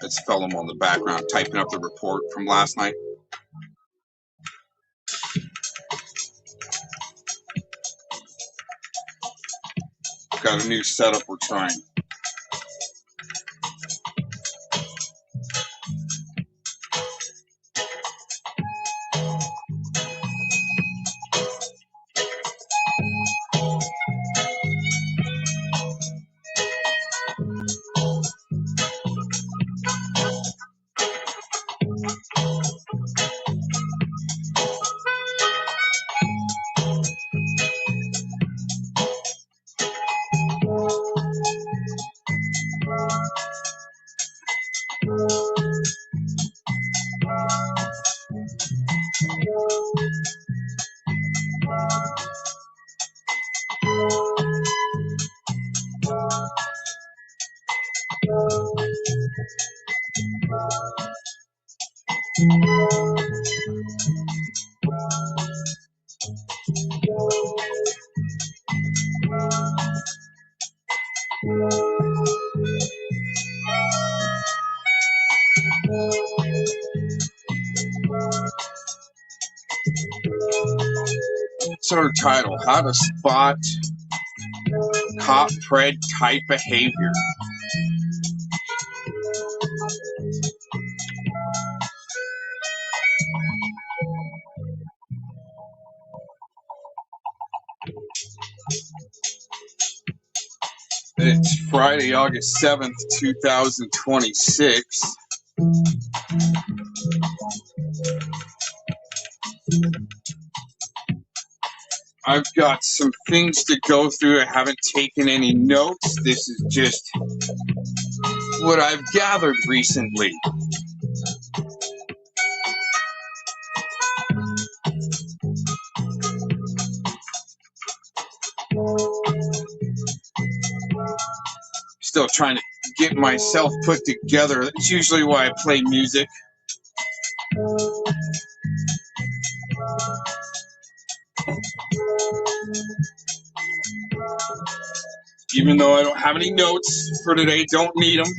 This fellow on the background typing up the report from last night. Got a new setup we're trying. What's our title? How to spot cop pred type behavior. It's Friday, August 7th, 2026. I've got some things to go through. I haven't taken any notes. This is just what I've gathered recently. Still trying to get myself put together. That's usually why I play music. Even though I don't have any notes for today, don't need them.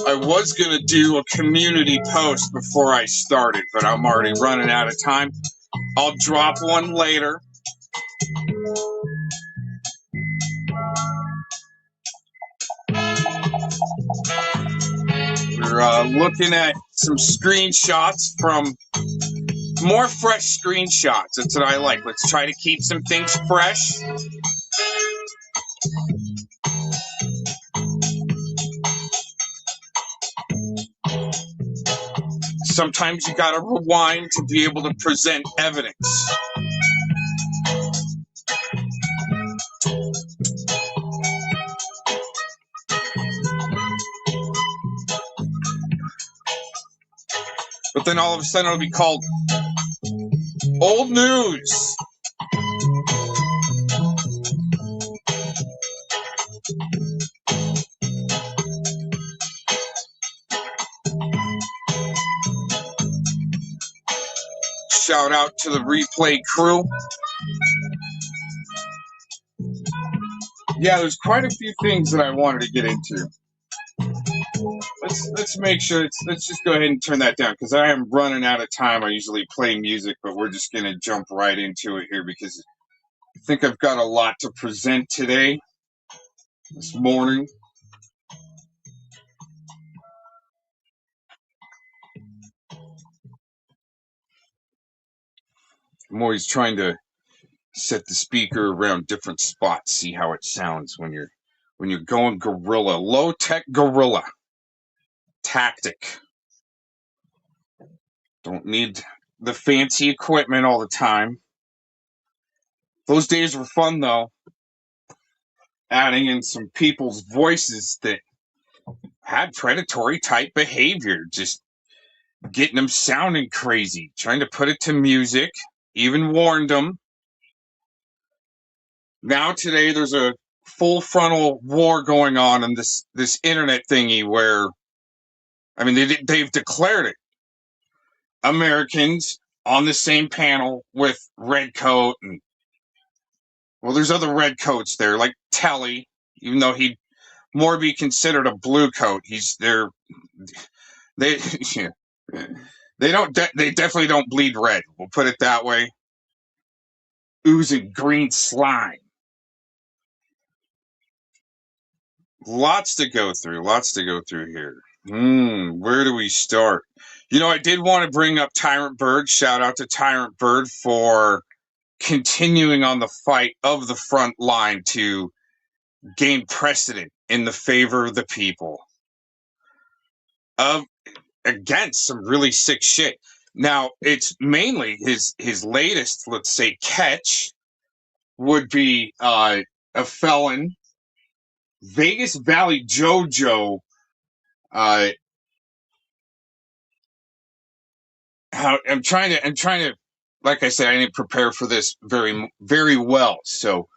I was going to do a community post before I started, but I'm already running out of time. I'll drop one later. We're looking at some screenshots from more fresh screenshots. That's what I like. Let's try to keep some things fresh. Sometimes you gotta rewind to be able to present evidence. But then all of a sudden it'll be called old news. Shout out to the replay crew. Yeah, there's quite a few things that I wanted to get into. Let's make sure let's just go ahead and turn that down because I am running out of time. I usually play music, but we're just gonna jump right into it here because I think I've got a lot to present today, this morning. I'm always trying to set the speaker around different spots, see how it sounds when you're going guerrilla, low tech guerrilla tactic. Don't need the fancy equipment all the time. Those days were fun though. Adding in some people's voices that had predatory type behavior, just getting them sounding crazy, trying to put it to music, even warned them. Now today there's a full frontal war going on in this internet thingy where, I mean, they've declared it. Americans on the same panel with red coat and, well, there's other red coats there, like Tele, even though he more be considered a blue coat. They they don't they definitely don't bleed red. We'll put it that way. Oozing green slime. Lots to go through. Lots to go through here. Where do we start? I did want to bring up Tyrant Bird. Shout out to Tyrant Bird for continuing on the fight of the front line to gain precedent in the favor of the people. Against some really sick shit. Now, it's mainly his latest, let's say, catch would be a felon, Vegas Valley JoJo. I'm trying to, like I said, I didn't prepare for this very, very well. So,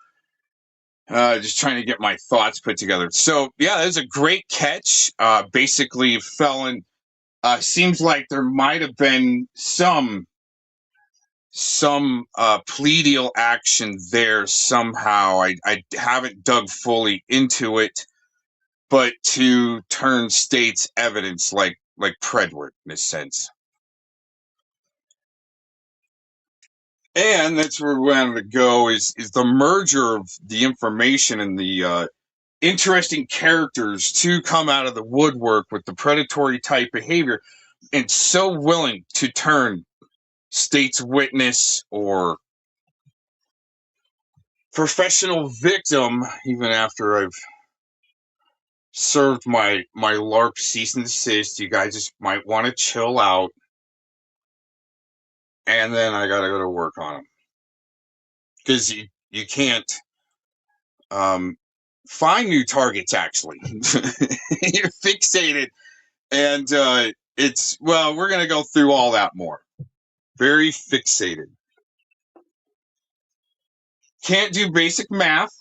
just trying to get my thoughts put together. So, yeah, that was a great catch. Basically, felon. Seems like there might have been some plea deal action there somehow. I haven't dug fully into it, but to turn state's evidence like Predward in a sense. And that's where we wanted to go is the merger of the information and the interesting characters to come out of the woodwork with the predatory type behavior and so willing to turn state's witness or professional victim even after I've served my LARP cease and desist. You guys just might want to chill out. And then I gotta go to work on them. Because you can't find new targets, actually. You're fixated. And we're going to go through all that more. Very fixated. Can't do basic math.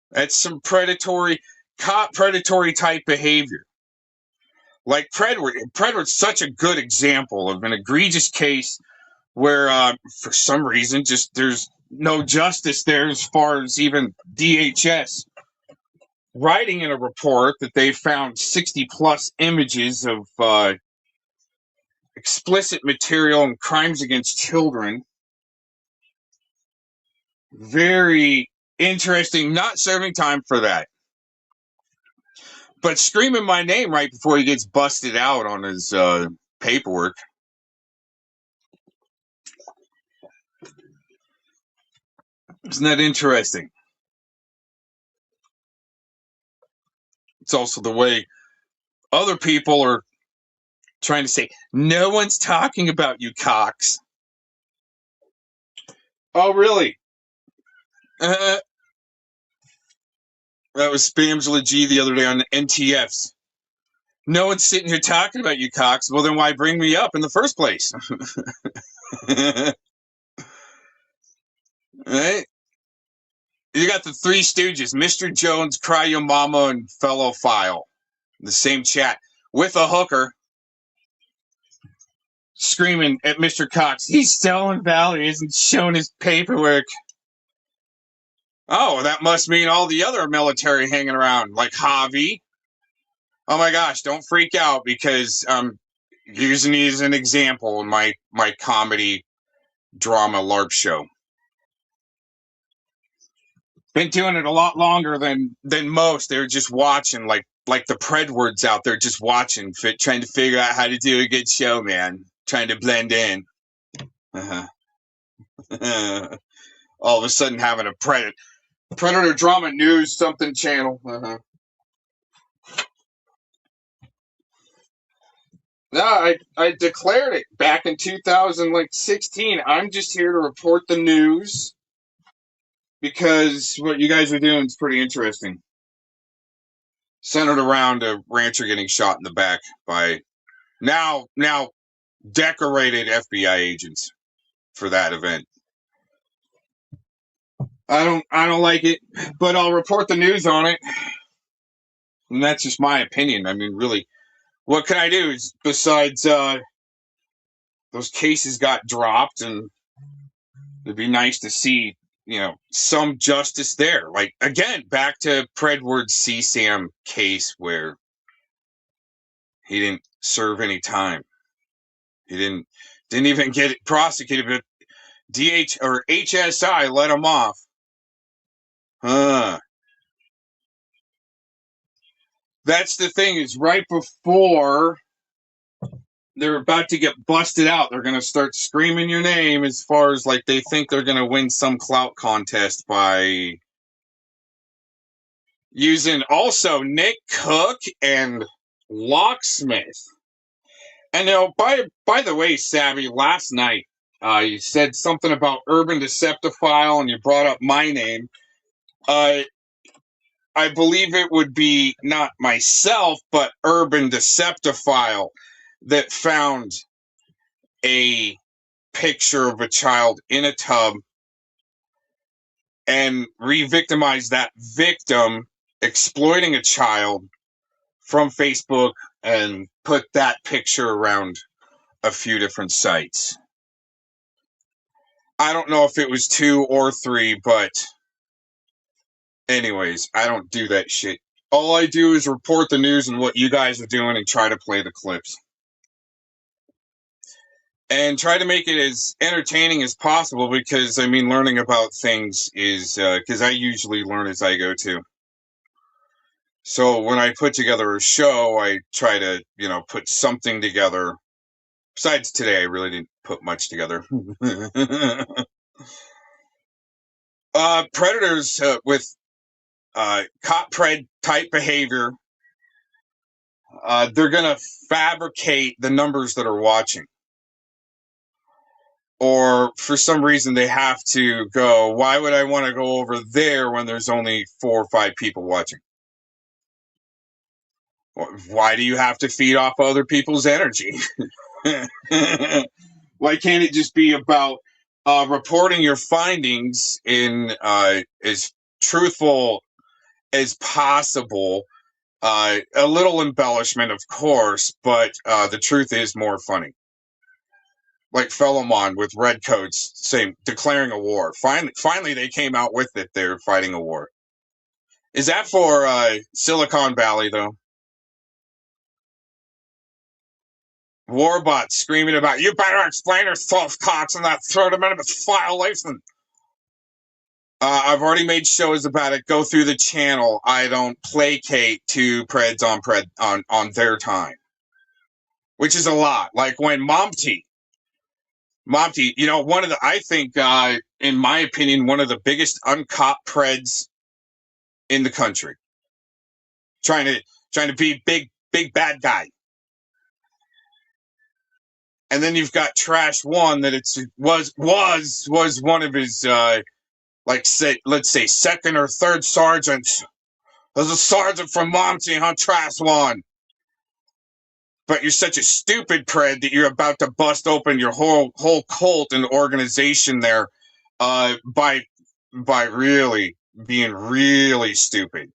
That's some predatory type behavior. Like Predward. Predward's such a good example of an egregious case where for some reason just there's no justice there as far as even DHS writing in a report that they found 60 plus images of explicit material and crimes against children. Very interesting. Not serving time for that. But screaming my name right before he gets busted out on his paperwork. Isn't that interesting? It's also the way other people are trying to say, no one's talking about you, Cox. Oh, really? That was Spamsula G the other day on the NTFs. No one's sitting here talking about you, Cox. Well, then why bring me up in the first place? Right? You got the Three Stooges, Mr. Jones, Cry Your Mama, and FellowPhile. The same chat with a hooker screaming at Mr. Cox. He's stolen valor. He hasn't shown his paperwork. Oh, that must mean all the other military hanging around, like Javi. Oh my gosh, don't freak out because I'm using me as an example in my comedy drama LARP show. Been doing it a lot longer than most. They're just watching, like the Predwards out there, just watching, trying to figure out how to do a good show, man. Trying to blend in. All of a sudden having a Predator Drama News something channel. No, I declared it back in 2016. I'm just here to report the news because what you guys are doing is pretty interesting. Centered around a rancher getting shot in the back by now decorated FBI agents for that event. I don't like it, but I'll report the news on it. And that's just my opinion. I mean, really, what can I do besides those cases got dropped, and it'd be nice to see some justice there. Like, again, back to Predward's CSAM case where he didn't serve any time. He didn't even get prosecuted, but DH or HSI let him off. That's the thing, is right before they're about to get busted out, they're going to start screaming your name as far as like they think they're going to win some clout contest by using also Nick Cook and Locksmith. And by the way, Savvy, last night you said something about Urban Deceptophile and you brought up my name. I believe it would be not myself, but Urban Deceptophile that found a picture of a child in a tub and re-victimized that victim, exploiting a child from Facebook, and put that picture around a few different sites. I don't know if it was 2 or 3, but anyways, I don't do that shit. All I do is report the news and what you guys are doing and try to play the clips. And try to make it as entertaining as possible because, I mean, learning about things is, because I usually learn as I go too. So when I put together a show, I try to, put something together. Besides today, I really didn't put much together. Predators with cop pred type behavior, they're going to fabricate the numbers that are watching. Or for some reason they have to go, why would I want to go over there when there's only 4 or 5 people watching? Why do you have to feed off other people's energy? Why can't it just be about reporting your findings in as truthful as possible? A little embellishment, of course, but the truth is more funny. Like FellowPhile with Redcoats saying, declaring a war. Finally, they came out with it. They're fighting a war. Is that for Silicon Valley, though? Warbot screaming about, you better explain yourself, Cox, and that Third Amendment violation. I've already made shows about it. Go through the channel. I don't placate to Preds on their time, which is a lot. Like when Momty, one of the, I think, in my opinion, one of the biggest uncaught Preds in the country, trying to be big bad guy. And then you've got Trash1 that was one of his let's say second or third sergeants. There's a sergeant from Momty, huh, Trash1? But you're such a stupid pred that you're about to bust open your whole cult and organization there by really being really stupid.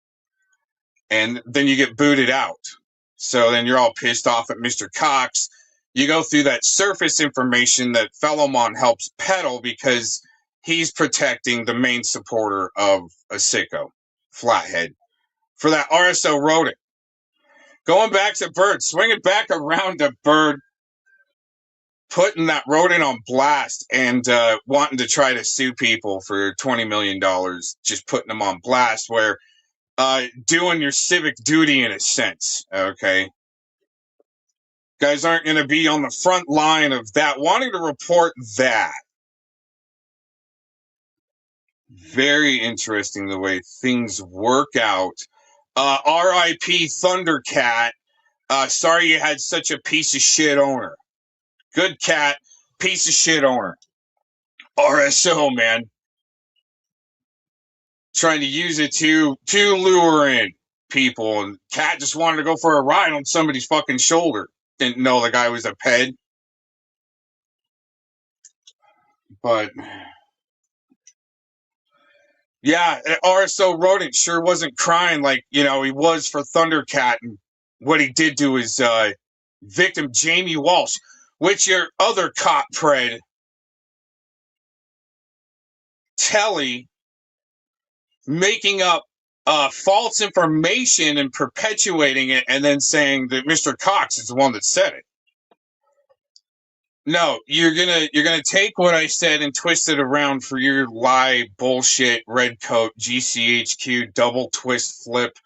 And then you get booted out. So then you're all pissed off at Mr. Cox. You go through that surface information that FellowPhile helps peddle because he's protecting the main supporter of a sicko, Flathead, for that RSO rodent. Going back to Bird, swinging back around to Bird, putting that rodent on blast and wanting to try to sue people for $20 million, just putting them on blast, where doing your civic duty in a sense, okay? Guys aren't going to be on the front line of that, wanting to report that. Very interesting the way things work out. R.I.P. Thundercat. Sorry you had such a piece of shit owner. Good cat, piece of shit owner. RSO, man. Trying to use it to lure in people. And Cat just wanted to go for a ride on somebody's fucking shoulder. Didn't know the guy was a ped. But yeah, RSO Rodent sure wasn't crying like, he was for Thundercat and what he did to his victim, Jamie Walsh, which your other cop pred Tele making up false information and perpetuating it, and then saying that Mr. Cox is the one that said it. No, you're gonna take what I said and twist it around for your lie, bullshit, red coat, GCHQ, double twist flip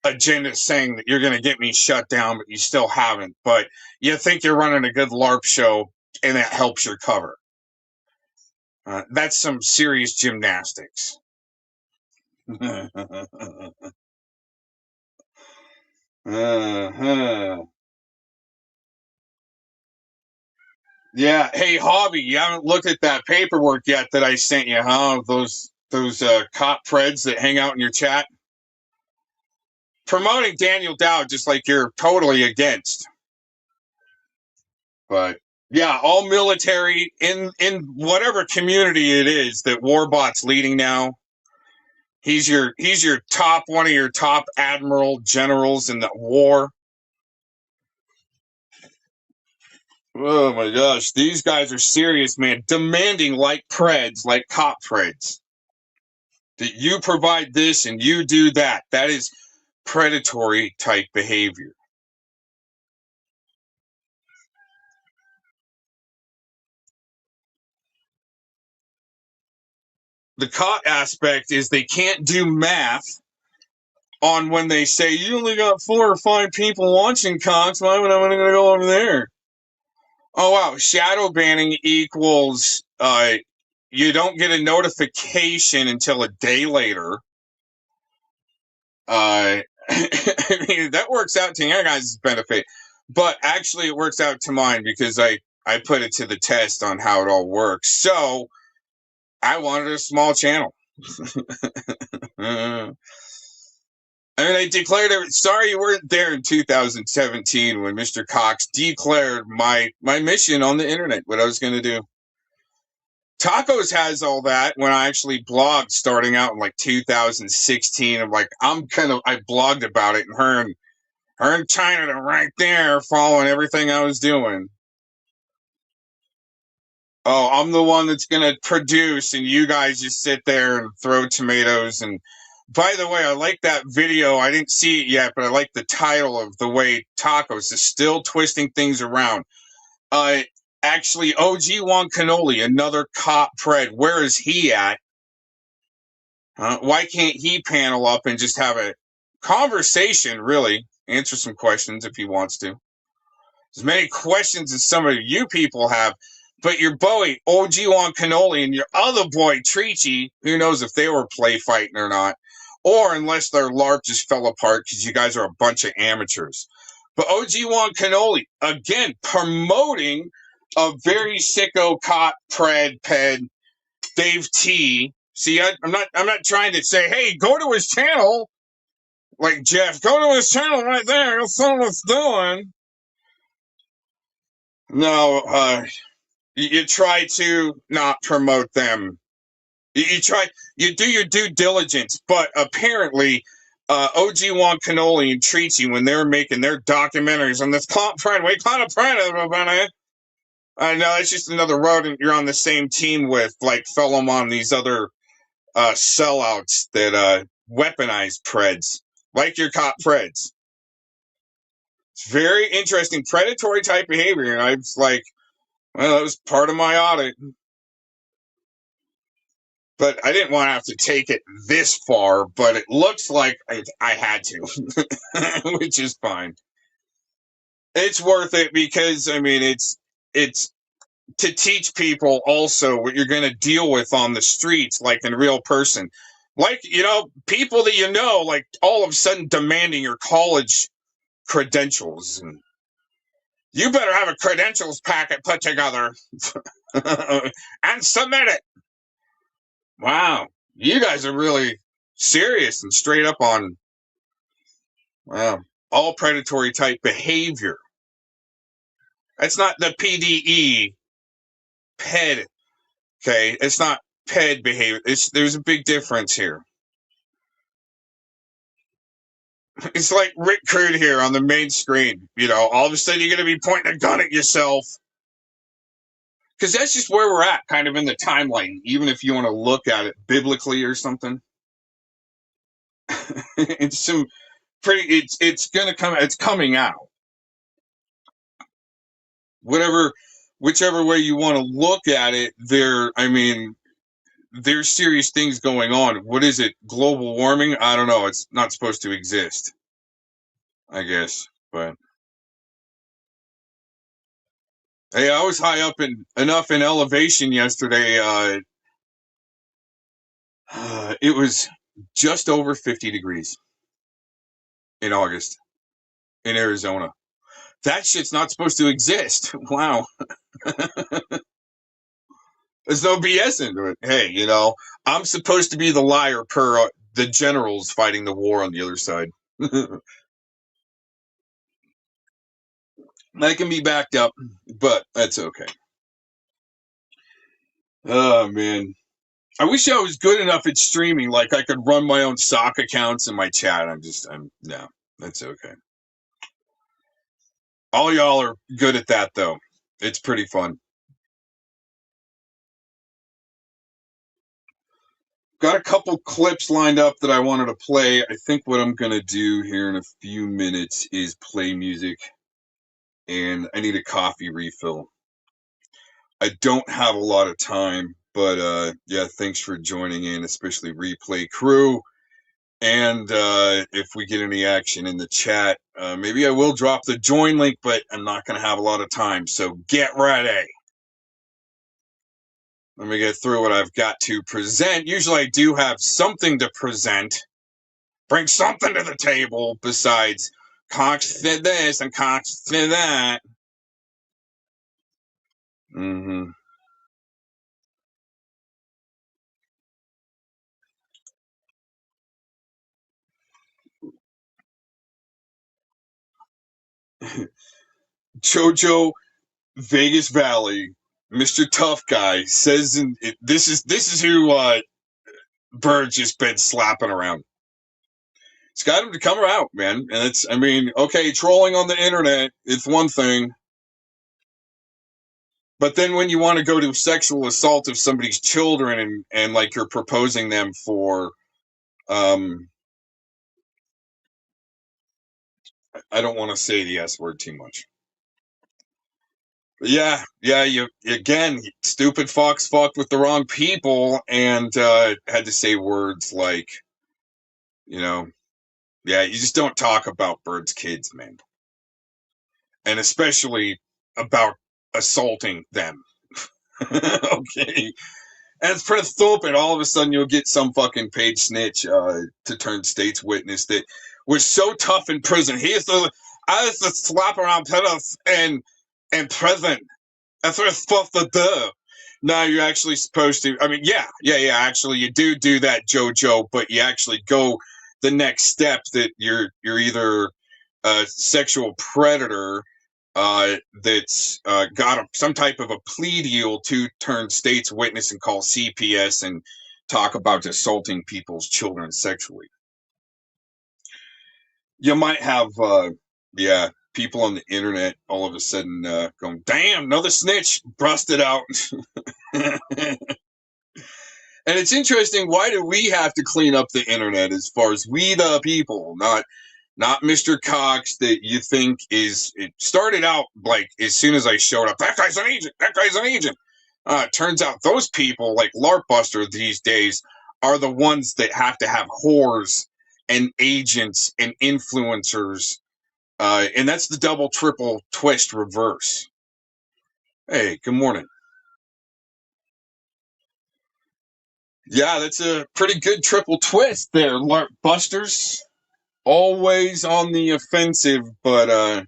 agenda, saying that you're gonna get me shut down, but you still haven't. But you think you're running a good LARP show, and that helps your cover. That's some serious gymnastics. Uh-huh. Yeah. Hey, Hobby, you haven't looked at that paperwork yet that I sent you, huh? Those cop preds that hang out in your chat, promoting Daniel Dowd, just like you're totally against. But yeah, all military in whatever community it is that Warbot's leading now. He's your top, one of your top admiral generals in the war. Oh my gosh, these guys are serious, man. Demanding like preds, like cop preds, that you provide this and you do that. That is predatory type behavior. The cop aspect is they can't do math on when they say you only got 4 or 5 people watching, Cox. Why would I want to go over there? Oh wow, shadow banning equals you don't get a notification until a day later. I mean, that works out to your guys' benefit, but actually it works out to mine because I put it to the test on how it all works. So I wanted a small channel. I mean, I declared it. Sorry you weren't there in 2017 when Mr. Cox declared my mission on the internet, what I was going to do. Tacos has all that when I actually blogged starting out in like 2016. I'm like, I blogged about it, and her and China are right there following everything I was doing. Oh, I'm the one that's going to produce, and you guys just sit there and throw tomatoes. And by the way, I like that video. I didn't see it yet, but I like the title of the way Tacos is still twisting things around. Actually, OG Juan Cannoli, another cop pred. Where is he at? Why can't he panel up and just have a conversation, really? Answer some questions if he wants to. As many questions as some of you people have, but your boy, OG Juan Cannoli, and your other boy, Treachy, who knows if they were play fighting or not, or unless their LARP just fell apart because you guys are a bunch of amateurs. But OG Juan Cannoli, again, promoting a very sicko cop ped Dave T. See, I'm not trying to say, hey, go to his channel, like Jeff. Go to his channel right there. You'll see what it's doing. No, you try to not promote them. You do your due diligence, but apparently, OG Juan Cannoli and Treachy, when they're making their documentaries on this cop pride, we kind of pride about it. I know it's just another road, and you're on the same team with like FellowPhile, these other sellouts that weaponize preds, like your cop preds. It's very interesting, predatory type behavior, and I was like, well, that was part of my audit. But I didn't want to have to take it this far, but it looks like I had to, which is fine. It's worth it because, I mean, it's to teach people also what you're going to deal with on the streets, like in real person. Like, people that like all of a sudden demanding your college credentials. And you better have a credentials packet put together and submit it. Wow. You guys are really serious and straight up on, wow, all predatory type behavior. That's not the PDE, PED. Okay, it's not PED behavior. There's a big difference here. It's like Rick Crude here on the main screen. All of a sudden you're going to be pointing a gun at yourself. because that's just where we're at, kind of in the timeline. Even if you want to look at it biblically or something, it's some pretty. It's gonna come. It's coming out. Whichever way you want to look at it, I mean, there's serious things going on. What is it? Global warming? I don't know. It's not supposed to exist, I guess. But hey, I was high up enough in elevation yesterday. It was just over 50 degrees in August in Arizona. That shit's not supposed to exist. Wow. There's no BS into it. Hey, I'm supposed to be the liar per the generals fighting the war on the other side. I can be backed up, but that's okay. Oh, man. I wish I was good enough at streaming, like I could run my own sock accounts in my chat. No, that's okay. All y'all are good at that, though. It's pretty fun. Got a couple clips lined up that I wanted to play. I think what I'm going to do here in a few minutes is play music, and I need a coffee refill. I don't have a lot of time, but yeah, thanks for joining in, especially replay crew. And if we get any action in the chat, maybe I will drop the join link, but I'm not going to have a lot of time. So get ready. Let me get through what I've got to present. Usually I do have something to present. Bring something to the table besides Cox did this and Cox did that. Mm-hmm. Jojo Vegas Valley, Mr. Tough Guy says, this is who Bird's just been slapping around. It's got him to come out, man. And okay, trolling on the internet, it's one thing. But then when you want to go to sexual assault of somebody's children and like you're proposing them for, I don't want to say the S word too much. Yeah, you again, stupid fucks fucked with the wrong people and had to say words like, yeah, you just don't talk about Bird's kids, man. And especially about assaulting them. Okay. And it's pretty stupid. All of a sudden, you'll get some fucking paid snitch to turn state's witness that was so tough in prison. I used to slap around pedals in prison. That's what it's supposed to do. No, you're actually supposed to. I mean, yeah. Actually, you do that, JoJo, but you actually go the next step that you're either a sexual predator that's got some type of a plea deal to turn state's witness and call CPS and talk about assaulting people's children sexually. You might have, people on the internet all of a sudden going, damn, another snitch busted out. And it's interesting, why do we have to clean up the internet as far as we the people, not Mr. Cox that you think it started out like as soon as I showed up, that guy's an agent. Turns out those people like LARPbuster these days are the ones that have to have whores and agents and influencers. And that's the double, triple twist reverse. Hey, good morning. Yeah, that's a pretty good triple twist there, LARPbusters. Always on the offensive, but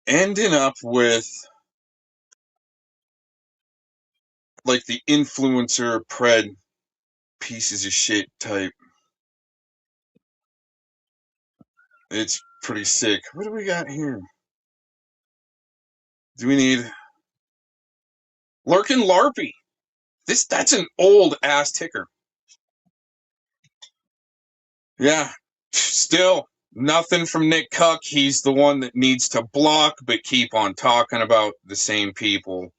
ending up with like the influencer pred pieces of shit type. It's pretty sick. What do we got here? Do we need Lurkin Larpy? That's an old ass ticker. Yeah. Still nothing from Nick Cuck. He's the one that needs to block, but keep on talking about the same people.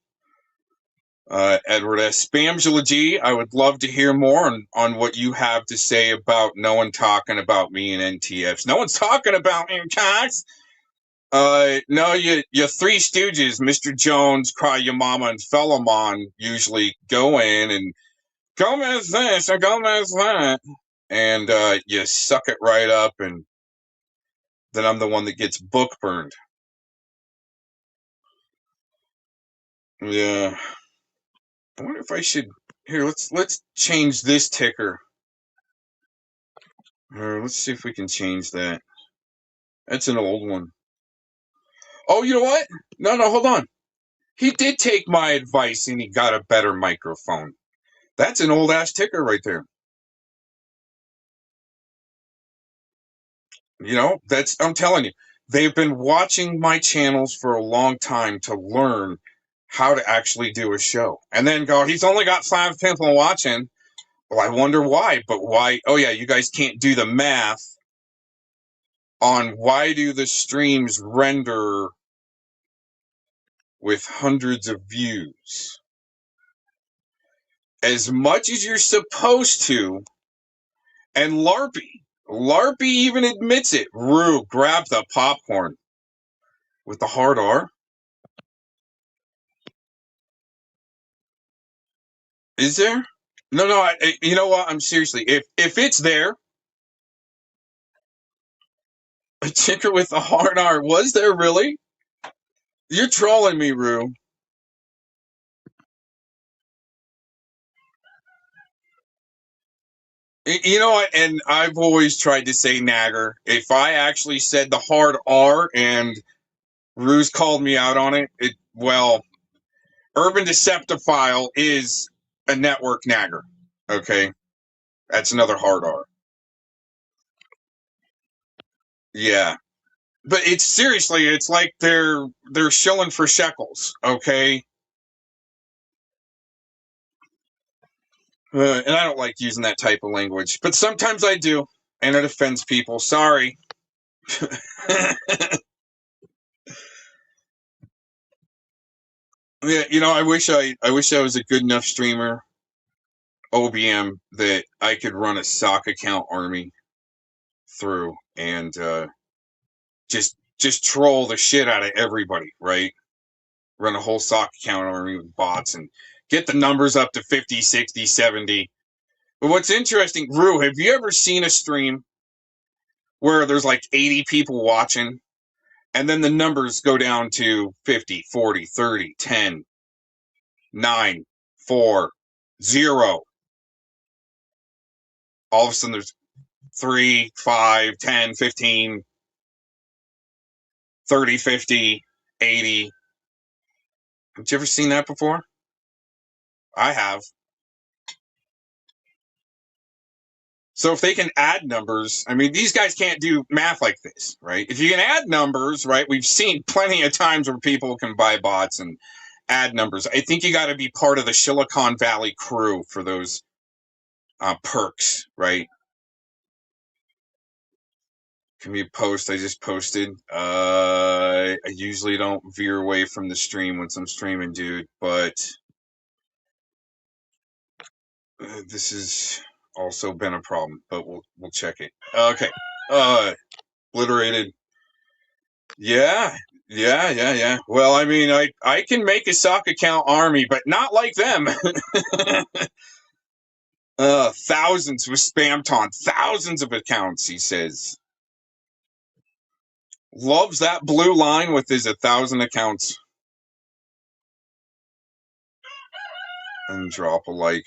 Edward S. Spamgula G, I would love to hear more on what you have to say about no one talking about me and NTFs. No one's talking about me, Cox. No, your Three Stooges, Mr. Jones, Cry Your Mama, and Philemon usually go in and Gomez this or Gomez that, and you suck it right up, and then I'm the one that gets book burned. Yeah. I wonder if I should here. Let's change this ticker. Let's see if we can change that. That's an old one. Oh, you know what? No, hold on. He did take my advice and he got a better microphone. That's an old ass ticker right there. You know, I'm telling you, they've been watching my channels for a long time to learn how to actually do a show. And then go, he's only got 5 people watching. Well, I wonder why, but why? Oh yeah, you guys can't do the math on why do the streams render with hundreds of views as much as you're supposed to. And Larpy even admits it. Rue, grab the popcorn with the hard R. Is there? No. You know what? I'm seriously. If it's there, a ticker with the hard R was there really? You're trolling me, Rue. You know what? And I've always tried to say Nagger. If I actually said the hard R and Rue's called me out on it, well, Urban Deceptophile is a network Nagger. Okay, that's another hard R. Yeah, but it's seriously, it's like they're shilling for shekels. Okay, and I don't like using that type of language, but sometimes I do, and it offends people. Sorry. Yeah, you know, I wish I was a good enough streamer, OBM, that I could run a sock account army through and just troll the shit out of everybody, right? Run a whole sock account army with bots and get the numbers up to 50, 60, 70. But what's interesting, Rue, have you ever seen a stream where there's like 80 people watching and then the numbers go down to 50, 40, 30, 10, 9, 4, 0? All of a sudden there's 3, 5, 10, 15, 30, 50, 80. Have you ever seen that before? I have. So if they can add numbers, I mean, these guys can't do math like this, right? If you can add numbers, right? We've seen plenty of times where people can buy bots and add numbers. I think you got to be part of the Silicon Valley crew for those perks, right? Can we post? I just posted. I usually don't veer away from the stream when I'm streaming, dude, but this has also been a problem. But we'll check it. Okay. Obliterated. Yeah. Well, I mean, I can make a sock account army, but not like them. Thousands with Spamton, thousands of accounts, he says. Loves that blue line with his 1,000 accounts. And drop a like.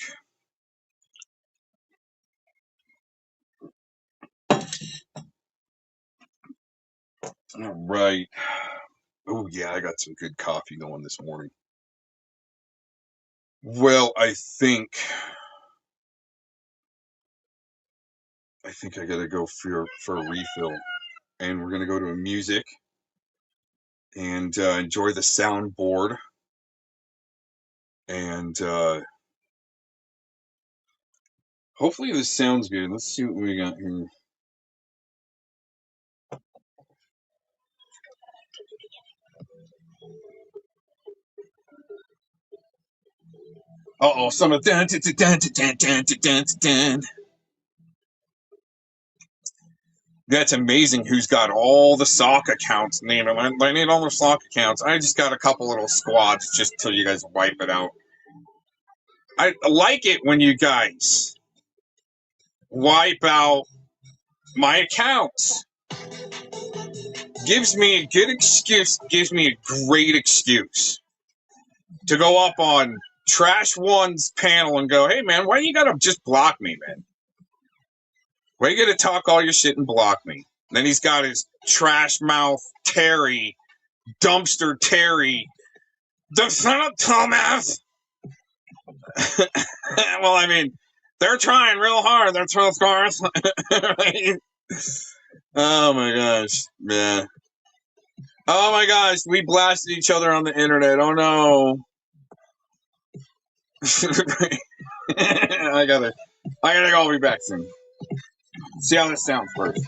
All right. Oh, yeah, I got some good coffee going this morning. Well, I think I gotta go for a refill. And we're gonna go to a music and enjoy the soundboard. And hopefully this sounds good. Let's see what we got here. Uh-oh, some of dun, dun, dun, dun, dun, dun, dun, dun. That's amazing who's got all the sock accounts named. I need all the sock accounts. I just got a couple little squads just till you guys wipe it out. I like it when you guys wipe out my accounts. Gives me a good excuse, gives me a great excuse to go up on Trash1's panel and go, hey man, why you gotta just block me, man? Why you gotta talk all your shit and block me? And then he's got his trash mouth Terry, dumpster Terry, the son of Thomas. Well, I mean, they're trying real hard. They're trying hard. Right? Oh my gosh, man. Oh my gosh, we blasted each other on the internet. Oh no. I gotta go. I'll be back soon. See how this sounds first.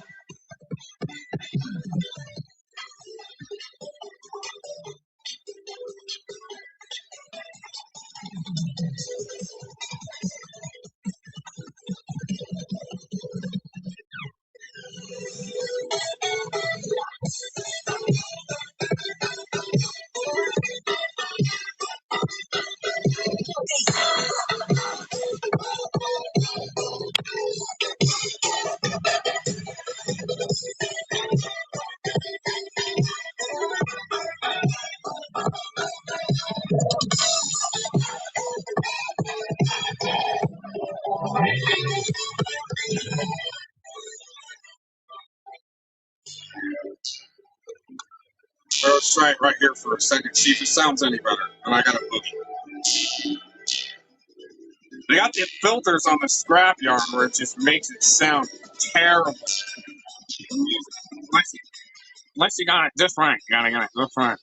Let's try it right here for a second, see if it sounds any better. And I got a boogie. They got the filters on the scrapyard where it just makes it sound terrible. Unless you got it just right. You gotta get it just right.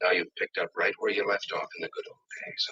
Now you've picked up right where you left off in the good old days.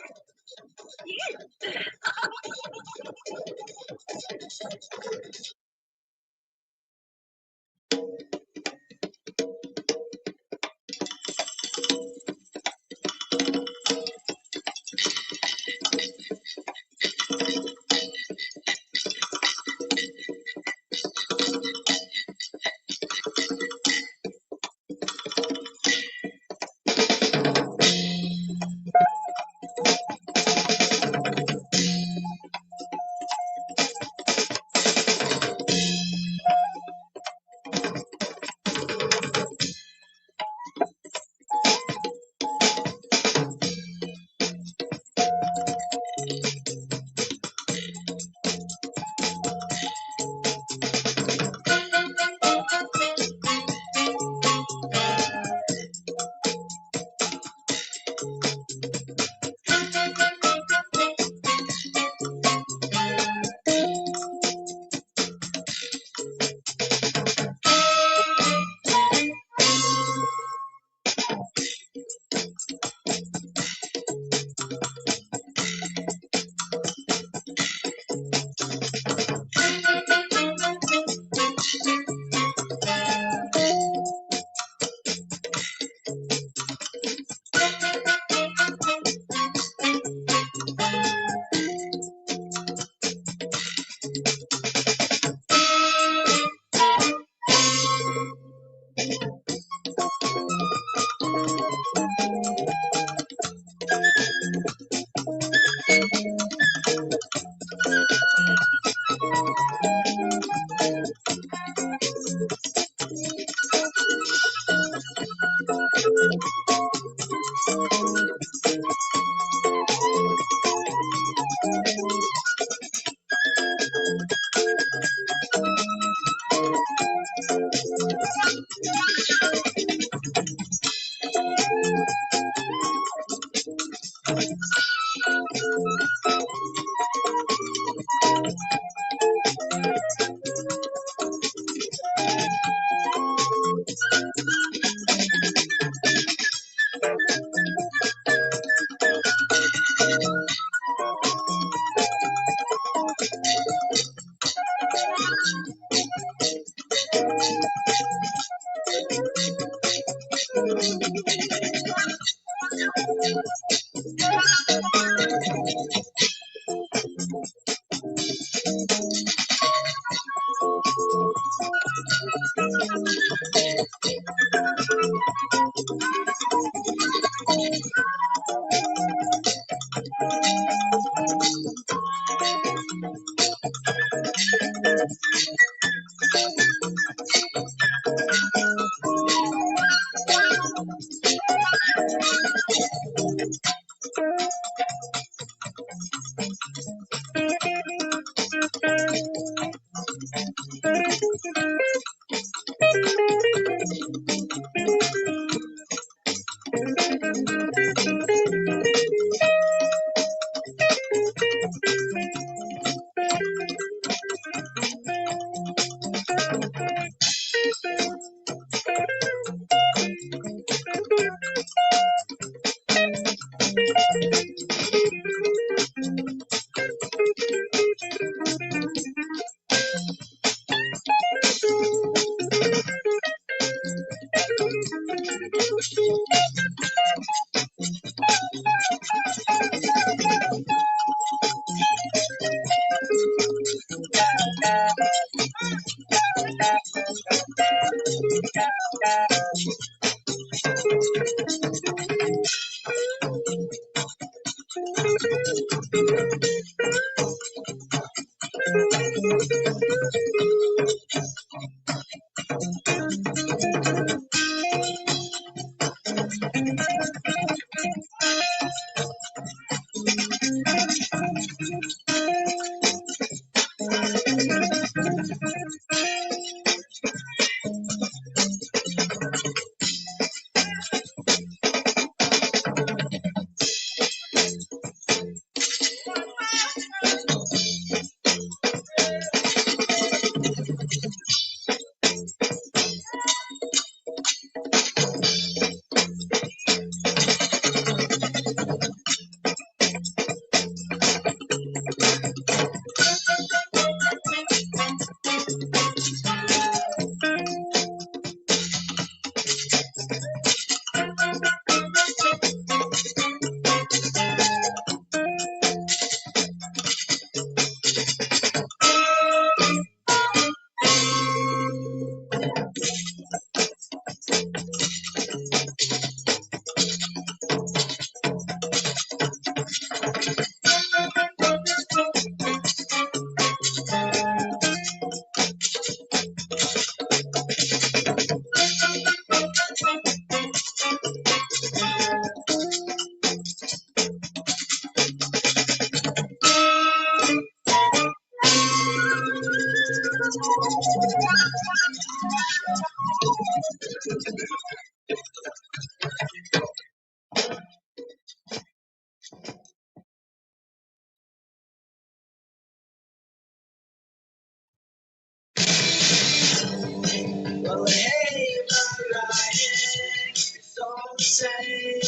Well, hey, my Ryan, it's all the same.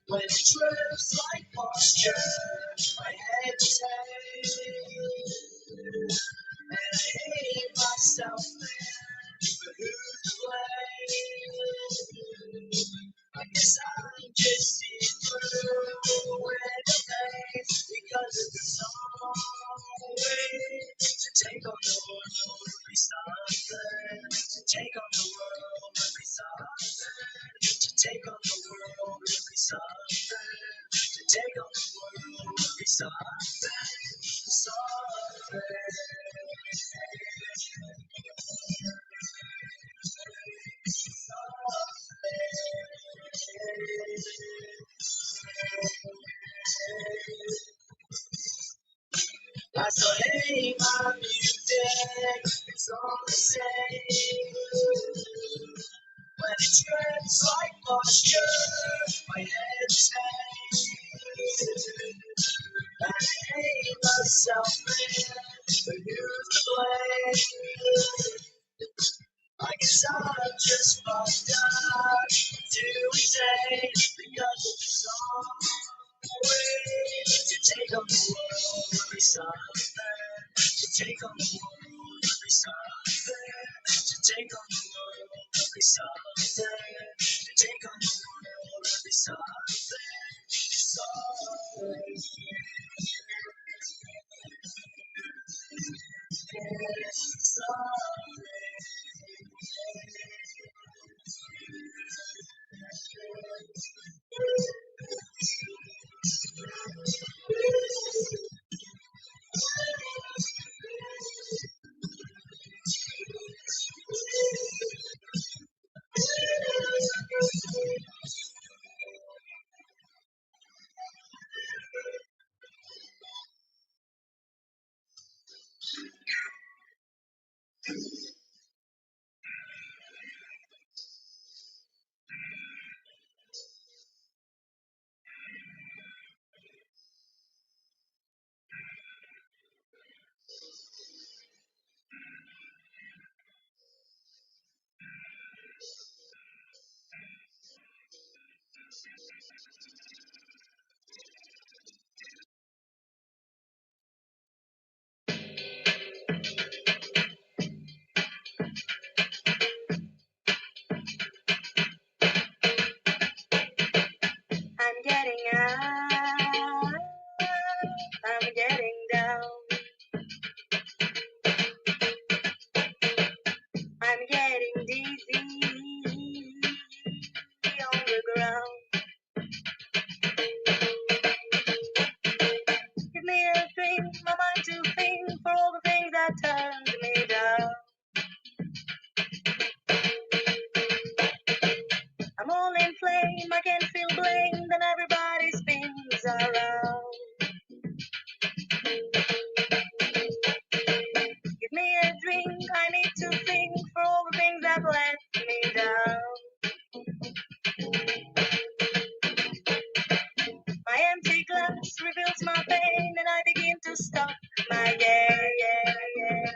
When it drips like moisture, my head is heavy. And I hate myself, man, but who's to blame? I guess I'm just see through anything because it's some way to take on the world would be something. To take on the world would be something. To take on the world would be something. To take on the world would be something. Something. I saw, hey, my music, it's all the same. When it drips like moisture, my head's hanging. I hate myself, man, but who's to blame? I guess I'm just fucked up to insane because of the song. To take on the world would be something. To take on the world would be something. To take on the world would be something. To take on the world would be something. Something. I'm getting out, I'm getting down, I'm getting dizzy on the ground. Give me a drink, my mind to think for all the things that turned me down. I'm all in flame, I can feel blame, then everybody spins around. Give me a drink, I need to think for all the things that let me down. My empty glass reveals my pain, and I begin to stop my game.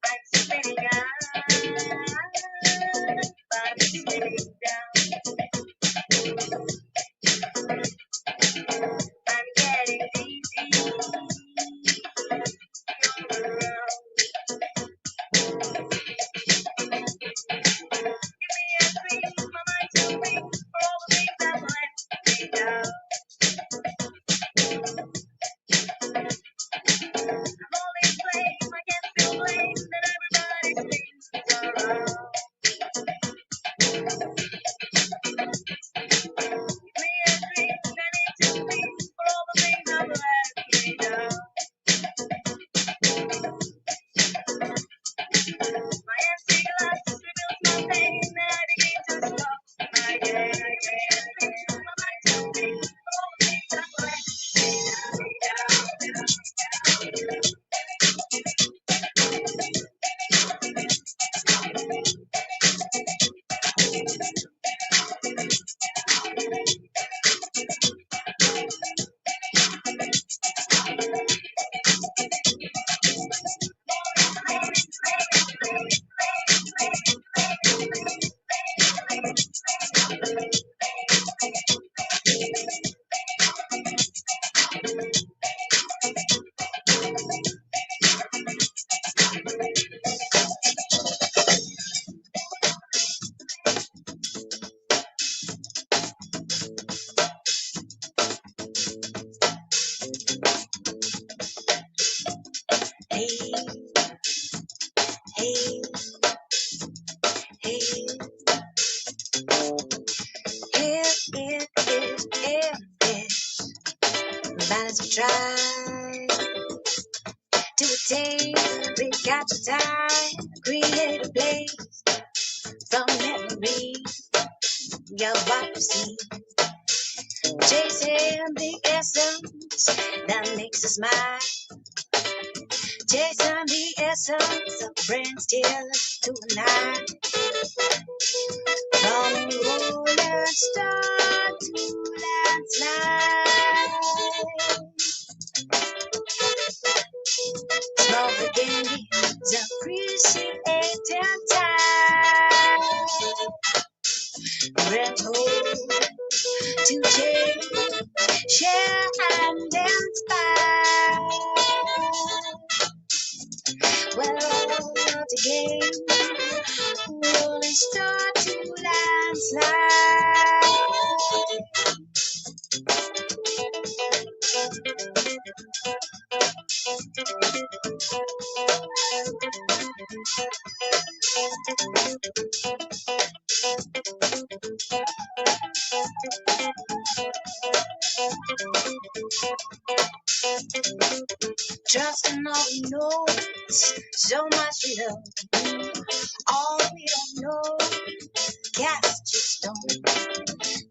I'm sitting up, I'm sitting down. I'm getting dizzy all around. Give me a drink, my mind to think for all the things that let me down. I'm all in flame, I can't feel blame, that everybody spins around. Give me a drink, I need to think for all the things that let me down. My empty glass reveals my pain, and I begin to stop my game. My mind to think for all the things that let me down. Hey, hey, hey. Here it is. Balance we try to attain. We got to time. Create a place from memory. You're what you see. Chasing the essence that makes us smile. Chasing the essence of friends till tonight. From rolling star to landslide. Small beginning. and time. Brand home to change, share and inspire. Well, what a game, rolling start to landslide. Trust in all we know, so much we love. All we don't know, cast your stone.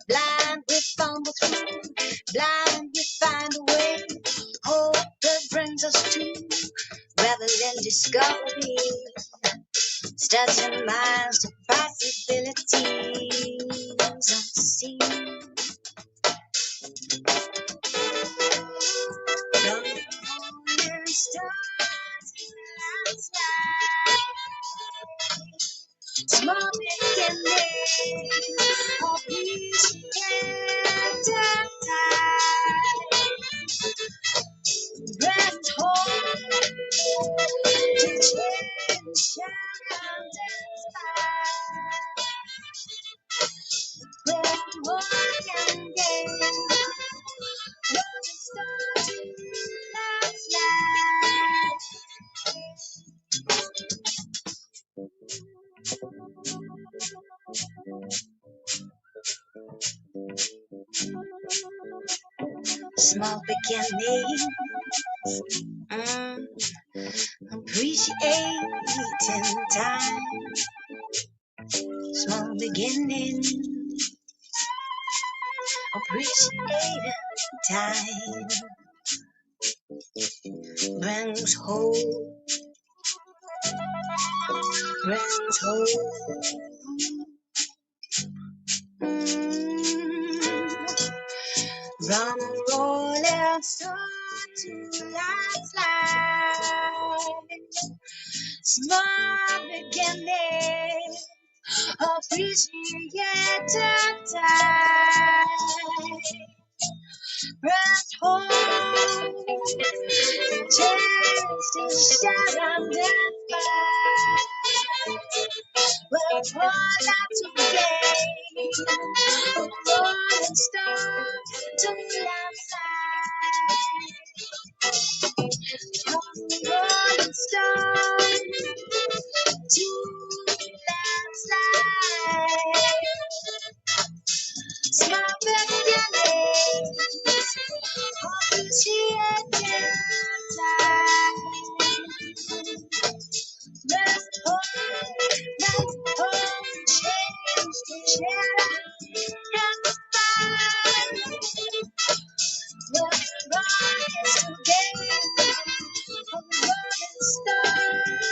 Blind we fumble through, blind we find a way. Hope that brings us to revel in discovery. Stretching minds to possibilities unseen. The morning stars landslide. Small beginnings of peace and time. Brand home to change and inspire. Brand one can gain. Rolling stars to landslide. Small beginnings, appreciating time. Small beginnings, appreciating time. Brings hope, brings hope. From a rolling stone to landslide. Small beginning, appreciate time. Press home, chance to shine and fight. Well, what not to gain, a rolling stone to landslide. From rolling stone to landslide. Small beginnings, appreciate time. Rest home, change the share and find. What rise to gain from rolling stone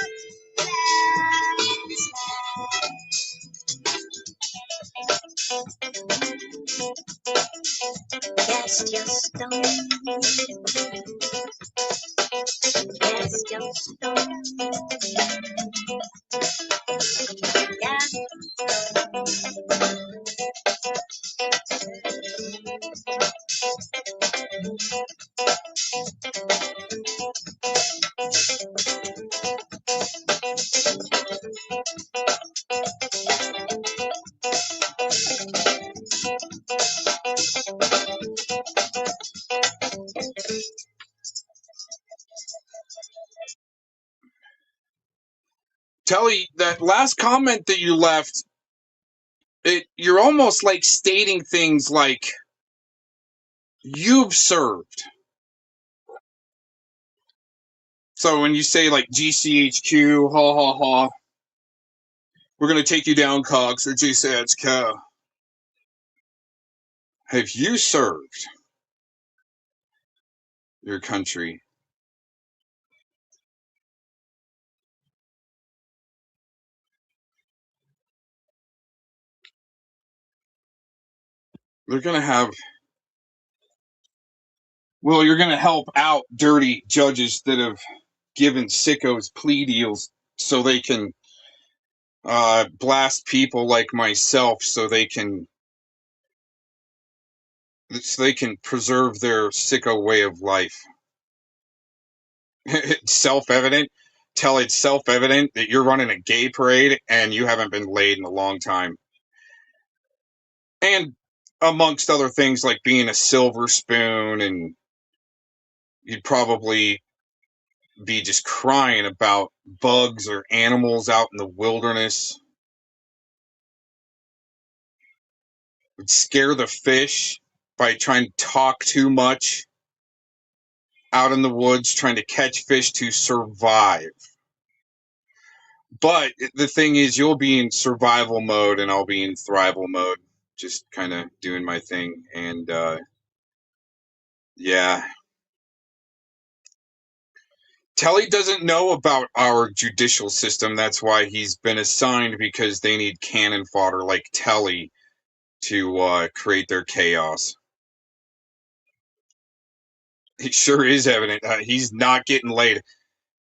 landslide. Cast your stone, cast your stone, cast your Tele, that last comment that you left, you're almost like stating things like, you've served. So when you say like GCHQ, ha ha ha, we're going to take you down, Cox, or GCHQ. Have you served your country? They're going to have, well, you're going to help out dirty judges that have given sickos plea deals so they can blast people like myself so they can preserve their sicko way of life. It's self-evident. It's self-evident that you're running a gay parade and you haven't been laid in a long time. And amongst other things like being a silver spoon, and you'd probably be just crying about bugs or animals out in the wilderness. Would scare the fish by trying to talk too much out in the woods, trying to catch fish to survive. But the thing is, you'll be in survival mode and I'll be in thrival mode, just kind of doing my thing. And yeah. Tele doesn't know about our judicial system. That's why he's been assigned, because they need cannon fodder like Tele to create their chaos. It sure is evident. He's not getting laid.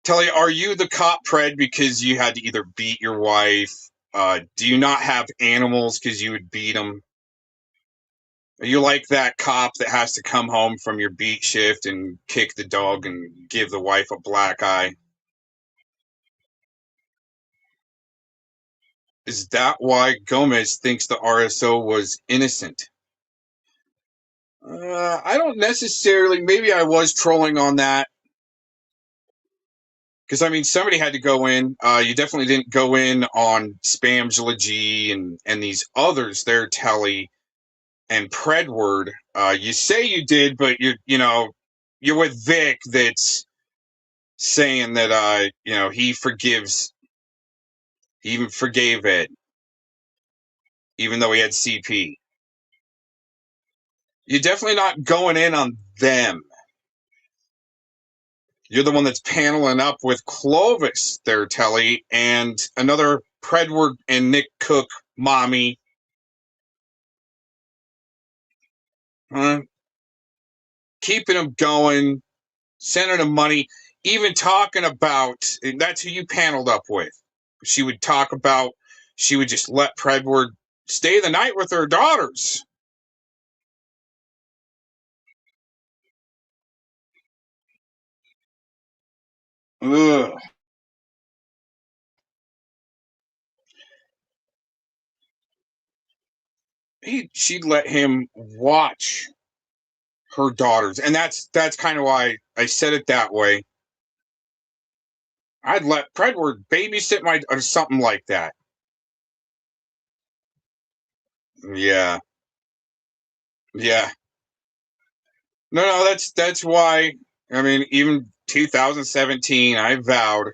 Tele, are you the cop pred because you had to either beat your wife? Do you not have animals because you would beat them? Are you like that cop that has to come home from your beat shift and kick the dog and give the wife a black eye? Is that why Gomez thinks the RSO was innocent? I don't necessarily. Maybe I was trolling on that. Because, I mean, somebody had to go in. You definitely didn't go in on Spamgula G and these others there, Tele and Predward. You say you did, but you're with Vic that's saying that, he even forgave Ed, even though he had CP. You're definitely not going in on them. You're the one that's paneling up with Clovis there, Tele, and another Predward and Nick Cook mommy. Keeping them going, sending them money, even talking about, that's who you paneled up with. She would just let Predward stay the night with her daughters. Ugh. She'd let him watch her daughters, and that's kind of why I said it that way. I'd let Predward babysit or something like that. Yeah. No, that's why. I mean, even 2017, I vowed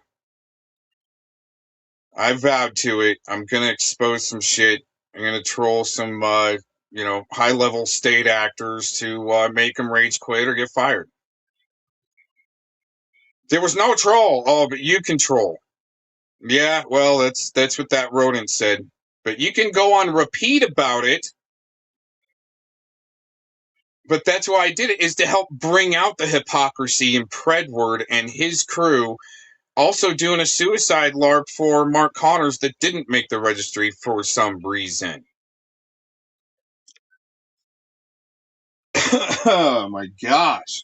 to it. I'm gonna expose some shit. I'm gonna troll some, high-level state actors to make them rage quit or get fired. There was no troll. Oh, but you can troll. Yeah, well, that's what that rodent said. But you can go on repeat about it. But that's why I did it, is to help bring out the hypocrisy in Predward and his crew. Also doing a suicide LARP for Mark Connors that didn't make the registry for some reason. Oh my gosh.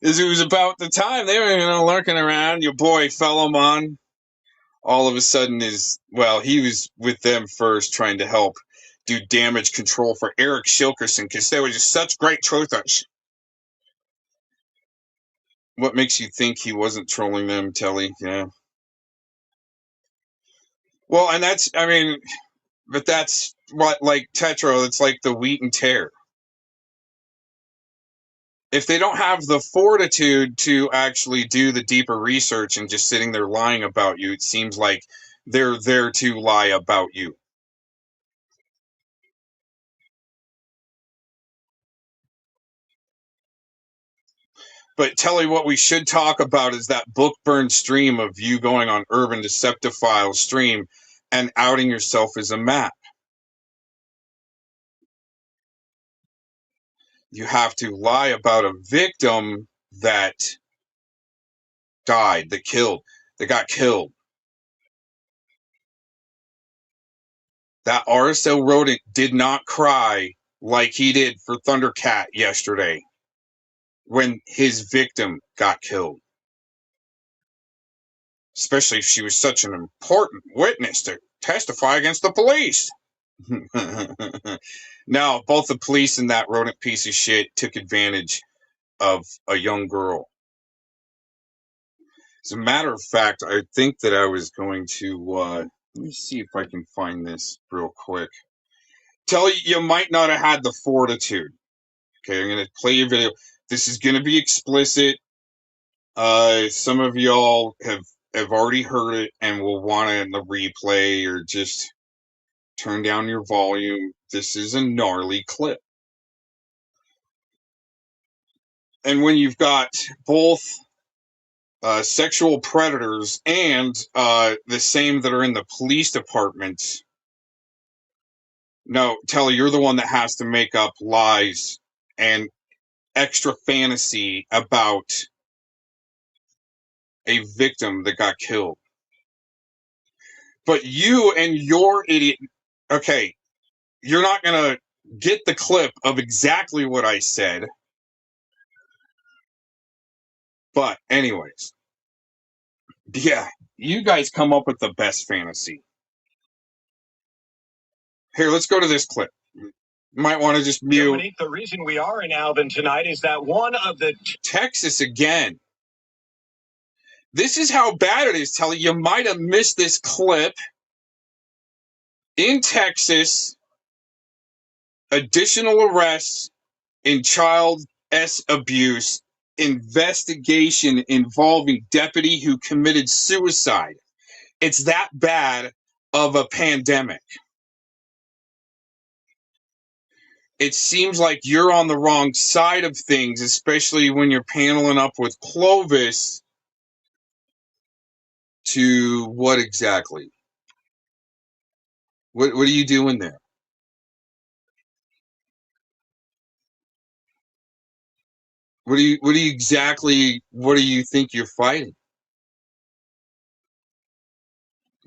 As it was about the time they were, lurking around, your boy Fellowman, all of a sudden he was with them first trying to help do damage control for Eric Shilkerson because they were just such great truthers. What makes you think he wasn't trolling them, Telly? Yeah. Well, and but that's what, like Tetro, it's like the wheat and tear. If they don't have the fortitude to actually do the deeper research and just sitting there lying about you, it seems like they're there to lie about you. But Telly, what we should talk about is that book burn stream of you going on Urban Deceptophile's stream and outing yourself as a map. You have to lie about a victim that died, that got killed. That RSL rodent did not cry like he did for Thundercat yesterday when his victim got killed. Especially if she was such an important witness to testify against the police. No, both the police and that rodent piece of shit took advantage of a young girl. As a matter of fact, I think that I was going to, let me see if I can find this real quick. Tell you might not have had the fortitude. Okay, I'm going to play your video. This is going to be explicit. Some of y'all have already heard it and will want it in the replay or just turn down your volume. This is a gnarly clip. And when you've got both sexual predators and the same that are in the police departments, no, Tele, you're the one that has to make up lies and extra fantasy about a victim that got killed. But you and your idiot, okay, you're not going to get the clip of exactly what I said. But anyways, yeah, you guys come up with the best fantasy. Here, let's go to this clip. Might want to just mute. Dominique, the reason we are in Alvin tonight is that one of the... Texas again. This is how bad it is, Telly. You might have missed this clip. In Texas, additional arrests in child abuse, investigation involving deputy who committed suicide. It's that bad of a pandemic. It seems like you're on the wrong side of things, especially when you're paneling up with Clovis to what exactly? What are you doing there? What do you think you're fighting?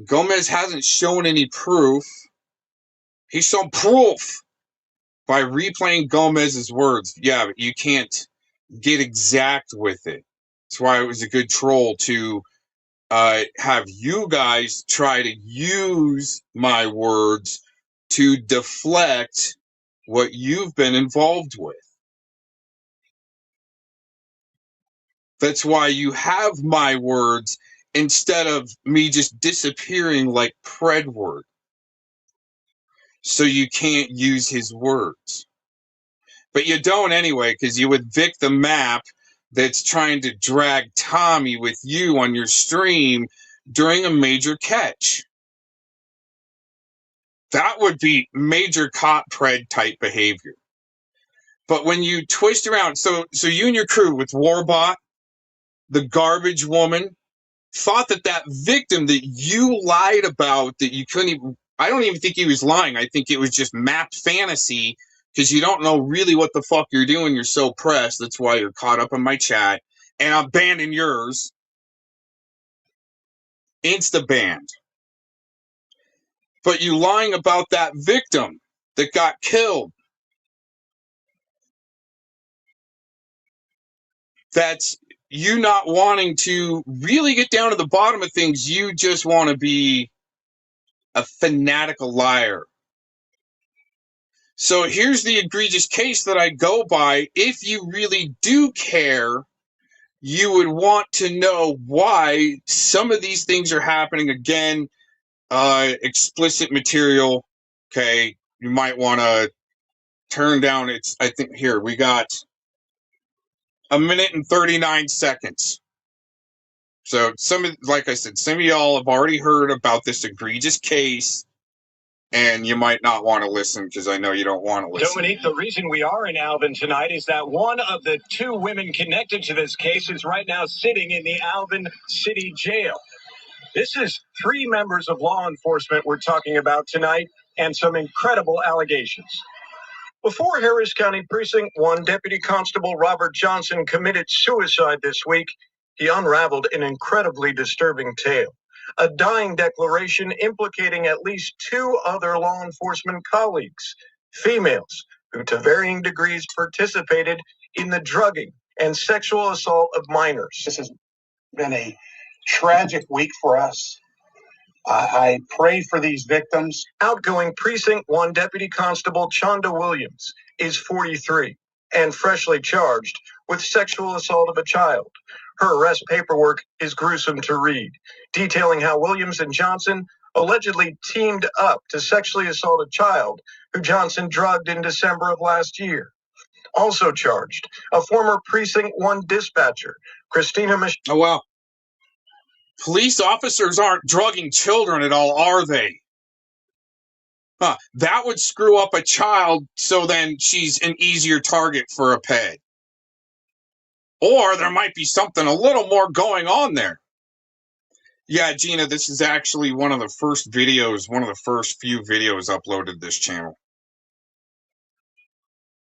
Gomez hasn't shown any proof. He's shown proof by replaying Gomez's words. Yeah, but you can't get exact with it. That's why it was a good troll to have you guys try to use my words to deflect what you've been involved with. That's why you have my words instead of me just disappearing like Predward. So you can't use his words. But you don't anyway, because you would Vic the map that's trying to drag Tommy with you on your stream during a major catch. That would be major cop pred type behavior. But when you twist around, so you and your crew with Warbot, the garbage woman, thought that victim that you lied about, that you couldn't even, I don't even think he was lying. I think it was just map fantasy, because you don't know really what the fuck you're doing. You're so pressed. That's why you're caught up in my chat. And I'm banning yours. Insta-banned. But you lying about that victim that got killed. That's you not wanting to really get down to the bottom of things. You just want to be a fanatical liar. So here's the egregious case that I go by. If you really do care, you would want to know why some of these things are happening. Again, explicit material. Okay, you might want to turn down. I think here we got 1 minute and 39 seconds. So like I said, some of y'all have already heard about this egregious case, and you might not want to listen because I know you don't want to listen. Dominique, the reason we are in Alvin tonight is that one of the two women connected to this case is right now sitting in the Alvin City Jail. This is 3 members of law enforcement we're talking about tonight, and some incredible allegations. Before Harris County Precinct 1, Deputy Constable Robert Johnson committed suicide this week, he unraveled an incredibly disturbing tale. a dying declaration implicating at least 2 other law enforcement colleagues, females, who to varying degrees participated in the drugging and sexual assault of minors. This has been a tragic week for us. I pray for these victims. Outgoing Precinct 1 Deputy Constable Chonda Williams is 43 and freshly charged with sexual assault of a child. Her arrest paperwork is gruesome to read, detailing how Williams and Johnson allegedly teamed up to sexually assault a child who Johnson drugged in December of last year. Also charged, a former Precinct 1 dispatcher, Christina Oh, wow. Police officers aren't drugging children at all, are they? Huh. That would screw up a child, so then she's an easier target for a ped. Or there might be something a little more going on there. Yeah, Gina, this is actually one of the first videos, one of the first few videos uploaded to this channel.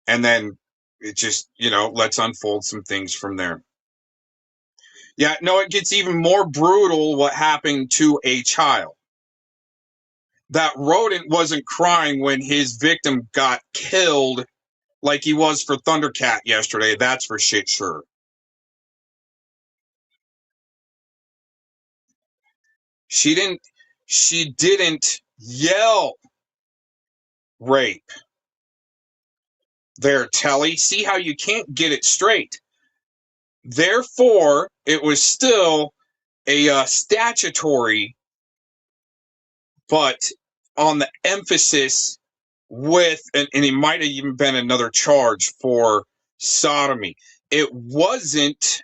And then it just, let's unfold some things from there. Yeah, no, it gets even more brutal what happened to a child. That rodent wasn't crying when his victim got killed like he was for Thundercat yesterday. That's for shit sure. She didn't yell rape. There, Tele. See how you can't get it straight. Therefore, it was still a statutory, but on the emphasis with, and it might have even been another charge for sodomy. It wasn't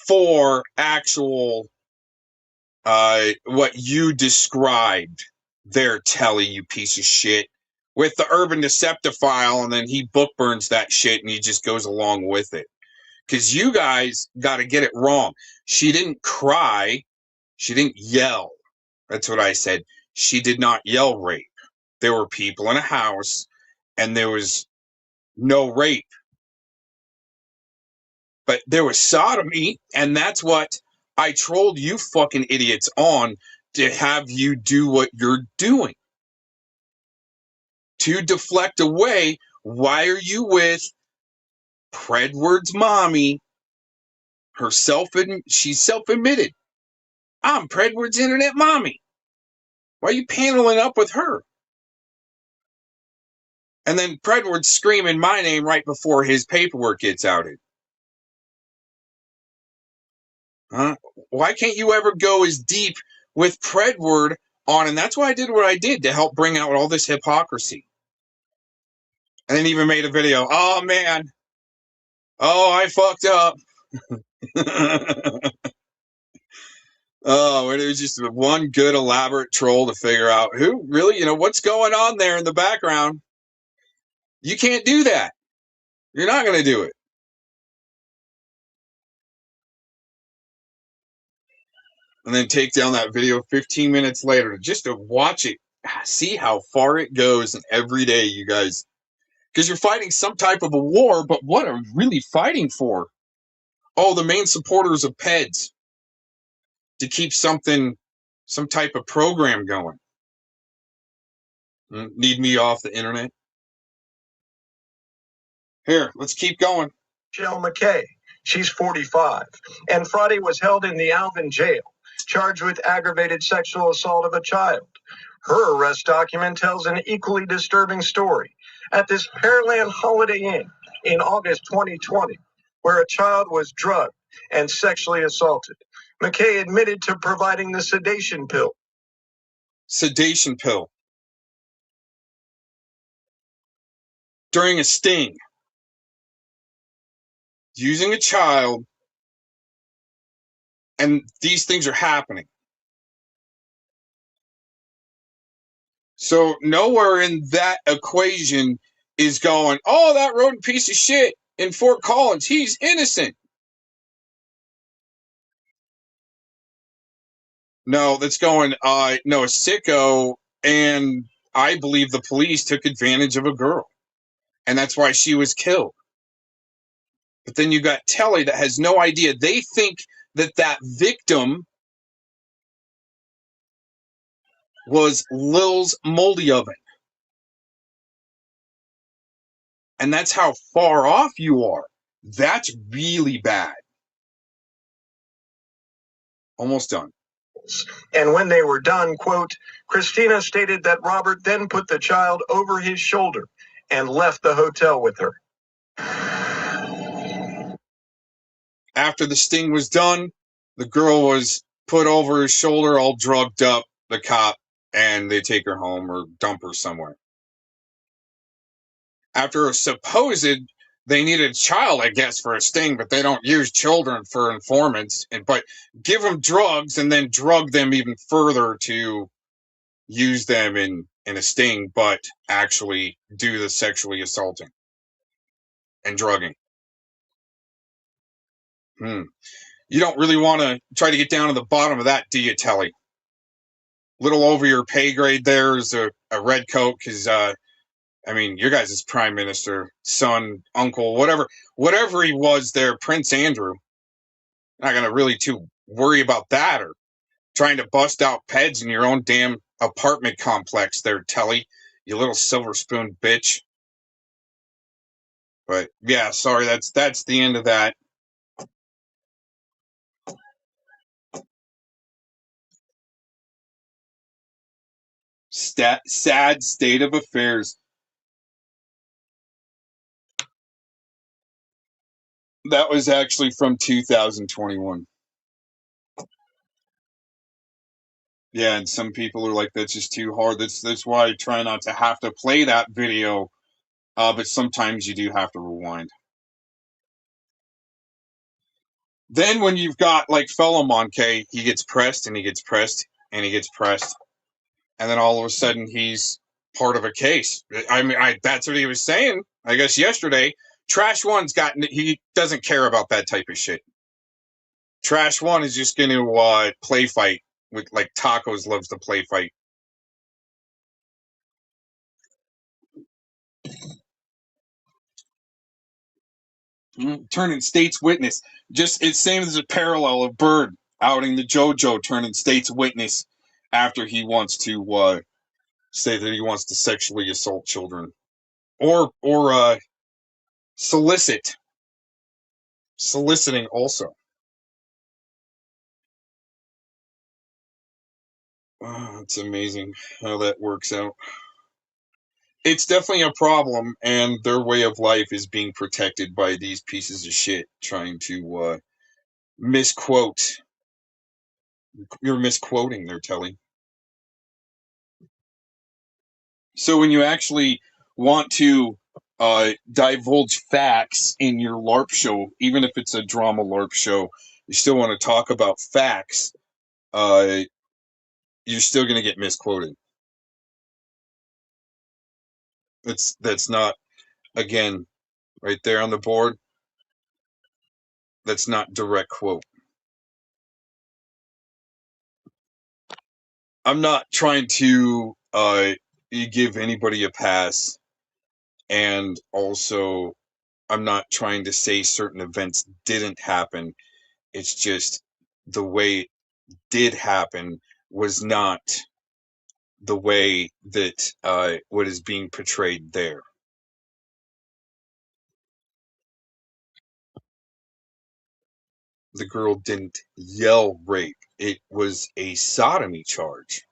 for actual what you described there, Telly, you piece of shit, with the urban deceptophile, and then he book burns that shit and he just goes along with it. Because you guys got to get it wrong. She didn't cry. She didn't yell. That's what I said. She did not yell rape. There were people in a house and there was no rape. But there was sodomy, and that's what I trolled you fucking idiots on, to have you do what you're doing. To deflect away, why are you with Predward's mommy? She's self-admitted. I'm Predward's internet mommy. Why are you paneling up with her? And then Predward's screaming my name right before his paperwork gets outed. Huh? Why can't you ever go as deep with Predward on? And that's why I did what I did, to help bring out all this hypocrisy. And then even made a video. Oh, man. Oh, I fucked up. Oh, it was just one good elaborate troll to figure out who really, what's going on there in the background. You can't do that. You're not going to do it. And then take down that video 15 minutes later just to watch it, see how far it goes. And every day, you guys, because you're fighting some type of a war, but what are you really fighting for? Oh, the main supporters of PEDs, to keep some type of program going. Need me off the internet? Here, let's keep going. Michelle McKay, she's 45, and Friday was held in the Alvin jail, charged with aggravated sexual assault of a child. Her arrest document tells an equally disturbing story. At this Pearland Holiday Inn in August 2020, where a child was drugged and sexually assaulted, McKay admitted to providing the sedation pill. Sedation pill. During a sting. Using a child. And these things are happening. So nowhere in that equation is going, oh, that rodent piece of shit in Fort Collins, he's innocent. No, that's going, no, a sicko, and I believe the police took advantage of a girl. And that's why she was killed. But then you got Tele that has no idea. They think that victim was Lil's moldy oven. And that's how far off you are. That's really bad. Almost done. And when they were done, quote, Christina stated that Robert then put the child over his shoulder and left the hotel with her. After the sting was done, the girl was put over his shoulder, all drugged up, the cop, and they take her home or dump her somewhere. After a supposed, they needed a child, I guess, for a sting, but they don't use children for informants. But give them drugs and then drug them even further to use them in a sting, but actually do the sexually assaulting and drugging. You don't really want to try to get down to the bottom of that, do you, Tele? Little over your pay grade there is a red coat, because I mean, your guys' prime minister, son, uncle, whatever he was there, Prince Andrew, not gonna really too worry about that, or trying to bust out peds in your own damn apartment complex there, Telly, you little silver spoon bitch. But yeah, sorry, that's the end of that. Sad state of affairs. That was actually from 2021. Yeah, and some people are like, that's just too hard. That's why I try not to have to play that video. But sometimes you do have to rewind. Then when you've got like FellowPhile, he gets pressed and he gets pressed and he gets pressed, and then all of a sudden he's part of a case. I mean, that's what he was saying, I guess, yesterday. Trash1's he doesn't care about that type of shit. Trash1 is just going to play fight with, like, Tacos loves to play fight. Turning state's witness. Just, it seems a parallel of Bird outing the JoJo, turning state's witness after he wants to say that he wants to sexually assault children. Or soliciting also. Oh, it's amazing how that works out. It's definitely a problem, and their way of life is being protected by these pieces of shit trying to misquote. You're misquoting there, Telly. So when you actually want to divulge facts in your LARP show, even if it's a drama LARP show, you still want to talk about facts, you're still going to get misquoted. That's not, again, right there on the board, that's not direct quote. I'm not trying to give anybody a pass, and also I'm not trying to say certain events didn't happen. It's just the way it did happen was not the way that what is being portrayed there. The girl didn't yell rape. It was a sodomy charge.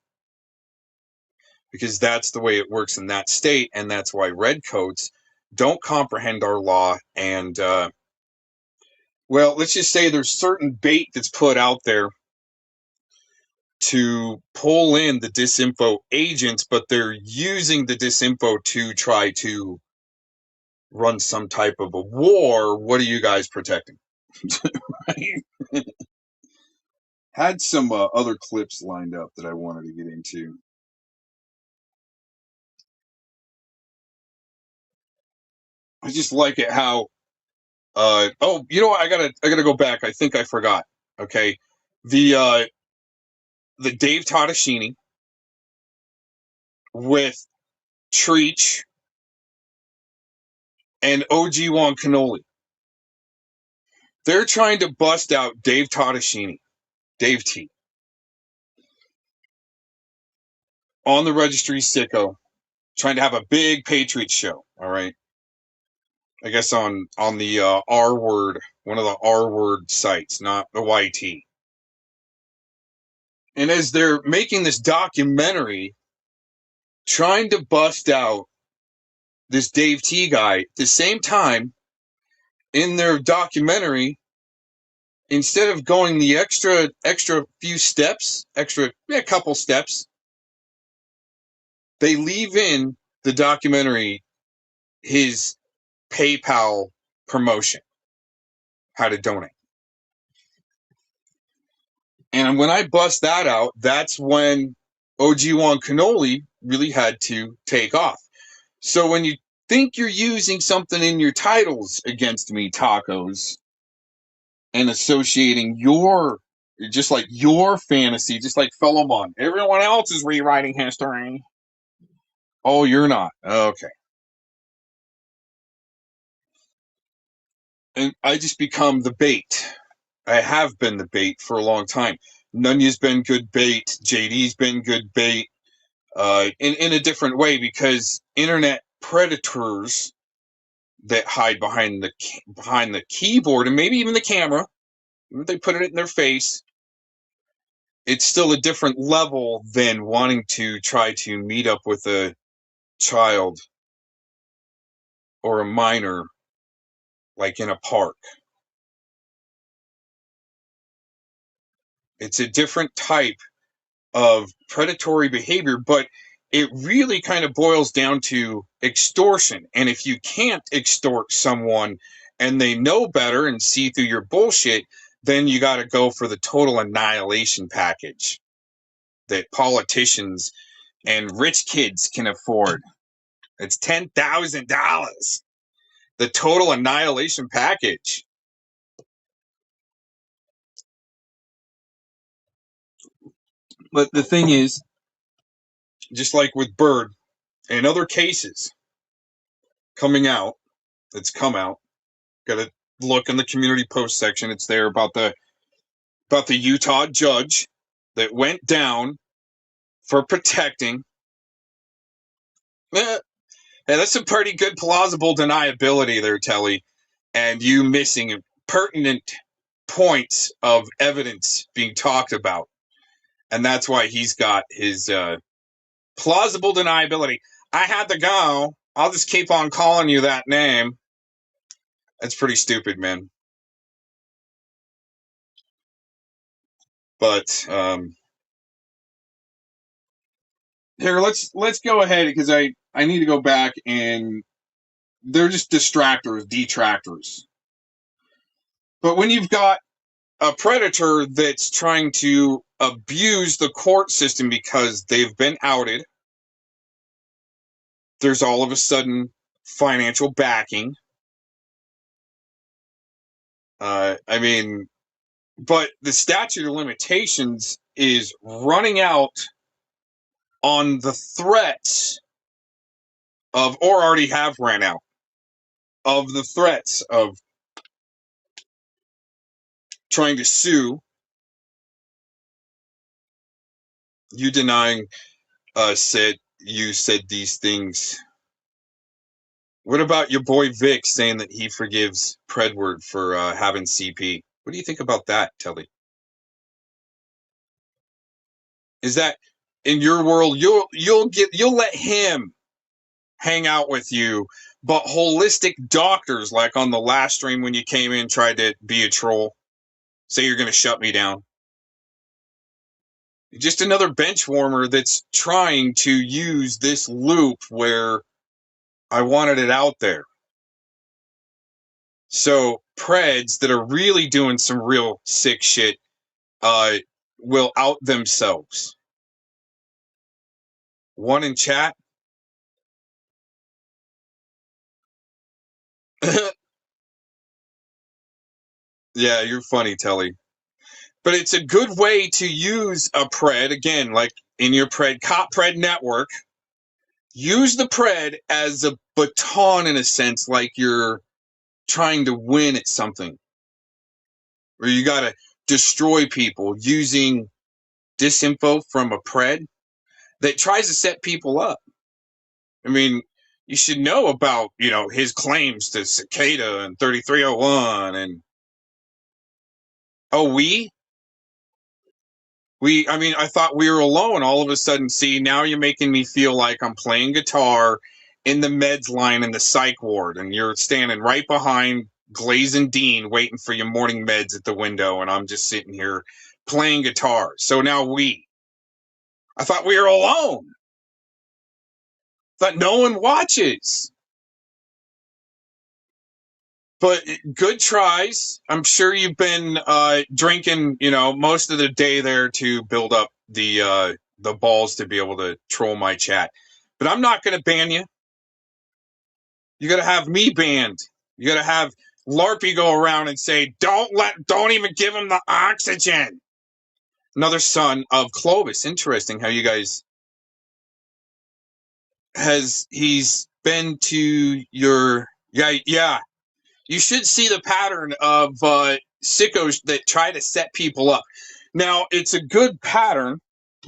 Because that's the way it works in that state, and that's why redcoats don't comprehend our law. And well, let's just say there's certain bait that's put out there to pull in the disinfo agents, but they're using the disinfo to try to run some type of a war. What are you guys protecting? Right? Had some other clips lined up that I wanted to get into. I just like it how oh, you know what? I gotta go back. I think I forgot. Okay. The Dave Tottashini with Treach and OG Wan Canoli. They're trying to bust out Dave Tottashini, Dave T. on the registry sicko, trying to have a big Patriot show. All right. I guess on the R word, one of the R word sites, not the YT. And as they're making this documentary, trying to bust out this Dave T guy, at the same time, in their documentary, instead of going the extra few steps, couple steps, they leave in the documentary his PayPal promotion, how to donate. And when I bust that out, that's when OG1 Cannoli really had to take off. So when you think you're using something in your titles against me, tacos, and associating your, just like your fantasy, just like Philemon, everyone else is rewriting history. Oh, you're not. Okay. And I just become the bait. I have been the bait for a long time. Nunya's been good bait. JD's been good bait. In a different way, because internet predators that hide behind the keyboard and maybe even the camera, they put it in their face. It's still a different level than wanting to try to meet up with a child or a minor, like in a park. It's a different type of predatory behavior, but it really kind of boils down to extortion. And if you can't extort someone and they know better and see through your bullshit, then you got to go for the total annihilation package that politicians and rich kids can afford. It's $10,000. The total annihilation package. But the thing is, just like with Bird and other cases coming out, that's come out, got to look in the community post section. It's there about the Utah judge that went down for protecting. Yeah, that's some pretty good plausible deniability there, Tele, and you missing pertinent points of evidence being talked about. And that's why he's got his plausible deniability. I had to go. I'll just keep on calling you that name. That's pretty stupid, man. But here, let's go ahead, because I need to go back, and they're just detractors. But when you've got a predator that's trying to abuse the court system because they've been outed, there's all of a sudden financial backing. But the statute of limitations is running out on the threats of, or already have ran out of the threats of trying to sue. You denying said these things. What about your boy Vic saying that he forgives Predward for having CP? What do you think about that, Telly? Is that in your world you'll let him hang out with you, but holistic doctors, like on the last stream when you came in, tried to be a troll, say you're going to shut me down? Just another bench warmer that's trying to use this loop where I wanted it out there. So preds that are really doing some real sick shit will out themselves. One in chat. Yeah, you're funny, Telly. But it's a good way to use a pred, again, like in your pred, cop pred network. Use the pred as a baton, in a sense, like you're trying to win at something. Where you got to destroy people using disinfo from a pred. that tries to set people up. I mean, you should know about, his claims to Cicada and 3301 and I thought we were alone. All of a sudden, see, now you're making me feel like I'm playing guitar in the meds line in the psych ward, and you're standing right behind Glaze and Dean waiting for your morning meds at the window, and I'm just sitting here playing guitar. So now I thought we were alone. I thought no one watches. But good tries. I'm sure you've been drinking, most of the day there to build up the balls to be able to troll my chat. But I'm not going to ban you. You got to have me banned. You got to have Larpy go around and say, don't even give him the oxygen. Another son of Clovis. Interesting how you guys he's been to your yeah. You should see the pattern of sickos that try to set people up. Now, it's a good pattern,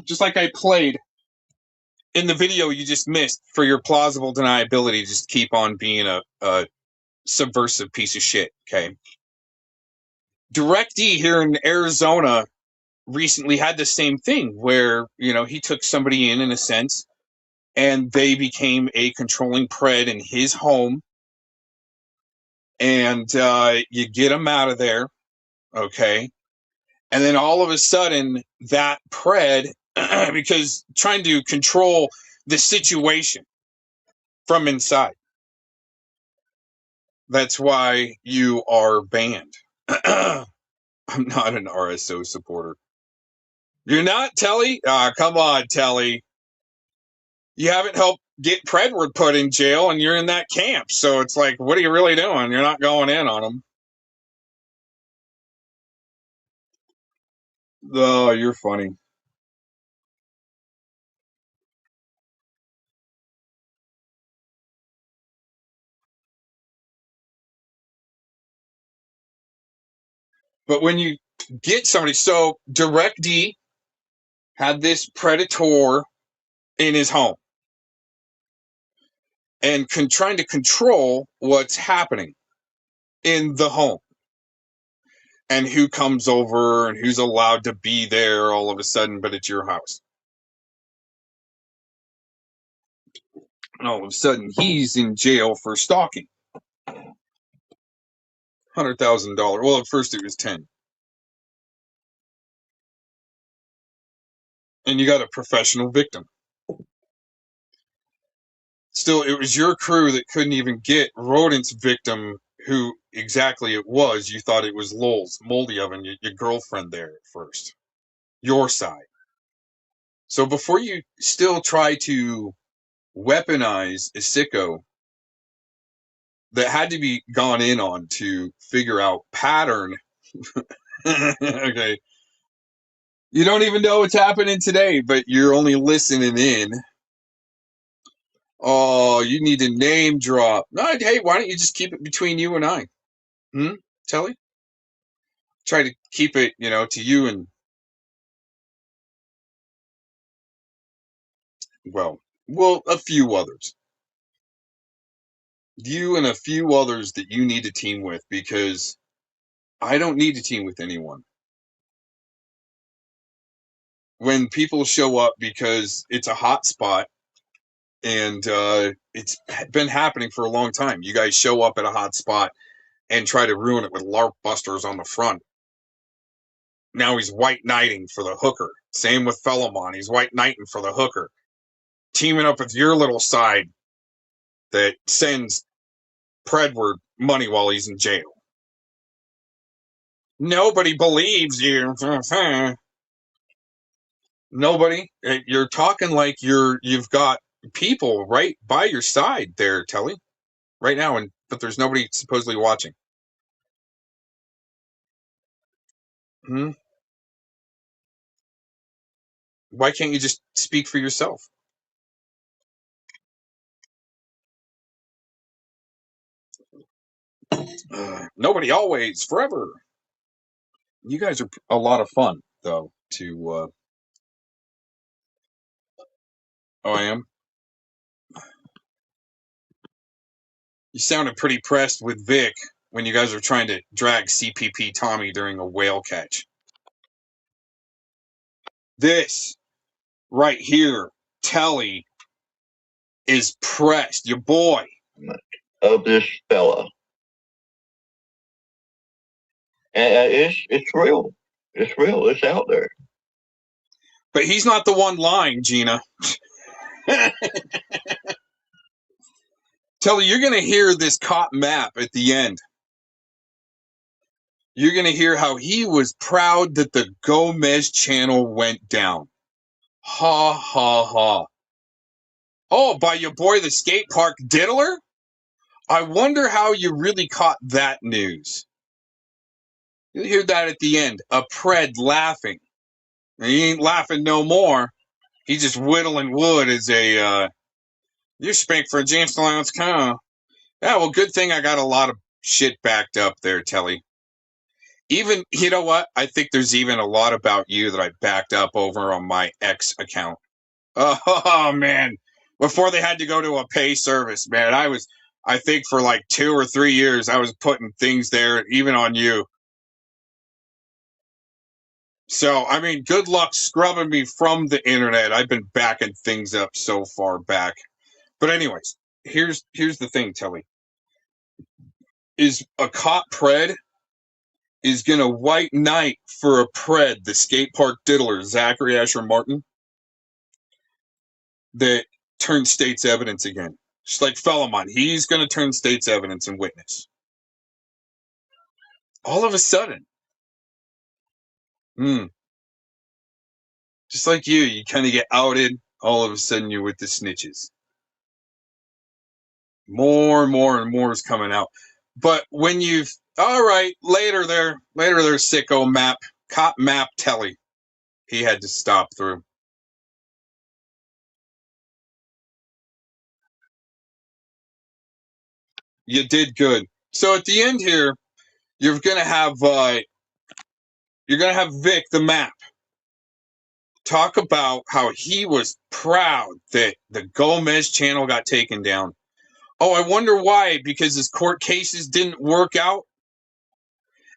just like I played in the video you just missed, for your plausible deniability. Just keep on being a subversive piece of shit, okay? DirectD here in Arizona recently had the same thing where, he took somebody in a sense, and they became a controlling pred in his home, and you get them out of there, okay? And then all of a sudden, that pred, because trying to control the situation from inside, that's why you are banned. I'm not an RSO supporter. You're not, Tele? Come on, Tele. You haven't helped get Predward put in jail, and you're in that camp. So it's like, what are you really doing? You're not going in on him. Oh, you're funny. But when you get somebody, so DirectD had this predator in his home and trying to control what's happening in the home and who comes over and who's allowed to be there all of a sudden, but it's your house. And all of a sudden, he's in jail for stalking. $100,000. Well, at first it was 10. And you got a professional victim. Still, it was your crew that couldn't even get Rodent's victim, who exactly it was. You thought it was Lowell's Moldy Oven, your girlfriend there at first. Your side. So before you still try to weaponize a sicko that had to be gone in on to figure out pattern. Okay. You don't even know what's happening today, but you're only listening in. Oh, you need to name drop. No, hey, why don't you just keep it between you and I? Telly? Try to keep it, to you and, well, a few others. You and a few others that you need to team with, because I don't need to team with anyone. When people show up because it's a hot spot, and it's been happening for a long time. You guys show up at a hot spot and try to ruin it with LARP busters on the front. Now he's white knighting for the hooker. Same with Fellowmon. He's white knighting for the hooker. Teaming up with your little side that sends Predward money while he's in jail. Nobody believes you. Nobody. You're talking like you've got people right by your side there, Telly, right now, but there's nobody supposedly watching. Why can't you just speak for yourself? Nobody always, forever. You guys are a lot of fun, though, to Oh, I am? You sounded pretty pressed with Vic when you guys were trying to drag CPP Tommy during a whale catch. This right here, Tele, is pressed. Your boy. Of this fella. And it's real. It's real. It's out there. But he's not the one lying, Gina. Tele, you're going to hear this cop map at the end. You're going to hear how he was proud that the Gomez channel went down. Ha, ha, ha. Oh, by your boy, the skate park diddler? I wonder how you really caught that news. You'll hear that at the end. A Pred laughing. And he ain't laughing no more. He's just whittling wood as you speak for James Lyons car. Yeah, well, good thing I got a lot of shit backed up there, Telly. Even, you know what? I think there's even a lot about you that I backed up over on my X account. Oh, man. Before they had to go to a pay service, man, I think for like 2 or 3 years, I was putting things there, even on you. So, I mean, good luck scrubbing me from the internet. I've been backing things up so far back. But anyways, here's the thing, Telly. Is a cop Pred is going to white knight for a Pred, the skate park diddler, Zachary Asher Martin, that turned state's evidence again. Just like Fellamon, he's going to turn state's evidence and witness. All of a sudden. Just like you kind of get outed. All of a sudden, you're with the snitches. More and more and more is coming out. But when all right, later there, sicko map, cop map Telly, he had to stop through. You did good. So at the end here, you're gonna have Vic the map talk about how he was proud that the Gomez channel got taken down. Oh, I wonder why, because his court cases didn't work out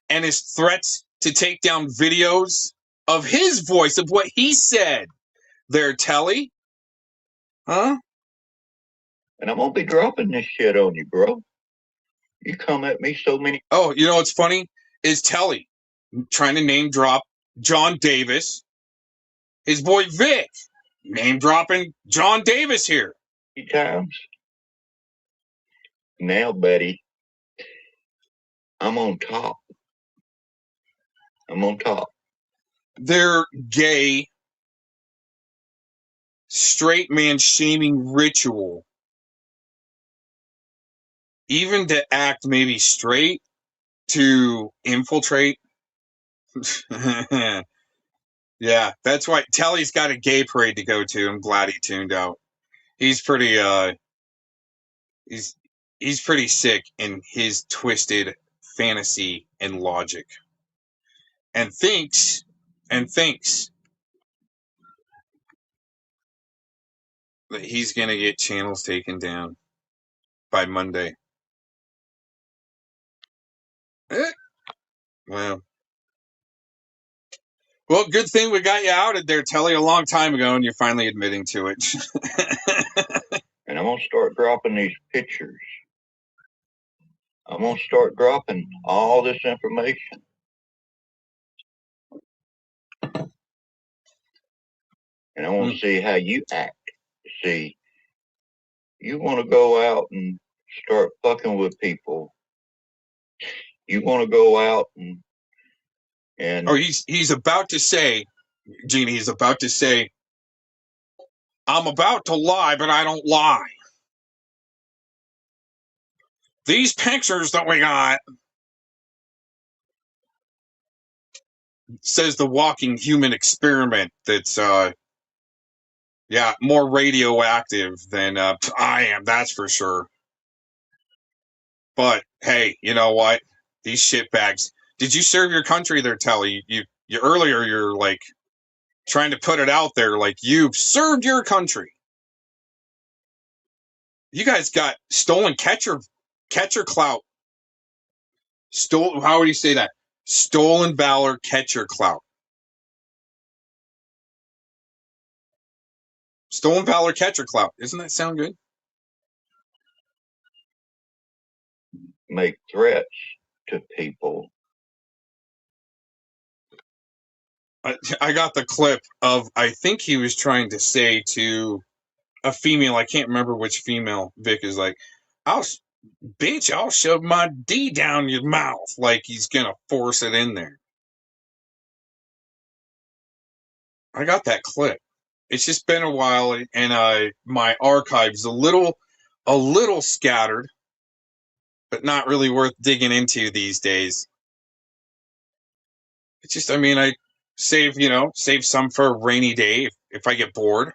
and his threats to take down videos of his voice, of what he said there, Telly. Huh? And I'm going to be dropping this shit on you, bro. You come at me so many. Oh, you know what's funny? Is Telly trying to name drop John Davis. His boy Vic name dropping John Davis here. Times. Now, buddy, I'm on top. I'm on top. Their gay, straight man shaming ritual, even to act maybe straight, to infiltrate. Yeah, that's why Telly's got a gay parade to go to. I'm glad he tuned out. He's pretty he's pretty sick in his twisted fantasy and logic. And thinks that he's going to get channels taken down by Monday. Well, good thing we got you outed there, Telly, a long time ago, and you're finally admitting to it. And I'm going to start dropping these pictures. I'm going to start dropping all this information. And I want to see how you act. See, you want to go out and start fucking with people. You want to go out and oh, he's about to say, Gene, he's about to say, I'm about to lie, but I don't lie. These pictures that we got, says the walking human experiment that's, more radioactive than I am, that's for sure. But, hey, you know what? These shitbags. Did you serve your country there, Telly? You earlier, you're, like, trying to put it out there like you've served your country. You guys got stolen catcher clout. How would you say that? Stolen valor catcher clout. Stolen valor catcher clout. Doesn't that sound good? Make threats to people. I got the clip of, I think he was trying to say to a female, I can't remember which female, Vic is like, I'll shove my D down your mouth, like he's gonna force it in there. I got that clip. It's just been a while, and my archive's a little scattered, but not really worth digging into these days. It's just, I mean, I save some for a rainy day if I get bored,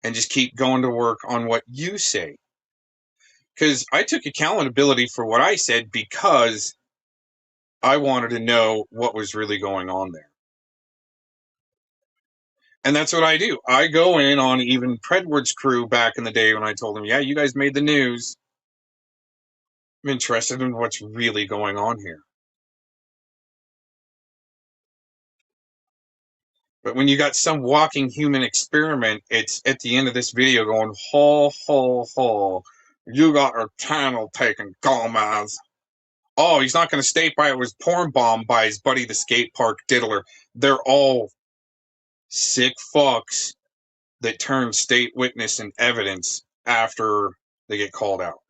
and just keep going to work on what you say. Because I took accountability for what I said because I wanted to know what was really going on there. And that's what I do. I go in on even Predward's crew back in the day when I told them, yeah, you guys made the news. I'm interested in what's really going on here. But when you got some walking human experiment, it's at the end of this video going, ho, ho, ho, you got a channel taken, Gomez. Oh, he's not going to stay by it. Was porn bombed by his buddy, the skate park diddler. They're all sick fucks that turn state witness and evidence after they get called out.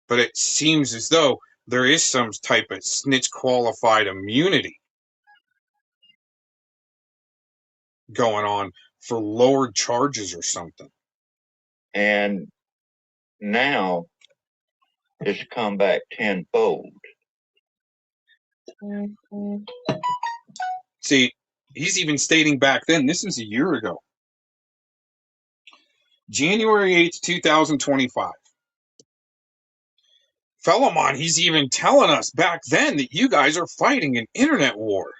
But it seems as though there is some type of snitch qualified immunity going on for lowered charges or something. And now it's come back tenfold. See, he's even stating back then, this is a year ago. January 8th, 2025. Philemon, he's even telling us back then that you guys are fighting an internet war.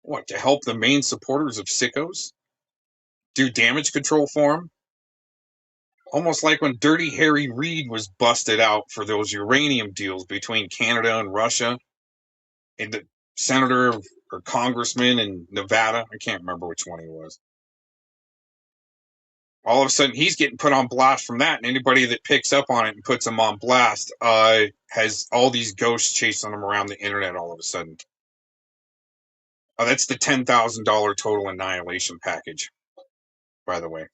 What, to help the main supporters of sickos? Do damage control for them? Almost like when Dirty Harry Reid was busted out for those uranium deals between Canada and Russia, and the senator or congressman in Nevada, I can't remember which one he was. All of a sudden, he's getting put on blast from that, and anybody that picks up on it and puts him on blast has all these ghosts chasing him around the internet all of a sudden. Oh, that's the $10,000 total annihilation package, by the way.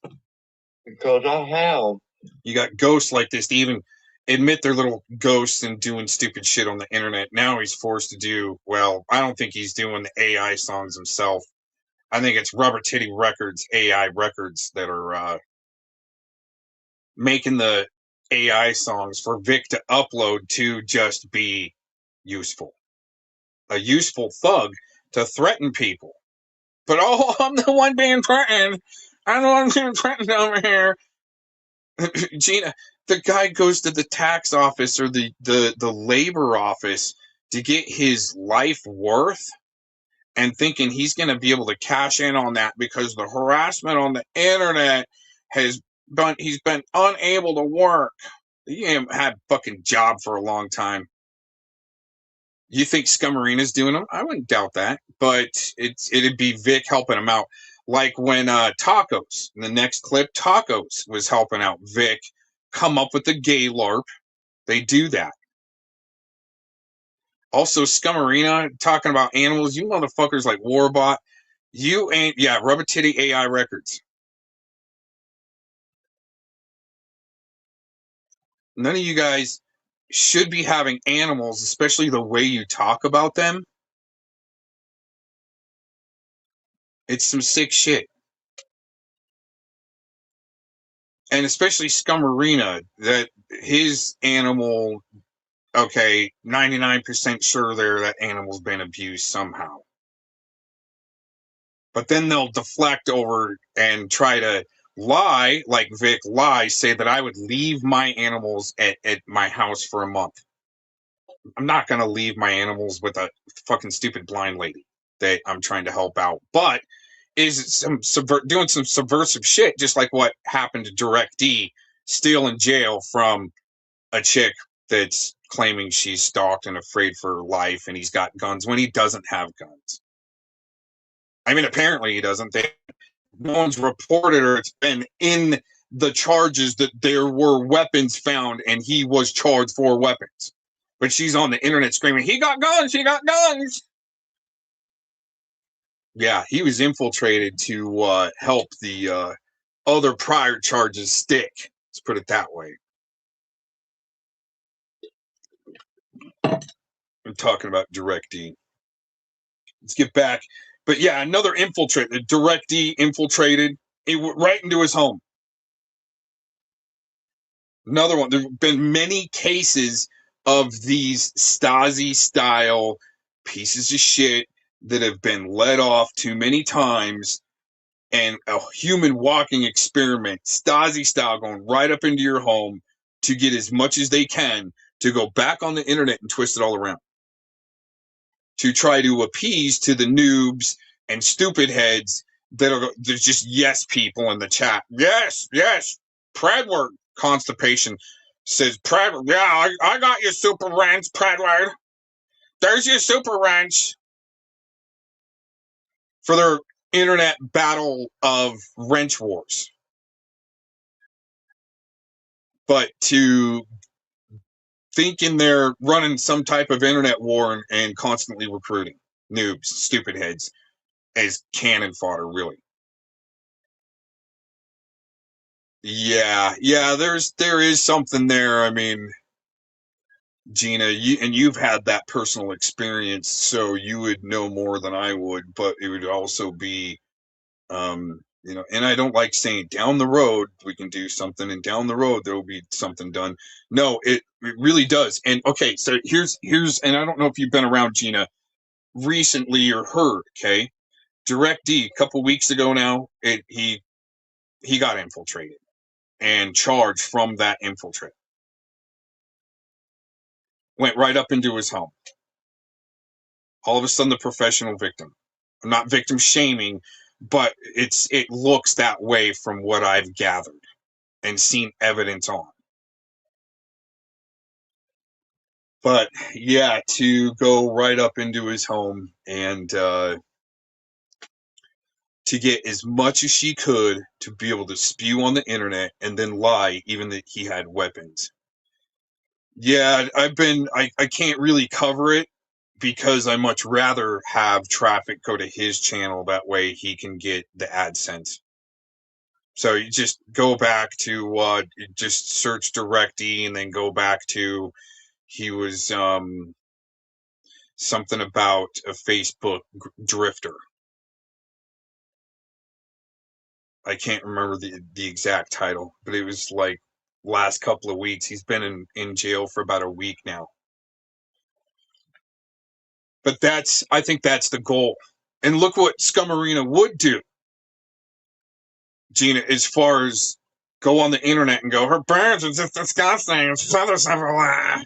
Because I have. You got ghosts like this to even admit they're little ghosts and doing stupid shit on the internet. Now he's forced to do, well, I don't think he's doing the AI songs himself. I think it's Rubber Titty Records, AI Records, that are making the AI songs for Vic to upload to just be useful. A useful thug to threaten people. But, oh, I'm the one being threatened. I'm the one being threatened over here. Gina, the guy goes to the tax office or the labor office to get his life worth and thinking he's going to be able to cash in on that because the harassment on the internet he's been unable to work. He ain't had a fucking job for a long time. You think Scummarina's doing them? I wouldn't doubt that, but it'd be Vic helping him out. Like when Tacos, in the next clip, Tacos was helping out Vic come up with the gay LARP. They do that. Also, Scummarina talking about animals. You motherfuckers like Warbot. You ain't, yeah, Rubber Titty AI Records. None of you guys should be having animals, especially the way you talk about them. It's some sick shit. And especially Scummarina, that his animal, okay, 99% sure there that animal's been abused somehow. But then they'll deflect over and try to lie, like Vic say that I would leave my animals at my house for a month. I'm not going to leave my animals with a fucking stupid blind lady that I'm trying to help out. But is doing some subversive shit, just like what happened to DirectD, still in jail from a chick that's claiming she's stalked and afraid for her life, and he's got guns when he doesn't have guns. I mean, apparently he doesn't. No one's reported or it's been in the charges that there were weapons found and he was charged for weapons. But she's on the internet screaming, he got guns, he got guns. Yeah, he was infiltrated to help the other prior charges stick. Let's put it that way. I'm talking about DirectD. Let's get back. But yeah, another infiltrate. The DirectD infiltrated right into his home. Another one. There have been many cases of these Stasi-style pieces of shit that have been let off too many times, and a human walking experiment, Stasi-style, going right up into your home to get as much as they can to go back on the internet and twist it all around, to try to appease to the noobs and stupid heads that are there's just yes people in the chat. Yes, Predward Constipation says, Predward, yeah, I got your super wrench, Predward. There's your super wrench. For their internet battle of wrench wars. But to thinking they're running some type of internet war and constantly recruiting noobs, stupid heads, as cannon fodder, really. Yeah, there is something there. I mean, Gina, you've had that personal experience, so you would know more than I would, but it would also be, and I don't like saying down the road we can do something, and down the road there will be something done. No, it really does. And okay, so here's, and I don't know if you've been around Gina recently or heard. Okay, DirectD a couple weeks ago now, he got infiltrated and charged from that infiltrate. Went right up into his home. All of a sudden, the professional victim. I'm not victim shaming, but it looks that way from what I've gathered and seen evidence on. But yeah, to go right up into his home and to get as much as she could to be able to spew on the internet and then lie even that he had weapons. Yeah, I can't really cover it because I much rather have traffic go to his channel. That way he can get the AdSense. So you just go back to just search DirectD and then go back to he was something about a Facebook drifter. I can't remember the exact title, but it was like last couple of weeks. He's been in jail for about a week now. But I think that's the goal. And look what Scummarina would do, Gina, as far as go on the internet and go, her birds are just disgusting. It's feathers everywhere.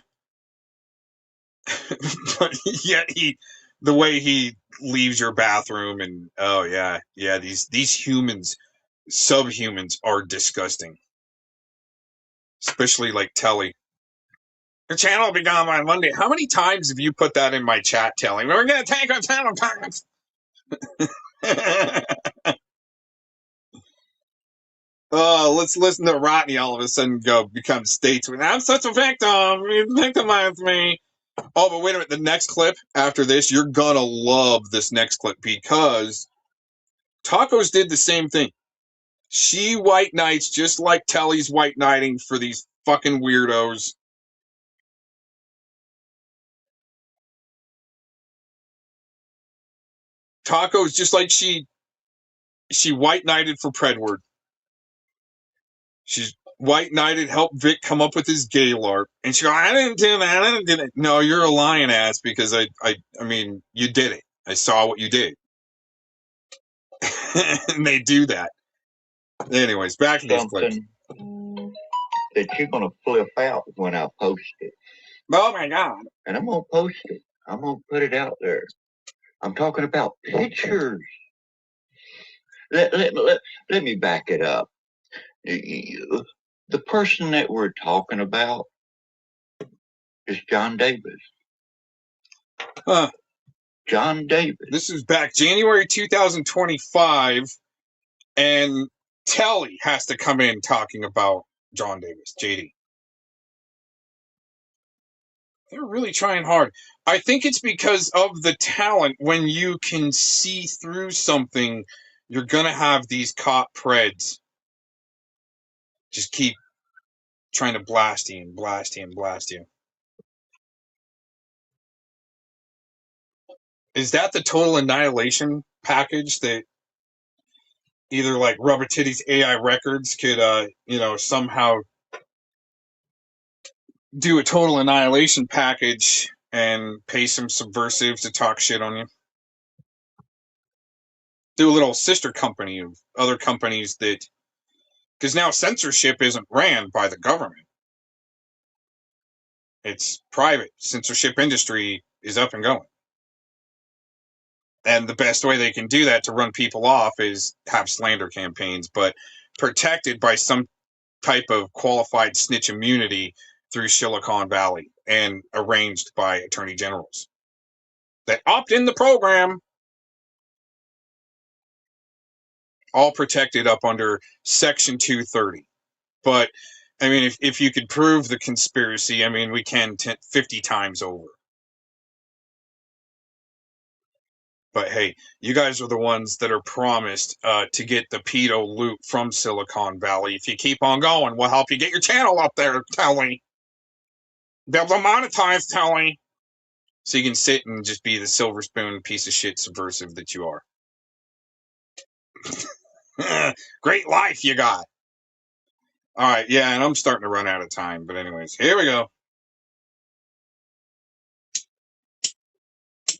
But yet the way he leaves your bathroom and oh yeah, these humans, subhumans are disgusting. Especially like Tele. The channel will be gone by Monday. How many times have you put that in my chat telling me we're gonna take our channel targets? Oh, let's listen to Rodney all of a sudden become statesman. I'm such a victim. You victimized me. Oh, but wait a minute. The next clip after this, you're gonna love this next clip because Tacos did the same thing. She white knights just like Telly's white knighting for these fucking weirdos. Tacos just like she white knighted for Predward. She's white knighted, helped Vic come up with his gay LARP, and she goes, I didn't do that. No, you're a lying ass because I mean, you did it. I saw what you did. And they do that. Anyways, back to this clip. That you're gonna flip out when I post it. Oh my God. And I'm gonna post it. I'm gonna put it out there. I'm talking about pictures. let me back it up. The person that we're talking about is John Davis. Huh. John Davis. This is back January 2025, and Tele has to come in talking about John Davis, JD. They're really trying hard. I think it's because of the talent. When you can see through something, you're going to have these cop preds just keep trying to blast you and blast you and blast you. Is that the total annihilation package that either like Rubber Titties AI Records could, somehow do a total annihilation package and pay some subversives to talk shit on you? Do a little sister company of other companies that, because now censorship isn't ran by the government. It's private. Censorship industry is up and going. And the best way they can do that to run people off is have slander campaigns, but protected by some type of qualified snitch immunity through Silicon Valley and arranged by attorney generals that opt in the program, all protected up under Section 230. But, I mean, if you could prove the conspiracy, I mean, we can 50 times over. But hey, you guys are the ones that are promised to get the pedo loot from Silicon Valley. If you keep on going, we'll help you get your channel up there, Tele. Be able to monetize, Tele. So you can sit and just be the silver spoon piece of shit subversive that you are. Great life you got. All right, yeah, and I'm starting to run out of time. But anyways, here we go.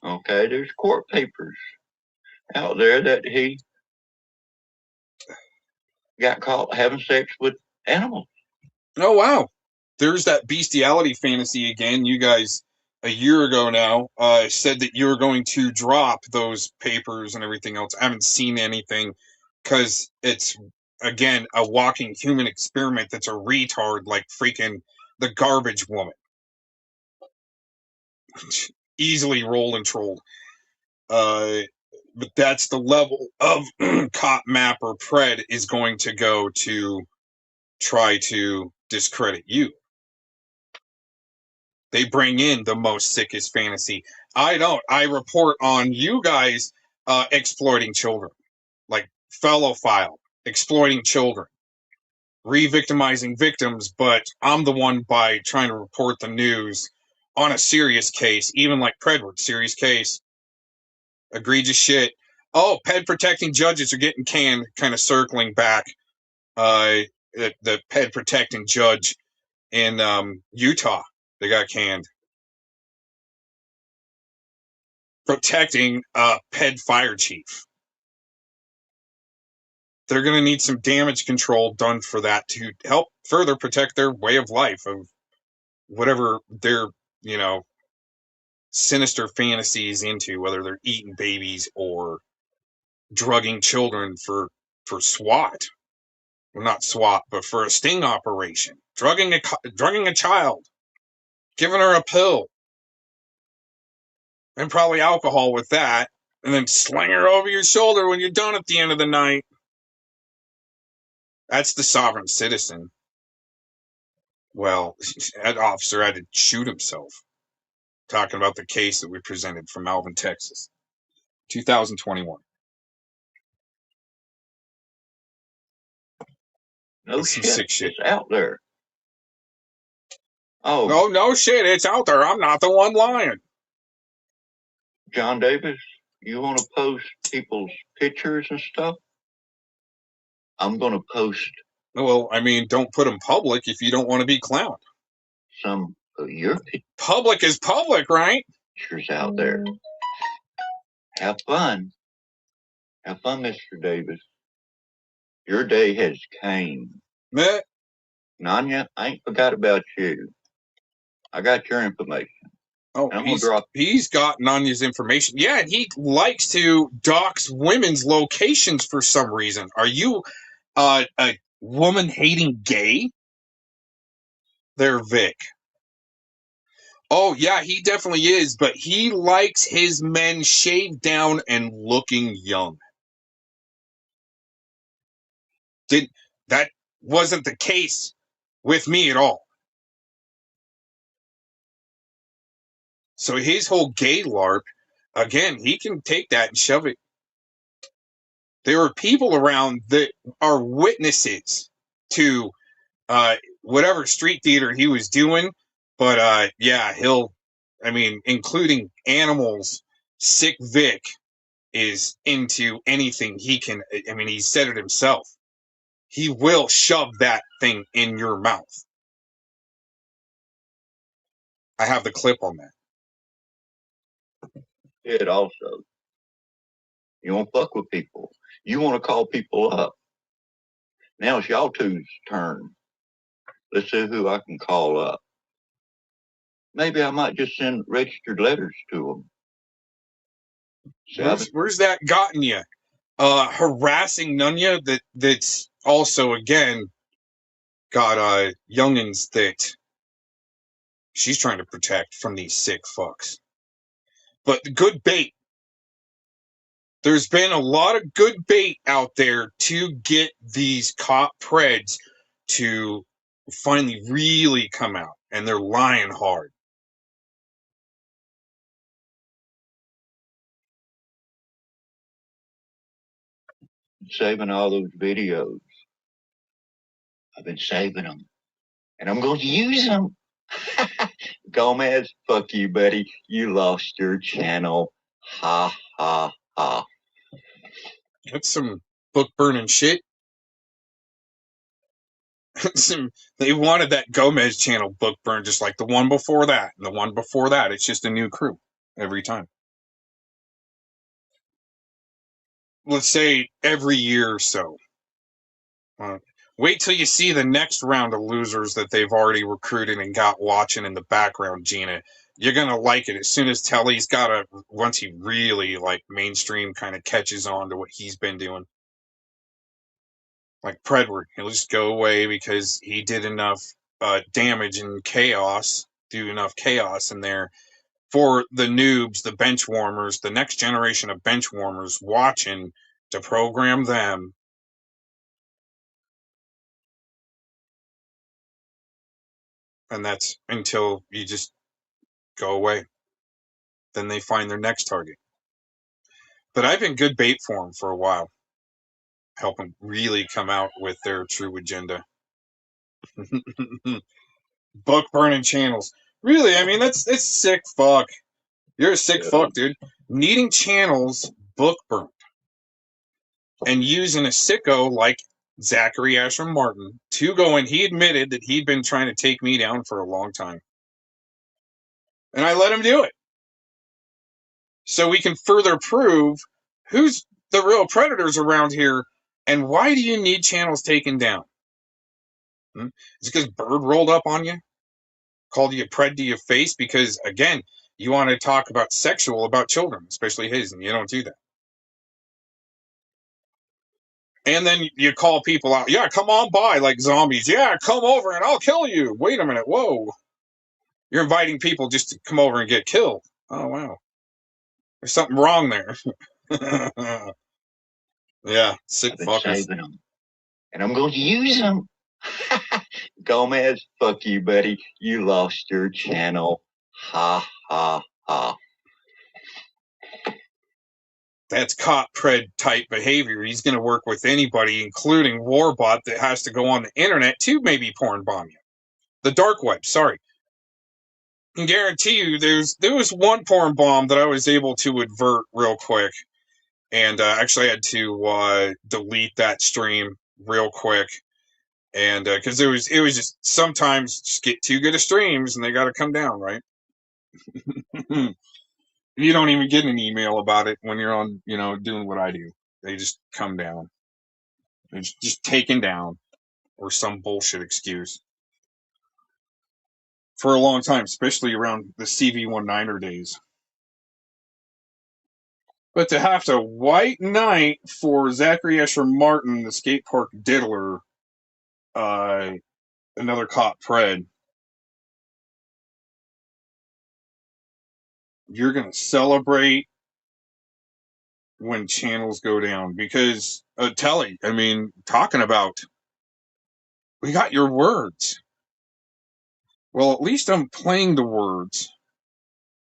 Okay, there's court papers out there that he got caught having sex with animals. Oh, wow. There's that bestiality fantasy again. You guys, a year ago now, said that you were going to drop those papers and everything else. I haven't seen anything because it's, again, a walking human experiment that's a retard like freaking the garbage woman. Easily rolled and trolled. But that's the level of cop, map, or pred is going to go to try to discredit you. They bring in the most sickest fantasy. I don't. I report on you guys exploiting children, like FellowPhile, exploiting children, re-victimizing victims, but I'm the one by trying to report the news on a serious case, even like Predward, serious case, egregious shit. Oh, ped protecting judges are getting canned, kind of circling back. The ped protecting judge in Utah, they got canned. Protecting a ped fire chief. They're going to need some damage control done for that to help further protect their way of life of whatever their, sinister fantasies into, whether they're eating babies or drugging children for SWAT. Well, not SWAT, but for a sting operation. Drugging a child. Giving her a pill. And probably alcohol with that. And then sling her over your shoulder when you're done at the end of the night. That's the sovereign citizen. Well, that officer had to shoot himself. Talking about the case that we presented from Alvin, Texas. 2021. No That's some shit. sick shit. It's out there. Oh. No shit. It's out there. I'm not the one lying. John Davis, you want to post people's pictures and stuff? I'm going to post. Well, I mean, don't put them public if you don't want to be clowned. Some of your public is public, right? Pictures out there. Have fun. Have fun, Mr. Davis. Your day has came. Meh. Nanya, I ain't forgot about you. I got your information. Oh, I'm gonna drop. he's got Nanya's information. Yeah, and he likes to dox women's locations for some reason. Are you a woman-hating gay? There, Vic. Oh, yeah, he definitely is, but he likes his men shaved down and looking young. That wasn't the case with me at all. So his whole gay LARP, again, he can take that and shove it. There are people around that are witnesses to whatever street theater he was doing. But yeah, including animals, Sick Vic is into anything he can. I mean, he said it himself. He will shove that thing in your mouth. I have the clip on that. It also. You don't fuck with people. You want to call people up. Now it's y'all two's turn. Let's see who I can call up. Maybe I might just send registered letters to them. Where's that gotten you? Harassing Nunya that's also, again, got youngins that she's trying to protect from these sick fucks. But good bait. There's been a lot of good bait out there to get these cop preds to finally really come out, and they're lying hard. Saving all those videos. I've been saving them. And I'm going to use them. Gomez, fuck you, buddy. You lost your channel. Ha, ha, ha. That's some book burning shit. They wanted that Gomez channel book burned just like the one before that and the one before that. It's just a new crew every time. Let's say every year or so. Wait till you see the next round of losers that they've already recruited and got watching in the background, Gina. You're going to like it as soon as Tele's once he really, mainstream kind of catches on to what he's been doing. Like Predward, he'll just go away because he did enough damage and chaos, do enough chaos in there for the noobs, the bench warmers, the next generation of bench warmers watching to program them. And that's until you just go away. Then they find their next target. But I've been good bait for them for a while. Help them really come out with their true agenda. Book burning channels. Really, I mean, that's sick fuck. You're a sick fuck, dude. Needing channels book burned. And using a sicko like Zachary Asher Martin to go in. He admitted that he'd been trying to take me down for a long time. And I let him do it. So we can further prove who's the real predators around here and why do you need channels taken down? Is it because Bird rolled up on you? Called you a pred to your face? Because, again, you want to talk about children, especially his, and you don't do that. And then you call people out. Yeah, come on by like zombies. Yeah, come over and I'll kill you. Wait a minute. Whoa. You're inviting people just to come over and get killed. Oh, wow. There's something wrong there. Yeah, sick fuckers. And I'm going to use them. Gomez, fuck you, buddy. You lost your channel. Ha, ha, ha. That's cop pred type behavior. He's going to work with anybody, including Warbot, that has to go on the internet to maybe porn bomb you. The dark web, sorry. I can guarantee you there was one porn bomb that I was able to avert real quick. And actually I had to delete that stream real quick. And because it was just sometimes just get too good of streams and they got to come down, right? You don't even get an email about it when you're on, doing what I do. They just come down. They're just taken down or some bullshit excuse. for a long time, especially around the CV19er days. But to have to white knight for Zachary Esher Martin, the skate park diddler, another cop pred, you're going to celebrate when channels go down. Because, Tele, I mean, talking about, we got your words. Well, at least I'm playing the words,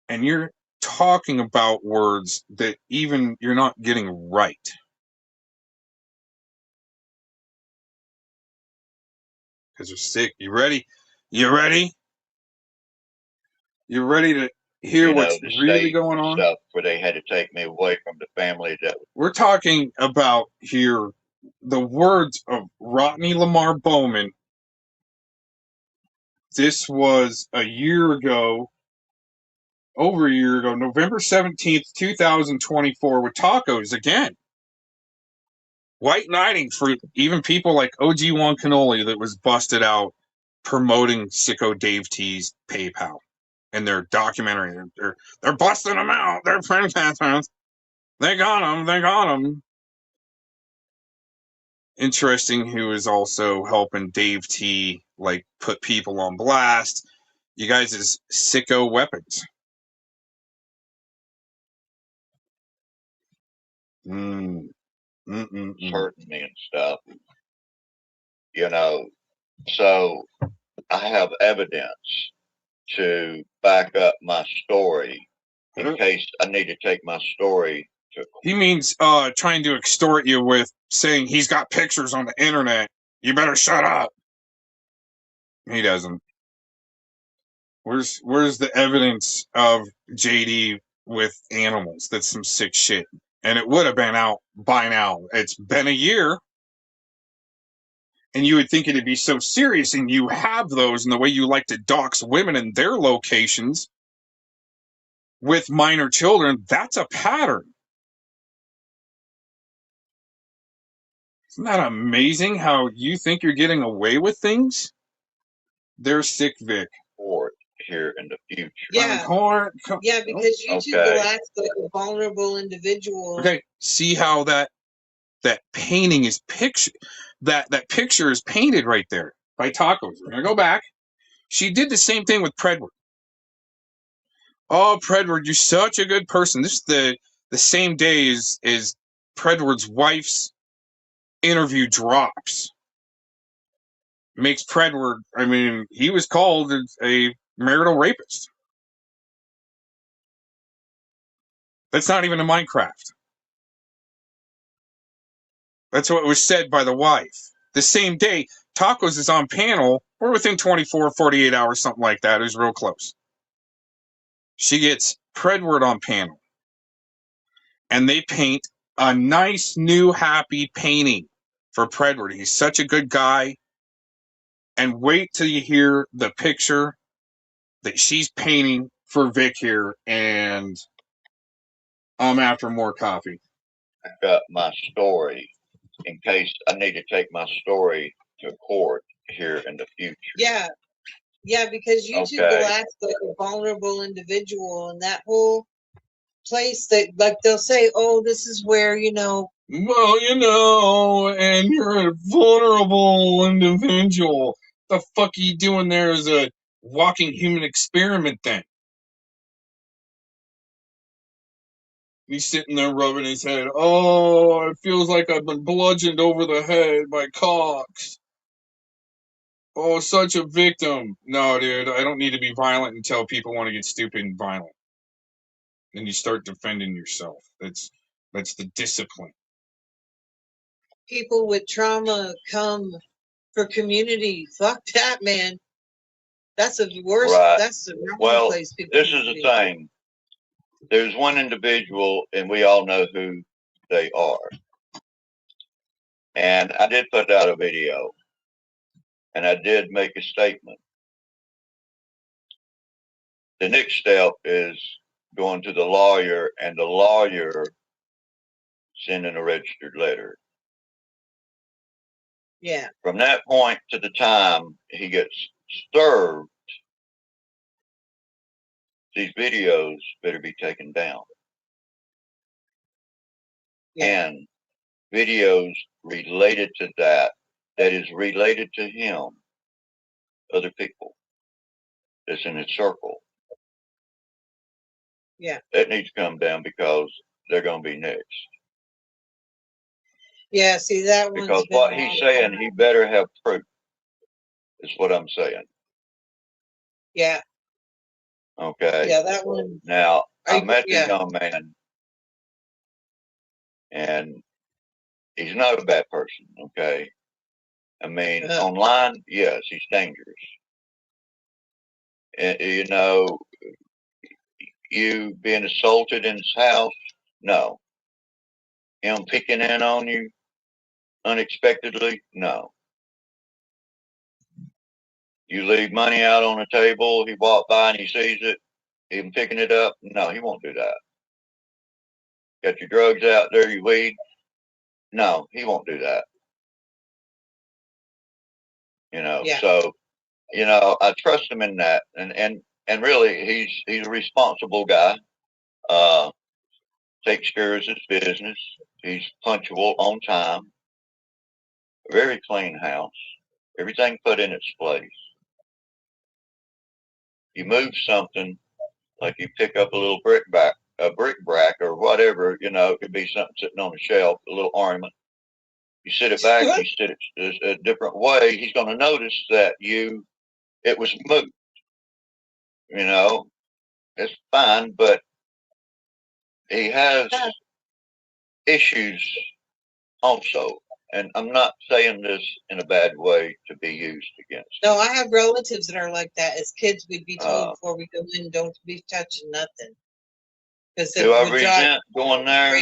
and you're talking about words that even you're not getting right. Because you're sick. You ready? You ready? You ready to hear what's really going on? Stuff where they had to take me away from the family. We're talking about here the words of Rodney Lamar Bowman. This was a year ago, over a year ago, November 17th, 2024, with tacos again. White knighting for even people like OG Juan Cannoli that was busted out promoting Sicko Dave T's PayPal in their documentary. They're busting them out. They're fantastic. They got them. They got them. Interesting, who is also helping Dave T put people on blast. You guys is sicko weapons. Hurting me and stuff. So I have evidence to back up my story in case I need to take my story to court. He means trying to extort you with saying he's got pictures on the internet. You better shut up. He doesn't. Where's the evidence of JD with animals? That's some sick shit. And it would have been out by now. It's been a year. And you would think it'd be so serious, and you have those in the way you like to dox women in their locations with minor children. That's a pattern. Isn't that amazing how you think you're getting away with things? They're sick, Vic. Court here in the future. Yeah. Yeah, because YouTube will act like a vulnerable individual. Okay, see how that painting is picture that picture is painted right there by Tacos. We're gonna go back. She did the same thing with Predward. Oh, Predward, you're such a good person. This is the same day as Predward's wife's interview drops. Makes Predward, I mean, he was called a marital rapist. That's not even a Minecraft. That's what was said by the wife. The same day, Tacos is on panel, or within 24, 48 hours, something like that. It was real close. She gets Predward on panel. And they paint a nice, new, happy painting for Predward. He's such a good guy. And wait till you hear the picture that she's painting for Vic here. And I'm after more coffee. I got my story in case I need to take my story to court here in the future. Yeah. Yeah, because YouTube will act like a vulnerable individual, and that whole place that, like, they'll say, oh, this is where, well, and you're a vulnerable individual. The fuck are you doing there as a walking human experiment then? He's sitting there rubbing his head. Oh, it feels like I've been bludgeoned over the head by Cox. Oh, such a victim. No, dude, I don't need to be violent until people want to get stupid and violent. Then you start defending yourself. That's the discipline. People with trauma come for community. Fuck that, man. That's the worst. Right. That's the wrong place people this is the thing. There's one individual, and we all know who they are. And I did put out a video, and I did make a statement. The next step is going to the lawyer, and the lawyer sending a registered letter. Yeah. From that point to the time he gets served, these videos better be taken down. Yeah. And videos related to that is related to him, other people that's in his circle. Yeah. That needs to come down because they're going to be next. Yeah, see, that one's Because been what he's saying, he better have proof, is what I'm saying. Yeah. Okay. Yeah, that one. Now, I met the Yeah. young man, and he's not a bad person, okay? I mean, online, yes, he's dangerous. And, you know, you being assaulted in his house, no. Him picking in on you unexpectedly, no. You leave money out on the table, he walked by and he sees it, him picking it up, no, he won't do that. Got your drugs out there, your weed, no, he won't do that. You know, Yeah. so, you know, I trust him in that. And really, he's a responsible guy. Takes care of his business. He's punctual, on time. Very clean house. Everything put in its place. You move something, like you pick up a little brick brack or whatever, you know, it could be something sitting on a shelf, a little ornament. You sit it back, you sit it a different way. He's going to notice that it was moved. You know, it's fine, but he has issues also. And I'm not saying this in a bad way to be used against. No, I have relatives that are like that. As kids, we'd be told before we go in, don't be touching nothing. Do I resent going there,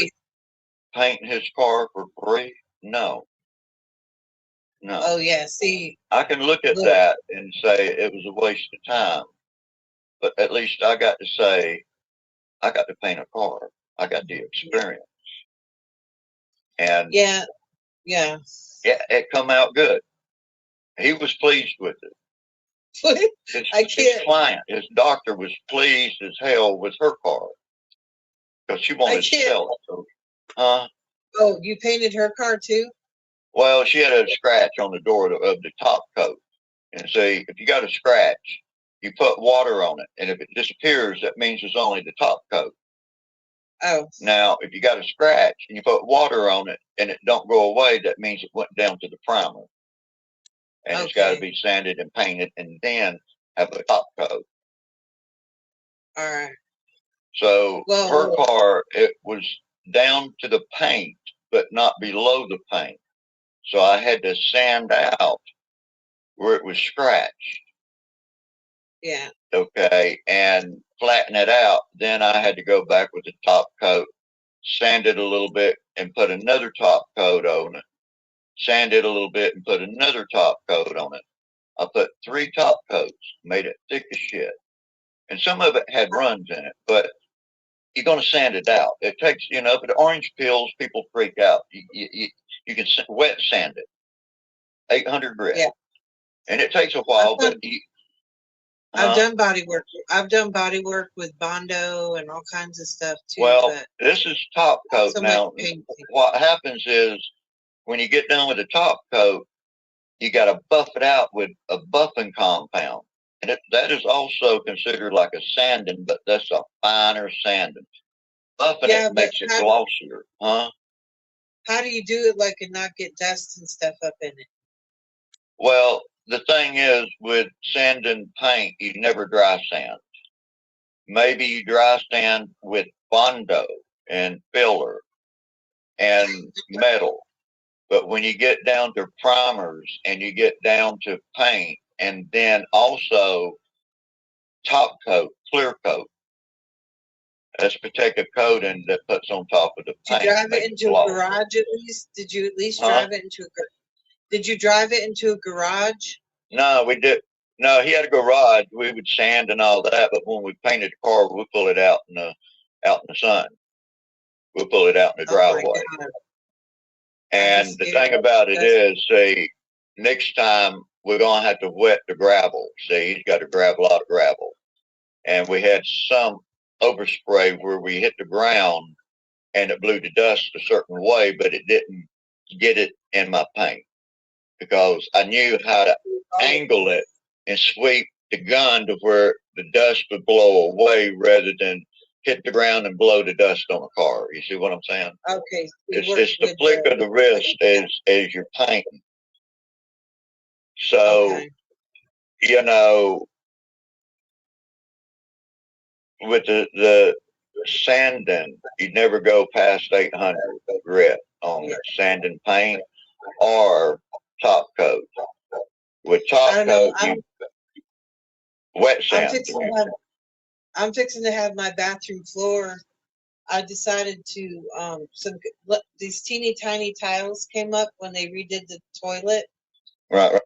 painting his car for free? No. No. Oh, yeah. See, I can look at that and say it was a waste of time. But at least I got to say, I got to paint a car. I got the experience. And yeah, it come out good. He was pleased with it. His client, his doctor was pleased as hell with her car because she wanted to sell it. So, oh, you painted her car too? Well, she had a scratch on the door of the top coat. And see, if you got a scratch, you put water on it. And if it disappears, that means it's only the top coat. Oh. Now, if you got a scratch and you put water on it and it don't go away, that means it went down to the primer. And it's got to be sanded and painted and then have a top coat. All right. So her car, it was down to the paint, but not below the paint. So I had to sand out where it was scratched. Yeah. Okay. And flatten it out. Then I had to go back with the top coat, sand it a little bit and put another top coat on it. Sand it a little bit and put another top coat on it. I put 3 top coats, made it thick as shit. And some of it had runs in it, but you're going to sand it out. It takes, you know, if the orange peels, people freak out. You can wet sand it. 800 grit. Yeah. And it takes a while, but I've done body work. I've done body work with Bondo and all kinds of stuff too. Well, this is top coat. Now, what happens is when you get done with the top coat, you got to buff it out with a buffing compound. And that is also considered like a sanding, but that's a finer sanding. Buffing it makes it glossier. Huh? How do you do it like and not get dust and stuff up in it? Well, the thing is with sanding paint, you never dry sand. Maybe you dry sand with Bondo and filler and metal. But when you get down to primers and you get down to paint and then also top coat, clear coat, that's protective coating that puts on top of the paint. Did you drive it into a garage at least? Did you at least drive it into a garage? Did you drive it into a garage? No, we did. No, he had a garage. We would sand and all that, but when we painted the car, we'll pull it out in the sun. We'll pull it out in the driveway. And the thing about it is, see, next time we're gonna have to wet the gravel. See, he's got to grab a lot of gravel, and we had some overspray where we hit the ground and it blew the dust a certain way, but it didn't get it in my paint because I knew how to angle it and sweep the gun to where the dust would blow away rather than hit the ground and blow the dust on a car. You see what I'm saying? Okay. It's the flick of the wrist as you're painting. So, you know, with the sanding, you never go past 800 grit on sanding paint or top coat. With top coat, you wet sand. I'm fixing to have my bathroom floor. I decided to these teeny tiny tiles came up when they redid the toilet. Right.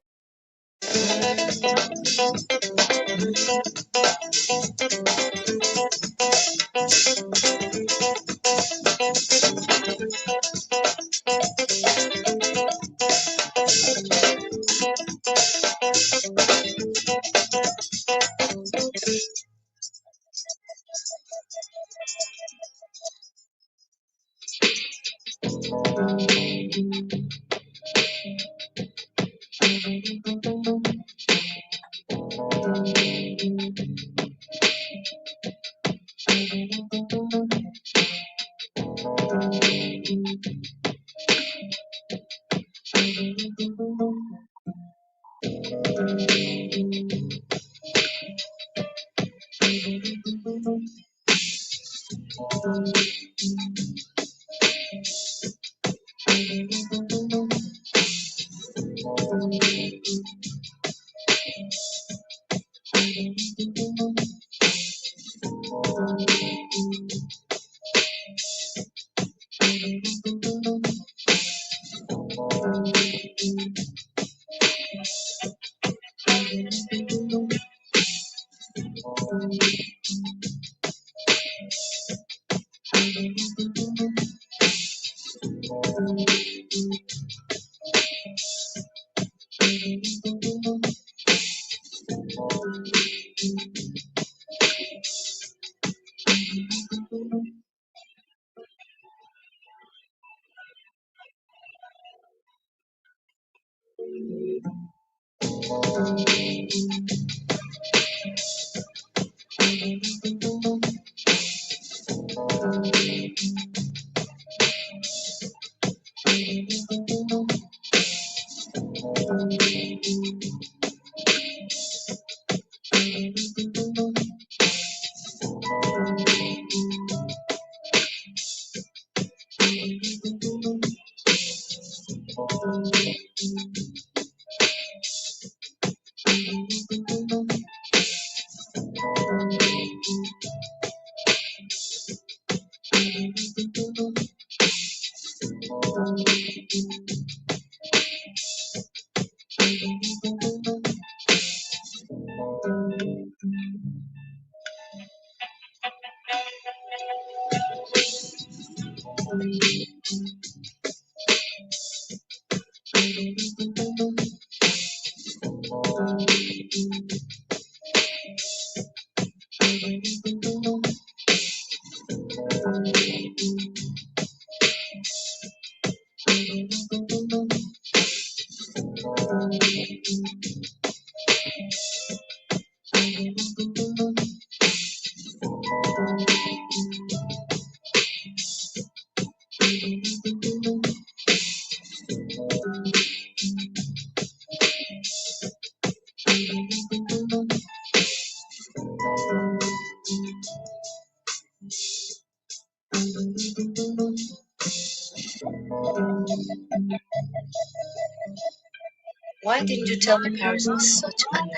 Why didn't you tell me Paris was such a nightmare?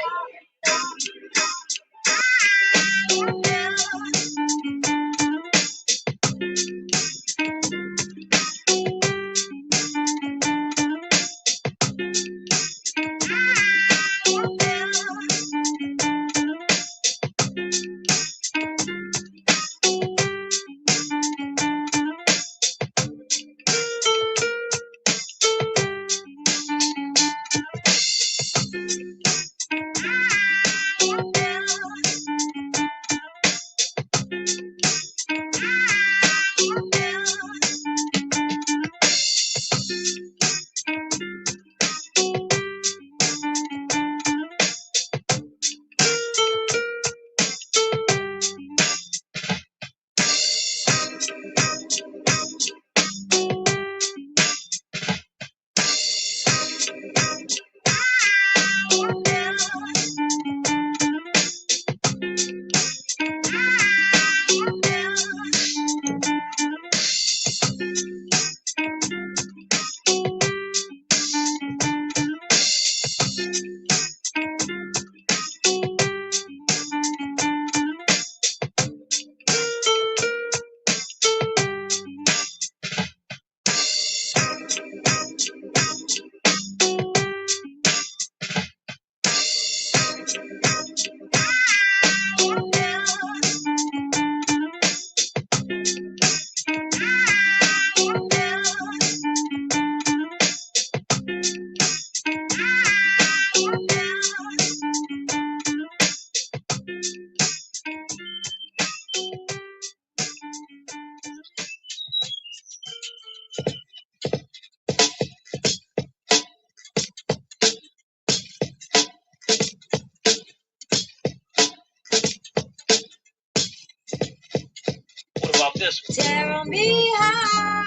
this one. Tell me how.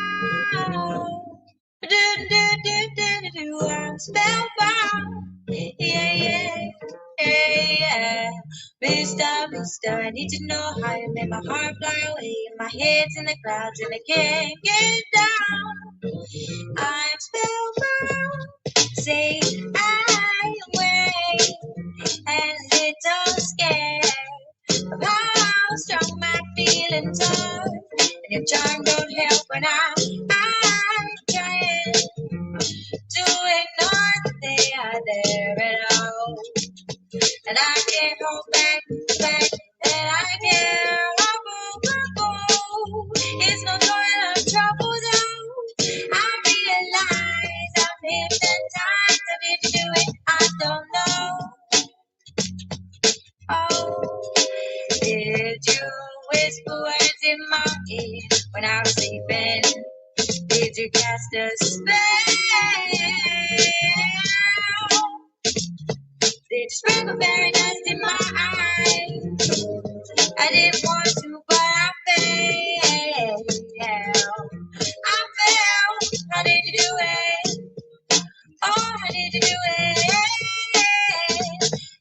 I'm spellbound. Yeah. Mister, I need to know how you made my heart fly away. My head's in the clouds and I can't get down. I'm spellbound. Say I wait and little scared of how strong my feelings are. And your charm don't help when I'm trying to ignore that they are there at all. And I can't hold back the fact that I care. It's no joy of trouble though. I realize I'm hypnotized. I didn't do it, I don't know. Oh, did you whisper words in my ear when I was sleeping? Did you cast a spell? Did you sprinkle fairy dust in my eyes? I didn't want to, but I fell. I fell. How did you do it? Oh, how did you do it?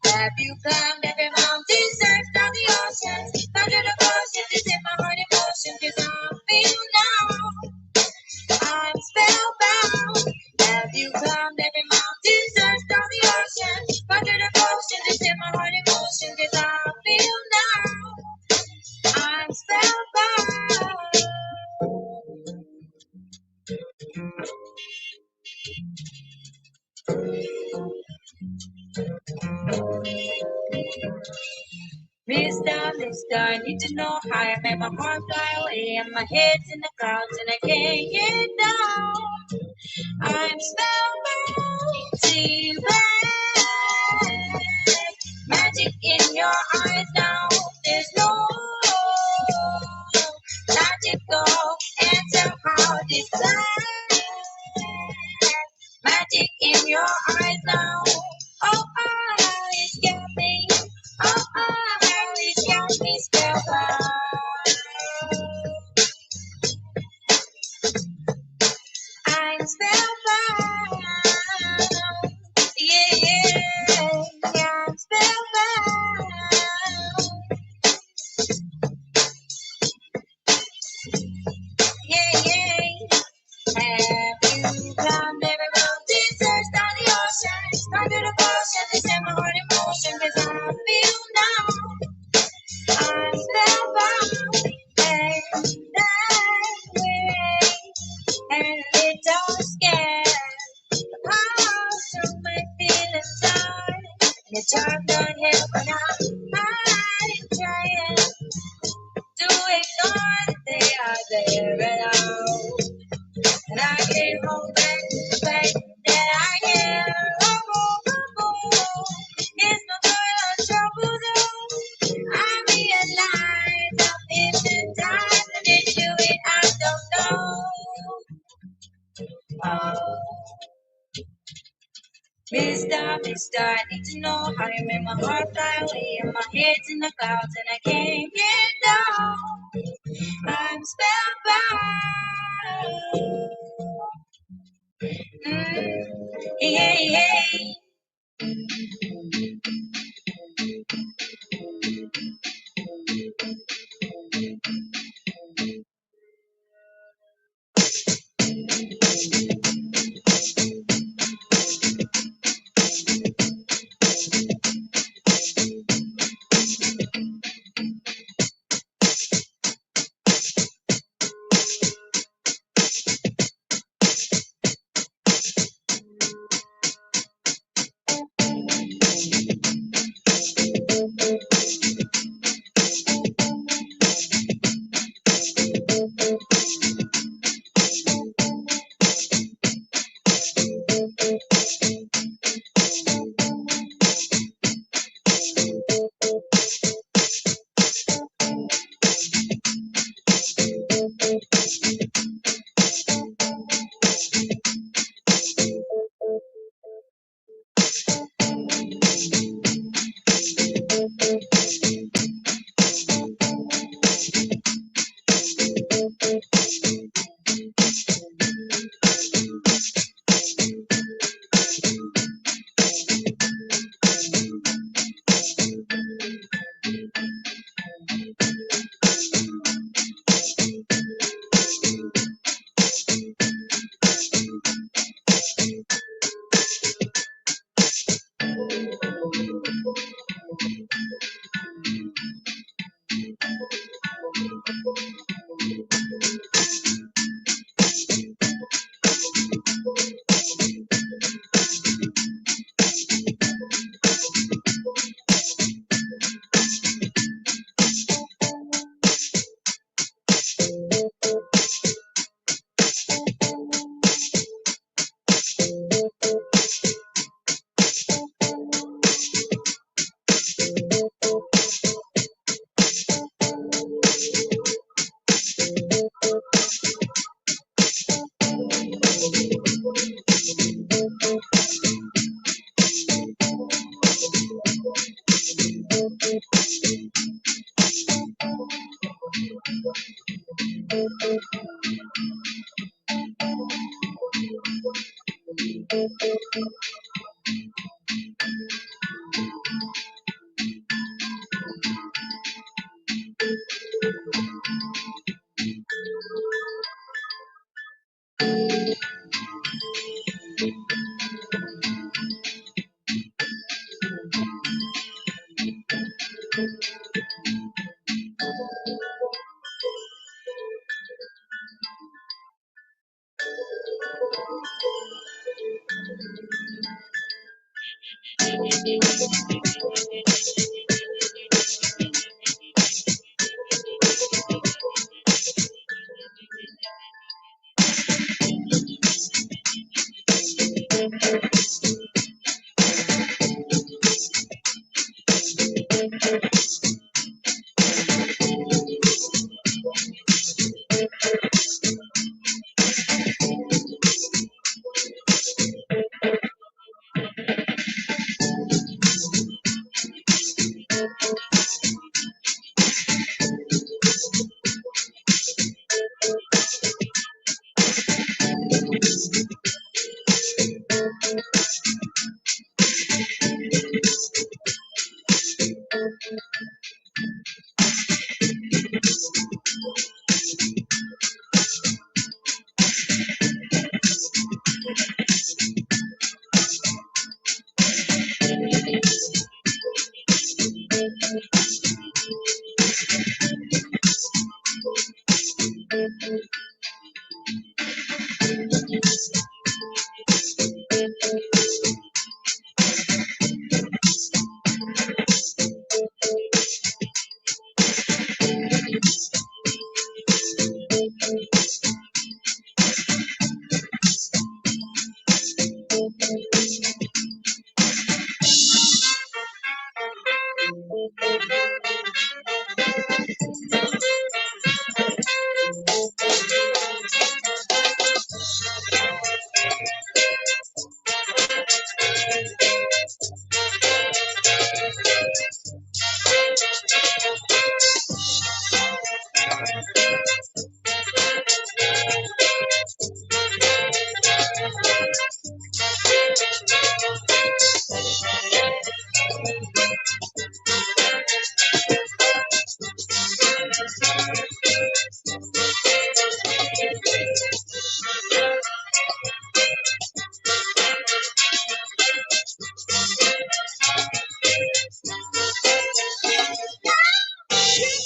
Have you climbed every mountain, searched all the oceans, thundered of oceans, it's in my heart emotion, 'cause I feel now I'm spellbound. Have you climbed every mountain, searched all the oceans, thundered of oceans, it's in my heart emotion, 'cause I feel now I'm spellbound. Mister, I need to know how I made my heart fly away and my head's in the clouds and I can't get down. I'm spellbound. See back. Magic in your eyes now. There's no logical answer how this life. Magic in your eyes now. Oh, it's got me. Oh, it's got me spellbound. I'm spellbound. Yeah, I'm spellbound. Yeah. Have you climbed every mountain, searched all the oceans, thundered of ocean, it's in my heart in motion, 'cause I feel now I'm spellbound. And I wait and a little scared of how strong my feelings are. And the charm don't help when I'm trying to ignore that they are there at all. And I can't hold back the fact that I care. It's no joy or trouble though. I realize I'm hypnotized. I didn't do it, I don't know. Oh, Mister, I need to know how you made my heart fly away and my head's in the clouds and I can't get down. I'm spellbound. Yeah. You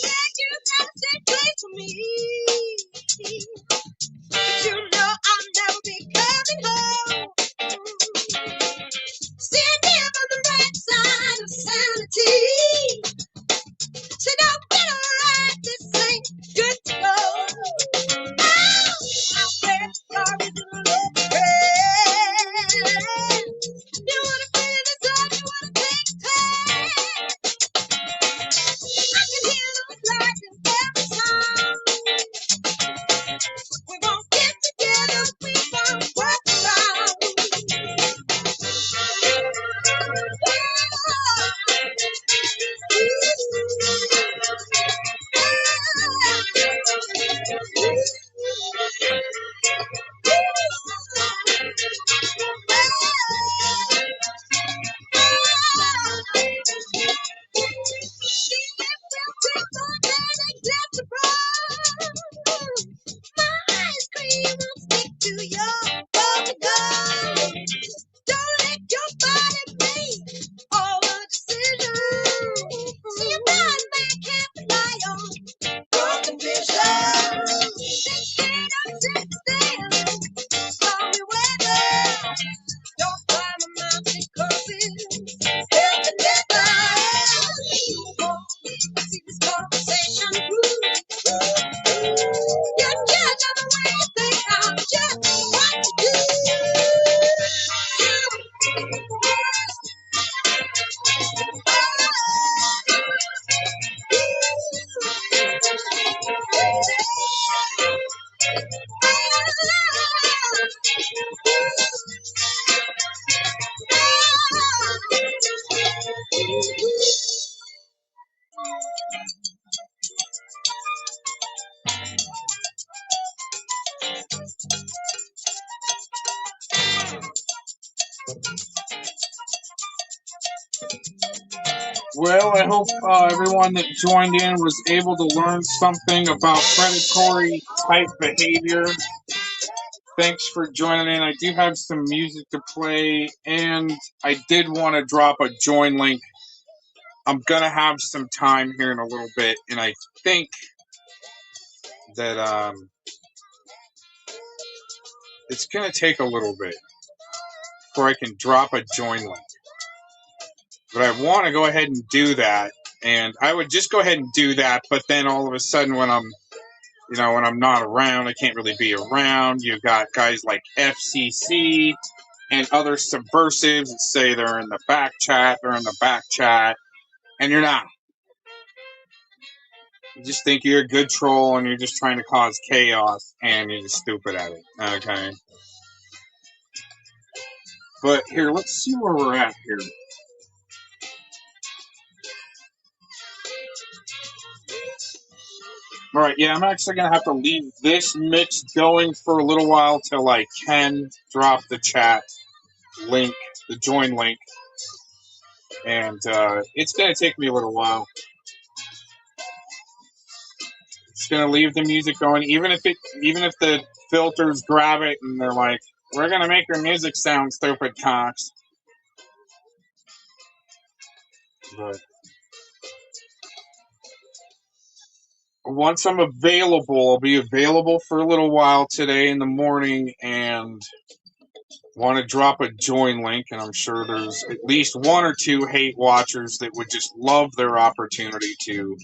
said you got a safe place for me. But you know I'll never be coming home. Sitting here on the right side of sanity. So don't get alright, this ain't good to go. Oh, I'm glad sorry to look red. You wanna feel this love, you wanna take time. I can hear those lights in every song. We won't get together, we won't work around. Ice cream won't stick to your bubble. Don't let your body make all the decisions. See, a bad man can't rely on broken vision. They can't understand stormy weather. Don't climb a mountain 'cause it's hell together. You won't see this conversation through. You're judged on the way you think I'm just what to do. Well, I hope everyone that joined in was able to learn something about predatory type behavior. Thanks for joining in. I do have some music to play, and I did want to drop a join link. I'm going to have some time here in a little bit, and I think that it's going to take a little bit before I can drop a join link. But I want to go ahead and do that, and I would just go ahead and do that, but then all of a sudden when I'm not around, I can't really be around. You've got guys like FCC and other subversives that say they're in the back chat, and you're not. You just think you're a good troll and you're just trying to cause chaos, and you're just stupid at it, okay? But here, let's see where we're at here. All right, yeah, I'm actually going to have to leave this mix going for a little while till I can drop the chat link, the join link, and it's going to take me a little while. Just going to leave the music going, even if the filters grab it and they're like, we're going to make your music sound stupid, Cox. But once I'm available, I'll be available for a little while today in the morning and want to drop a join link. And I'm sure there's at least one or two hate watchers that would just love their opportunity to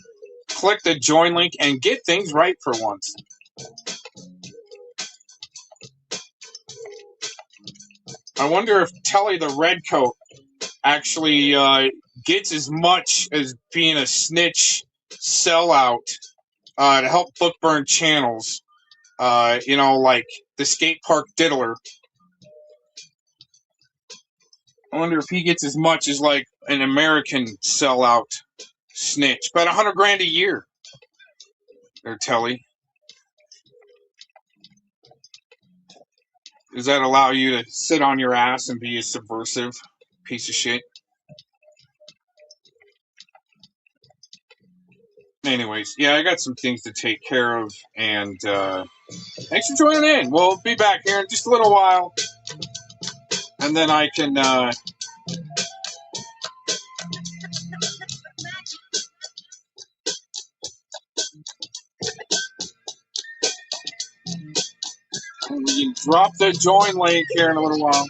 click the join link and get things right for once. I wonder if Tele the Redcoat actually gets as much as being a snitch sellout to help book burn channels. Like the skate park diddler. I wonder if he gets as much as like an American sellout snitch. About $100,000 a year. There, Telly. Does that allow you to sit on your ass and be a subversive piece of shit? Anyways, yeah, I got some things to take care of, and thanks for joining in. We'll be back here in just a little while, and then I can we can drop the join link here in a little while.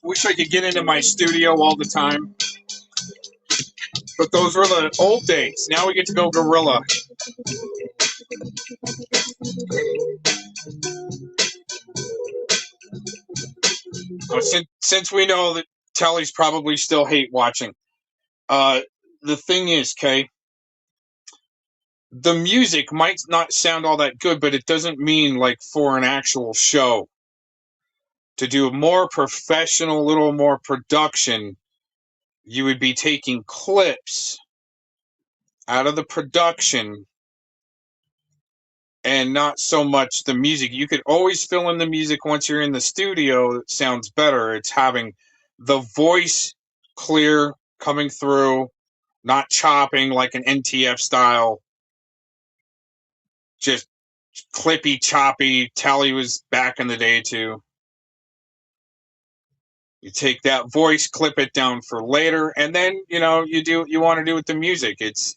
Wish I could get into my studio all the time. But those were the old days. Now we get to go guerrilla. Since we know that Telly's probably still hate watching, the thing is, Kay, the music might not sound all that good, but it doesn't mean like for an actual show. To do a more professional, little more production, you would be taking clips out of the production and not so much the music. You could always fill in the music once you're in the studio. It sounds better. It's having the voice clear coming through, not chopping like an NTF style, just clippy, choppy. Tally was back in the day too. You take that voice, clip it down for later, and then you do what you want to do with the music. That's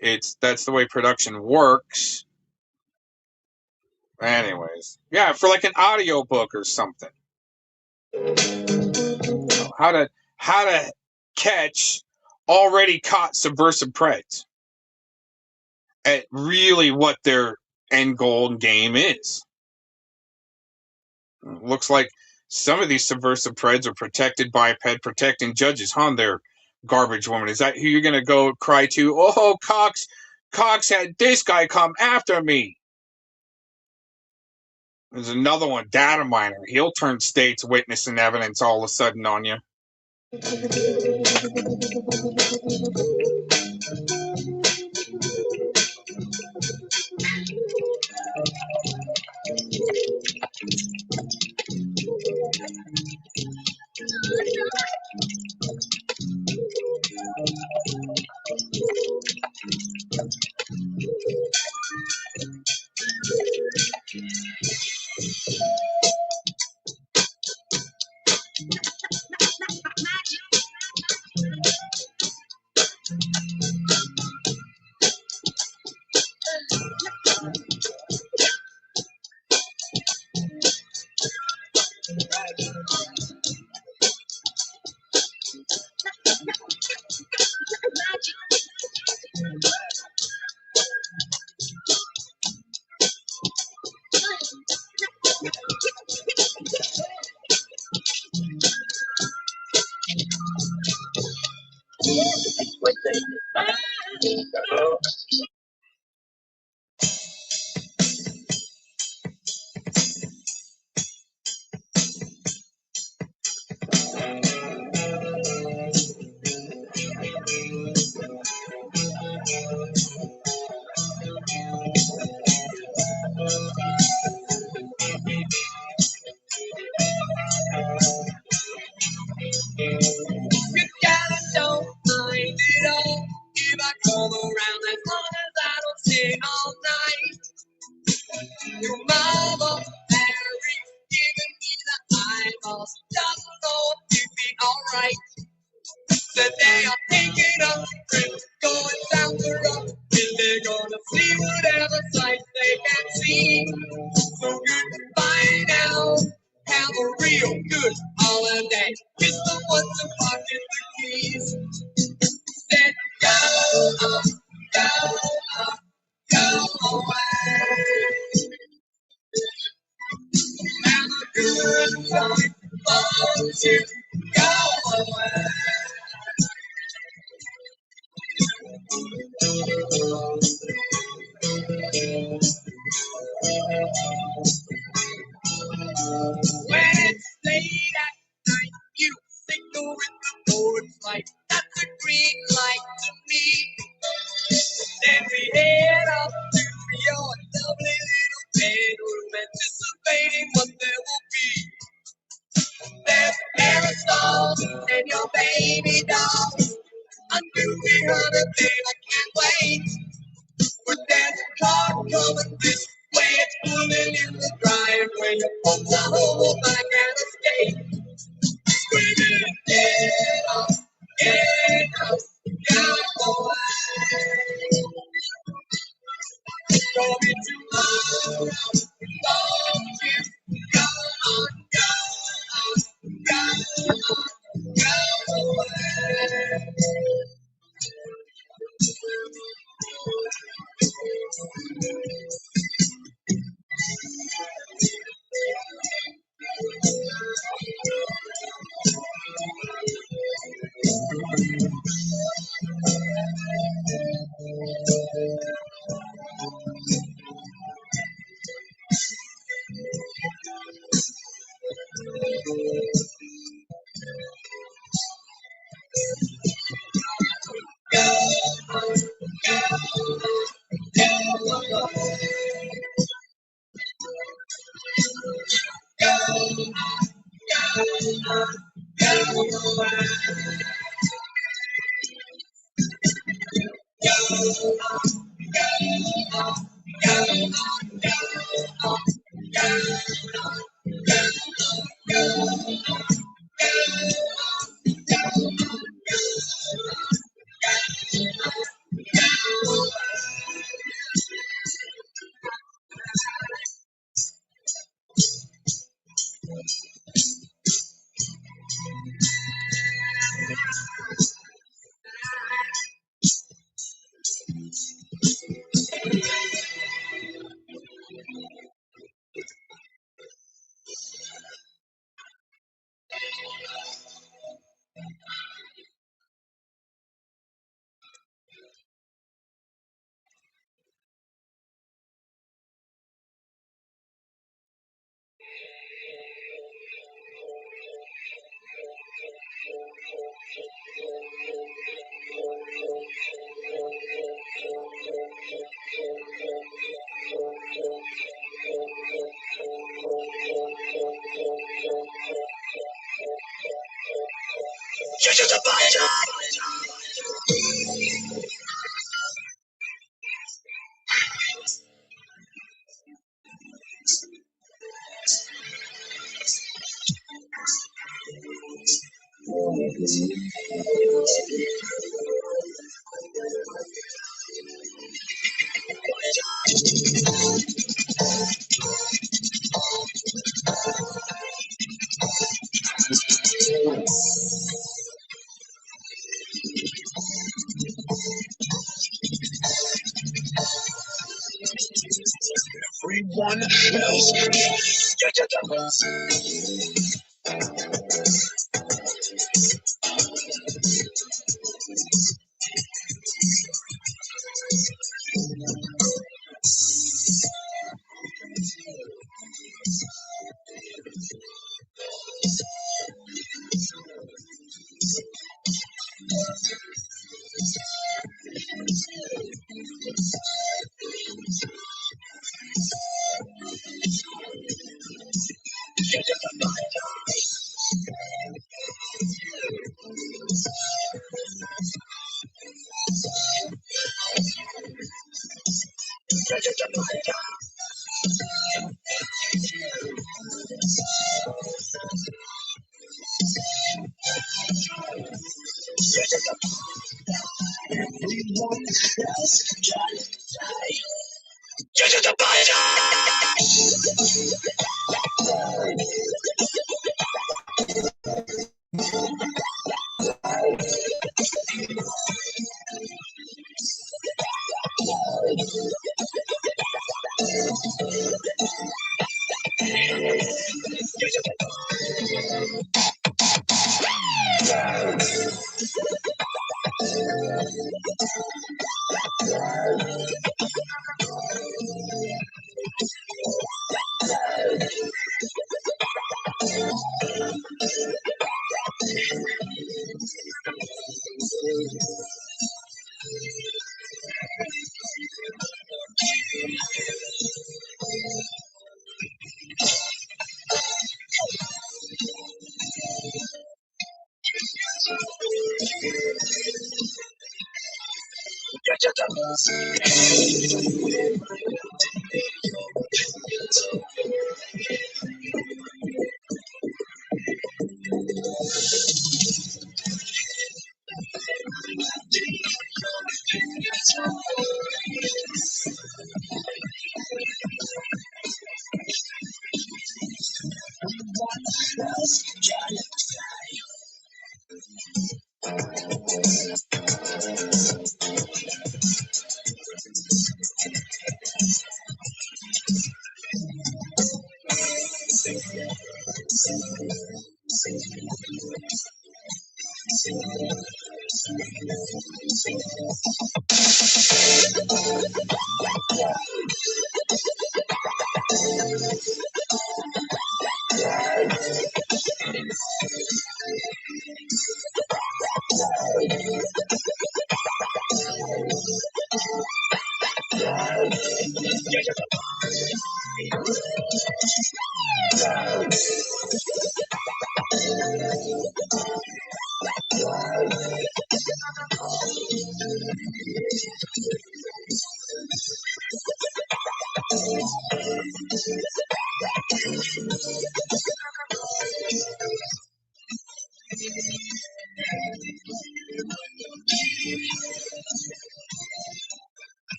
the way production works. Anyways, yeah, for like an audio book or something. How to catch already caught subversive preds at really what their end goal and game is. Looks like Some of these subversive preds are protected by ped protecting judges, huh? They're garbage woman. Is that who you're gonna go cry to? Oh, Cox had this guy come after me. There's another one, data miner. He'll turn state's witness and evidence all of a sudden on you. You gotta don't mind it all if I come around as long as I don't stay all night. Your mama, Mary, giving me the eyeballs, doesn't know if be alright. Said they are taking a trip, going down the road, and they're gonna see whatever sights they can see. So goodbye now, have a real good holiday. Kiss the ones who pocket the keys. Said go, go, go away. Have a good time, won't you go away? When it's late at night, you signal with the porch light. That's a green light to me. Then we head up to your lovely little bedroom, anticipating what there will be. There's aerosols and your baby dolls. A newly hunted babe, I can't wait. But there's a car coming this way, it's pulling in the driveway. Your folks are home back at the state. Screaming, get up, go away. Coming tomorrow, won't you go on, go away. Everyone else. Everyone else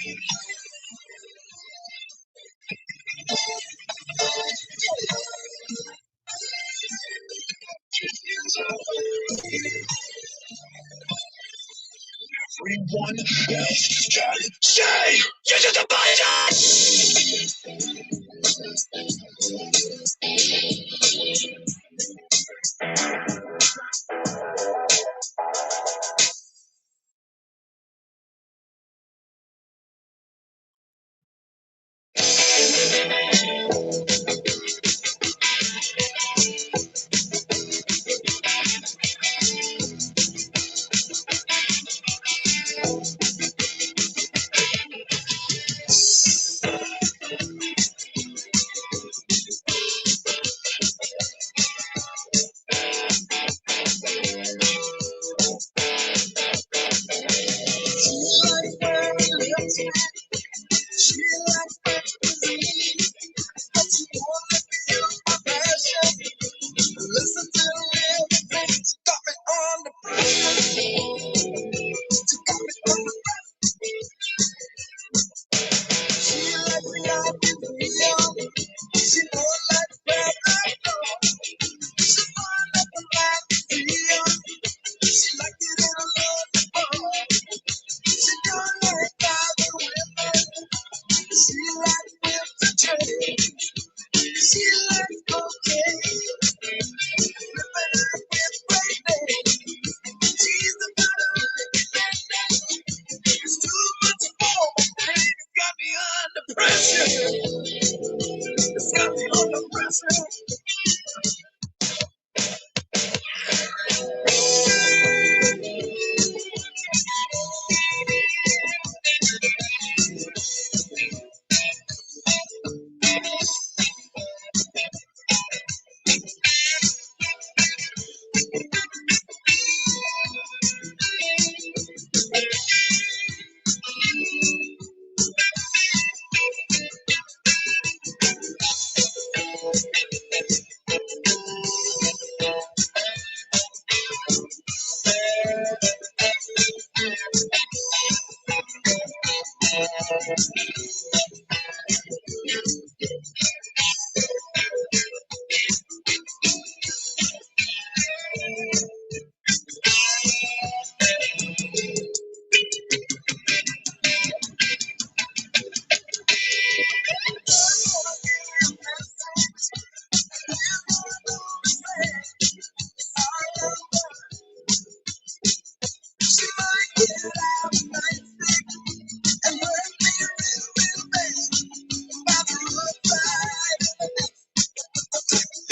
can everyone else can say you're just a bastard. She likes French cuisine, but she won't let me use my passion. Listen to everything, she got me on the pressure. She got me on the pressure. She likes the ideal, she won't like bad like all. She won't let the light feel. She liked it in a love. She don't like other women. She likes them to change. She likes cocaine. Living life with Brady. She's about a it's too much for my brain. It's got me under pressure. It's got me under pressure. She might get out of night and hurt me real bad. About to look bad.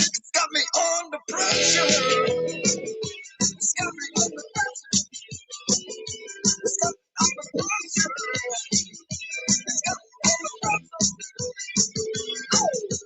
It's got me under pressure. It's got me under pressure. It's got me under pressure. It's got me under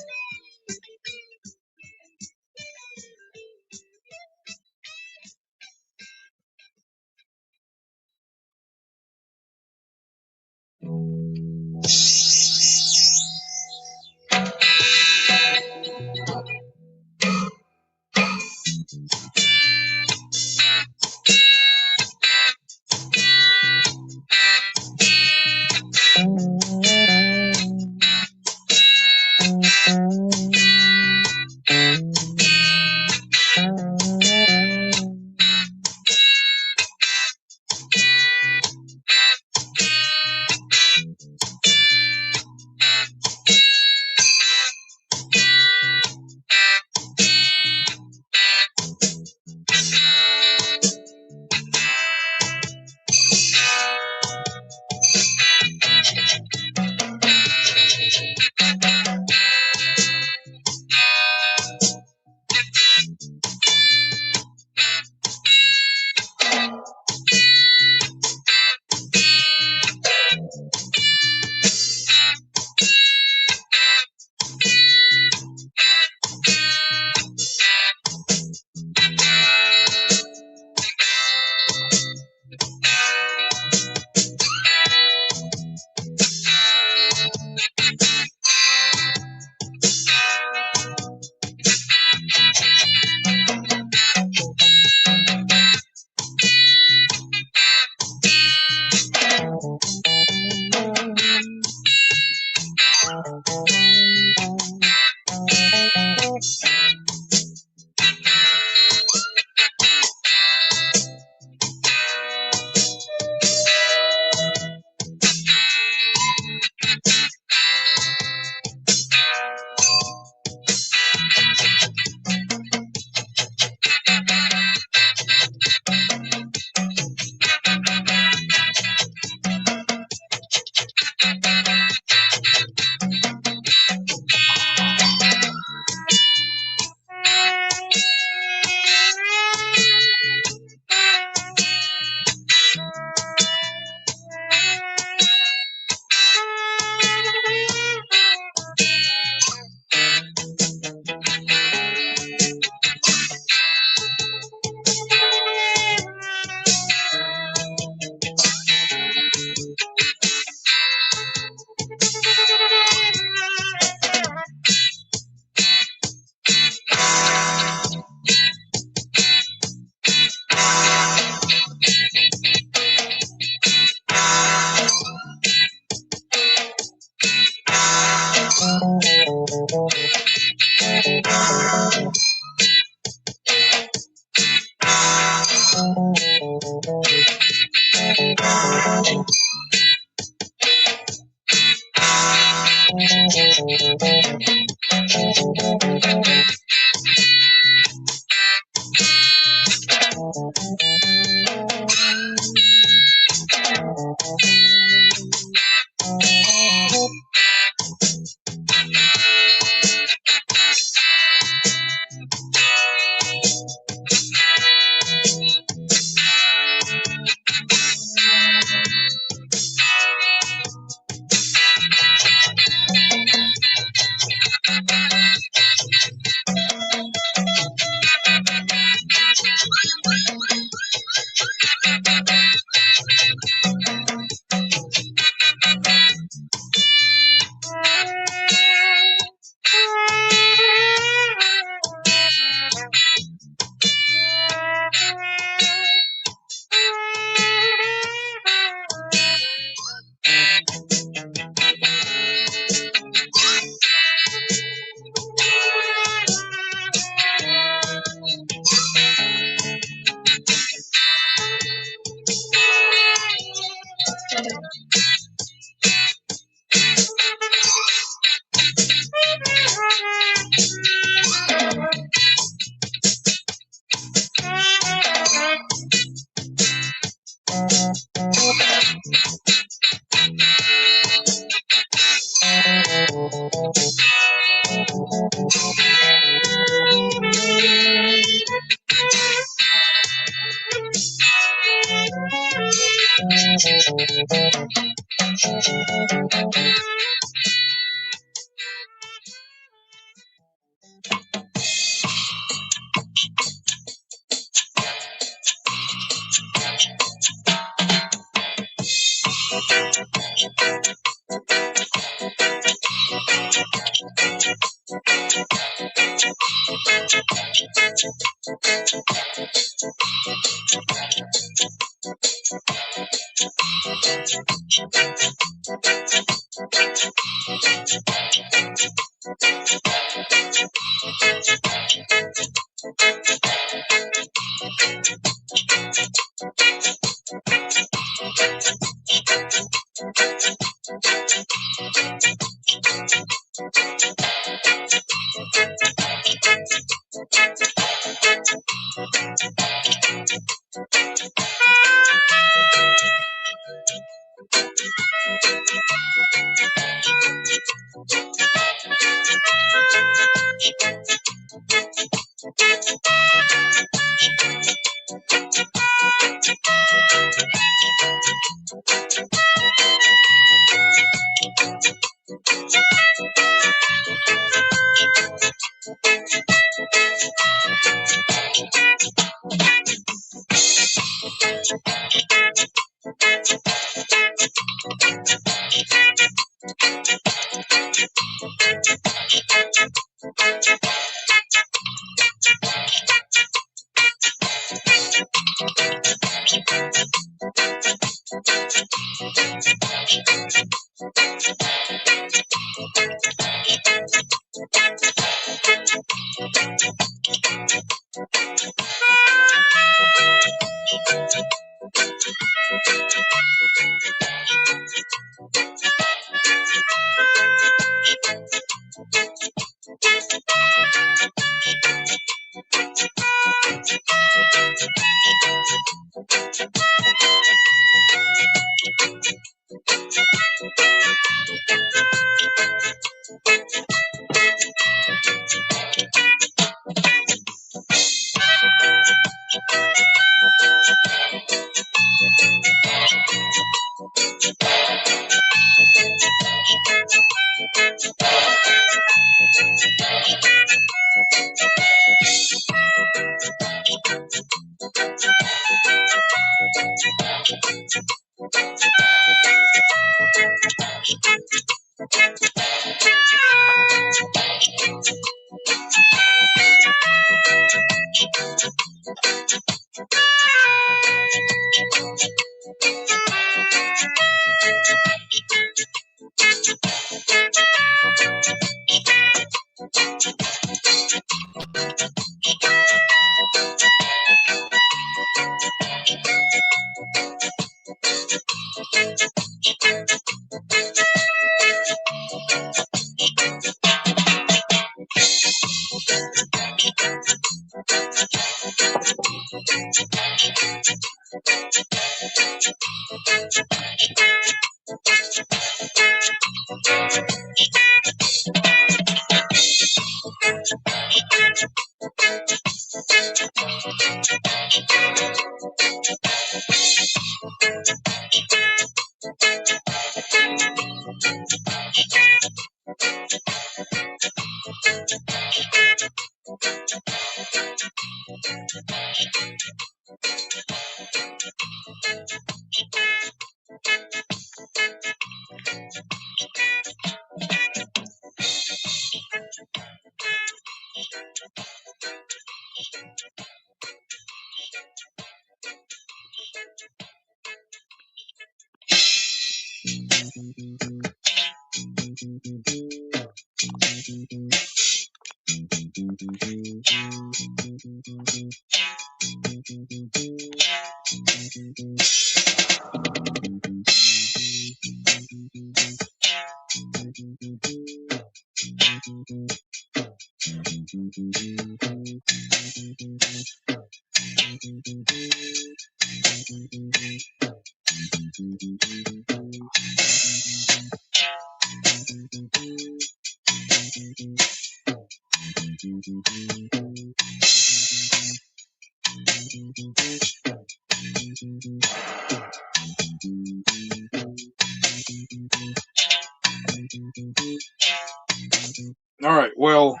All right, well,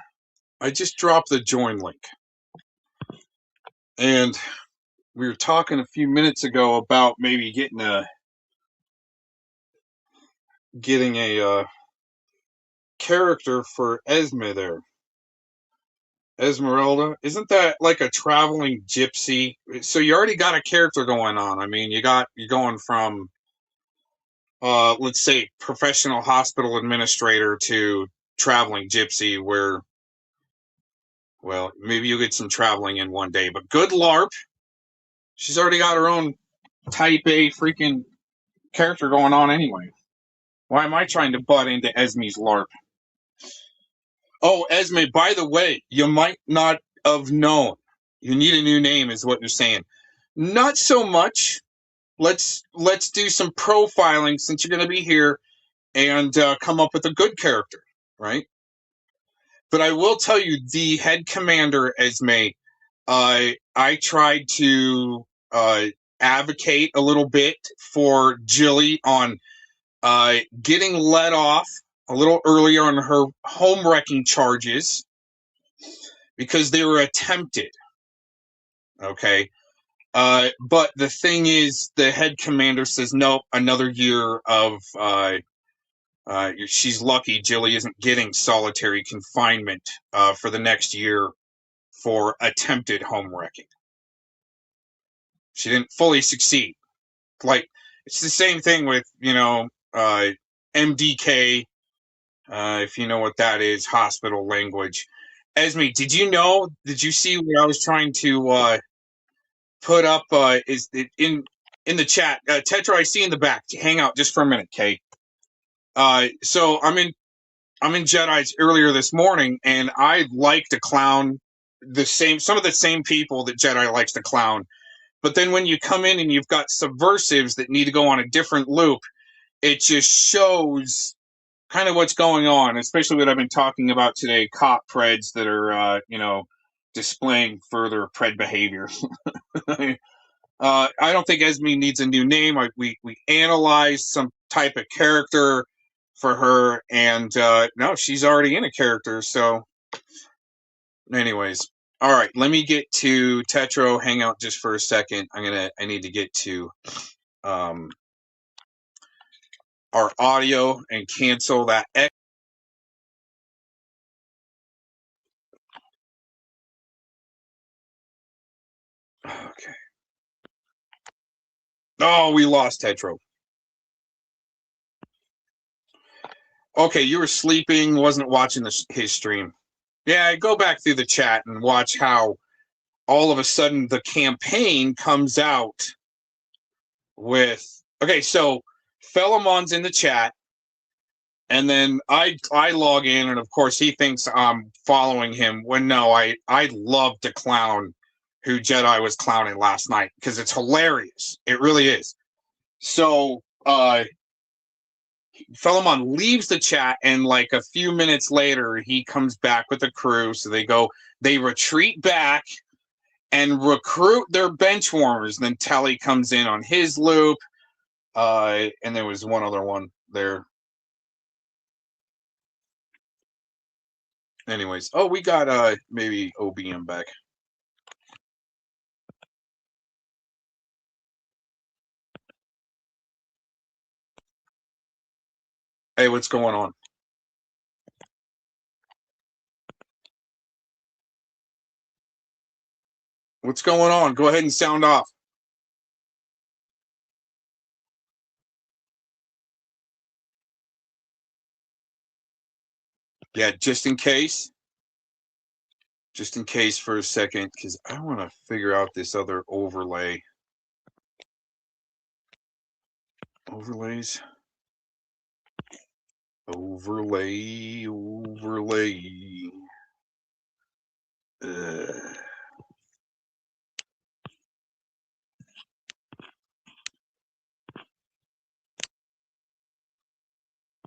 I just dropped the join link. And we were talking a few minutes ago about maybe getting a character for Esme there. Esmeralda, isn't that like a traveling gypsy? So you already got a character going on. I mean, you're going from let's say professional hospital administrator to traveling gypsy, where, well, maybe you'll get some traveling in one day, but good LARP. She's already got her own type A freaking character going on anyway. Why am I trying to butt into Esme's LARP? Oh, Esme, by the way, you might not have known. You need a new name is what you're saying. Not so much. Let's do some profiling since you're going to be here and come up with a good character, right? But I will tell you, the head commander, Esme, I tried to advocate a little bit for Jilly on getting let off a little earlier on her home wrecking charges because they were attempted. Okay. But the thing is, the head commander says, nope, another year of, she's lucky Jilly isn't getting solitary confinement for the next year for attempted home wrecking. She didn't fully succeed. Like, it's the same thing with, MDK, if you know what that is, hospital language. Esme, did you see what I was trying to put up? Is it in the chat? Tetra, I see in the back. Hang out just for a minute, Kay. So I'm in Jedi's earlier this morning, and I like to clown some of the same people that Jedi likes to clown. But then when you come in and you've got subversives that need to go on a different loop, it just shows kind of what's going on, especially what I've been talking about today, cop preds that are, displaying further pred behavior. I don't think Esme needs a new name. We analyzed some type of character for her, and no, she's already in a character. So anyways, all right, let me get to Tetro. Hang out just for a second. I need to get to our audio and cancel that. Okay. Oh, we lost Tetro. Okay, you were sleeping, wasn't watching his stream. Yeah, go back through the chat and watch how all of a sudden the campaign comes out with, okay, so Philemon's in the chat, and then I log in, and of course he thinks I'm following him, when no, I love to clown who Jedi was clowning last night, because it's hilarious. It really is. So Philemon leaves the chat, and like a few minutes later, he comes back with the crew. So they retreat back and recruit their bench warmers. And then Tele comes in on his loop. And there was one other one there. Anyways, oh, we got maybe OBM back. Hey, what's going on? What's going on? Go ahead and sound off. Yeah, just in case for a second, because I want to figure out this other overlay. Overlays. Overlay.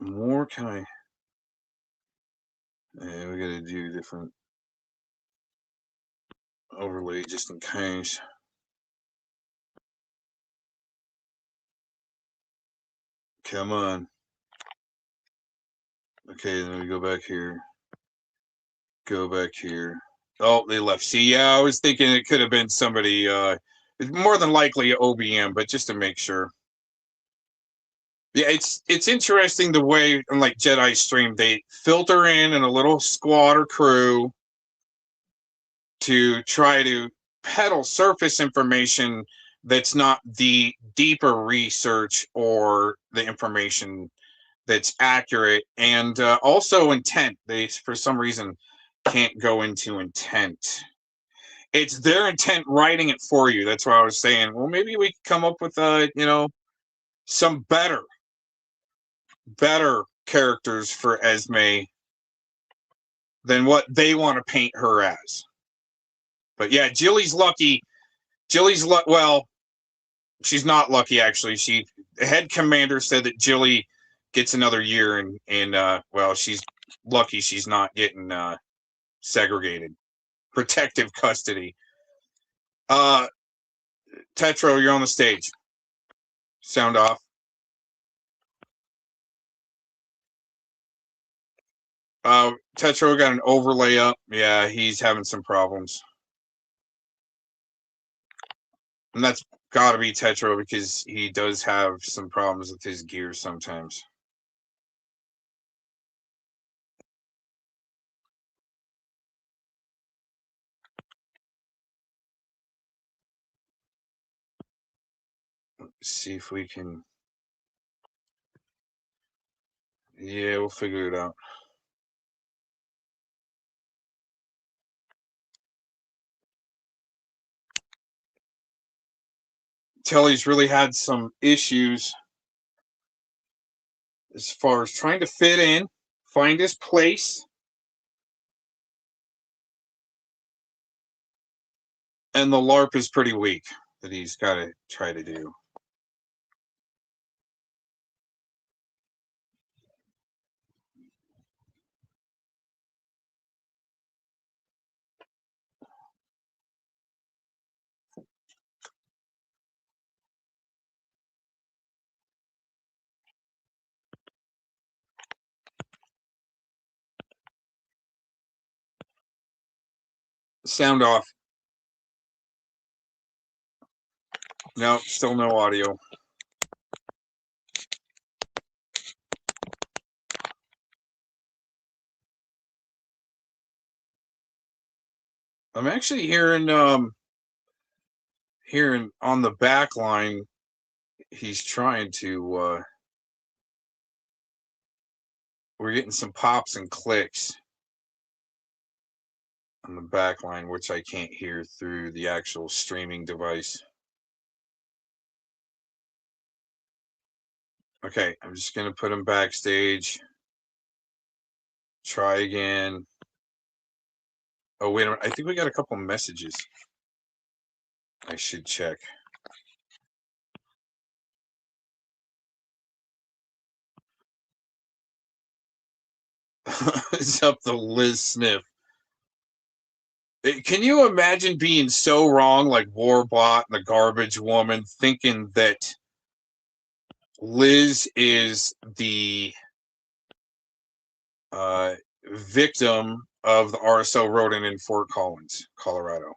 More can I? Yeah, we gotta do different overlay just in case. Come on. Okay, then we go back here. Go back here. Oh, they left. See, yeah, I was thinking it could have been somebody. It's more than likely OBM, but just to make sure. Yeah, it's interesting the way in like Jedi stream they filter in a little squad or crew to try to peddle surface information that's not the deeper research or the information that's accurate, and also intent. They for some reason can't go into intent. It's their intent writing it for you. That's why I was saying, well, maybe we could come up with some better characters for Esme than what they want to paint her as. But yeah, Jilly's lucky. Well, she's not lucky actually. The head commander said that Jilly gets another year, and well, she's lucky she's not getting segregated, protective custody. Tetro, you're on the stage. Sound off. Tetro got an overlay up. Yeah, he's having some problems. And that's got to be Tetro because he does have some problems with his gear sometimes. Let's see if we can. Yeah, we'll figure it out. Telly's really had some issues as far as trying to fit in, find his place, and the LARP is pretty weak that he's got to try to do. Sound off. No, still no audio. I'm actually hearing on the back line, he's trying to we're getting some pops and clicks on the back line, which I can't hear through the actual streaming device. Okay, I'm just gonna put him backstage. Try again. Oh, wait a minute. I think we got a couple messages. I should check. It's up to Liz Smith. Can you imagine being so wrong, like Warbot and the Garbage Woman, thinking that Liz is the victim of the RSO rodent in Fort Collins, Colorado?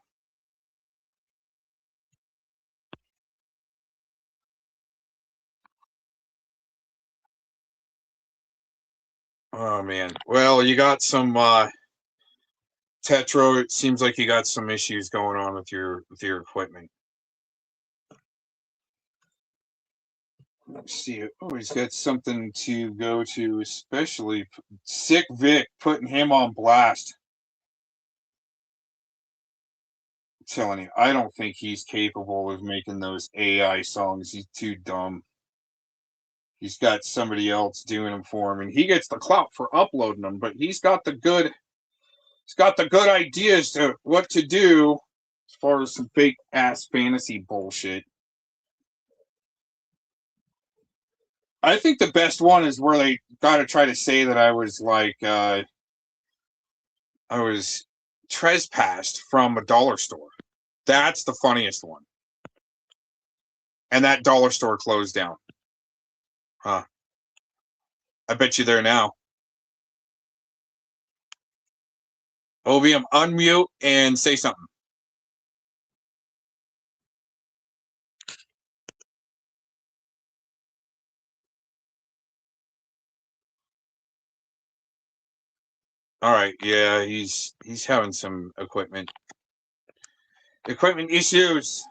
Oh man. Well, you got some Tetro. It seems like you got some issues going on with your equipment. Let's see. Oh, he's got something to go to, especially Sick Vic, putting him on blast. I'm telling you, I don't think he's capable of making those AI songs. He's too dumb. He's got somebody else doing them for him, and he gets the clout for uploading them. But he's got the good ideas to what to do as far as some fake ass fantasy bullshit. I think the best one is where they got to try to say that I was like I was trespassed from a dollar store. That's the funniest one. And that dollar store closed down. Huh. I bet you they're now. Obium, unmute and say something. All right, yeah, he's having some equipment issues.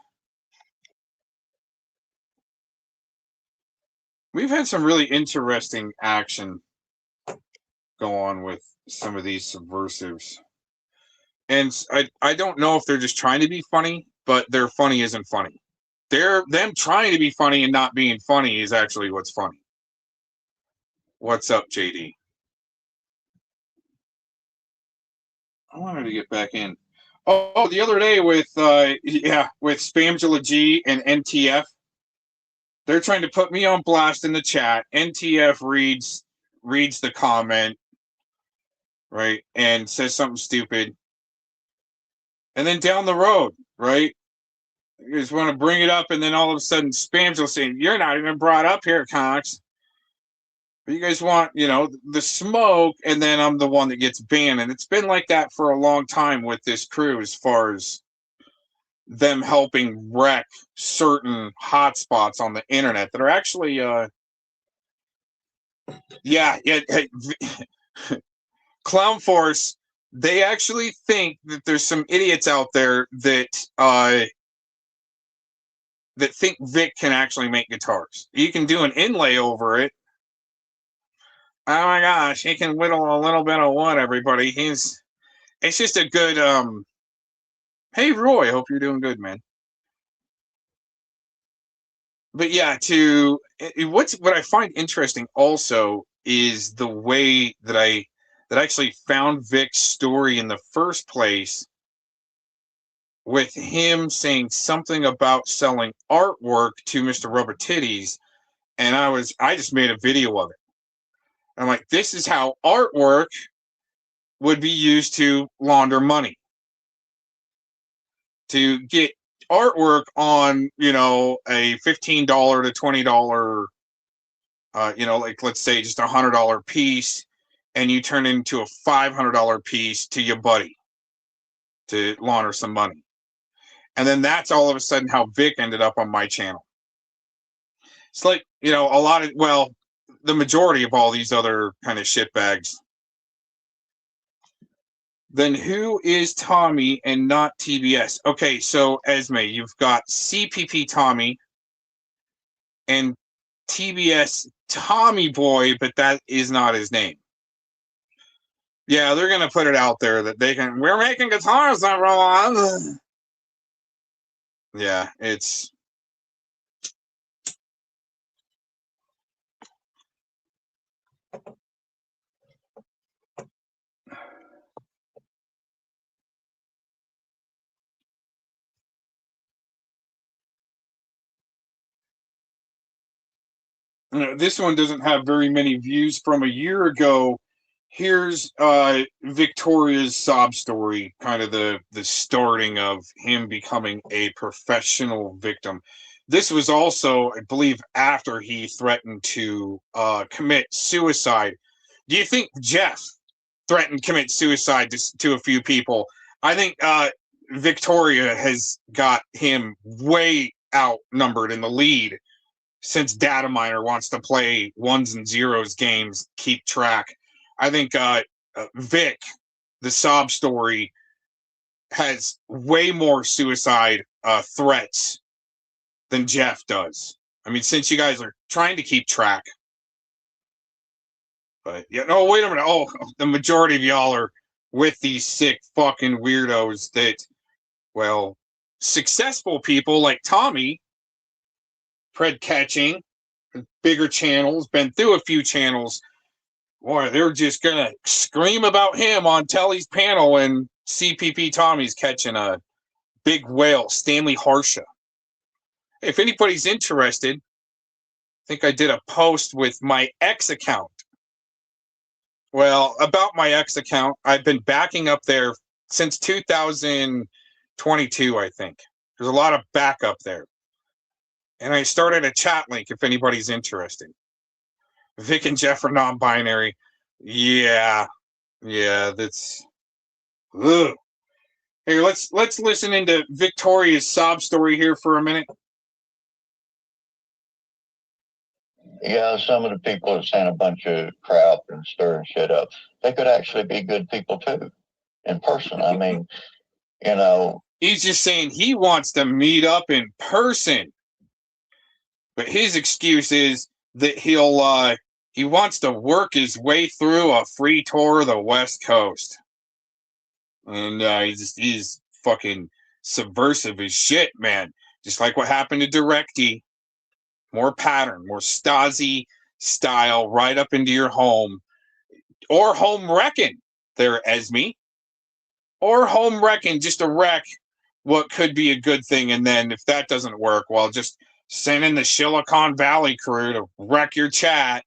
We've had some really interesting action go on with some of these subversives. And I don't know if they're just trying to be funny, but their funny isn't funny. Them trying to be funny and not being funny is actually what's funny. What's up, JD? I wanted to get back in. Oh, the other day with Spamula G and NTF, they're trying to put me on blast in the chat. NTF reads the comment, right, and says something stupid. And then down the road, right, you just want to bring it up, and then all of a sudden Spamula saying, "You're not even brought up here, Cox. But you guys want, the smoke," and then I'm the one that gets banned. And it's been like that for a long time with this crew as far as them helping wreck certain hotspots on the internet that are actually Clown Force, they actually think that there's some idiots out there that think Vic can actually make guitars. You can do an inlay over it. Oh my gosh, he can whittle a little bit of wood, everybody. It's just a good hey Roy, hope you're doing good, man. But yeah, what I find interesting also is the way that I actually found Vic's story in the first place, with him saying something about selling artwork to Mr. Rubber Titties, and I just made a video of it. I'm like, this is how artwork would be used to launder money, to get artwork on, a $15 to $20, like let's say just $100 piece, and you turn it into a $500 piece to your buddy to launder some money. And then that's all of a sudden how Vic ended up on my channel. It's like, the majority of all these other kind of shitbags. Then who is Tommy and not TBS? Okay, so Esme, you've got CPP Tommy and TBS Tommy Boy, but that is not his name. Yeah, they're gonna put it out there that we're making guitars that roll on. Yeah, it's This one doesn't have very many views from a year ago. Here's Victoria's sob story, kind of the starting of him becoming a professional victim. This was also, I believe, after he threatened to commit suicide. Do you think Jeff threatened to commit suicide to a few people? I think Victoria has got him way outnumbered in the lead, since Data Miner wants to play ones and zeros games, keep track. I think Vic, the sob story, has way more suicide threats than Jeff does. I mean, since you guys are trying to keep track. But yeah, no, wait a minute. Oh, the majority of y'all are with these sick fucking weirdos that, well, successful people like Tommy, Pred Catching, bigger channels, been through a few channels. Boy, they're just gonna scream about him on Tele's panel, and CPP Tommy's catching a big whale, Stanley Harsha. If anybody's interested, I think I did a post with my X account. Well, about my X account, I've been backing up there since 2022, I think. There's a lot of backup there. And I started a chat link if anybody's interested. Vic and Jeff are non-binary. Yeah, that's. Ugh. Here, let's listen into Victoria's sob story here for a minute. Yeah, some of the people that saying a bunch of crap and stirring shit up, they could actually be good people too, in person. I mean, you know. He's just saying he wants to meet up in person, but his excuse is that he wants to work his way through a free tour of the West Coast, and he's fucking subversive as shit, man. Just like what happened to Directy. More pattern, more Stasi style, right up into your home. Or home wrecking there, Esme. Or home wrecking, just to wreck what could be a good thing. And then if that doesn't work, well, just send in the Silicon Valley crew to wreck your chat.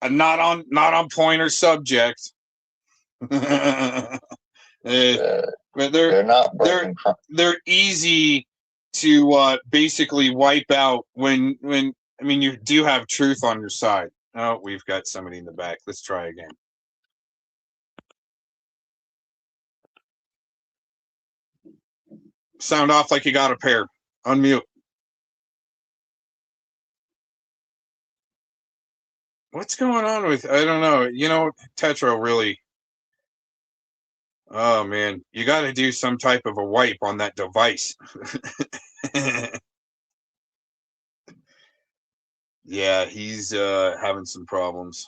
Not on point or subject. But they're not breaking. They're easy to basically wipe out when I mean, you do have truth on your side. Oh, we've got somebody in the back. Let's try again. Sound off like you got a pair. Unmute. What's going on with, I don't know. You know, Tetro really. Oh man, you got to do some type of a wipe on that device. Yeah, he's having some problems.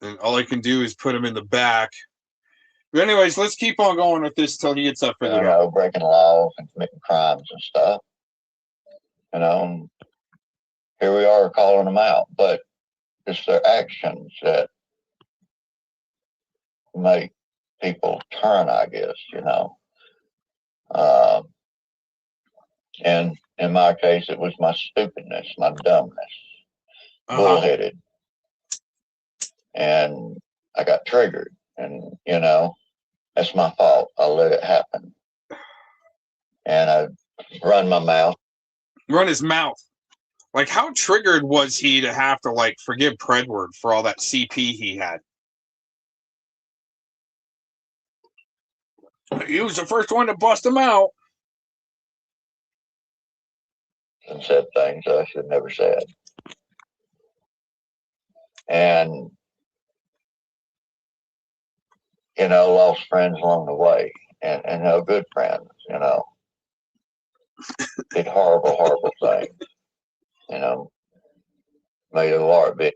And all I can do is put him in the back. But anyways, let's keep on going with this till he gets up for the day. Breaking laws and committing crimes and stuff. You know, here we are calling them out, but it's their actions that make people turn, I guess, you know. And in my case, it was my stupidness, my dumbness, bullheaded. And I got triggered, and, you know, that's my fault. I let it happen. And I run my mouth. Run his mouth. Like, how triggered was he to have to, like, forgive Predward for all that CP he had? He was the first one to bust him out. And said things I should have never said. And, you know, lost friends along the way. And no good friends, you know. Did horrible, horrible things. You know. Made a LARP video.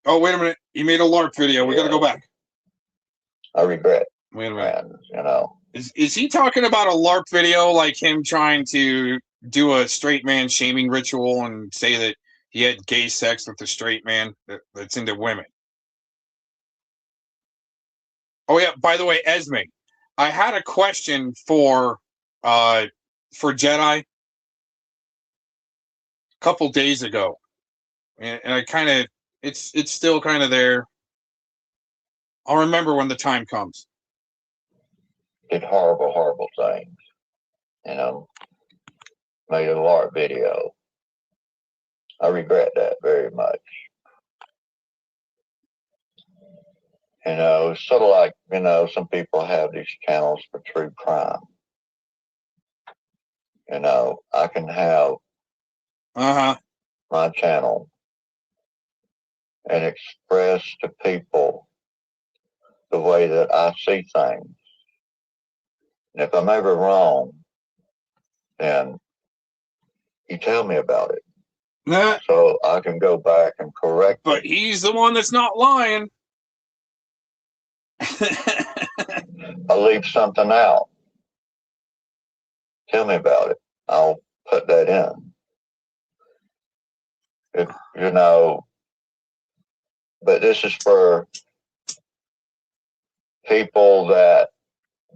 Oh, wait a minute. You made a LARP video. We got to go back. I regret. Wait a minute. Friends, you know. Is he talking about a LARP video, like him trying to do a straight man shaming ritual and say that he had gay sex with a straight man that's into women? Oh yeah, by the way, Esme, I had a question for Jedi. couple days ago, and I kind of it's still kind of there. I'll remember when the time comes. Did horrible, horrible things. You know, made a large video. I regret that very much. You know, sort of like, you know, some people have these channels for true crime. You know, I can have my channel and express to people the way that I see things. And if I'm ever wrong, then you tell me about it. So I can go back and correct But he's the one that's not lying. I'll leave something out. Tell me about it. I'll put that in. If, you know, but this is for people that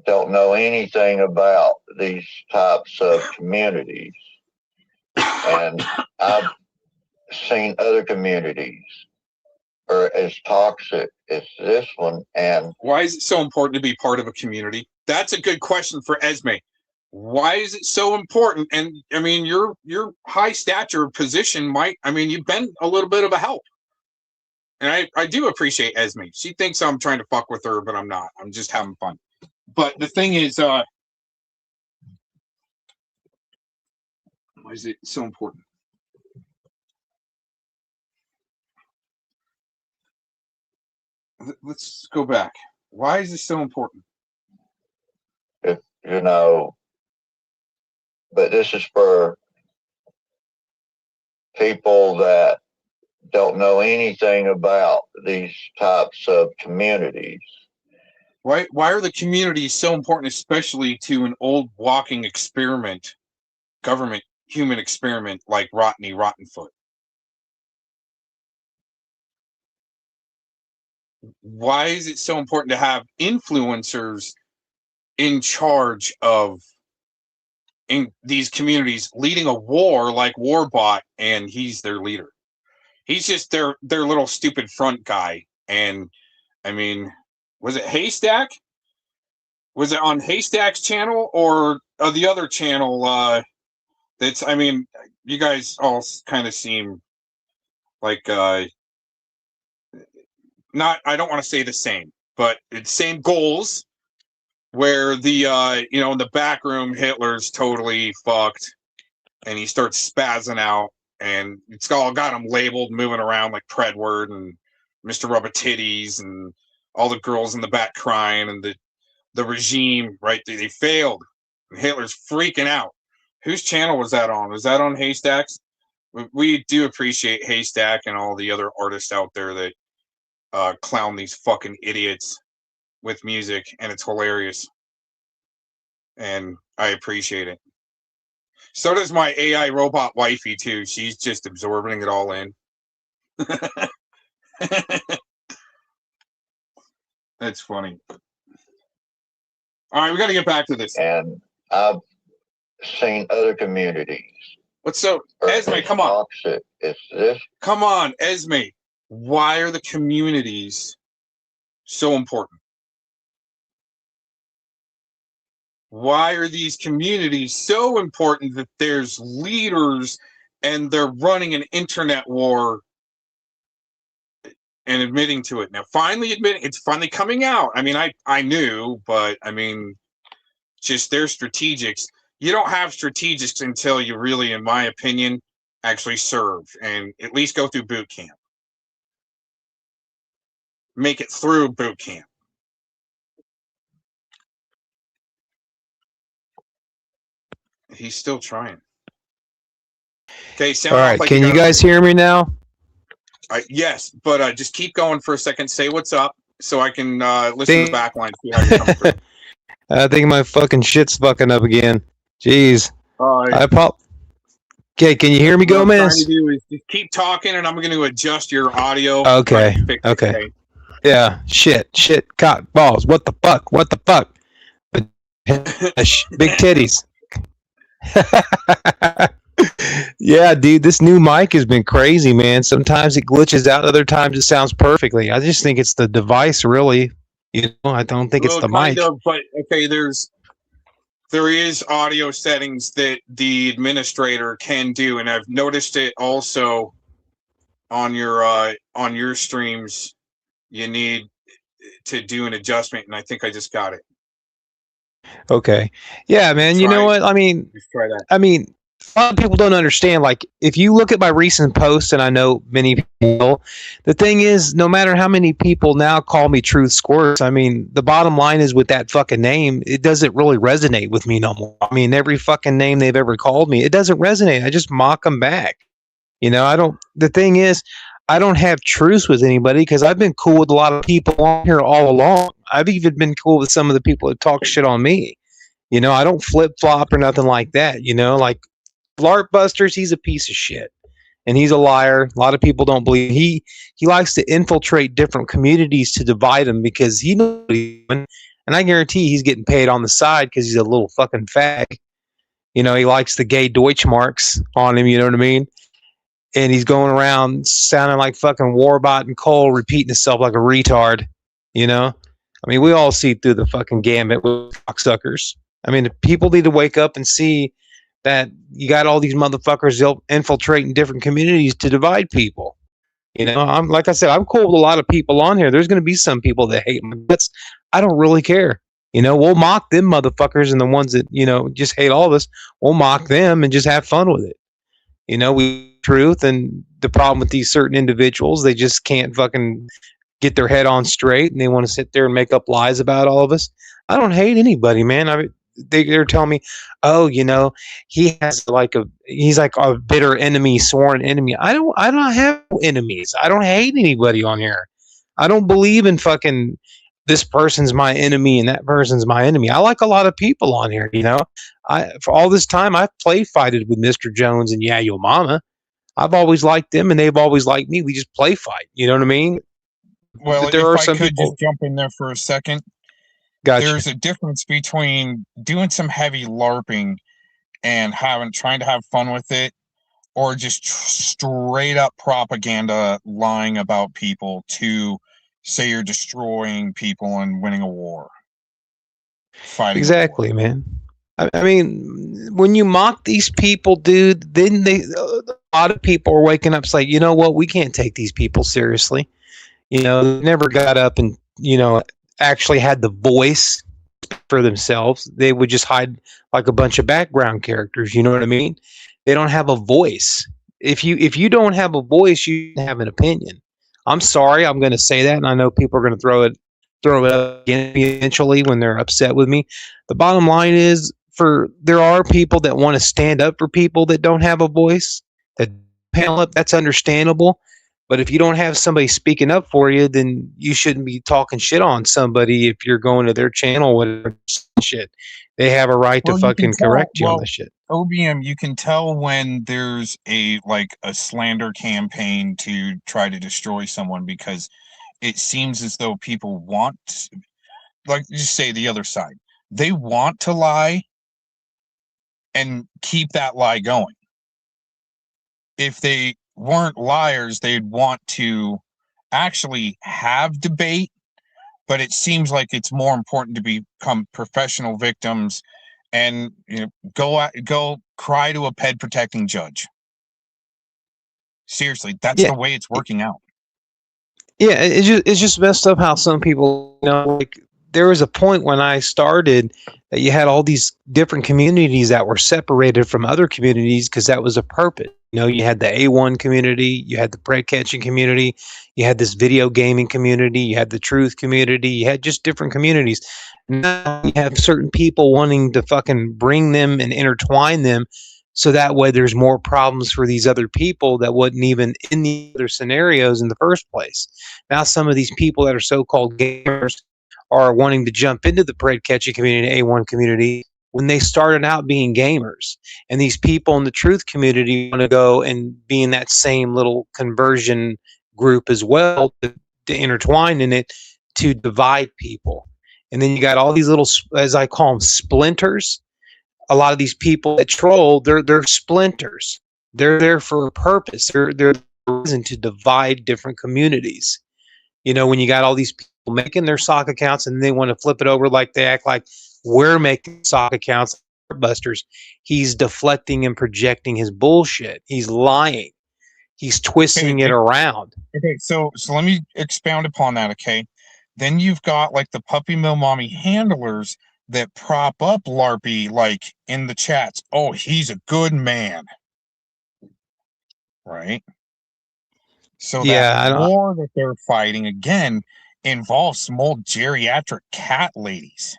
don't know anything about these types of communities. And I've seen other communities are as toxic as this one. And why is it so important to be part of a community? That's a good question for Esme. Why is it so important? And I mean, your high stature position might, I mean, you've been a little bit of a help. And I do appreciate Esme. She thinks I'm trying to fuck with her, but I'm not. I'm just having fun. But the thing is, why is it so important? Let's go back. Why is this so important? if, you know, but this is for people that don't know anything about these types of communities. Why are the communities so important, especially to an old walking experiment, government human experiment like Rottenfoot? Why is it so important to have influencers in charge of in these communities leading a war like Warbot, and he's their leader? He's just their little stupid front guy. And I mean, was it Haystack? Was it on Haystack's channel or the other channel? That's, I mean, you guys all kind of seem like not, I don't want to say the same, but it's same goals, where the you know, in the back room, Hitler's totally fucked and he starts spazzing out, and it's all got him labeled, moving around like Predward and Mr. Rubber-Titties, and all the girls in the back crying, and the regime, right? They failed. And Hitler's freaking out. Whose channel was that on? Was that on Haystack's? We do appreciate Haystack and all the other artists out there that clown these fucking idiots with music, and it's hilarious. And I appreciate it. So does my AI robot wifey too. She's just absorbing it all in. That's funny. All right, we got to get back to this. And I've seen other communities. What's so, Esme? Come on. Toxic. It's this. Come on, Esme. Why are the communities so important? Why are these communities so important that there's leaders and they're running an internet war and admitting to it? Now, finally admitting, it's finally coming out. I mean, I knew, but I mean, just their strategics. You don't have strategics until you really, in my opinion, actually serve and at least go through boot camp. Make it through boot camp. He's still trying. Okay, sound all right. like Can you guys hear me now? Yes, but just keep going for a second. Say what's up so I can listen to the backline. See how you're coming through. I think my fucking shit's fucking up again. Jeez. Okay, can you hear me, Gomez? What I'm trying to do is just keep talking, and I'm going to adjust your audio. Okay. Okay. Yeah. Shit. Cock balls. What the fuck? Big titties. Yeah, dude, this new mic has been crazy, man. Sometimes it glitches out, other times it sounds perfectly. I just think it's the device, really. You know, I don't think it's Well, the kind mic. of, but okay, there is audio settings that the administrator can do, and I've noticed it also on your streams. You need to do an adjustment, and I think I just got it. Okay. Yeah, man. You know Try what? just try that. I mean, a lot of people don't understand. Like, if you look at my recent posts, and I know many people will, the thing is, no matter how many people now call me Truth Squirts, I mean, the bottom line is with that fucking name, it doesn't really resonate with me no more. I mean, every fucking name they've ever called me, it doesn't resonate. I just mock them back. You know, I don't. The thing is, I don't have truce with anybody because I've been cool with a lot of people on here all along. I've even been cool with some of the people that talk shit on me. You know, I don't flip flop or nothing like that. You know, like Lark Busters, he's a piece of shit and he's a liar. A lot of people don't believe he likes to infiltrate different communities to divide them because he knows what he's doing. And I guarantee he's getting paid on the side because he's a little fucking fag. You know, he likes the gay Deutschmarks on him. You know what I mean? And he's going around sounding like fucking Warbot and Cole, repeating himself like a retard. You know, I mean, we all see through the fucking gambit with cocksuckers. I mean, people need to wake up and see that you got all these motherfuckers infiltrating different communities to divide people. You know, I'm like I said, I'm cool with a lot of people on here. There's going to be some people that hate me. But I don't really care. You know, we'll mock them motherfuckers and the ones that, you know, just hate all of us. We'll mock them and just have fun with it. You know, we truth, and the problem with these certain individuals, they just can't fucking get their head on straight, and they want to sit there and make up lies about all of us. I don't hate anybody, man. I mean, they're telling me, oh, you know, he's like a bitter enemy, sworn enemy. I don't have enemies. I don't hate anybody on here. I don't believe in fucking this person's my enemy and that person's my enemy. I like a lot of people on here, you know. For all this time I've play fighted with Mr. Jones and Yeah Yo Mama. I've always liked them and they've always liked me. We just play fight. You know what I mean? Well, There if are I some could people. just jump in there for a second, Gotcha. there's a difference between doing some heavy LARPing and trying to have fun with it, or just straight up propaganda lying about people to say you're destroying people and winning a war. Fighting exactly, a war. man. I mean, when you mock these people, dude, then a lot of people are waking up saying, you know what, we can't take these people seriously. You know, they never got up and, you know, actually had the voice for themselves. They would just hide like a bunch of background characters. You know what I mean? They don't have a voice. If you don't have a voice, you have an opinion. I'm sorry, I'm going to say that, and I know people are going to throw it up again eventually when they're upset with me. The bottom line is, there are people that want to stand up for people that don't have a voice, that panel up. That's understandable. But if you don't have somebody speaking up for you, then you shouldn't be talking shit on somebody if you're going to their channel with shit. They have a right to fucking correct you on this shit. OBM, you can tell when there's a slander campaign to try to destroy someone, because it seems as though people want, like, just say the other side, they want to lie and keep that lie going. If they weren't liars, they'd want to actually have debate, but it seems like it's more important to become professional victims and, you know, go cry to a ped protecting judge. Seriously, that's the way it's working out. Yeah, it's just messed up how some people, you know, like, there was a point when I started that you had all these different communities that were separated from other communities because that was a purpose. You know, you had the A1 community, you had the prey catching community, you had this video gaming community, you had the truth community, you had just different communities. Now you have certain people wanting to fucking bring them and intertwine them so that way there's more problems for these other people that wasn't even in the other scenarios in the first place. Now some of these people that are so-called gamers are wanting to jump into the prey catching community, A1 community, when they started out being gamers. And these people in the truth community want to go and be in that same little conversion group as well to intertwine in it to divide people. And then you got all these little, as I call them, splinters. A lot of these people that troll, they're splinters. They're there for a purpose. They're reason to divide different communities. You know, when you got all these people making their sock accounts and they want to flip it over, like they act like we're making sock accounts busters. He's deflecting and projecting his bullshit. He's lying. He's twisting it around. Okay, so let me expound upon that, okay? Then you've got like the puppy mill mommy handlers that prop up LARPy like in the chats. Oh, he's a good man. Right? So that war that they're fighting again involves some old geriatric cat ladies.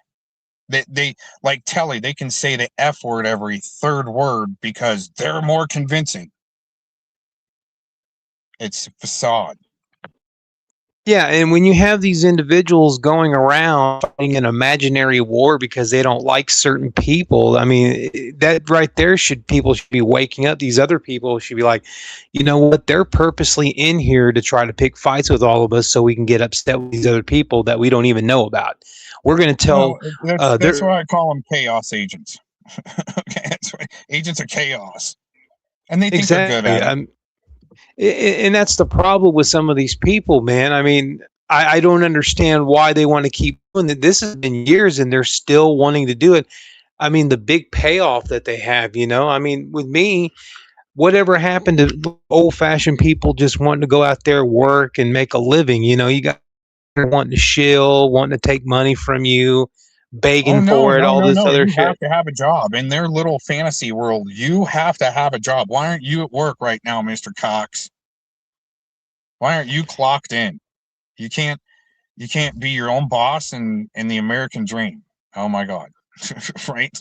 They like Tele, they can say the F word every third word because they're more convincing. It's a facade. Yeah, and when you have these individuals going around fighting an imaginary war because they don't like certain people, I mean, that right there people should be waking up. These other people should be like, you know what? They're purposely in here to try to pick fights with all of us so we can get upset with these other people that we don't even know about. We're going to tell. That's why I call them chaos agents. Okay, that's why agents of chaos, and they think they're good at it. And that's the problem with some of these people, man. I mean, I don't understand why they want to keep doing it. This has been years and they're still wanting to do it. I mean, the big payoff that they have, you know, I mean, with me, whatever happened to old fashioned people just wanting to go out there, work and make a living, you know, you got wanting to shill, wanting to take money from you, begging for it, all this other shit. You have to have a job in their little fantasy world. You have to have a job. Why aren't you at work right now, Mr. Cox? Why aren't you clocked in? You can't be your own boss in the American dream. Oh my God. Right?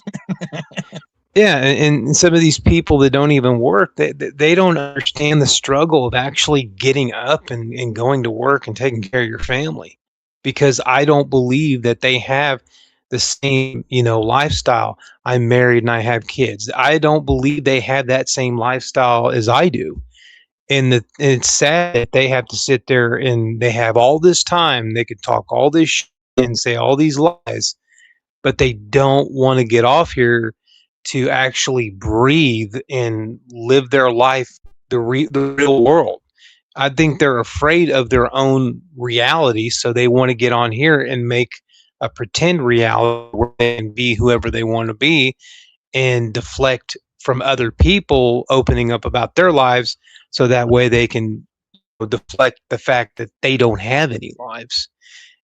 Yeah, and some of these people that don't even work, they don't understand the struggle of actually getting up and going to work and taking care of your family. Because I don't believe that they have the same, you know, lifestyle. I'm married and I have kids. I don't believe they have that same lifestyle as I do. And it's sad that they have to sit there and they have all this time. They could talk all this shit and say all these lies, but they don't want to get off here to actually breathe and live their life, the real world. I think they're afraid of their own reality, so they want to get on here and make a pretend reality where they can be whoever they want to be and deflect from other people opening up about their lives, so that way they can deflect the fact that they don't have any lives.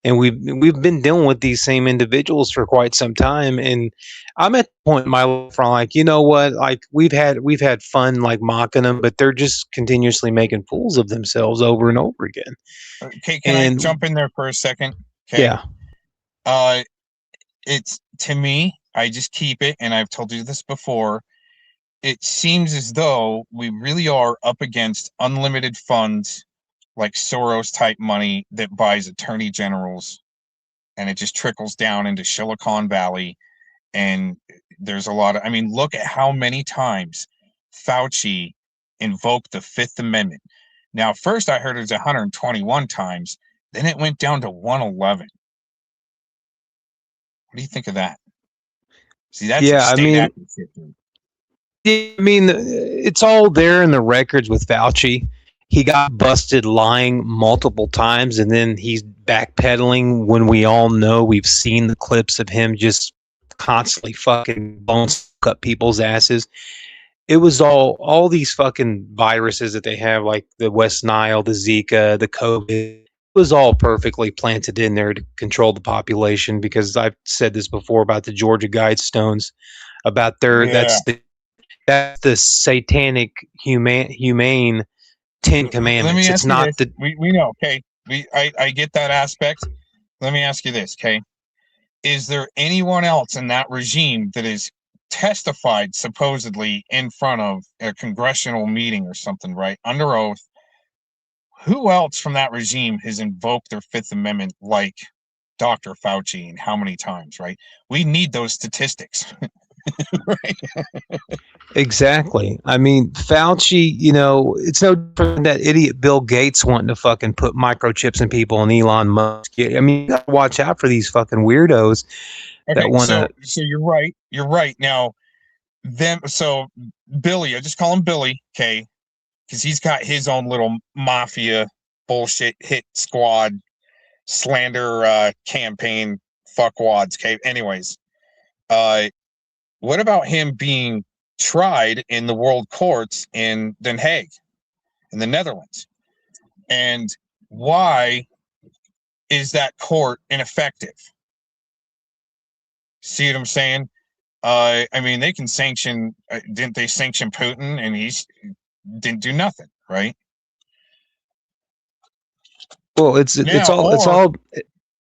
And we've been dealing with these same individuals for quite some time, and I'm at the point in my life where I'm like, you know what, like we've had fun like mocking them, but they're just continuously making fools of themselves over and over again. Okay, can I jump in there for a second? Okay. Yeah. It's, to me, I just keep it, and I've told you this before, it seems as though we really are up against unlimited funds, like Soros type money that buys attorney generals, and it just trickles down into Silicon Valley. And there's a lot of, I mean, look at how many times Fauci invoked the Fifth Amendment. Now, first I heard it was 121 times, then it went down to 111. What do you think of that? See, that's it's all there in the records with Fauci. He got busted lying multiple times, and then he's backpedaling when we all know, we've seen the clips of him just constantly fucking bones cut people's asses. It was all these fucking viruses that they have, like the West Nile, the Zika, the COVID. It was all perfectly planted in there to control the population, because I've said this before about the Georgia Guidestones, about that's the satanic humane 10 commandments. Let me ask it's not this. We know, okay. I get that aspect. Let me ask you this, okay? Is there anyone else in that regime that is testified supposedly in front of a congressional meeting or something, right, under oath? Who else from that regime has invoked their Fifth Amendment like Dr. Fauci, and how many times, right? We need those statistics. Right? Exactly. I mean, Fauci, you know, it's no different than that idiot Bill Gates wanting to fucking put microchips in people, and Elon Musk. I mean, you gotta watch out for these fucking weirdos that want to. So you're right. You're right. Now, So Billy, I just call him Billy, okay? Because he's got his own little mafia bullshit hit squad slander campaign fuckwads, okay? Anyways, what about him being tried in the world courts in Den Haag, in the Netherlands? And why is that court ineffective? See what I'm saying? I mean, they can sanction. Didn't they sanction Putin? And he didn't do nothing, right? Well, it's all.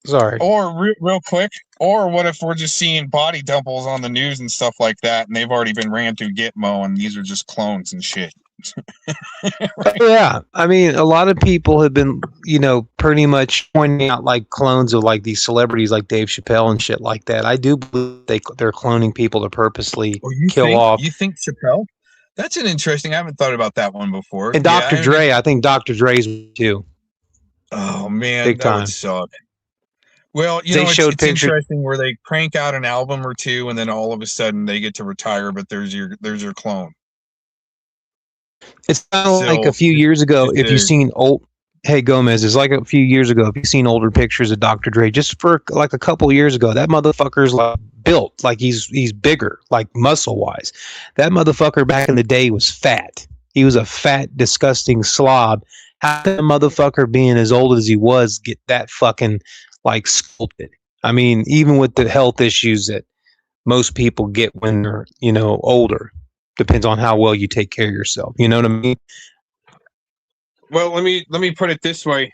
Sorry. Or real quick. Or what if we're just seeing body doubles on the news and stuff like that, and they've already been ran through Gitmo, and these are just clones and shit. Right. Yeah, I mean, a lot of people have been, pretty much pointing out like clones of like these celebrities like Dave Chappelle and shit like that. I do believe they're cloning people to purposely kill off. You think Chappelle? That's an interesting. I haven't thought about that one before. And Dr. Dre, I think Dr. Dre's too. Oh man, big time. Would suck. Well, it's interesting where they crank out an album or two, and then all of a sudden they get to retire. But there's your clone. It's kind of like a few years ago. If you've seen Hey Gomez, it's like a few years ago. If you've seen older pictures of Dr. Dre, just for like a couple of years ago, that motherfucker's like built, like he's bigger, like muscle wise. That motherfucker back in the day was fat. He was a fat, disgusting slob. How can a motherfucker being as old as he was get that fucking like sculpted? I mean, even with the health issues that most people get when they're, older, depends on how well you take care of yourself. You know what I mean? Well, let me put it this way.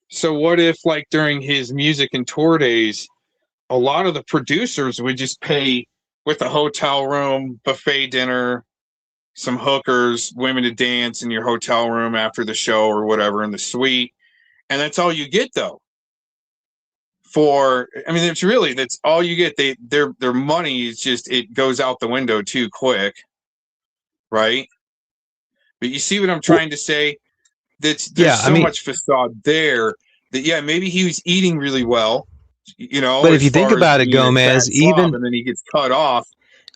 So what if like during his music and tour days, a lot of the producers would just pay with a hotel room, buffet dinner, some hookers, women to dance in your hotel room after the show or whatever in the suite. And that's all you get though. That's all you get. Their money is just, it goes out the window too quick. Right? But you see what I'm trying to say? There's much facade there that, maybe he was eating really well, But if you think about it, Gomez, and then he gets cut off,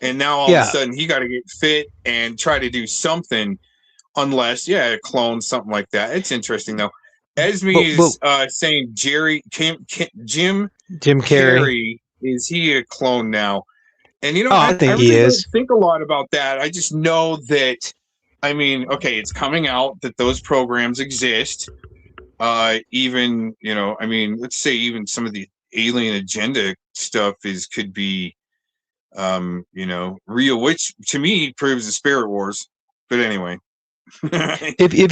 and now all of a sudden he got to get fit and try to do something, unless, clone something like that. It's interesting though. Esme is saying Jim Carrey, is he a clone now? And I think really he is. Don't think a lot about that. I just know that, it's coming out that those programs exist. Even, let's say even some of the alien agenda stuff could be, real, which to me proves the Spirit Wars. But anyway. if you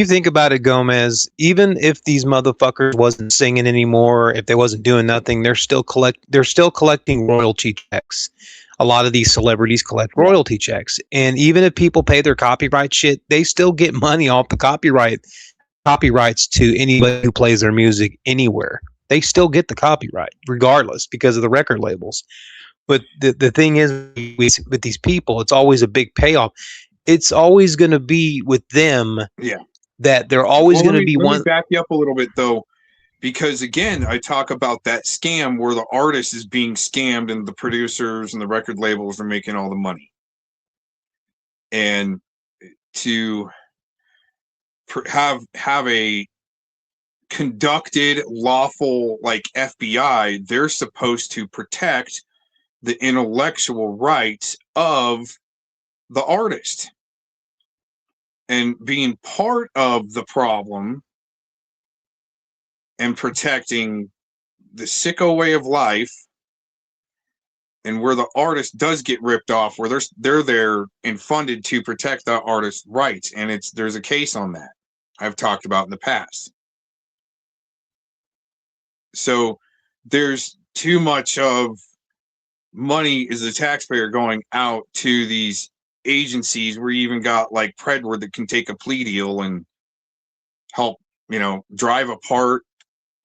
think about it, Gomez, even if these motherfuckers wasn't singing anymore, if they wasn't doing nothing, they're still collecting royalty checks. A lot of these celebrities collect royalty checks, and even if people pay their copyright shit, they still get money off the copyrights to anybody who plays their music anywhere. They still get the copyright regardless because of the record labels. But the thing is, with these people, it's always a big payoff. It's always going to be with them. Yeah. That they're always going to be one. Let me back you up a little bit, though, because, again, I talk about that scam where the artist is being scammed and the producers and the record labels are making all the money. And to have a conducted, lawful, like FBI, they're supposed to protect the intellectual rights of the artist, and being part of the problem and protecting the sicko way of life, and where the artist does get ripped off, where they're there and funded to protect the artist's rights. And there's a case on that I've talked about in the past. So there's too much of money as the taxpayer going out to these agencies, where you even got like Predward that can take a plea deal and help, drive apart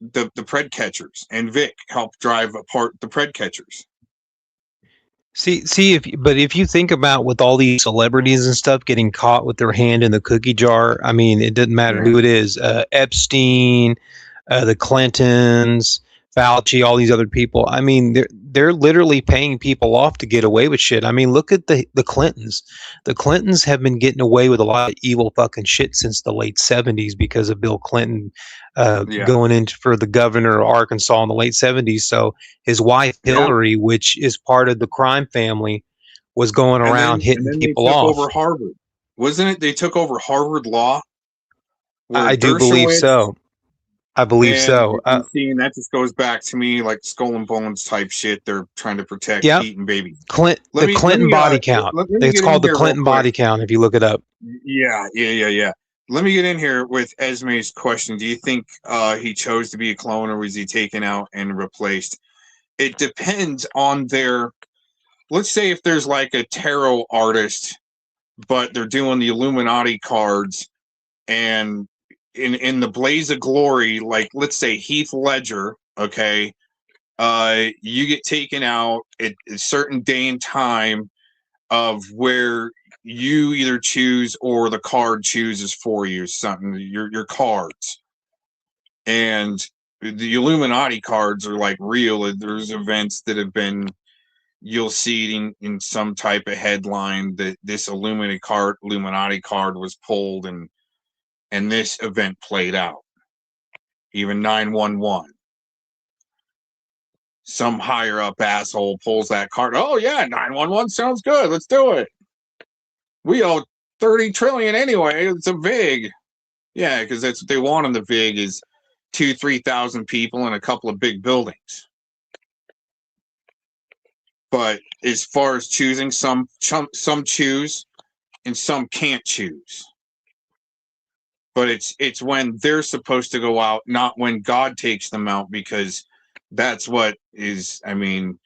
the pred catchers, and Vic help drive apart the pred catchers. If you think about with all these celebrities and stuff getting caught with their hand in the cookie jar, I mean, it doesn't matter who it is, Epstein, the Clintons, Fauci, all these other people. I mean, they're literally paying people off to get away with shit. I mean, look at the Clintons. The Clintons have been getting away with a lot of evil fucking shit since the late 70s because of Bill Clinton Yeah. going in for the governor of Arkansas in the late 70s. So his wife Hillary, which is part of the crime family, was going around hitting they people took off. over Harvard, wasn't it? They took over Harvard Law. I do believe so. I believe so. And seeing that just goes back to me like Skull and Bones type shit. They're trying to protect eating babies. The Clinton body count. It's called the Clinton body count if you look it up. Yeah. Let me get in here with Esme's question. Do you think he chose to be a clone, or was he taken out and replaced? It depends on their. Let's say if there's like a tarot artist, but they're doing the Illuminati cards, and in the blaze of glory, like let's say Heath Ledger, okay, you get taken out at a certain day and time of where you either choose or the card chooses for you something, your cards. And the Illuminati cards are like real. There's events that have been, you'll see it in some type of headline that this Illuminati card was pulled and this event played out. Even 911. Some higher up asshole pulls that card. Oh yeah, 911 sounds good. Let's do it. We owe 30 trillion anyway. It's a VIG. Yeah, because that's what they want on the VIG is 2,000-3,000 people in a couple of big buildings. But as far as choosing, some choose and some can't choose. But it's when they're supposed to go out, not when God takes them out, because that's what is. I mean,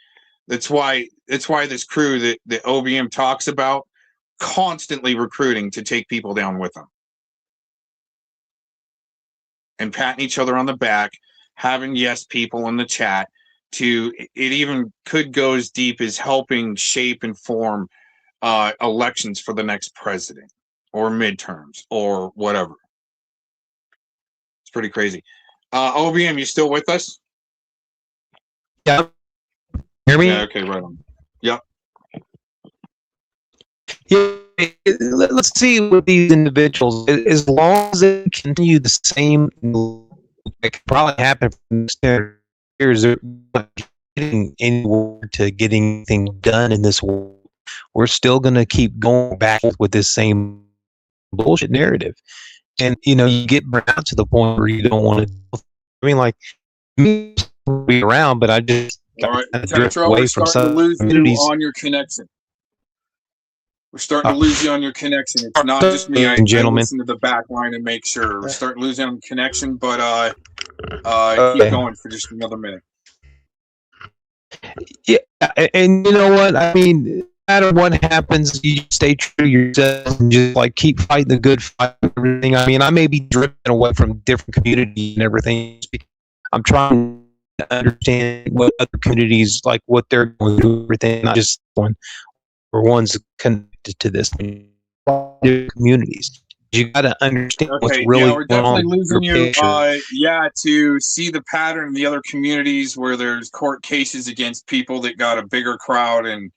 that's why this crew that OBM talks about constantly recruiting to take people down with them and patting each other on the back, having yes people in the chat. To it even could go as deep as helping shape and form elections for the next president or midterms or whatever. It's pretty crazy. OBM, you still with us? Yeah. Hear me? Yeah, okay, right on. Yep. Yeah, let's see with these individuals. As long as they continue the same, like probably happen for the next 10 years, they're not getting anywhere to getting anything done in this world. We're still going to keep going back with this same bullshit narrative. And, you get burnt out to the point where you don't want to. I mean, like, me be around, but I just all right. drift away from some communities. On your connection. We're starting to lose you on your connection. It's not just me. I listen to the back line and make sure. We're starting to lose you on connection, but keep going for just another minute. Yeah, and you know what? I mean, no matter what happens, you stay true to yourself and just like keep fighting the good fight and everything. I mean, I may be drifting away from different communities and everything. I'm trying to understand what other communities, like what they're going through, everything, not just one or one's connected to this communities. You got to understand what's really we're definitely losing you. To see the pattern in the other communities where there's court cases against people that got a bigger crowd and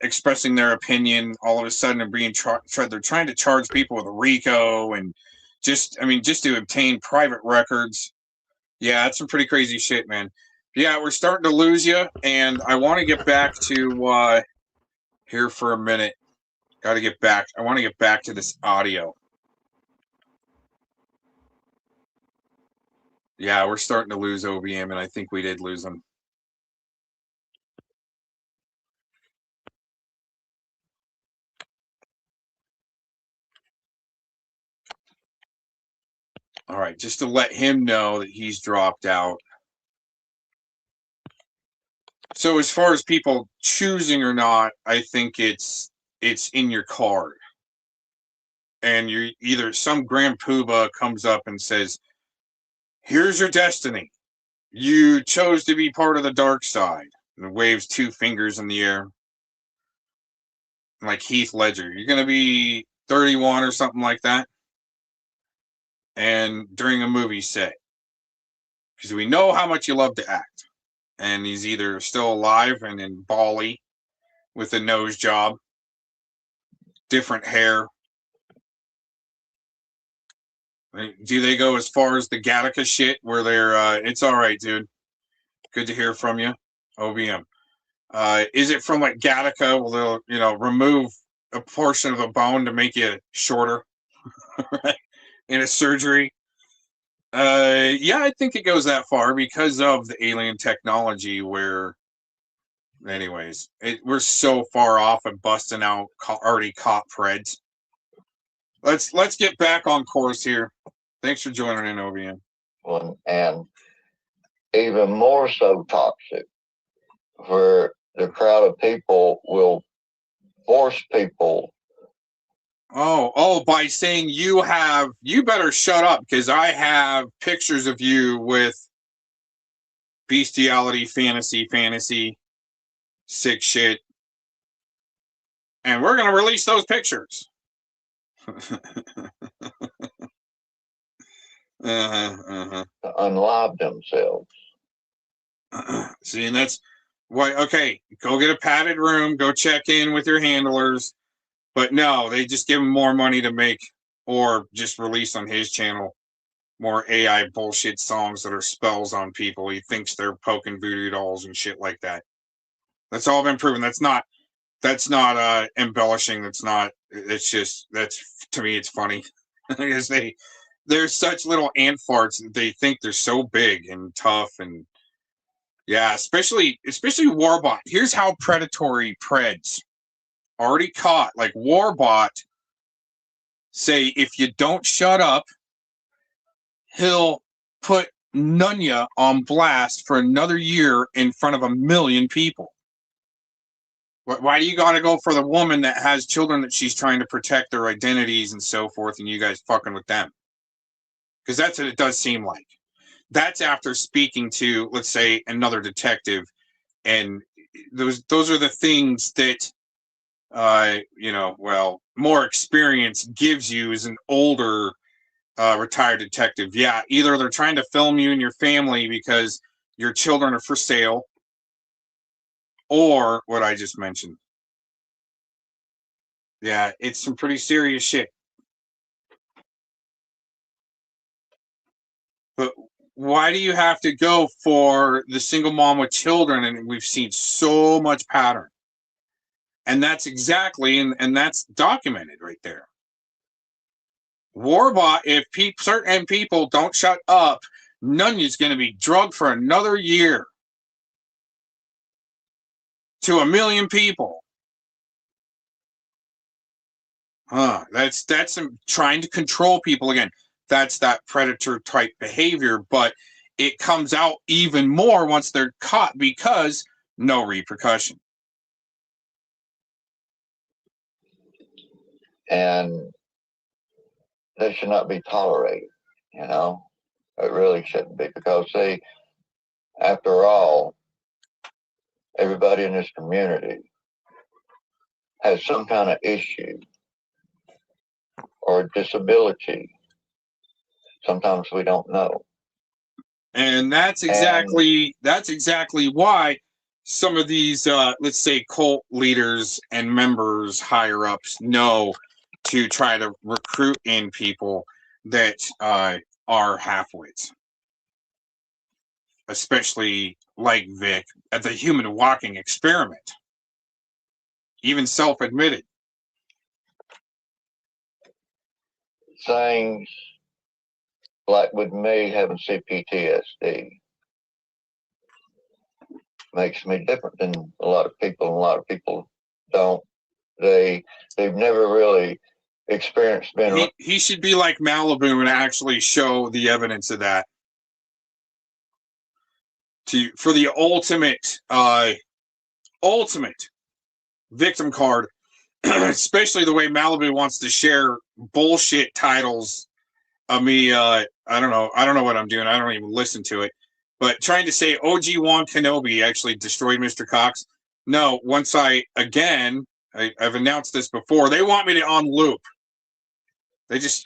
expressing their opinion, all of a sudden they're being they're trying to charge people with RICO and just to obtain private records. Yeah, that's some pretty crazy shit, man. Yeah, we're starting to lose you, and I want to get back to here for a minute. Got to get back. I want to get back to this audio. Yeah, we're starting to lose OBM, and I think we did lose him. All right, just to let him know that he's dropped out. So as far as people choosing or not, I think it's in your card. And you're either some grand poobah comes up and says, here's your destiny. You chose to be part of the dark side. And waves 2 fingers in the air. Like Heath Ledger. You're going to be 31 or something like that. And during a movie set. Because we know how much you love to act. and he's either still alive and in Bali with a nose job, different hair. Do they go as far as the Gattaca shit where they're, it's all right, dude. Good to hear from you. OBM. Is it from like Gattaca? Will they'll, you know, remove a portion of a bone to make you shorter, right? In a surgery? Yeah, I think it goes that far because of the alien technology where, anyways, we're so far off of busting out already caught preds. Let's get back on course here. Thanks for joining in, OBM. And even more so toxic, where the crowd of people will force people. By saying you better shut up because I have pictures of you with bestiality, fantasy, sick shit. And we're going to release those pictures. To unlive themselves. See, and that's why, okay, go get a padded room, go check in with your handlers. But no, they just give him more money to make, or just release on his channel more AI bullshit songs that are spells on people. He thinks they're poking voodoo dolls and shit like that. That's all been proven. That's not embellishing. It's just, to me, it's funny. Because they're such little ant farts that they think they're so big and tough. And yeah, especially Warbot. Here's how predatory preds already caught, like Warbot, say if you don't shut up, he'll put Nunya on blast for another year in front of 1 million people. Why do you got to go for the woman that has children that she's trying to protect their identities and so forth, and you guys fucking with them? Because that's what it does seem like. That's after speaking to, let's say, another detective, and those are the things that more experience gives you as an older retired detective. Yeah, either they're trying to film you and your family because your children are for sale, or what I just mentioned. Yeah, it's some pretty serious shit. But why do you have to go for the single mom with children? And we've seen so much pattern. And that's exactly, and that's documented right there. Warbot, if certain people don't shut up, Nunya's going to be drugged for another year to 1 million people. That's trying to control people again. That's that predator type behavior, but it comes out even more once they're caught because no repercussion. And that should not be tolerated, you know? It really shouldn't be, because, see, after all, everybody in this community has some kind of issue or disability. Sometimes we don't know. And that's exactly why some of these, let's say, cult leaders and members, higher ups, know to try to recruit in people that are halfwits, especially like Vic at the human walking experiment, even self-admitted. Things like with me having CPTSD makes me different than a lot of people, and a lot of people don't. They've never really experienced being. He should be like Malibu and actually show the evidence of that. For the ultimate victim card, especially the way Malibu wants to share bullshit titles of me. I don't know what I'm doing. I don't even listen to it. But trying to say OG-Wan Kenobi actually destroyed Mr. Cox. No, once I've announced this before, they want me to on loop.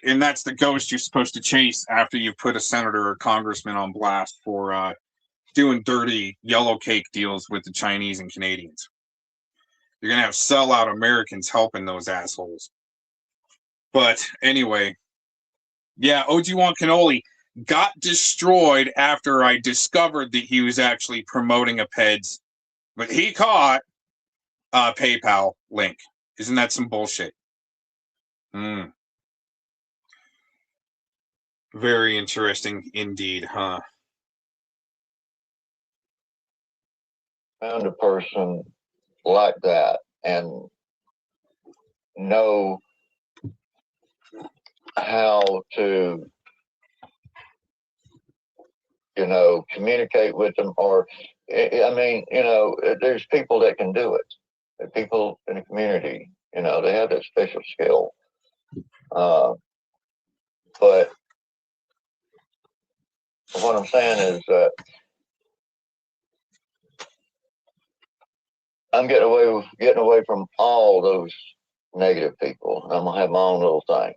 And that's the ghost you're supposed to chase after you put a senator or congressman on blast for doing dirty yellow cake deals with the Chinese and Canadians. You're going to have sellout Americans helping those assholes. But anyway, yeah, OG1 Cannoli got destroyed after I discovered that he was actually promoting a PEDS, but he caught a PayPal link. Isn't that some bullshit? Very interesting indeed, huh? Found a person like that and know how to, communicate with them, or, I mean, there's people that can do it. The people in the community, they have that special skill. But what I'm saying is that I'm getting away from all those negative people. I'm gonna have my own little thing.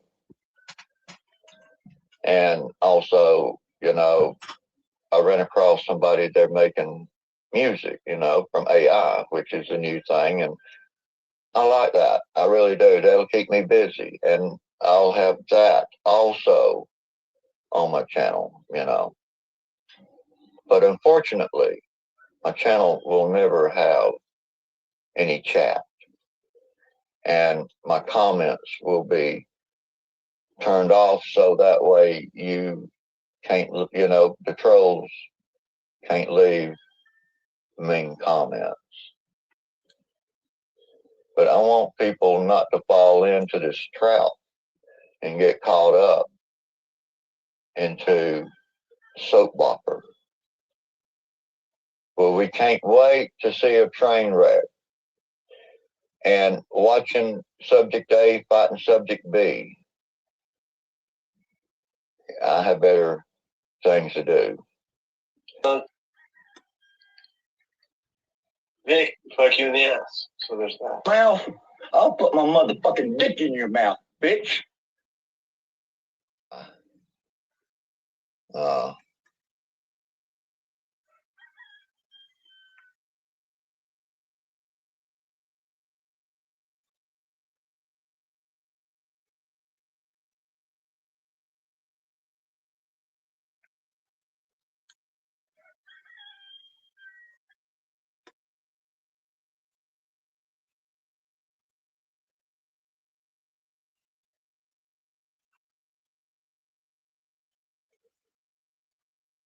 And also, I ran across somebody, they're making music, from AI, which is a new thing. And I like that. I really do. That'll keep me busy. And I'll have that also on my channel, But unfortunately, my channel will never have any chat. And my comments will be turned off so that way you can't, the trolls can't leave mean comments. But I want people not to fall into this trap and get caught up into soap opera. Well, we can't wait to see a train wreck. And watching subject A fighting subject B, I have better things to do. Vic, fuck you in the ass. So there's that. Well, I'll put my motherfucking dick in your mouth, bitch.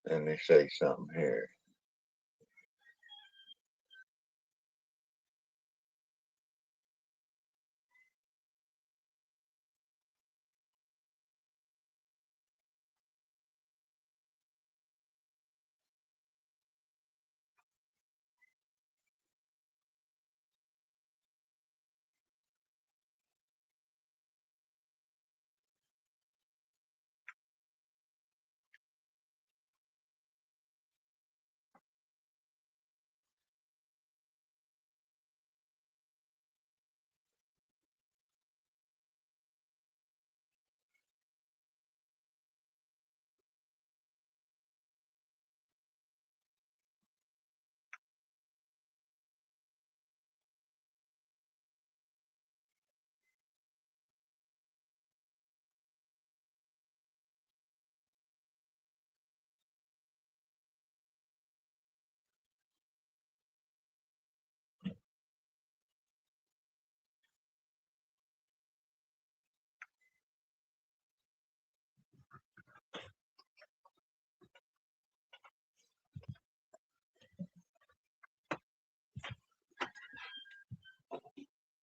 Let me say something here.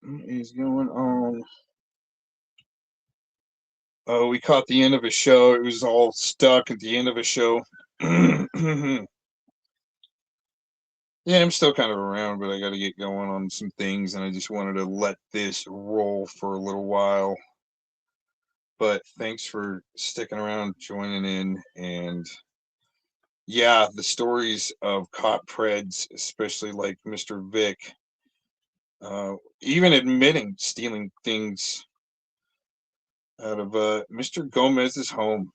What is going on? Oh, we caught the end of a show. It was all stuck at the end of a show. Yeah, I'm still kind of around, but I got to get going on some things, and I just wanted to let this roll for a little while. But thanks for sticking around, joining in, and yeah, the stories of cop preds, especially like Mr. Vic, even admitting stealing things out of Mr. Gomez's home.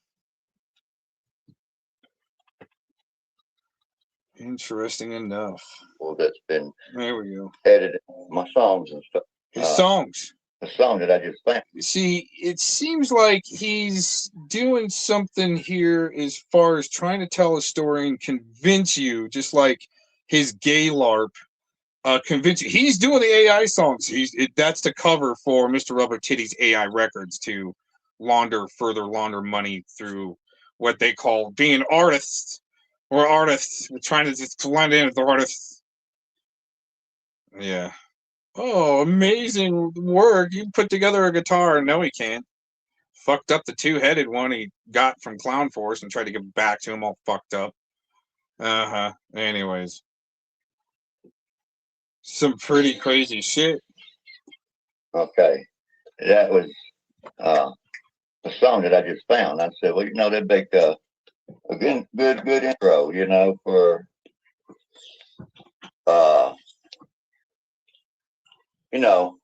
Interesting enough. Well, that's been There we go. edited my songs and stuff. His songs. The song that I just found. See, it seems like he's doing something here as far as trying to tell a story and convince you, just like his gay LARP. Convince you. He's doing the AI songs. That's the cover for Mr. Rubber Titty's AI records to further launder money through what they call being artists. We're artists. We're trying to just blend in with the artists. Yeah. Oh, amazing work. You put together a guitar. No, he can't. Fucked up the two-headed one he got from Clown Force and tried to give back to him all fucked up. Uh-huh. Anyways. Some pretty crazy shit. Okay. That was a song that I just found. I said, well, they'd make a good intro, for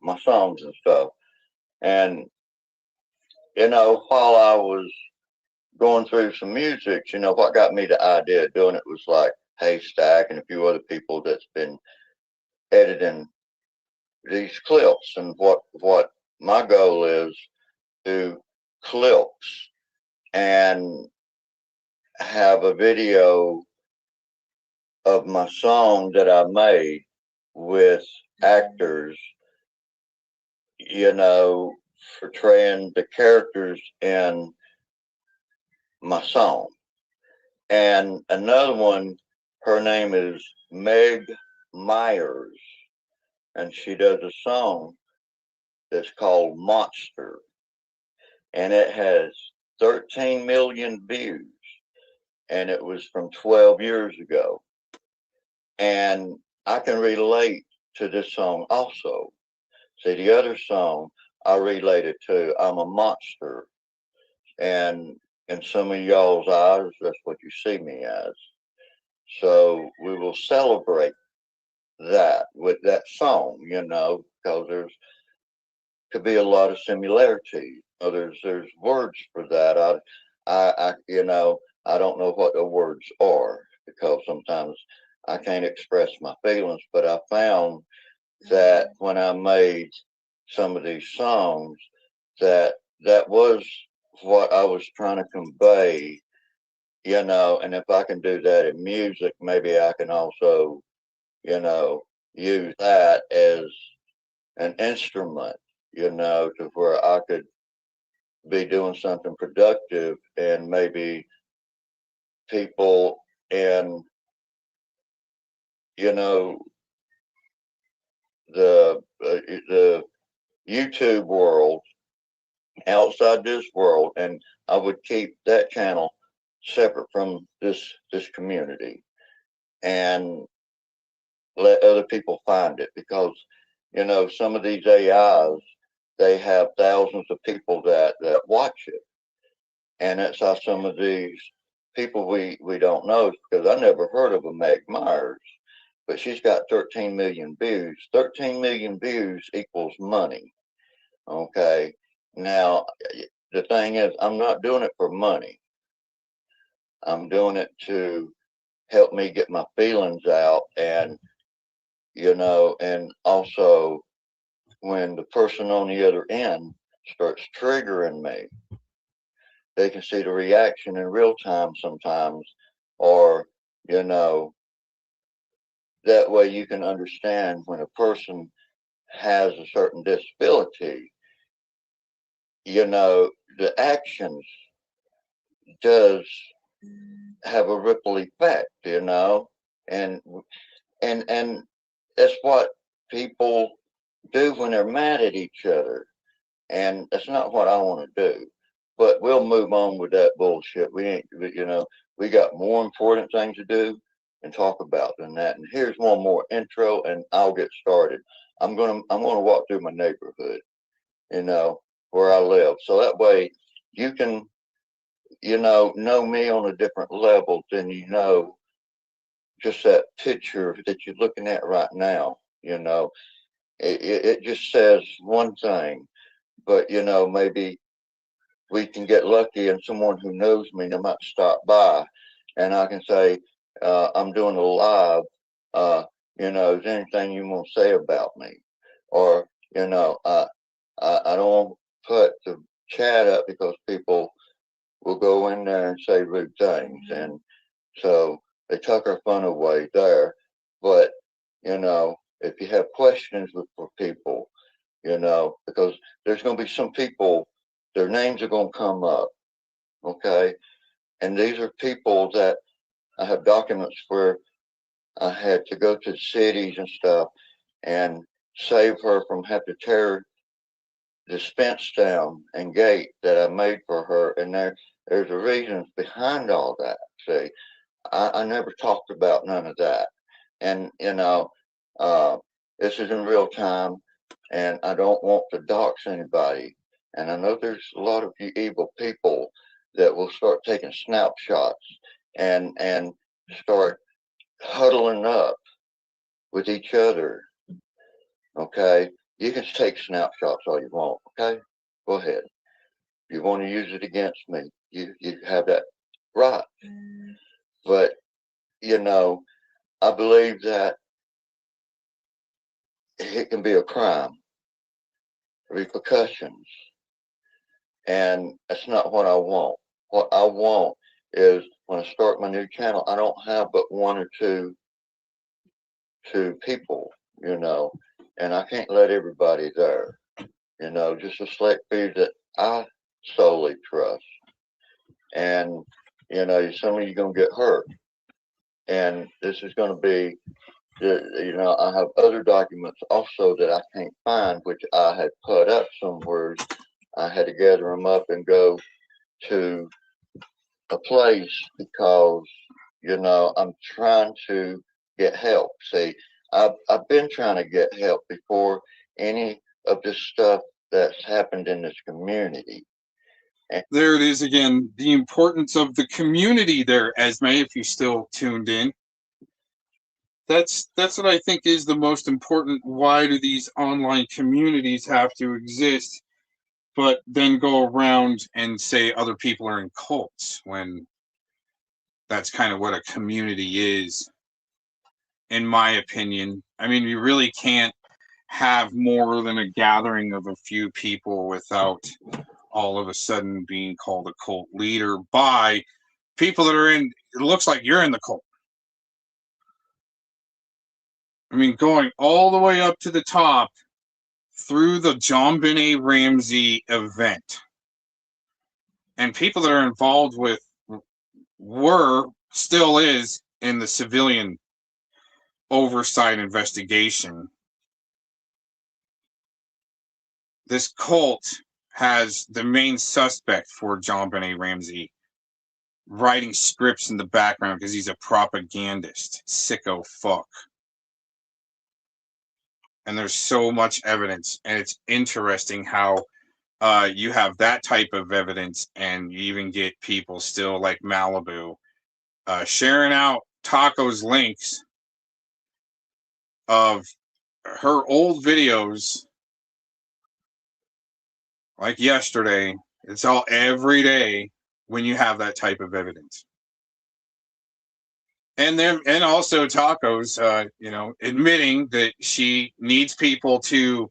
my songs and stuff. And while I was going through some music, what got me the idea of doing it was like Haystack and a few other people that's been editing these clips. And what my goal is to clips and have a video of my song that I made with actors, portraying the characters in my song. And another one, her name is Meg Myers, and she does a song that's called Monster, and it has 13 million views, and it was from 12 years ago. And I can relate to this song also. See, the other song I related to, I'm a monster. And in some of y'all's eyes, that's what you see me as. So we will celebrate that with that song, because there's could be a lot of similarities. There's words for that. I don't know what the words are because sometimes I can't express my feelings, but I found that when I made some of these songs, that was what I was trying to convey, and if I can do that in music, maybe I can also, use that as an instrument, to where I could be doing something productive and maybe people in, the YouTube world outside this world, and I would keep that channel separate from this community and let other people find it, because some of these AIs, they have thousands of people that watch it, and that's how some of these people we don't know, because I never heard of a Meg Myers, but she's got 13 million views. 13 million views equals money. Okay. Now, the thing is, I'm not doing it for money. I'm doing it to help me get my feelings out. And, and also when the person on the other end starts triggering me, they can see the reaction in real time sometimes, or, that way you can understand when a person has a certain disability, the actions does have a ripple effect, and that's what people do when they're mad at each other, and that's not what I want to do. But we'll move on with that bullshit. We ain't, we got more important things to do and talk about than that. And here's one more intro, and I'll get started. I'm gonna walk through my neighborhood, where I live, so that way you can, know me on a different level than just that picture that you're looking at right now. It just says one thing, but maybe we can get lucky and someone who knows me, they might stop by, and I can say, I'm doing a live. You know, is there anything you want to say about me? Or, you know, I don't put the chat up because people will go in there and say rude things. And so they took our fun away there. But, you know, if you have questions for people, you know, because there's going to be some people, their names are going to come up. Okay. And these are people that I have documents where I had to go to cities and stuff and save her from having to tear this fence down and gate that I made for her. And there's a reason behind all that. See, I never talked about none of that. And, you know, this is in real time and I don't want to dox anybody. And I know there's a lot of you evil people that will start taking snapshots and start huddling up with each other. Okay. You can take snapshots all you want. Okay. Go ahead. If you want to use it against me, you have that right. But, you know, I believe that it can be a crime, repercussions. And that's not what I want. What I want is when I start my new channel, I don't have but one or two people, you know, and I can't let everybody there, you know, just a select few that I solely trust. And, you know, some of you going to get hurt. And this is going to be, you know, I have other documents also that I can't find, which I had put up somewhere. I had to gather them up and go to a place because, you know, I'm trying to get help. See, I've been trying to get help before any of this stuff that's happened in this community. And there it is again, the importance of the community there, Esme, if you still tuned in. That's what I think is the most important. Why do these online communities have to exist, but then go around and say other people are in cults when that's kind of what a community is, in my opinion. I mean, you really can't have more than a gathering of a few people without all of a sudden being called a cult leader by people that are in, it looks like you're in the cult. I mean, going all the way up to the top through the JonBenet Ramsey event. And people that are involved with, still is in the civilian oversight investigation. This cult has the main suspect for JonBenet Ramsey writing scripts in the background because he's a propagandist, sicko fuck. And there's so much evidence, and it's interesting how you have that type of evidence, and you even get people still like Malibu sharing out Taco's links of her old videos, like yesterday. It's all every day when you have that type of evidence. And then, and also Taco's, you know, admitting that she needs people to,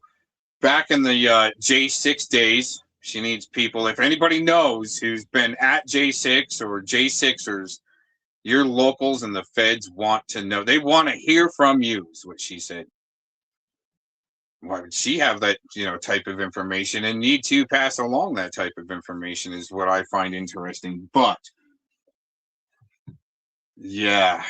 back in the J6 days, she needs people, if anybody knows who's been at J6 or J6ers, your locals and the feds want to know. They want to hear from you, is what she said. Why would she have that, you know, type of information and need to pass along that type of information is what I find interesting. But, yeah.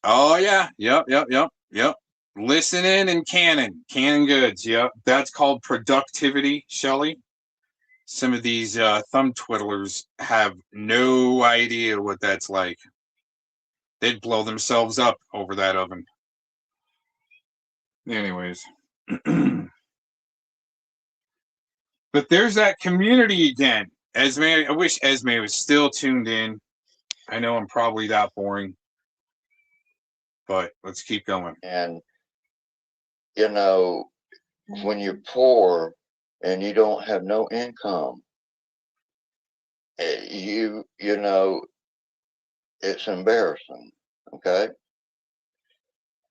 Oh, yeah. Yep. Listening and cannon goods. Yep. That's called productivity, Shelley. Some of these thumb twiddlers have no idea what that's like. They'd blow themselves up over that oven. Anyways. But there's that community again. Esme, I wish Esme was still tuned in. I know I'm probably that boring. But let's keep going. And, you know, when you're poor and you don't have no income, you know, it's embarrassing. Okay.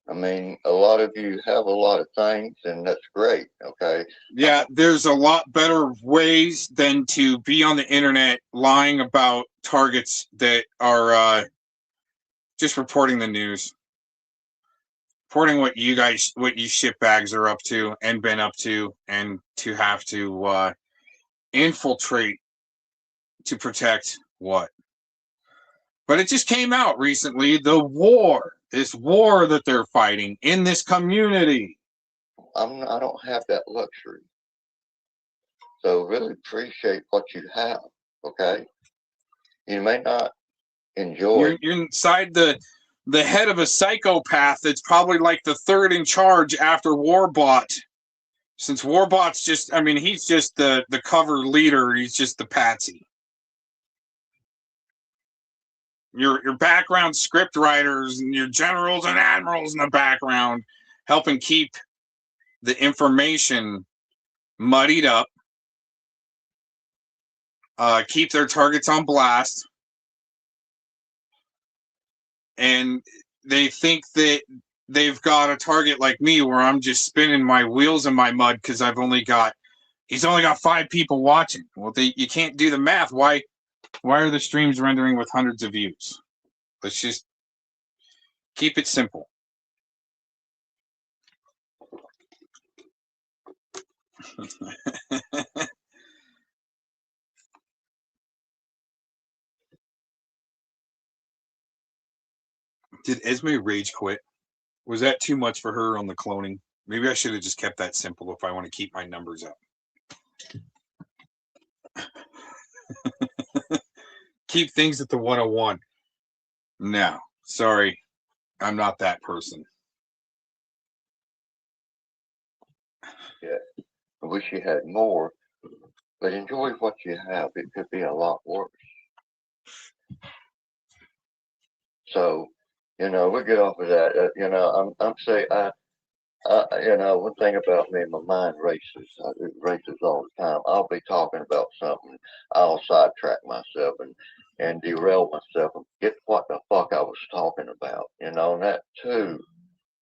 I mean, a lot of you have a lot of things, and that's great. Okay. Yeah, there's a lot better ways than to be on the internet lying about targets that are just reporting the news, reporting what you shitbags are up to and been up to, and to have to infiltrate to protect what? But it just came out recently, this war that they're fighting in this community. I don't have that luxury. So really appreciate what you have. Okay. You may not enjoy. You're inside the head of a psychopath that's probably like the third in charge after Warbot. Since Warbot's just, I mean, he's just the cover leader. He's just the patsy. Your background script writers and your generals and admirals in the background helping keep the information muddied up, keep their targets on blast, and they think that they've got a target like me where I'm just spinning my wheels in my mud because he's only got 5 people watching. Well, you can't do the math. Why are the streams rendering with hundreds of views? Let's just keep it simple. Did Esme rage quit? Was that too much for her on the cloning? Maybe I should have just kept that simple if I want to keep my numbers up. Keep things at the 101. No, sorry. I'm not that person. Yeah. I wish you had more, but enjoy what you have. It could be a lot worse. So, you know, we'll get off of that. You know, I'm saying, you know, one thing about me, my mind races. It races all the time. I'll be talking about something, I'll sidetrack myself and derail myself and get what the fuck I was talking about. You know, and that too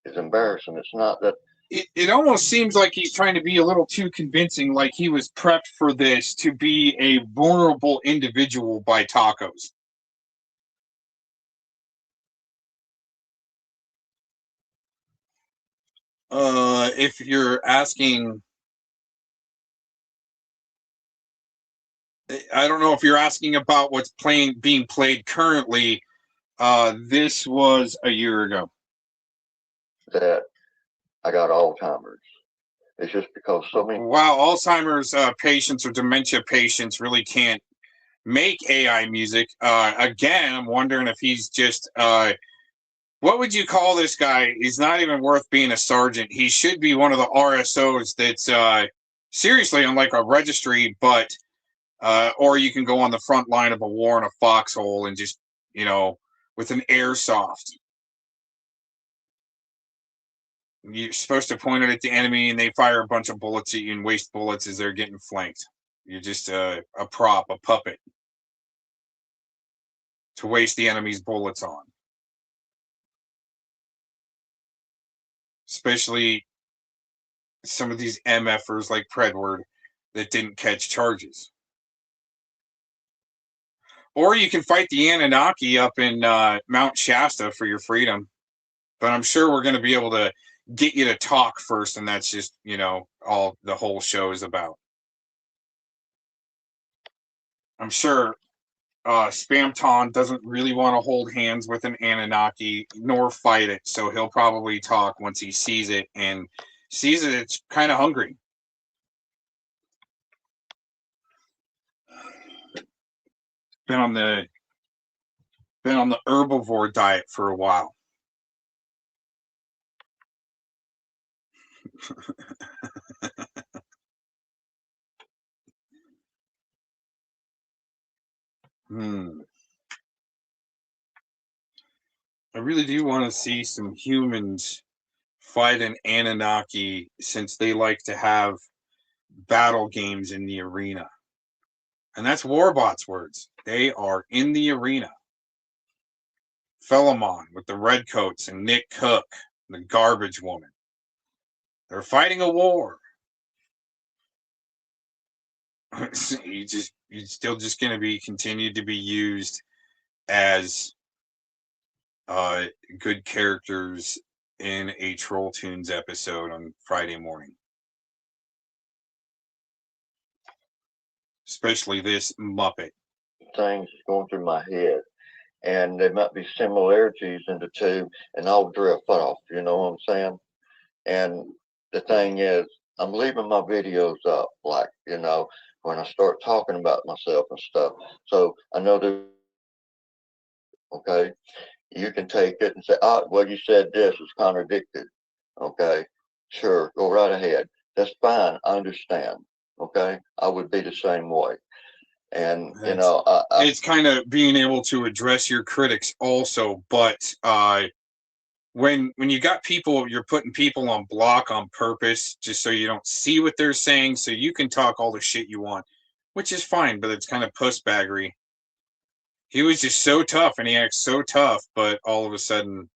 is embarrassing. It's not that. It almost seems like he's trying to be a little too convincing, like he was prepped for this to be a vulnerable individual by tacos. If you're asking, I don't know if you're asking about what's being played currently. This was a year ago. That I got Alzheimer's. It's just because so many. Wow, Alzheimer's patients or dementia patients really can't make AI music. Again, I'm wondering if he's just what would you call this guy? He's not even worth being a sergeant. He should be one of the RSOs that's seriously on like a registry, but or you can go on the front line of a war in a foxhole and just, you know, with an airsoft. You're supposed to point it at the enemy and they fire a bunch of bullets at you and waste bullets as they're getting flanked. You're just a prop, a puppet to waste the enemy's bullets on. Especially some of these MFers like Predward that didn't catch charges. Or you can fight the Anunnaki up in Mount Shasta for your freedom. But I'm sure we're going to be able to get you to talk first, and that's just, you know, all the whole show is about. I'm sure Spamton doesn't really want to hold hands with an Anunnaki nor fight it, so he'll probably talk once he sees it, and sees it, it's kind of hungry. Been on the herbivore diet for a while. I really do want to see some humans fight an Anunnaki, since they like to have battle games in the arena. And that's Warbot's words. They are in the arena. Philemon with the redcoats and Nick Cook, the garbage woman. They're fighting a war. You're still just going to be continued to be used as good characters in a Troll Tunes episode on Friday morning. Especially this Muppet. Things going through my head, and there might be similarities in the two, and I'll drift off, you know what I'm saying? And the thing is, I'm leaving my videos up, like, you know, when I start talking about myself and stuff. So I know that, okay, you can take it and say, oh, well, you said this is contradicted. Okay, sure, go right ahead. That's fine. I understand. Okay, I would be the same way. And, you know, it's kind of being able to address your critics also, but when you got people, you're putting people on block on purpose just so you don't see what they're saying, so you can talk all the shit you want, which is fine, but it's kind of pussbaggery. He was just so tough, and he acts so tough, but all of a sudden,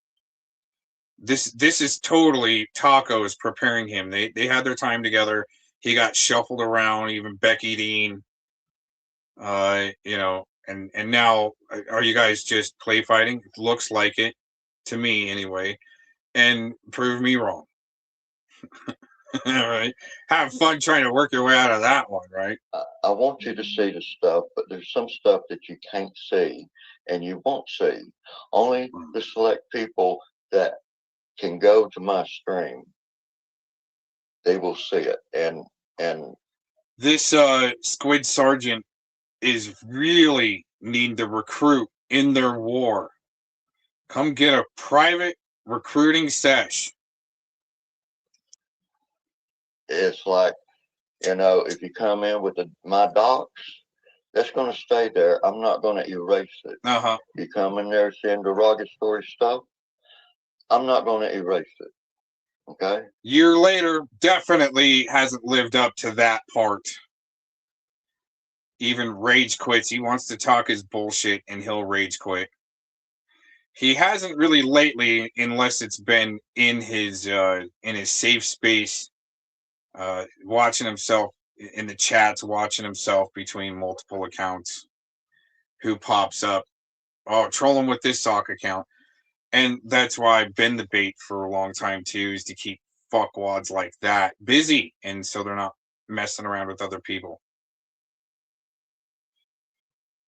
this is totally Taco is preparing him. They had their time together. He got shuffled around, even Becky Dean. You know, and now are you guys just play fighting? It looks like it to me anyway. And prove me wrong. All right. Have fun trying to work your way out of that one, right? I want you to see the stuff, but there's some stuff that you can't see and you won't see. Only the select people that can go to my stream, they will see it. And this Squid Sergeant is really needing to recruit in their war. Come get a private recruiting sesh. it's like, you know, if you come in with my docs, that's going to stay there. I'm not going to erase it. You come in there saying derogatory stuff, I'm not going to erase it. Okay? Year later, definitely hasn't lived up to that part. Even rage quits. He wants to talk his bullshit and he'll rage quit. He hasn't really lately, unless it's been in his safe space, watching himself in the chats, watching himself between multiple accounts. Who pops up? Oh, trolling with this sock account. And that's why I've been the bait for a long time too, is to keep fuckwads like that busy, and so they're not messing around with other people.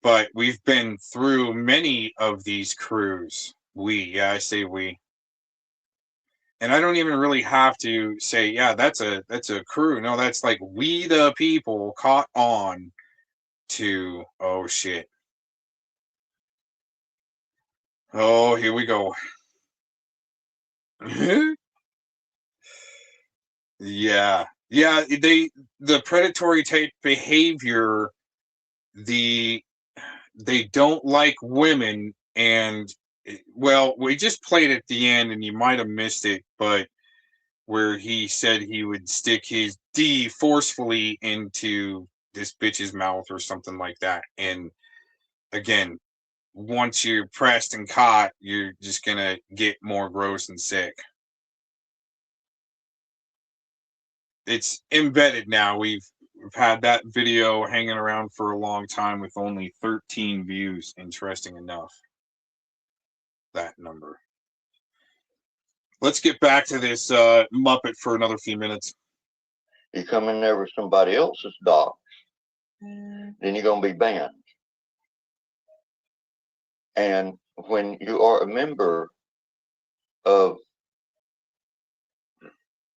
But we've been through many of these crews. I say we. And I don't even really have to say, yeah, that's a crew. No, that's like we the people caught on to, oh shit. Oh, here we go. Yeah. The predatory type behavior, they don't like women, and well, we just played at the end and you might have missed it, but where he said he would stick his D forcefully into this bitch's mouth or something like that. And again, once you're pressed and caught, you're just gonna get more gross and sick. It's embedded now. We've had that video hanging around for a long time with only 13 views. Interesting enough, that number. Let's get back to this Muppet for another few minutes. You come in there with somebody else's docs, then you're going to be banned. And when you are a member of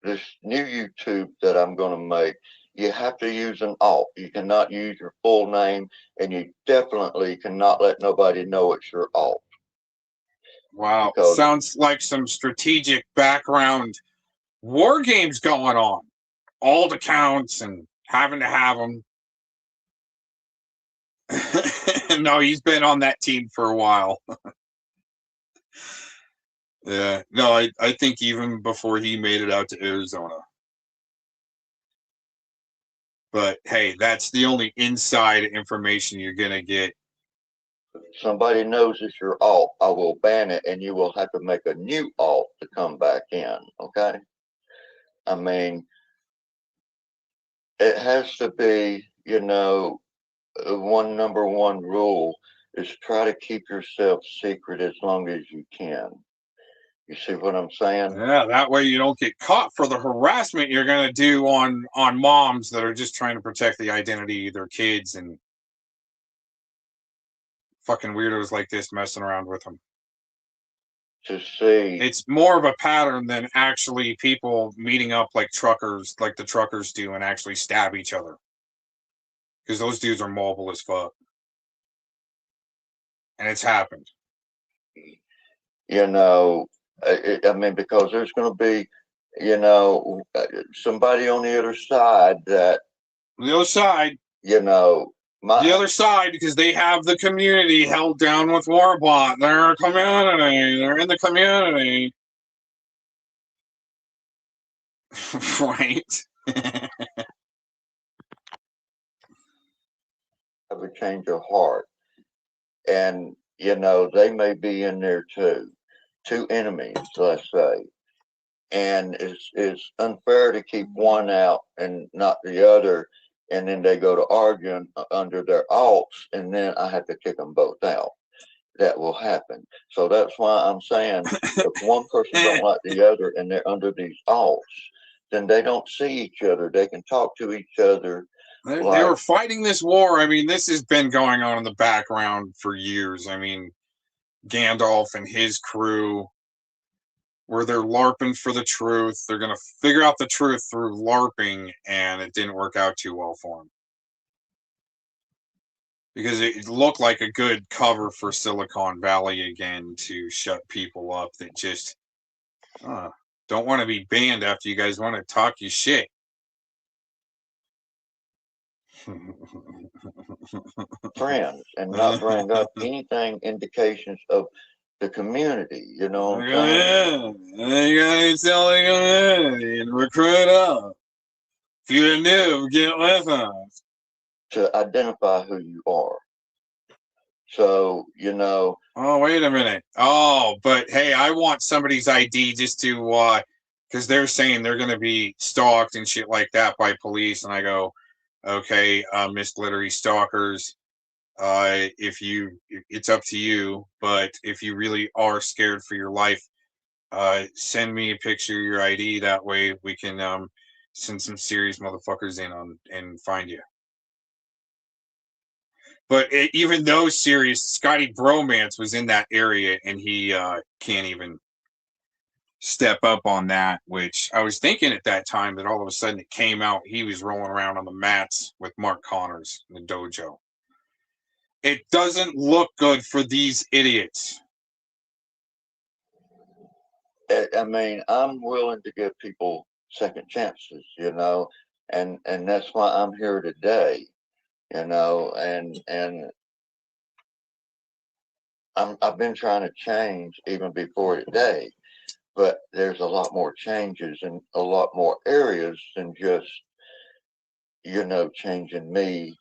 this new YouTube that I'm going to make, you have to use an alt. You cannot use your full name, and you definitely cannot let nobody know it's your alt. Wow, sounds like some strategic background war games going on. Alt accounts and having to have them. No, he's been on that team for a while. Yeah, no, I think even before he made it out to Arizona. But hey, that's the only inside information you're gonna get. Somebody knows it's your alt, I will ban it, and you will have to make a new alt to come back in. Okay. I mean, it has to be, number one rule is try to keep yourself secret as long as you can. You see what I'm saying? Yeah, that way you don't get caught for the harassment you're gonna do on moms that are just trying to protect the identity of their kids and fucking weirdos like this messing around with them. To see, it's more of a pattern than actually people meeting up like truckers, like the truckers do, and actually stab each other. Because those dudes are mobile as fuck. And it's happened. I mean, because there's going to be, somebody on the other side that. The other side. The other side, because they have the community held down with Warbot. They're a community. They're in the community. Right. Have a change of heart. And, they may be in there too. Two enemies, let's say. And it's unfair to keep one out and not the other. And then they go to arguing under their alts, and then I have to kick them both out. That will happen. So that's why I'm saying if one person don't like the other and they're under these alts, then they don't see each other. They can talk to each other. They were fighting this war. I mean, this has been going on in the background for years. I mean, Gandalf and his crew, where they're LARPing for the truth. They're going to figure out the truth through LARPing, and it didn't work out too well for them. Because it looked like a good cover for Silicon Valley again to shut people up that just don't want to be banned after you guys want to talk your shit. Friends and not bring up anything indications of the community, you know what I'm saying? You gotta tell the community and recruit up. If you're new, get with us. To identify who you are. So, Oh, wait a minute. Oh, but hey, I want somebody's ID just to, because they're saying they're going to be stalked and shit like that by police. And I go, okay, Miss Glittery Stalkers, it's up to you. But if you really are scared for your life, send me a picture of your ID. That way we can send some serious motherfuckers in on and find you. But even though serious, Scotty Bromance was in that area, and he can't even step up on that, which I was thinking at that time that all of a sudden it came out he was rolling around on the mats with Mark Connors in the dojo. It doesn't look good for these idiots. I mean, I'm willing to give people second chances, and that's why I'm here today, and I've been trying to change even before today, but there's a lot more changes in a lot more areas than just, changing me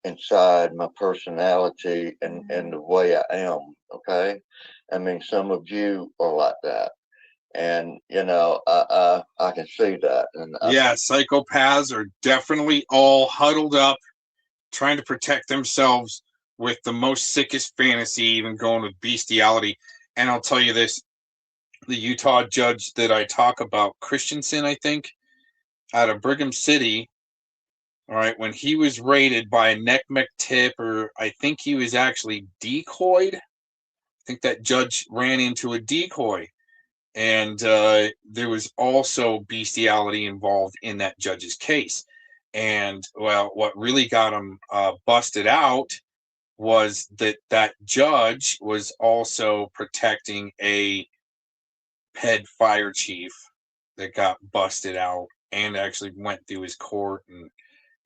inside my personality and the way I am. Okay. I mean, some of you are like that. And, I can see that. And yeah, psychopaths are definitely all huddled up, trying to protect themselves with the most sickest fantasy, even going with bestiality. And I'll tell you this, the Utah judge that I talk about, Christensen, I think, out of Brigham City, all right, when he was raided by a Necmec tip, or I think he was actually decoyed. I think that judge ran into a decoy. And there was also bestiality involved in that judge's case. And, well, what really got him busted out was that judge was also protecting a head fire chief that got busted out and actually went through his court. And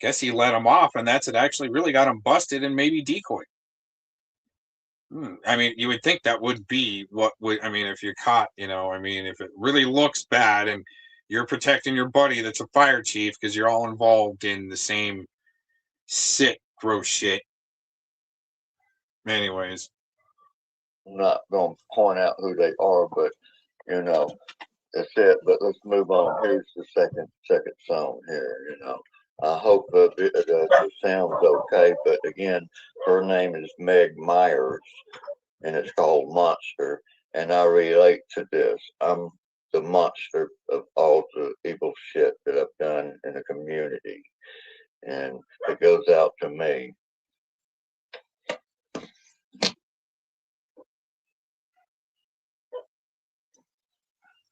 guess he let him off, and that's it actually really got him busted and maybe decoyed. I mean, you would think that would be what would, I mean, if you're caught, I mean, if it really looks bad and you're protecting your buddy that's a fire chief because you're all involved in the same Sick, gross shit. Anyways. I'm not going to point out who they are, but, you know, that's it. But let's move on. Here's the second song here, you know. I hope the sound's okay, but again, her name is Meg Myers, and it's called Monster, and I relate to this. I'm the monster of all the evil shit that I've done in the community, and it goes out to me.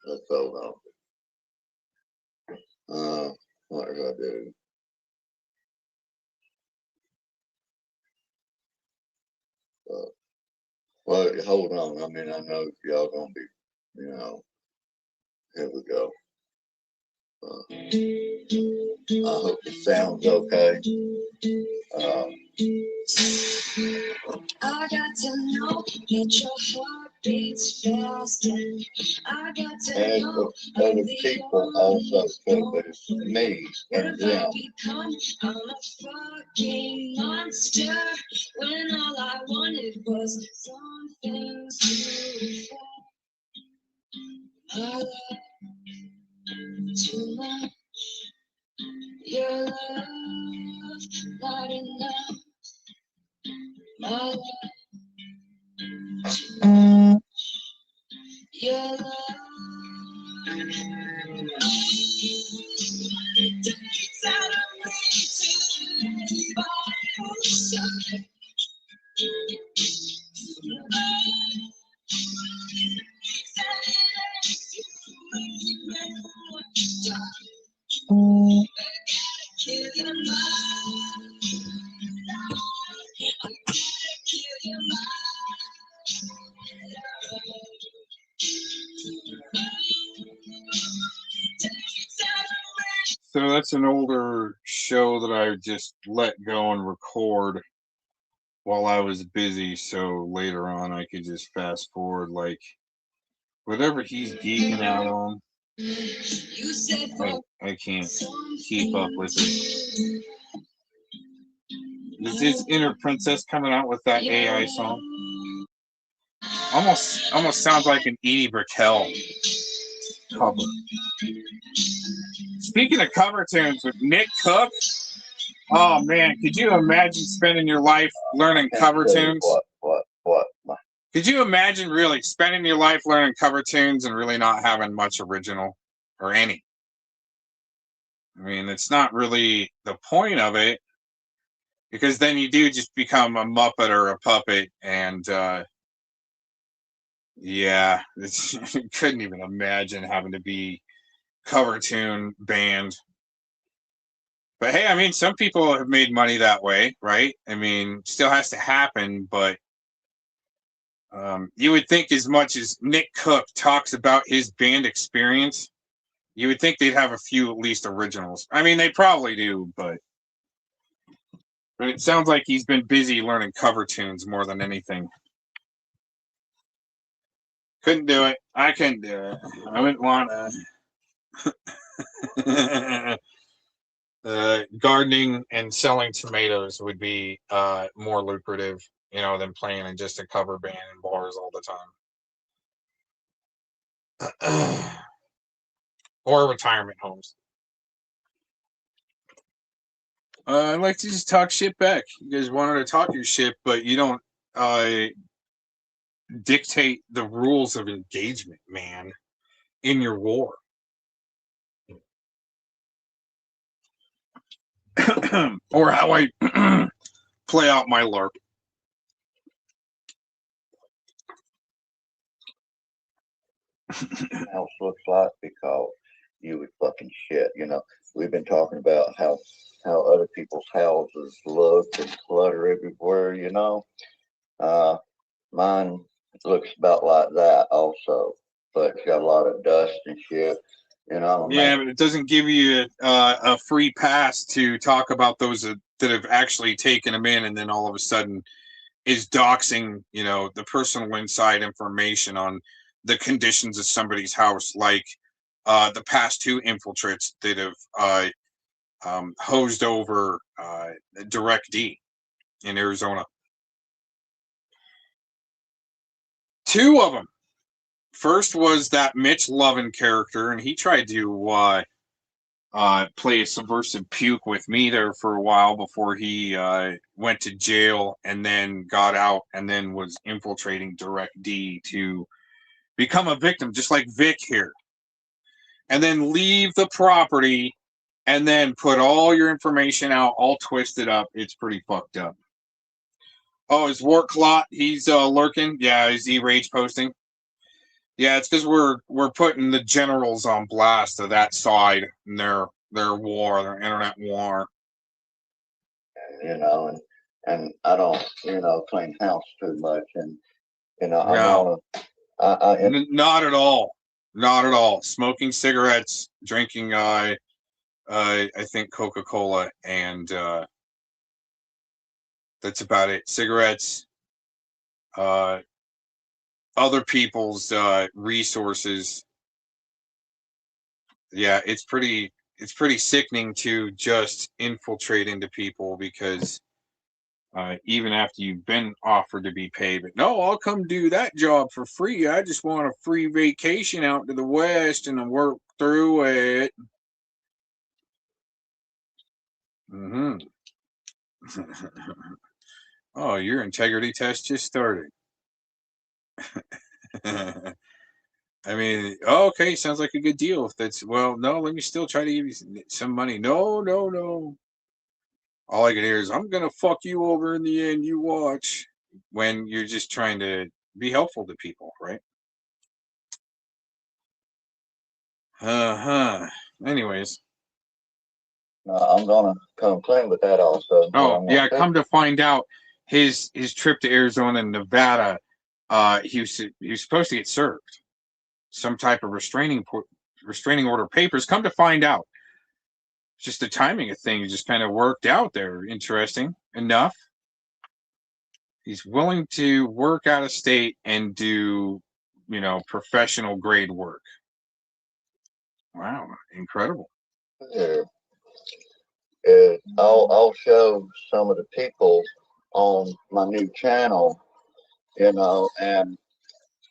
Let's hold on. What did I do? Well, hold on. I mean, I know y'all gonna be, you know. Here we go. I hope it sounds okay. I got to know that your heart beats fast, and I got to know other people also too, but it's me and them. I'm a fucking monster when all I wanted was something to I love too much. Your love not enough. My love too much. Your love. It takes out of me to live by your side. So that's an older show that I just let go and record while I was busy, so later on I could just fast forward, like whatever he's geeking out on. I can't keep up with it. Is this Inner Princess coming out with that AI song? Almost sounds like an Edie Brickell cover. Speaking of cover tunes with Nick Cook, oh man, could you imagine spending your life learning cover tunes? What? Could you imagine really spending your life learning cover tunes and really not having much original or any? I mean, it's not really the point of it, because then you do just become a Muppet or a puppet, and yeah, you couldn't even imagine having to be cover tune band. But hey, I mean, some people have made money that way, right? I mean, still has to happen, but you would think, as much as Nick Cook talks about his band experience, you would think they'd have a few at least originals. I mean, they probably do, but it sounds like he's been busy learning cover tunes more than anything. Couldn't do it. I couldn't do it. I wouldn't want to. Gardening and selling tomatoes would be more lucrative, you know, than playing in just a cover band in bars all the time. Or retirement homes. I like to just talk shit back. You guys wanted to talk your shit, but you don't dictate the rules of engagement, man, in your war. Or how I play out my LARP. House looks like, because you would fucking shit. You know, we've been talking about how other people's houses look and clutter everywhere. You know, mine looks about like that also, but it's got a lot of dust and shit. You know. Yeah, but it doesn't give you a free pass to talk about those that have actually taken them in, and then all of a sudden is doxing, you know, the personal inside information on the conditions of somebody's house, like the past two infiltrates that have hosed over Direct D in Arizona. 2 of them. First was that Mitch Lovin character, and he tried to play a subversive puke with me there for a while before he went to jail and then got out and then was infiltrating Direct D to become a victim, just like Vic here. And then leave the property and then put all your information out, all twisted up. It's pretty fucked up. Oh, is Wart Clot? He's lurking. Yeah, is he rage posting? Yeah, it's because we're putting the generals on blast of that side in their war, their internet war. And I don't, clean house too much, and No. I Not at all. Not at all. Smoking cigarettes, drinking I think Coca-Cola, and that's about it. Cigarettes, other people's resources. Yeah, it's pretty sickening to just infiltrate into people because even after you've been offered to be paid, but no, I'll come do that job for free. I just want a free vacation out to the West and I'll work through it. Mm-hmm. Oh, your integrity test just started. I mean, okay, sounds like a good deal. If that's, well, no, let me still try to give you some money. No, no, no. All I can hear is, I'm going to fuck you over in the end, you watch. When you're just trying to be helpful to people, right? Anyways. I'm gonna come clean with that also. Oh yeah, come to find out, his trip to Arizona and Nevada, he was supposed to get served some type of restraining order papers. Come to find out, just the timing of things just kind of worked out there. Interesting enough. He's willing to work out of state and do, professional grade work. Wow, incredible. Yeah. I'll show some of the people on my new channel, and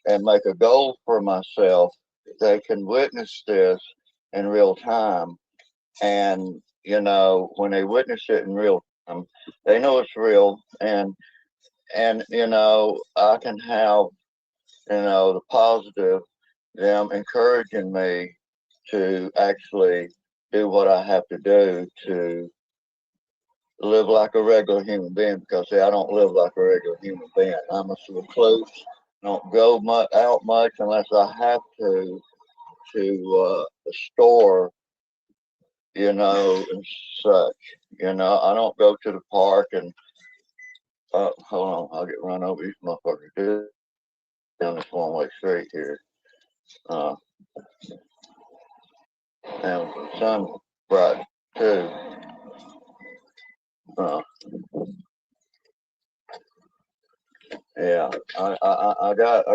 make a goal for myself. They can witness this in real time, and when they witness it in real time, they know it's real, and I can have the positive, them encouraging me to actually do what I have to do to live like a regular human being, because see, I don't live like a regular human being. I'm a recluse. Don't go out much unless I have to the store, and such. I don't go to the park and hold on, I'll get run over. These motherfuckers do down this one-way street here. And the sun bright too. Yeah, I got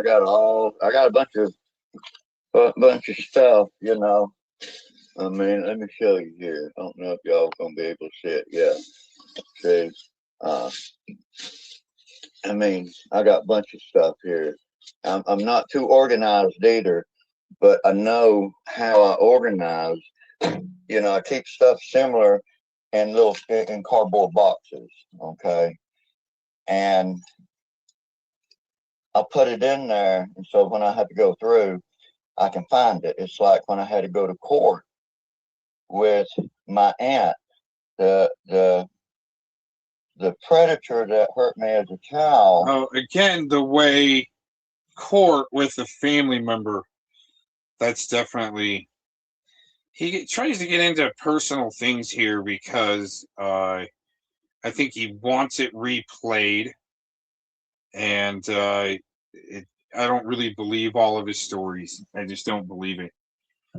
a bunch of stuff, I mean, let me show you here. I don't know if y'all gonna be able to see it. Yeah, see, I mean, I got a bunch of stuff here. I'm not too organized either, but I know how I organize. I keep stuff similar in cardboard boxes. Okay, and I put it in there, and so when I have to go through, I can find it. It's like when I had to go to court with my aunt, the predator that hurt me as a child. Oh, again, the way court with a family member, that's definitely, he tries to get into personal things here because I think he wants it replayed, and I don't really believe all of his stories. I just don't believe it,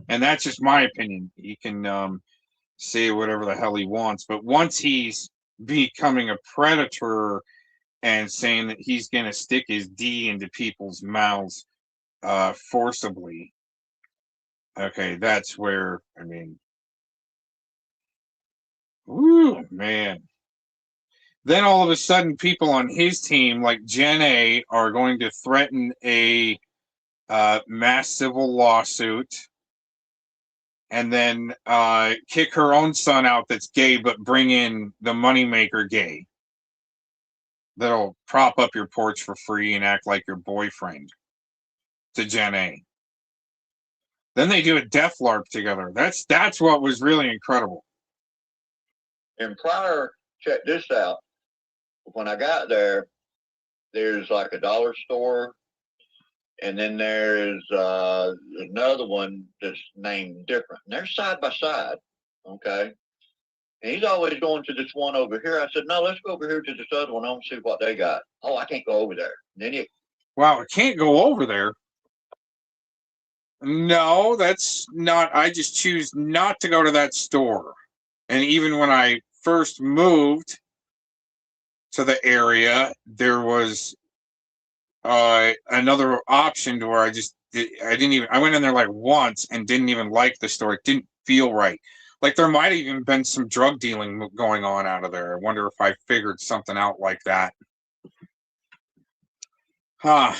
and that's just my opinion. He can say whatever the hell he wants, but once he's becoming a predator and saying that he's going to stick his D into people's mouths forcibly, okay, that's where, I mean, Ooh, man. Then all of a sudden, people on his team, like Jen A, are going to threaten a mass civil lawsuit and then kick her own son out that's gay, but bring in the moneymaker gay that'll prop up your porch for free and act like your boyfriend to Jen A. Then they do a death LARP together. That's what was really incredible. And prior, check this out. When I got there, there's like a dollar store, and then there's another one that's named different. And they're side by side, okay? And he's always going to this one over here. I said, no, let's go over here to this other one. I want to see what they got. Oh, I can't go over there. And then Wow, I can't go over there. No, that's not. I just choose not to go to that store. And even when I first moved to the area, there was another option to where I went in there like once and didn't even like the store. It didn't feel right. Like there might have even been some drug dealing going on out of there. I wonder if I figured something out like that. Huh.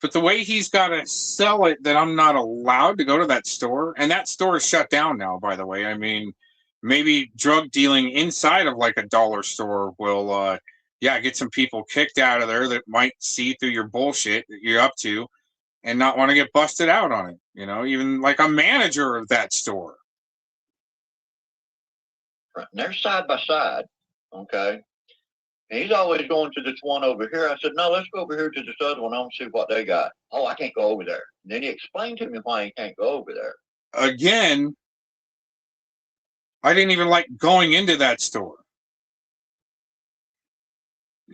But the way he's got to sell it that I'm not allowed to go to that store, and that store is shut down now, by the way. I mean, maybe drug dealing inside of like a dollar store will, get some people kicked out of there that might see through your bullshit that you're up to and not want to get busted out on it. You know, even like a manager of that store. and they're side by side, okay? And he's always going to this one over here. I said, no, let's go over here to this other one. I want to see what they got. Oh, I can't go over there. And then he explained to me why he can't go over there. Again, I didn't even like going into that store.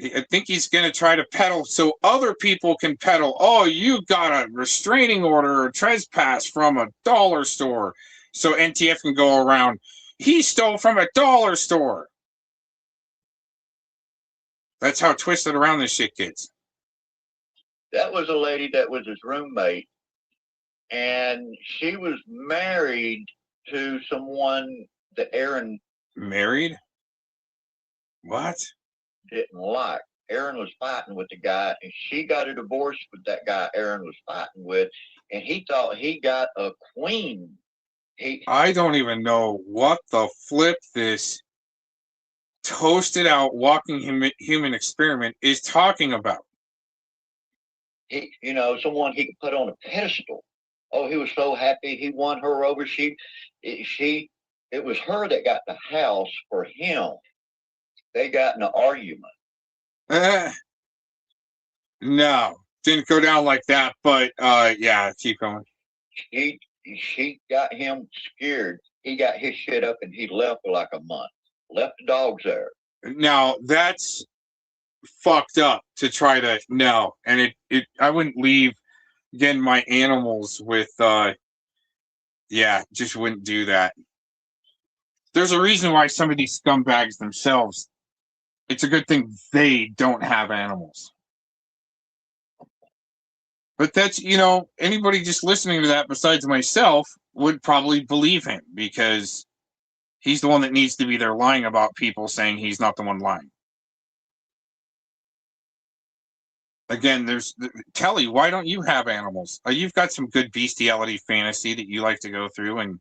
I think he's going to try to peddle so other people can peddle. Oh, you got a restraining order or trespass from a dollar store. So NTF can go around. He stole from a dollar store. That's how twisted around this shit gets. That was a lady that was his roommate, and she was married to someone that Aaron Married? What? didn't like. Aaron was fighting with the guy, and she got a divorce with that guy Aaron was fighting with, and he thought he got a queen. I don't even know what the flip this toasted out walking human experiment is talking about. Someone he could put on a pedestal. Oh, he was so happy he won her over. It was her that got the house for him. They got in an argument. No, didn't go down like that, but keep going. She got him scared. He got his shit up and he left for like a month. Left the dogs there. Now that's fucked up to try to no, and I wouldn't leave again my animals with just wouldn't do that. There's a reason why some of these scumbags themselves, it's a good thing they don't have animals. But that's, anybody just listening to that besides myself would probably believe him because he's the one that needs to be there lying about people saying he's not the one lying. Again, there's Kelly, why don't you have animals? You've got some good bestiality fantasy that you like to go through and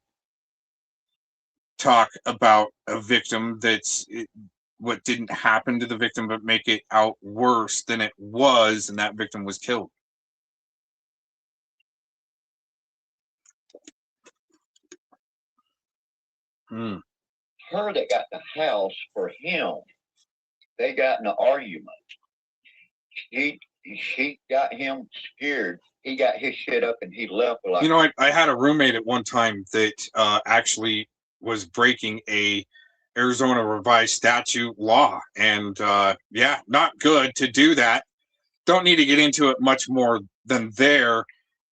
talk about a victim what didn't happen to the victim, but make it out worse than it was, and that victim was killed. Her that got the house for him, they got in an argument. She got him scared. He got his shit up and he left. I had a roommate at one time that actually was breaking a Arizona revised statute law, and not good to do that. Don't need to get into it much more than there.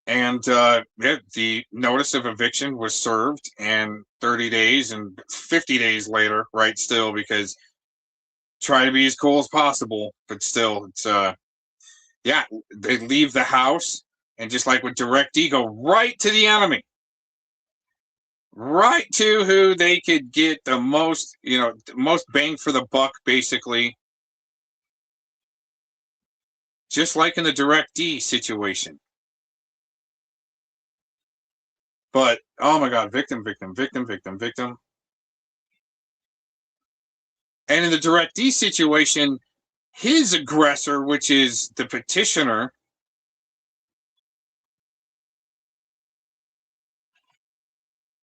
And the notice of eviction was served, and 30 days and 50 days later, right? Still, because try to be as cool as possible, but still, it's they leave the house and just like with direct ego, right to the enemy. right to who they could get the most, most bang for the buck, basically. Just like in the Direct D situation. But, oh my God, victim. And in the Direct D situation, his aggressor, which is the petitioner,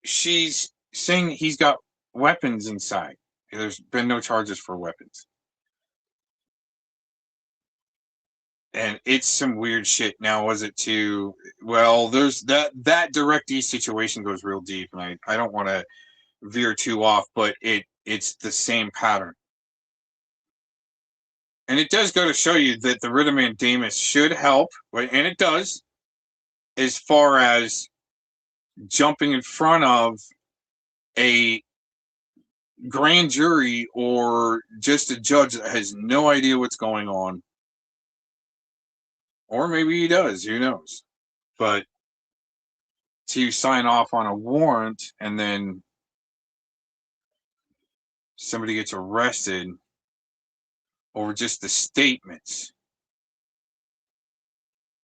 she's saying he's got weapons inside. There's been no charges for weapons. And it's some weird shit. Now, was it too? Well, there's that Direct D situation goes real deep, and I don't want to veer too off, but it's the same pattern. And it does go to show you that the writ of mandamus should help, and it does, as far as jumping in front of a grand jury or just a judge that has no idea what's going on. Or maybe he does, who knows. But to sign off on a warrant and then somebody gets arrested over just the statements.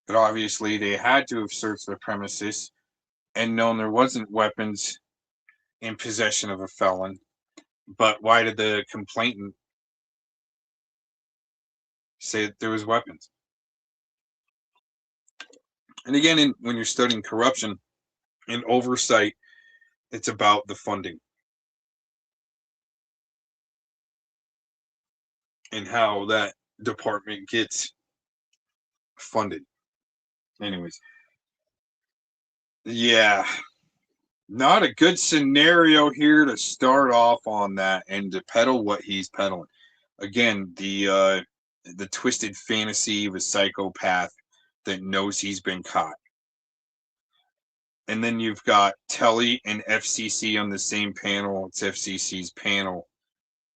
But obviously they had to have searched the premises and known there wasn't weapons in possession of a felon. But why did the complainant say that there was weapons? And again, when you're studying corruption and oversight, it's about the funding and how that department gets funded. Anyways, yeah, not a good scenario here to start off on that and to peddle what he's peddling. Again, the twisted fantasy of a psychopath that knows he's been caught. And then you've got Tele and FCC on the same panel. It's FCC's panel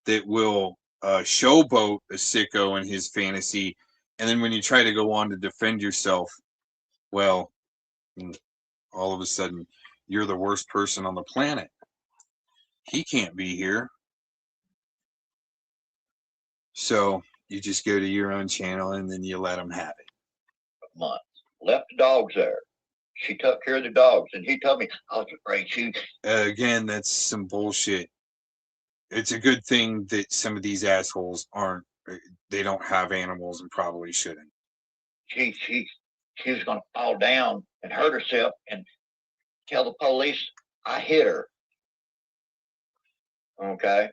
that will showboat a sicko in his fantasy. And then when you try to go on to defend yourself, well, all of a sudden, you're the worst person on the planet. He can't be here. So you just go to your own channel and then you let him have it. Months. Left the dogs there. She took care of the dogs, and he told me, I was afraid she... Again, that's some bullshit. It's a good thing that some of these assholes they don't have animals and probably shouldn't. She was going to fall down and hurt herself and tell the police I hit her. Okay.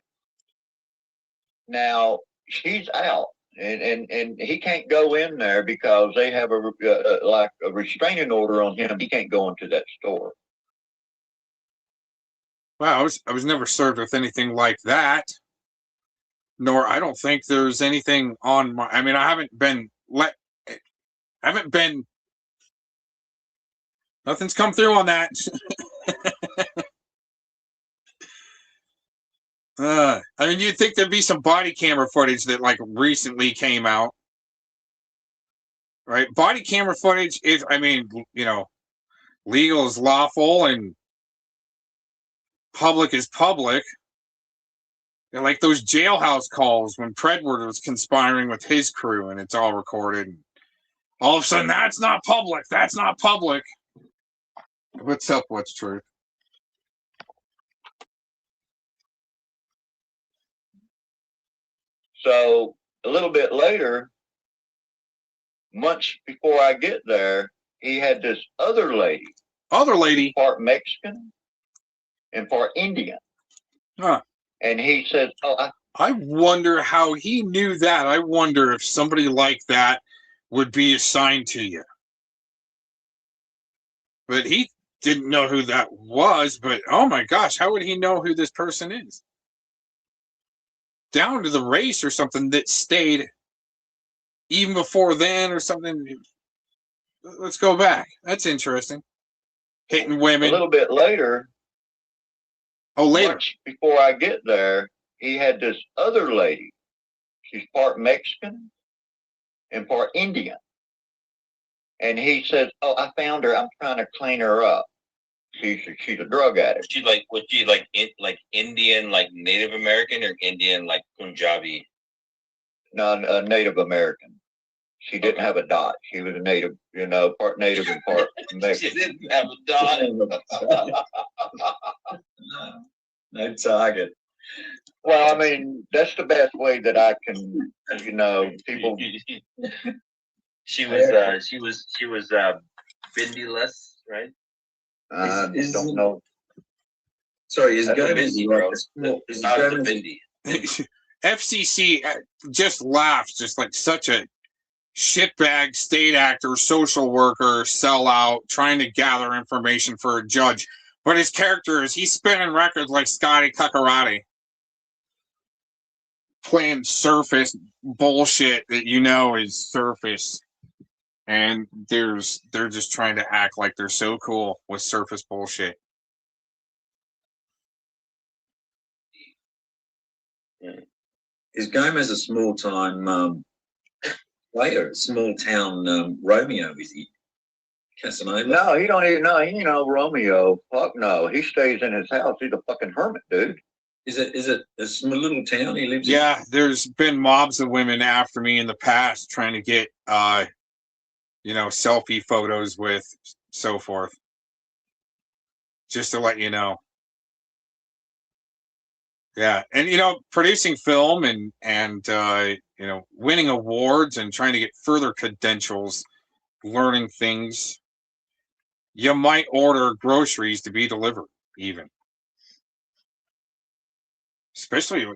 Now she's out, and he can't go in there because they have a restraining order on him. He can't go into that store. Wow, I was never served with anything like that. Nor I don't think there's anything on my. I mean, I haven't been. Nothing's come through on that. I mean, you'd think there'd be some body camera footage that recently came out, right? Body camera footage is, I mean, legal is lawful and public is public. And like those jailhouse calls when Predward was conspiring with his crew, and it's all recorded. And all of a sudden, that's not public. That's not public. What's up? What's truth? So a little bit later, months before I get there, he had this other lady. Part Mexican and part Indian. Huh. And he said, I wonder how he knew that. I wonder if somebody like that would be assigned to you. But he didn't know who that was. But, oh my gosh, how would he know who this person is? Down to the race or something that stayed even before then or something. Let's go back. That's interesting. Hitting women. A little bit later. Oh, later. Much before I get there, he had this other lady. She's part Mexican and part Indian. And he says, I found her. I'm trying to clean her up. She's a drug addict. She like was she like Indian, like Native American, or Indian like Punjabi? No, a Native American. She didn't have a dot. She was a native, part native and part Mexican. She didn't have a dot. No target. Well, I mean, that's the best way that I can, people. She was bindyless, right? I don't know. Sorry, is Gomez not the bindi? FCC just laughs, just like such a shitbag state actor, social worker, sellout, trying to gather information for a judge. But his character is he's spinning records like Scotty Cuccarati, playing surface bullshit that is surface. And they're just trying to act like they're so cool with surface bullshit. Is Gomez a small time player, small town Romeo? Is he Casanova? No, he don't even know. He ain't no Romeo. Fuck no. He stays in his house. He's a fucking hermit, dude. Is it a small little town he lives in? Yeah, there's been mobs of women after me in the past trying to get selfie photos with so forth. Just to let you know. Yeah, and producing film and winning awards and trying to get further credentials, learning things. You might order groceries to be delivered, even. Especially,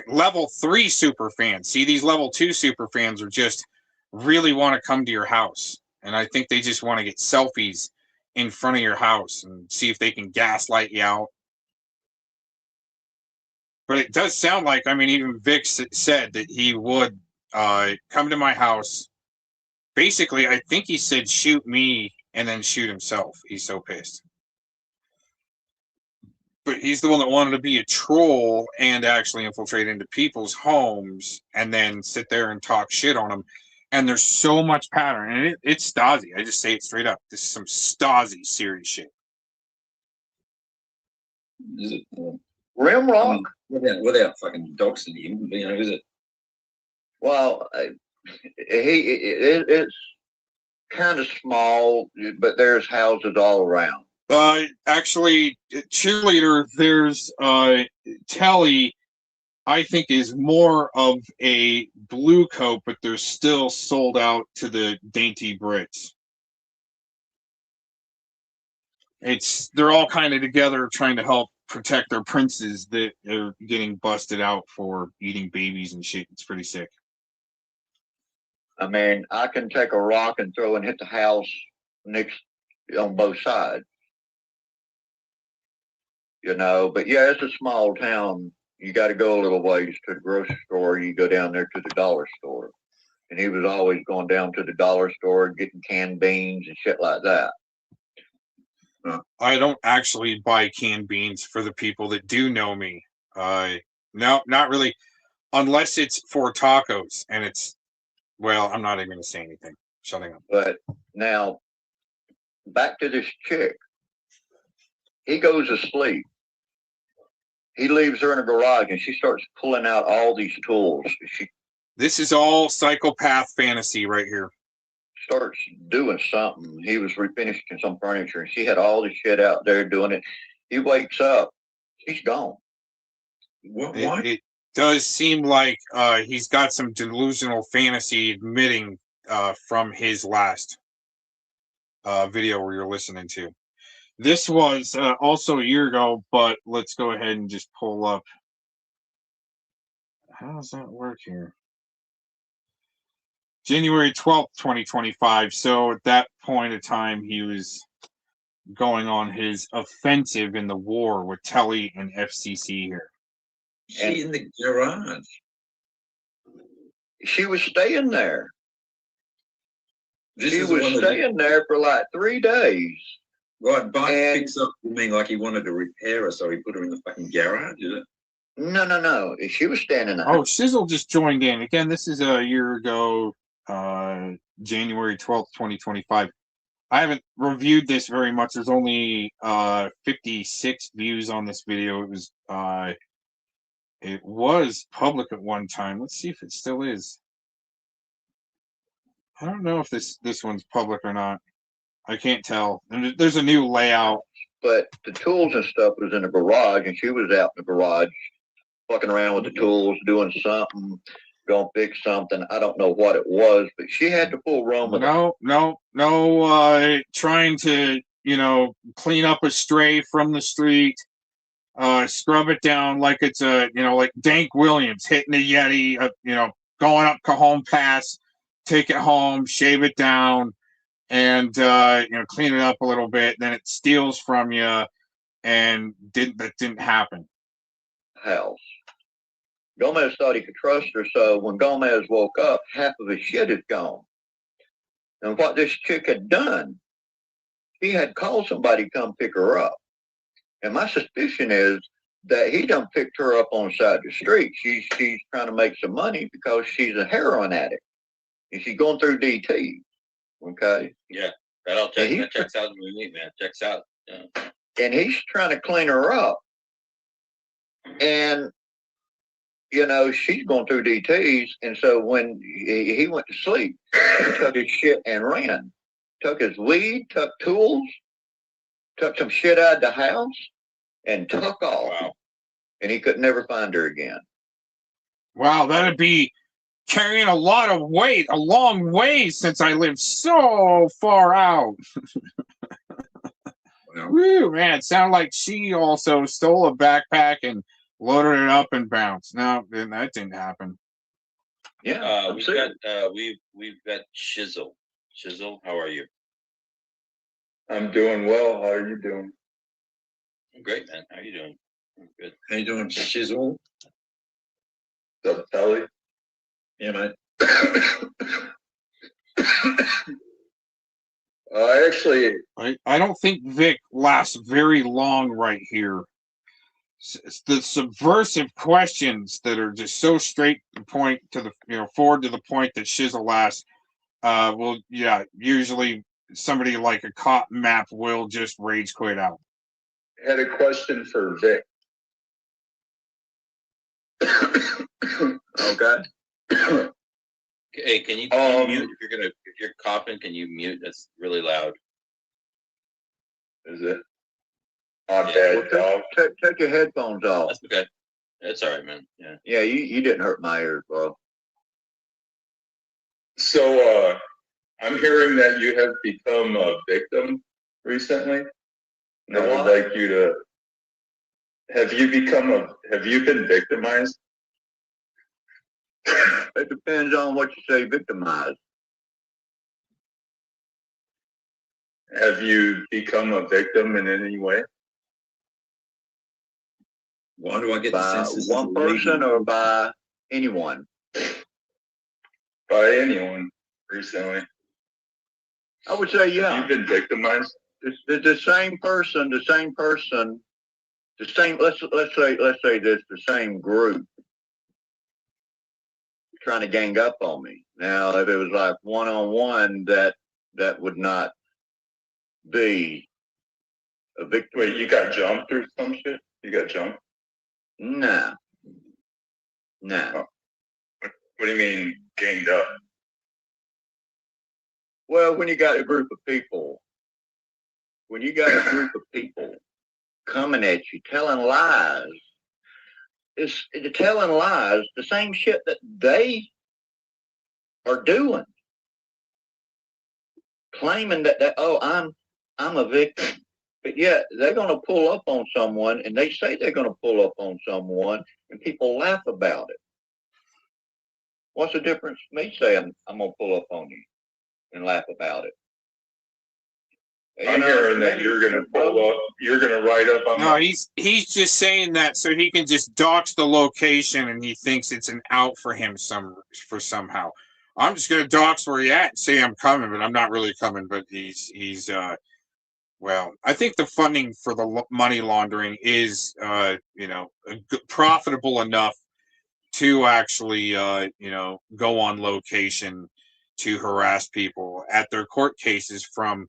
level 3 super fans. See, these level 2 super fans are just really want to come to your house, and I think they just want to get selfies in front of your house and see if they can gaslight you out. But it does sound like, even Vic said that he would come to my house. Basically, I think he said shoot me and then shoot himself. He's so pissed. But he's the one that wanted to be a troll and actually infiltrate into people's homes and then sit there and talk shit on them. And there's so much pattern. And it's Stasi. I just say it straight up. This is some Stasi serious shit. Is it Rimrock? Without fucking doxing him, is it? Well, it's kind of small, but there's houses all around. Actually, cheerleader, there's Tele, I think, is more of a blue coat, but they're still sold out to the dainty Brits. They're all kind of together trying to help protect their princes that are getting busted out for eating babies and shit. It's pretty sick. I mean, I can take a rock and throw and hit the house next on both sides. But yeah, it's a small town. You got to go a little ways to the grocery store. You go down there to the dollar store. And he was always going down to the dollar store and getting canned beans and shit like that. I don't actually buy canned beans for the people that do know me. No, not really. Unless it's for tacos. And I'm not even going to say anything. Shutting up. But now, back to this chick. He goes to sleep. He leaves her in a garage and she starts pulling out all these tools. This is all psychopath fantasy right here. Starts doing something. He was refinishing some furniture and she had all this shit out there doing it. He wakes up. She's gone. What? It does seem like he's got some delusional fantasy admitting from his last video where you're listening to. This was also a year ago, but let's go ahead and just pull up. How does that work here? January 12th, 2025. So at that point of time, he was going on his offensive in the war with Tele and FCC here. She in the garage. She was staying there. This she was staying there for like 3 days. Right, Bike picks up, you mean like he wanted to repair her, so he put her in the fucking garage, is it? No. She was standing there. Oh, Shizzle just joined in. Again, this is a year ago, January 12th, 2025. I haven't reviewed this very much. There's only 56 views on this video. It was public at one time. Let's see if it still is. I don't know if this one's public or not. I can't tell. There's a new layout. But the tools and stuff was in the garage, and she was out in the garage fucking around with the tools, doing something, gonna fix something. I don't know what it was, but she had the full room with No, trying to, clean up a stray from the street, scrub it down like it's like Dank Williams hitting a Yeti, going up Cajon Pass, take it home, shave it down, and clean it up a little bit. Then it steals from you, and that didn't happen. House. Gomez thought he could trust her, so when Gomez woke up, half of his shit is gone. And what this chick had done, she had called somebody to come pick her up. And my suspicion is that he done picked her up on the side of the street. She's trying to make some money because she's a heroin addict. And she's going through DT. Okay? Yeah, that checks out with me, man. Checks out. Yeah. And he's trying to clean her up. And she's going through DTs, and so when he went to sleep, he took his shit and ran. Took his weed, took tools, took some shit out of the house, and took off. Wow. And he could never find her again. Wow, that'd be carrying a lot of weight, a long way since I live so far out. Woo, man, it sounded like she also stole a backpack and loaded it up and bounced. No, that didn't happen. Yeah, we've got Shizzle. Shizzle, how are you? I'm doing well. How are you doing? I'm great, man. How are you doing? I'm good. How you doing, Shizzle? What's up, Tele? Yeah, mate. Actually, I don't think Vic lasts very long right here. The subversive questions that are just so straight to point to the forward to the point that Shizzle asks, usually somebody like a cop map will just rage quit out. I had a question for Vic. Okay. Hey, can you mute if you're coughing? Can you mute? That's really loud. Is it? Okay. Well, take your headphones off. That's okay. That's all right, man. Yeah. Yeah, you didn't hurt my ears, bro. So I'm hearing that you have become a victim recently. And I would like you to. Have you been victimized? It depends on what you say victimized. Have you become a victim in any way? Why do I get the sense? By one person or by anyone? By anyone recently. I would say, yeah. You've been victimized? The same person, let's say this, the same group trying to gang up on me. Now, if it was like one-on-one, that would not be a victim. Wait, you got jumped or some shit? You got jumped? Nah. Oh. What do you mean ganged up? Well, when you got a group of people coming at you, telling lies, it's telling lies, the same shit that they are doing. Claiming that I'm a victim. But yet they're going to pull up on someone, and they say they're going to pull up on someone, and people laugh about it. What's the difference? Me saying I'm going to pull up on you and laugh about it. I'm hearing that you're going to pull up. You're going to write up on. No, he's just saying that so he can just dox the location, and he thinks it's an out for him somehow. I'm just going to dox where he at and say I'm coming, but I'm not really coming. But he's well, I think the funding for the money laundering is profitable enough to actually go on location to harass people at their court cases from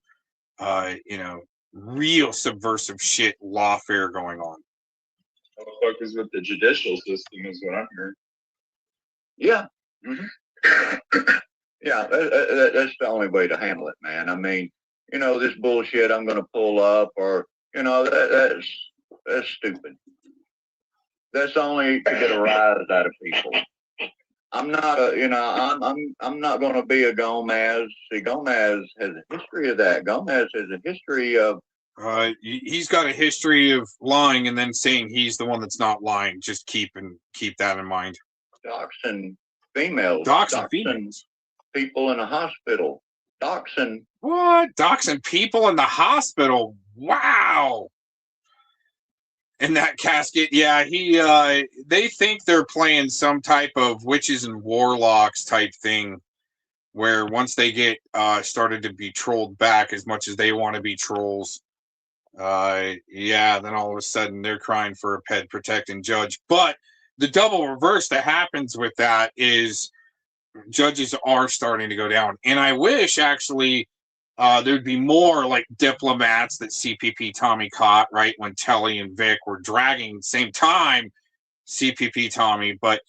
real subversive shit lawfare going on. Motherfuckers with the judicial system is what I'm hearing. Yeah. Yeah, that's the only way to handle it, man. I mean, this bullshit I'm going to pull up, or that's stupid. That's only to get a rise out of people. I'm not I'm not going to be a Gomez. See, Gomez has a history of that. Gomez has a history of. He's got a history of lying and then saying he's the one that's not lying. Just keep that in mind. Doxing females. Doxing females. People in a hospital. Doxing. What? Doxing people in the hospital? Wow. In that casket, yeah, they think they're playing some type of witches and warlocks type thing, where once they get started to be trolled back as much as they want to be trolls, then all of a sudden they're crying for a pet protecting judge. But the double reverse that happens with that is judges are starting to go down. And I wish actually there'd be more like diplomats that CPP Tommy caught, right, when Tele and Vic were dragging same time CPP Tommy. But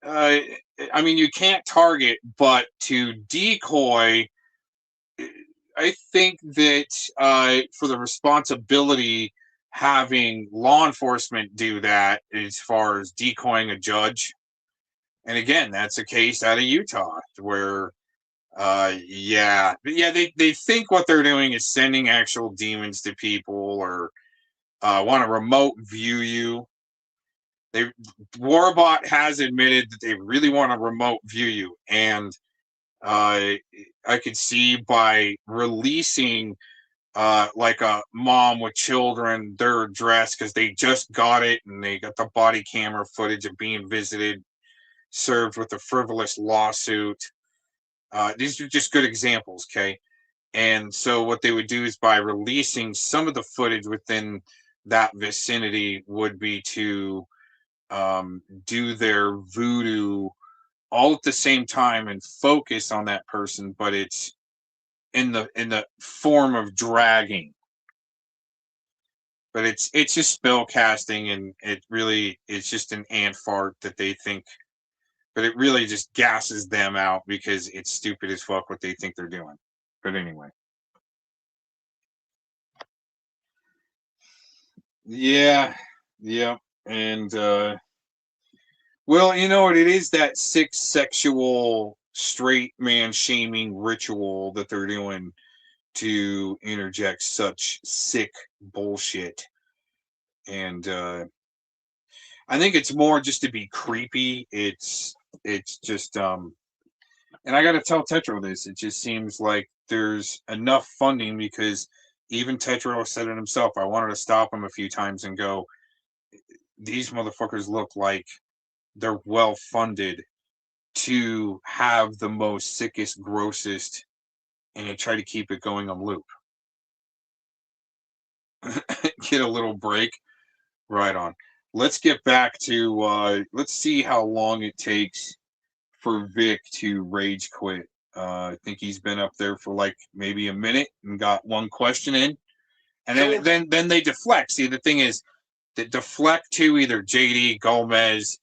I mean, you can't target, but to decoy, I think that for the responsibility, having law enforcement do that as far as decoying a judge. And again, that's a case out of Utah where, they think what they're doing is sending actual demons to people or want to remote view you. Warbot has admitted that they really want to remote view you, and I could see by releasing like a mom with children their address because they just got it and they got the body camera footage of being visited, served with a frivolous lawsuit. These are just good examples, okay? And so what they would do is by releasing some of the footage within that vicinity would be to do their voodoo all at the same time and focus on that person, but it's in the form of dragging. But it's just spell casting, and it's just an ant fart that they think, but it really just gasses them out because it's stupid as fuck what they think they're doing. But anyway. Yeah. And well, you know what? It is that sick sexual straight man shaming ritual that they're doing to interject such sick bullshit. And I think it's more just to be creepy. It's just and I got to tell Tetro this. It just seems like there's enough funding because even Tetro said it himself. I wanted to stop him a few times and go, these motherfuckers look like they're well funded to have the most sickest, grossest, and you try to keep it going on loop. Get a little break. Right on. Let's get back to let's see how long it takes for Vic to rage quit. I think he's been up there for like maybe a minute and got one question in, and then they deflect. See, the thing is, they deflect to either JD, Gomez,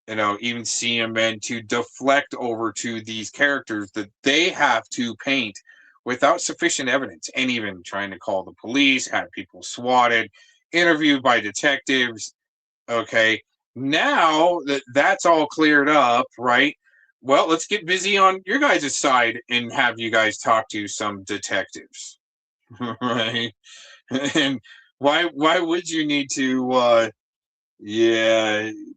even CMN, to deflect over to these characters that they have to paint without sufficient evidence, and even trying to call the police, have people swatted, interviewed by detectives. Okay, now that that's all cleared up, right? Well, let's get busy on your guys' side and have you guys talk to some detectives, right? And why would you need to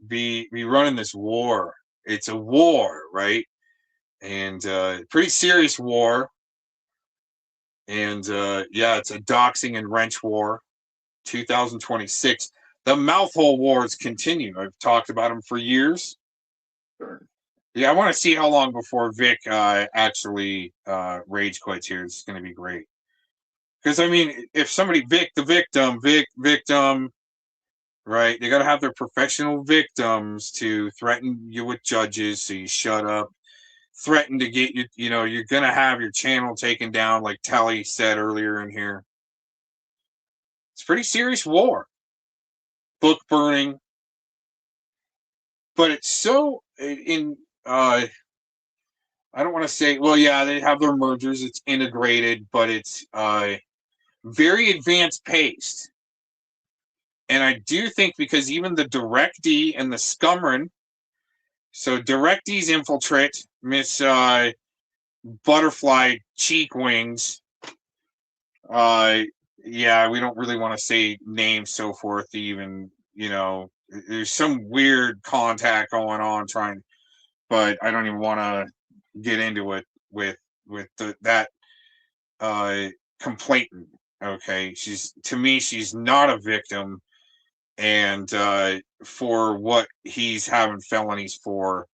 be running this war? It's a war, right? And pretty serious war. And it's a doxing and wrench war. 2026. The mouthhole wars continue. I've talked about them for years. Sure. Yeah, I want to see how long before Vic actually rage quits here. It's going to be great. Because, I mean, if somebody, Vic, victim, right? They got to have their professional victims to threaten you with judges so you shut up. Threaten to get you, you're going to have your channel taken down, like Tele said earlier in here. It's pretty serious war. Book burning. But it's so I don't want to say, well, yeah, they have their mergers, it's integrated, but it's very advanced paced. And I do think because even the DirectD and the Scumrin, so DirectD's infiltrate, Miss Butterfly Cheek Wings, yeah, we don't really want to say names, so forth, even, there's some weird contact going on but I don't even want to get into it with that complainant. Okay, to me she's not a victim, and for what he's having felonies for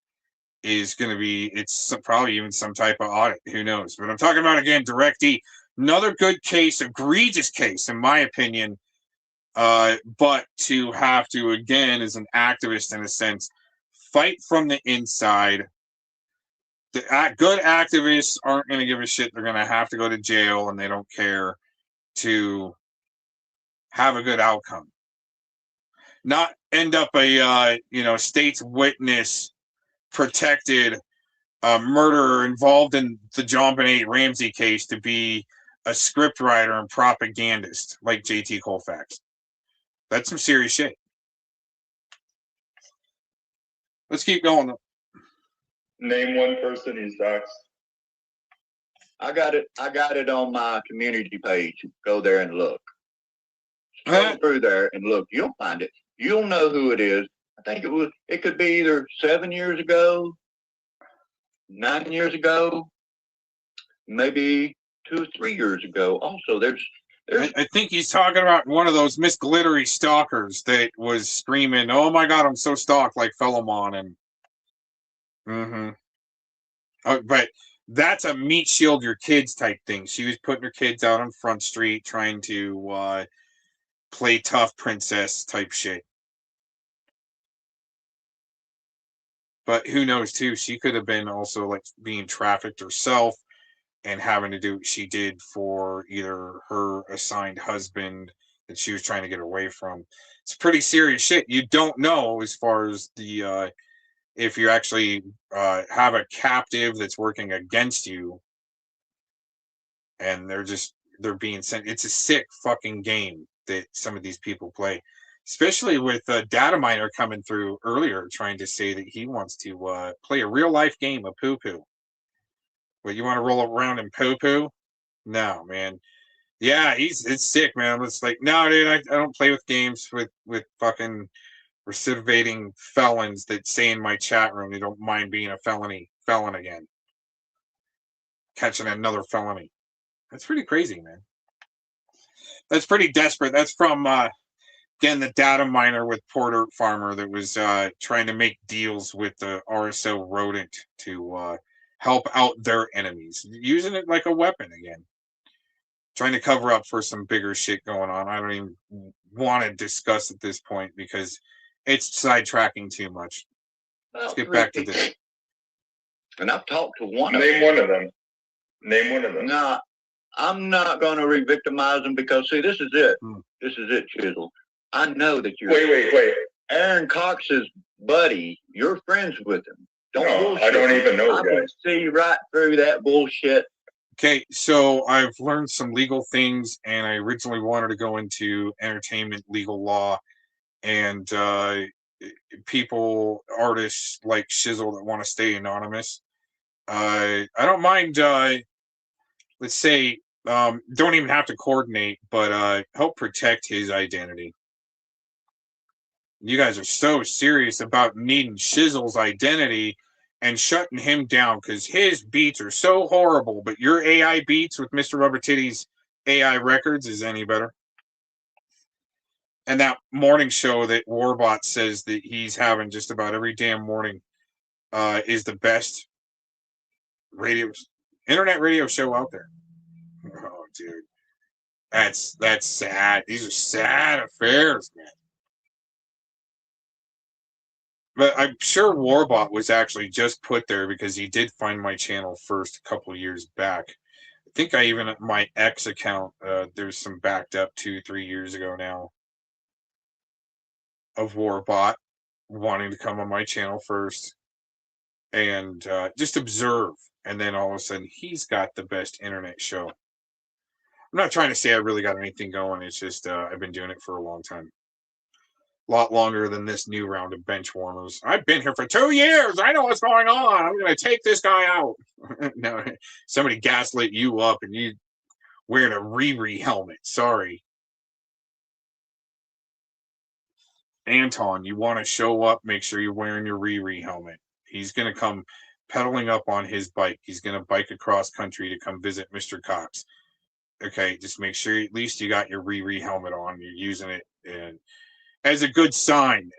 is going to be, it's probably even some type of audit. Who knows? But I'm talking about, again, DirectD, another good case, egregious case in my opinion. But to have to, again, as an activist in a sense, fight from the inside. The good activists aren't going to give a shit. They're going to have to go to jail, and they don't care to have a good outcome. Not end up a state's witness protected murderer involved in the John Benet Ramsey case to be a scriptwriter and propagandist like JT Colfax. That's some serious shit. Let's keep going. Name one person he's doxxed. I got it on my community page. Go there and look. Go through there and look. You'll find it. You'll know who it is. I think it could be either 7 years ago, 9 years ago, maybe 2 or 3 years ago. Also, there's I think he's talking about one of those Miss Glittery stalkers that was screaming, "Oh my God, I'm so stalked," like Philemon and. But that's a meat shield your kids type thing. She was putting her kids out on Front Street trying to play tough princess type shit. But who knows too? She could have been also like being trafficked herself and having to do what she did for either her assigned husband that she was trying to get away from. It's pretty serious shit. You don't know as far as the if you actually have a captive that's working against you, and they're being sent. It's a sick fucking game that some of these people play, especially with Data Miner coming through earlier trying to say that he wants to play a real life game of poo poo. But you want to roll around in poo poo? No, man. Yeah, it's sick, man. It's like, no, dude, I don't play with games with fucking recidivating felons that say in my chat room they don't mind being a felon again. Catching another felony. That's pretty crazy, man. That's pretty desperate. That's from again the Data Miner with Port Dirt Farmer that was trying to make deals with the RSO rodent to help out their enemies, using it like a weapon again. Trying to cover up for some bigger shit going on. I don't even want to discuss at this point because it's sidetracking too much. Let's get back to this. And I've talked to one of them. Name one of them. Name one of them. No, I'm not going to re-victimize them because, see, this is it. This is it, Chisel. I know that you're... Wait. Aaron Cox's buddy, you're friends with him. No, I don't even know I can see right through that bullshit. Okay, so I've learned some legal things, and I originally wanted to go into entertainment legal law, and artists like Shizzle that want to stay anonymous. I don't mind, let's say, don't even have to coordinate, but help protect his identity. You guys are so serious about needing Shizzle's identity and shutting him down because his beats are so horrible, but your AI beats with Mr. Rubber Titty's AI Records is any better. And that morning show that Warbot says that he's having just about every damn morning is the best internet radio show out there. Oh, dude. That's sad. These are sad affairs, man. But I'm sure Warbot was actually just put there because he did find my channel first a couple of years back. think I even, my ex account, there's some backed up 2-3 years ago now of Warbot wanting to come on my channel first and just observe. And then all of a sudden, he's got the best internet show. I'm not trying to say I really got anything going. It's just I've been doing it for a long time. A lot longer than this new round of bench warmers. I've been here for 2 years. I know what's going on. I'm going to take this guy out. No, somebody gaslit you up and you wearing a Riri helmet. Sorry. Anton, you want to show up, make sure you're wearing your Riri helmet. He's going to come pedaling up on his bike. He's going to bike across country to come visit Mr. Cox. Okay, just make sure at least you got your Riri helmet on. You're using it and as a good sign.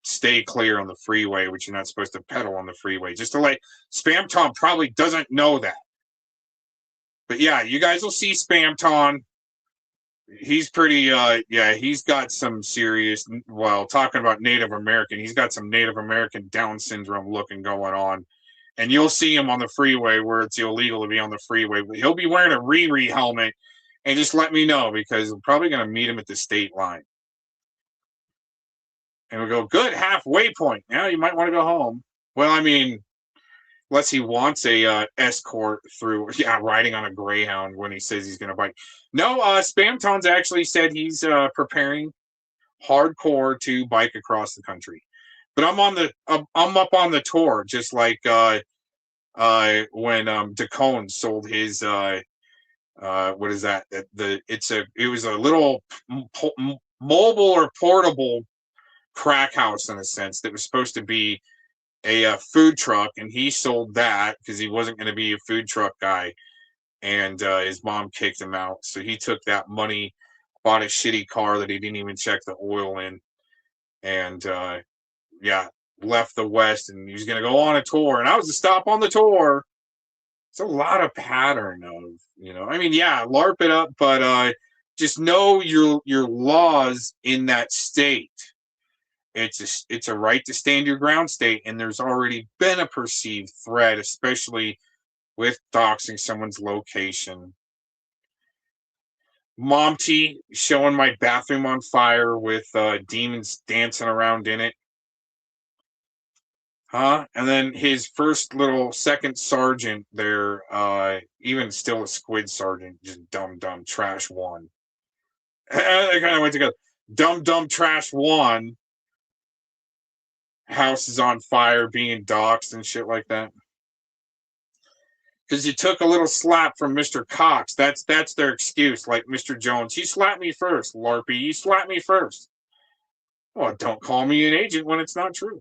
Stay clear on the freeway, which you're not supposed to pedal on the freeway. Just to let Spam Tom probably doesn't know that. But yeah, you guys will see Spam Tom. He's pretty, he's got some serious, well, talking about Native American, he's got some Native American Down syndrome looking going on. And you'll see him on the freeway where it's illegal to be on the freeway. But he'll be wearing a Riri helmet. And just let me know because I'm probably going to meet him at the state line. And we'll go, good, halfway point. Now you might want to go home. Well, I mean, unless he wants a escort through, riding on a Greyhound when he says he's going to bike. No, Spam Tom's actually said he's preparing hardcore to bike across the country. But I'm up on the tour, just like when DeCone sold his what is that? It was a little mobile or portable crack house in a sense that was supposed to be a food truck, and he sold that because he wasn't going to be a food truck guy, and his mom kicked him out. So he took that money, bought a shitty car that he didn't even check the oil in, and left the West, and he was going to go on a tour, and I was to stop on the tour. It's a lot of pattern of, LARP it up, but just know your laws in that state. It's a right to stand your ground state, and there's already been a perceived threat, especially with doxing someone's location. Monty showing my bathroom on fire with demons dancing around in it. Huh? And then his first little second sergeant there, even still a squid sergeant, just dumb Trash1. They kind of went together. Dumb Trash1. House is on fire, being doxxed and shit like that. Because you took a little slap from Mr. Cox. That's their excuse. Like Mr. Jones, he slapped me first. Larpy, you slapped me first. Well, don't call me an agent when it's not true.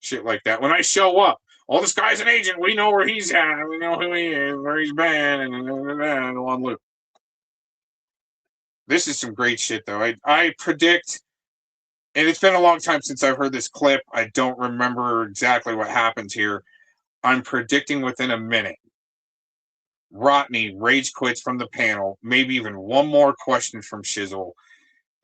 Shit like that. When I show up, this guy's an agent. We know where he's at. We know who he is, where he's been, and on loop. This is some great shit, though. I predict, and it's been a long time since I've heard this clip. I don't remember exactly what happens here. I'm predicting within a minute, Rodney rage quits from the panel. Maybe even one more question from Shizzle.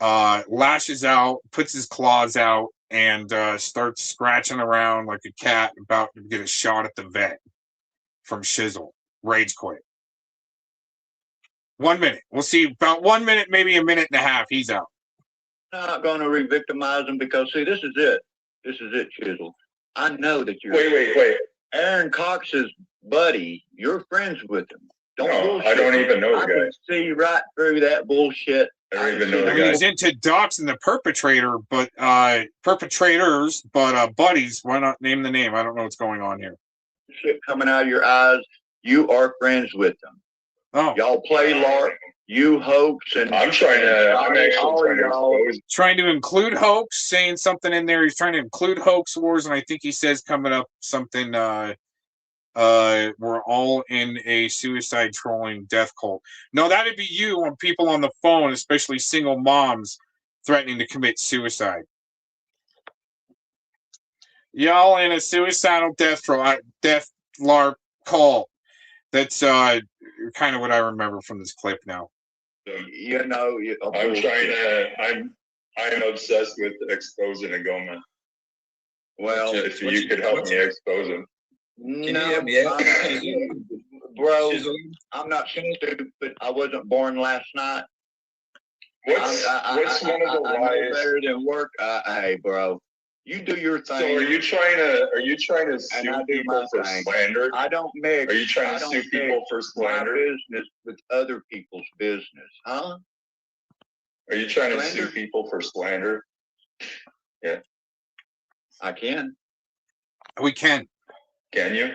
Lashes out, puts his claws out, and starts scratching around like a cat about to get a shot at the vet from Shizzle. Rage quit. 1 minute. We'll see. About 1 minute, maybe a minute and a half. He's out. Not going to re-victimize him because, see, this is it. This is it, Shizzle. I know that you're... Wait. Aaron Cox's buddy, you're friends with him. No, I don't even know the guy. I can see right through that bullshit. I don't even know the guy. He's into doxing the perpetrator, but perpetrators, but buddies. Why not name the name? I don't know what's going on here. Shit coming out of your eyes. You are friends with them. Oh, y'all play LARP. You hoax, and I'm actually trying to expose. Trying to include hoax, saying something in there. He's trying to include hoax wars, and I think he says coming up something. We're all in a suicide trolling death cult. No, that'd be you on people on the phone, especially single moms threatening to commit suicide. Y'all in a suicidal death LARP cult. That's kind of what I remember from this clip now. I'm obsessed with exposing a Goma. Well, if you could help me expose him. No, bro, I'm not stupid, but I wasn't born last night. What's one of the I know lies? better than work. Hey, bro, you do your thing. So are you trying to sue people for slander? I don't mix. Are you trying to sue people for slander? My business with other people's business, huh? Are you trying to sue people for slander? Yeah, I can. We can. Can you?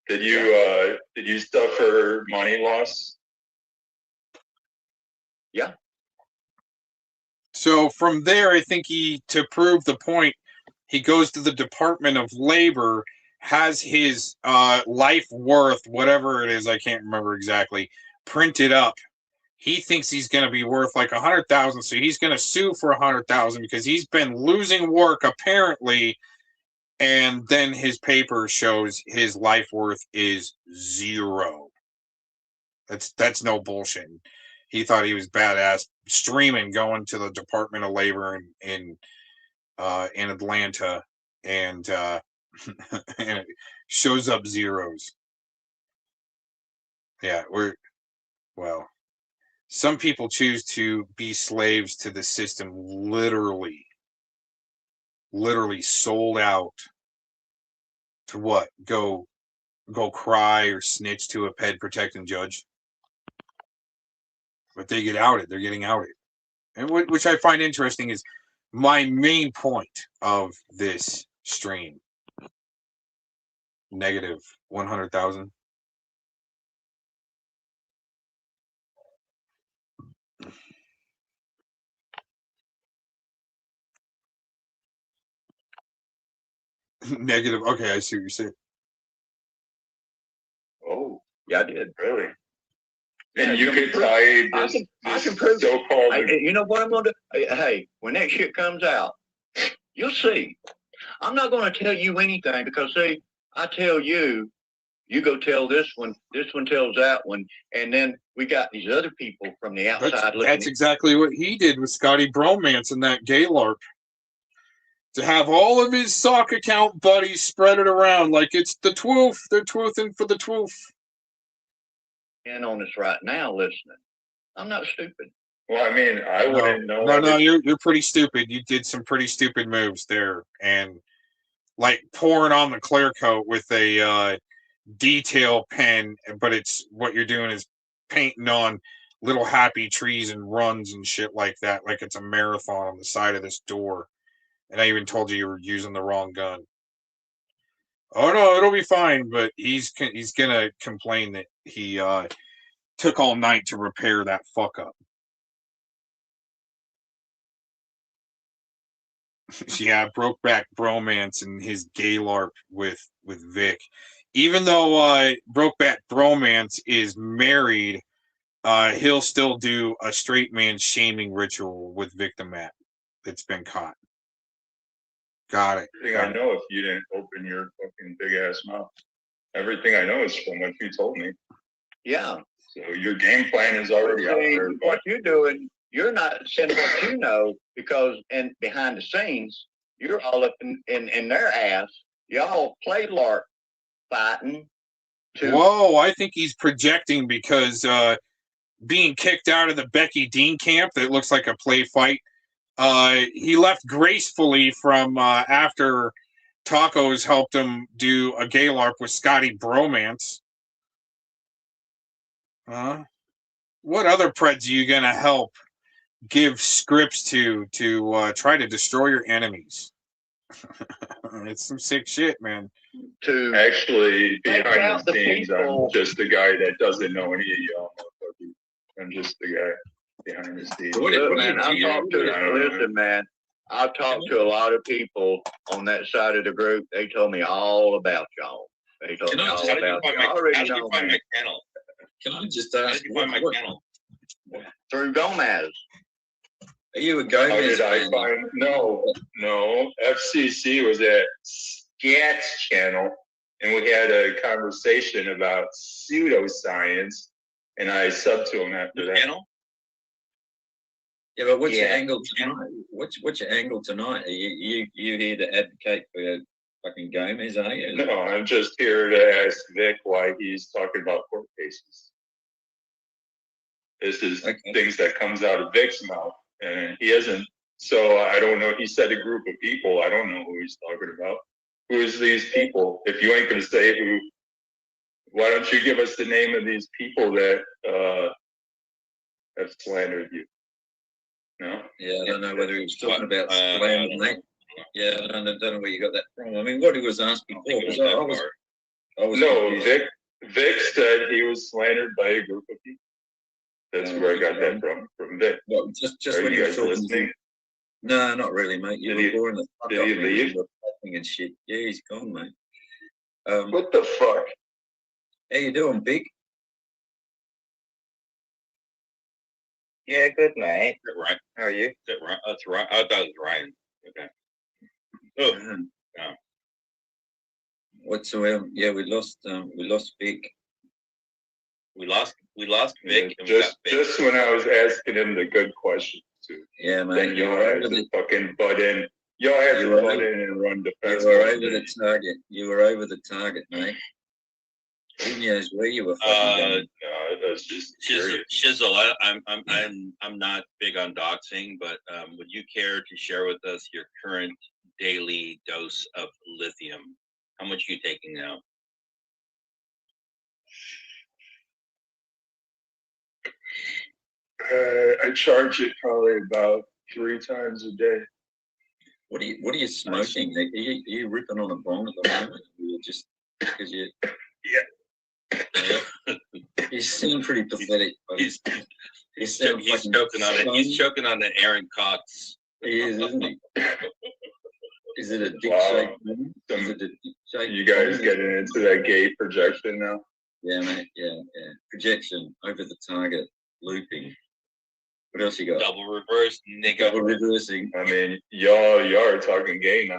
Did you suffer money loss? Yeah. So from there, I think to prove the point, he goes to the Department of Labor, has his life worth, whatever it is, I can't remember exactly, printed up. He thinks he's going to be worth like 100,000, so he's going to sue for 100,000 because he's been losing work apparently, and then his paper shows his life worth is 0. That's no bullshit. He thought he was badass streaming, going to the Department of Labor in Atlanta, and and it shows up zeros. Yeah, some people choose to be slaves to the system, literally sold out to what? Go cry or snitch to a ped protecting judge. But they get outed. They're getting outed. And which I find interesting is my main point of this stream. Negative 100,000. Negative. Okay, I see what you're saying. Oh, yeah, I did. Really? And you could tie this, I can prove so-called... you know what I'm going to do? Hey, when that shit comes out, you'll see. I'm not going to tell you anything because, see, I tell you, you go tell this one tells that one, and then we got these other people from the outside looking. That's exactly what he did with Scotty Bromance and that gay LARP. To have all of his sock account buddies spread it around like it's the twoof. They're twoofing for the twoof. And on this right now, listening. I'm not stupid. Well, I mean, I wouldn't know. No, you're pretty stupid. You did some pretty stupid moves there, and like pouring on the clear coat with a detail pen, but it's what you're doing is painting on little happy trees and runs and shit like that, like it's a marathon on the side of this door. And I even told you were using the wrong gun. Oh no, it'll be fine. But he's gonna complain that he took all night to repair that fuck up. Yeah, Brokeback Bromance and his gay LARP with Vic. Even though Brokeback Bromance is married, he'll still do a straight man shaming ritual with Victim Matt that's been caught. Got it. Everything I know, if you didn't open your fucking big ass mouth. Everything I know is from what you told me. Yeah. So your game plan is already out there. What you're doing, you're not saying what you know because behind the scenes, you're all up in their ass. Y'all play LARP fighting. Whoa, I think he's projecting because being kicked out of the Becky Dean camp that looks like a play fight. He left gracefully from after Tacos helped him do a gay LARP with Scotty Bromance. What other Preds are you going to help give scripts to try to destroy your enemies? It's some sick shit, man. To actually, behind the scenes, I'm just the guy that doesn't know any of y'all motherfuckers. I'm just the guy behind the scenes. Listen, man, I've talked to a lot of people on that side of the group. They told me all about y'all. They told me all about y'all. I already know, man. Can I just ask you find my channel? Through Gomez. Are you a Gomez? How did I find? No. FCC was at Scat's channel, and we had a conversation about pseudoscience, and I subbed to him after that. Channel? Yeah, but what's your angle tonight? What's your angle tonight? Are you here to advocate for fucking Gomez, are you? No, I'm just here to ask Vic why he's talking about court cases. This is things that comes out of Vic's mouth, and he hasn't. So I don't know. He said a group of people. I don't know who he's talking about. Who is these people? If you ain't going to say who, why don't you give us the name of these people that have slandered you? No? Yeah, I don't know whether he was talking about slander, mate. Yeah, I don't know where you got that from. I mean, what he was asked before, because I was no, confused. Vic said he was slandered by a group of people. That's where I got that from Vic. Well, just when you guys listening? No, not really, mate. You were boring the fuck Did he leave? And shit. Yeah, he's gone, mate. What the fuck? How you doing, Big? Yeah, good, mate. Is that right? How are you? Is that right? That's right. I thought it was Ryan. Okay. Oh, no. What's yeah, we lost Vic. We lost Vic. Just when I was asking him the good questions too. Yeah, man. Then y'all had to fucking butt in. Y'all had to butt in and run defense. You were over the target. You were over the target, mate. Who knows where you were fucking going? No, that's just Shizzle. I'm not big on doxing, but would you care to share with us your current daily dose of lithium? How much are you taking now? I charge it probably about 3 times a day. What are you smoking? Are you ripping on a bong at the moment? You just because you. Yeah. You seem pretty pathetic. He's choking on it. He's choking on the Aaron Cox. He is, isn't he? Is it a dick shape? Is it a dick shape? You guys getting into that gay projection now? Yeah, mate. Yeah. Projection over the target, looping. What else you got? Double reverse, nigga. Double reversing. I mean, y'all are talking gay now.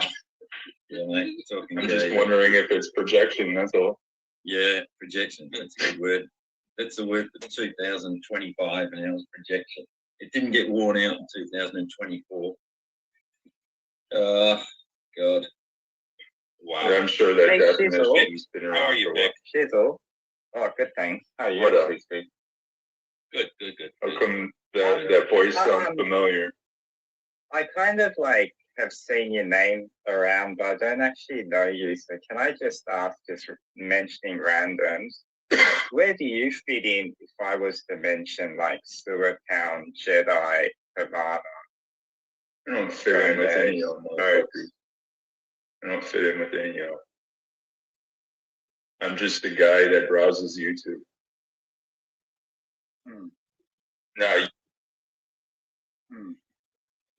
Yeah, mate. You're talking I'm gay. just wondering if it's projection. That's all. Yeah, projection. That's a good word. That's the word for 2025, and it was projection. It didn't get worn out in 2024. God. Wow. Yeah, I'm sure that definition's been around. How are you, Vic? Shizzle. Oh, good, thanks. How are you? What up? Good. How come that voice sounds familiar? I kind of have seen your name around, but I don't actually know you. So can I just ask, just mentioning randoms, where do you fit in if I was to mention Sewer Town, Jedi, Havana? I don't fit in with any of them. I don't fit in with any of them. I'm just a guy that browses YouTube.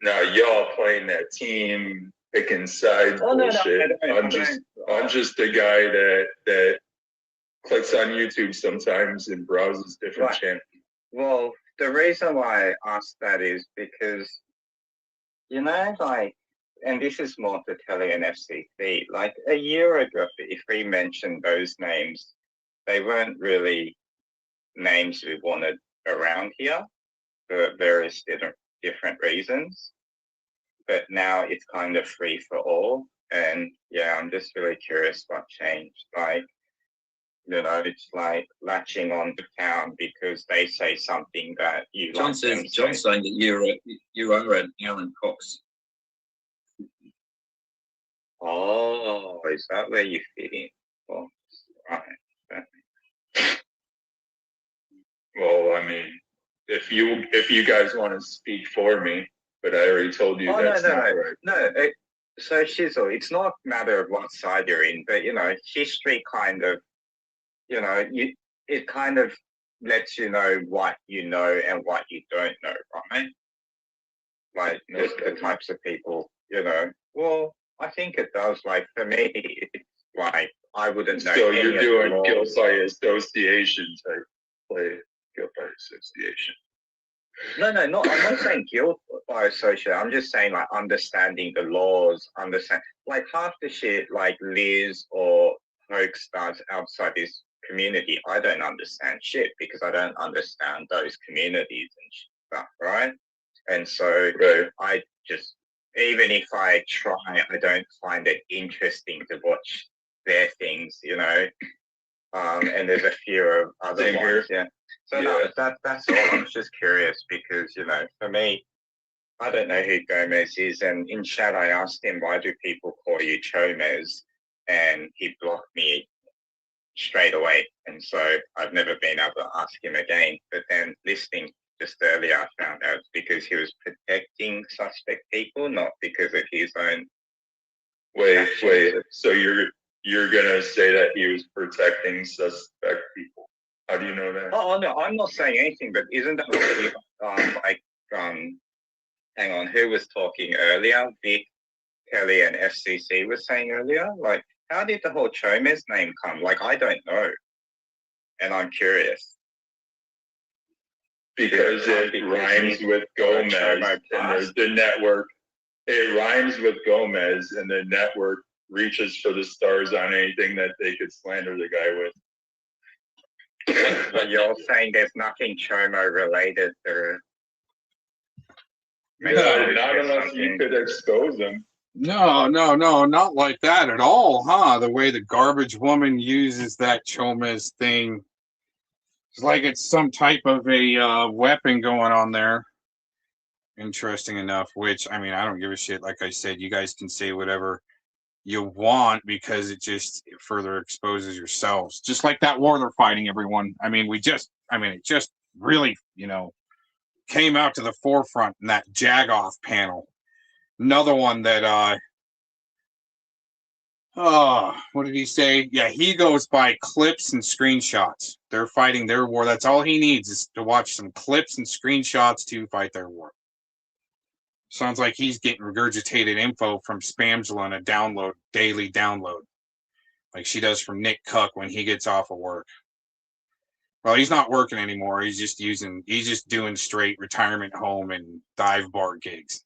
Now y'all playing that team picking sides bullshit. I'm just a guy that clicks on YouTube sometimes and browses different channels. Well, the reason why I asked that is because, and this is more to Tele and FCC, a year ago, if we mentioned those names, they weren't really names we wanted around here for various different reasons. But now it's kind of free for all. And yeah, I'm just really curious what changed. It's latching on to town because they say something that you John says, John's saying that you are an Alan Cox. Oh, is that where you fit in? Well, right. Well, I mean, if you guys want to speak for me, but I already told you that's not right. No, so Shizzle, it's not a matter of what side you're in, but history kind of, it kind of lets you know what you know and what you don't know, right? Just the types of people, Well, I think it does. For me, it's I wouldn't know. So you're doing guilt by association type play, guilt by association. No, I'm not saying guilt by association. I'm just saying understanding the laws, understand half the shit Liz or Hoax does outside this community. I don't understand shit because I don't understand those communities and stuff, right? And so I just even if I try, I don't find it interesting to watch their things, you know. And there's a few of other Same here. ones, yeah. So no, that's all. I was just curious because, you know, for me, I don't know who Gomez is, and in chat I asked him, why do people call you Chomez? And he blocked me straight away. And so I've never been able to ask him again. But then listening just earlier, I found out it's because he was protecting suspect people, not because of his own. Wait. So you're gonna say that he was protecting suspect people? How do you know that? Oh no, I'm not saying anything. But isn't that what you, hang on, who was talking earlier? Vic, Tele, and FCC was saying earlier. Like, how did the whole Chomez name come? Like, I don't know, and I'm curious. Because it rhymes with Gomez, and the network. It rhymes with Gomez, and the network reaches for the stars on anything that they could slander the guy with. But you're saying there's nothing Chomo related to. No, not unless you could expose him. No, not like that at all, huh? The way the garbage woman uses that Chomez thing. It's like it's some type of a weapon going on there. Interesting enough, which, I mean, I don't give a shit. Like I said, you guys can say whatever you want because it further exposes yourselves. Just like that war they're fighting, everyone. I mean, it just really, came out to the forefront in that Jagoff panel. Another one that, what did he say? Yeah, he goes by clips and screenshots. They're fighting their war. That's all he needs is to watch some clips and screenshots to fight their war. Sounds like he's getting regurgitated info from Spamgela in a daily download, like she does from Nick Cuck when he gets off of work. Well, he's not working anymore. He's just doing straight retirement home and dive bar gigs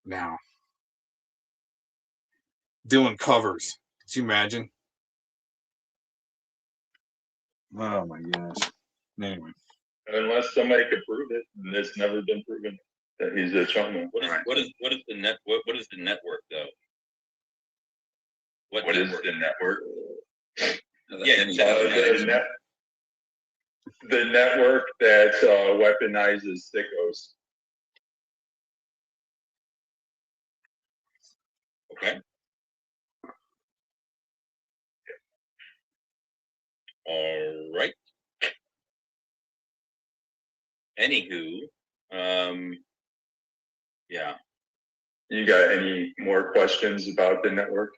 now. Doing covers. Could you imagine? Oh my gosh. Anyway. Unless somebody could prove it, and it's never been proven that he's a Chomo. What is the network though? What is the network? The network that weaponizes sickos. Okay. All right. Anywho, yeah. You got any more questions about the network?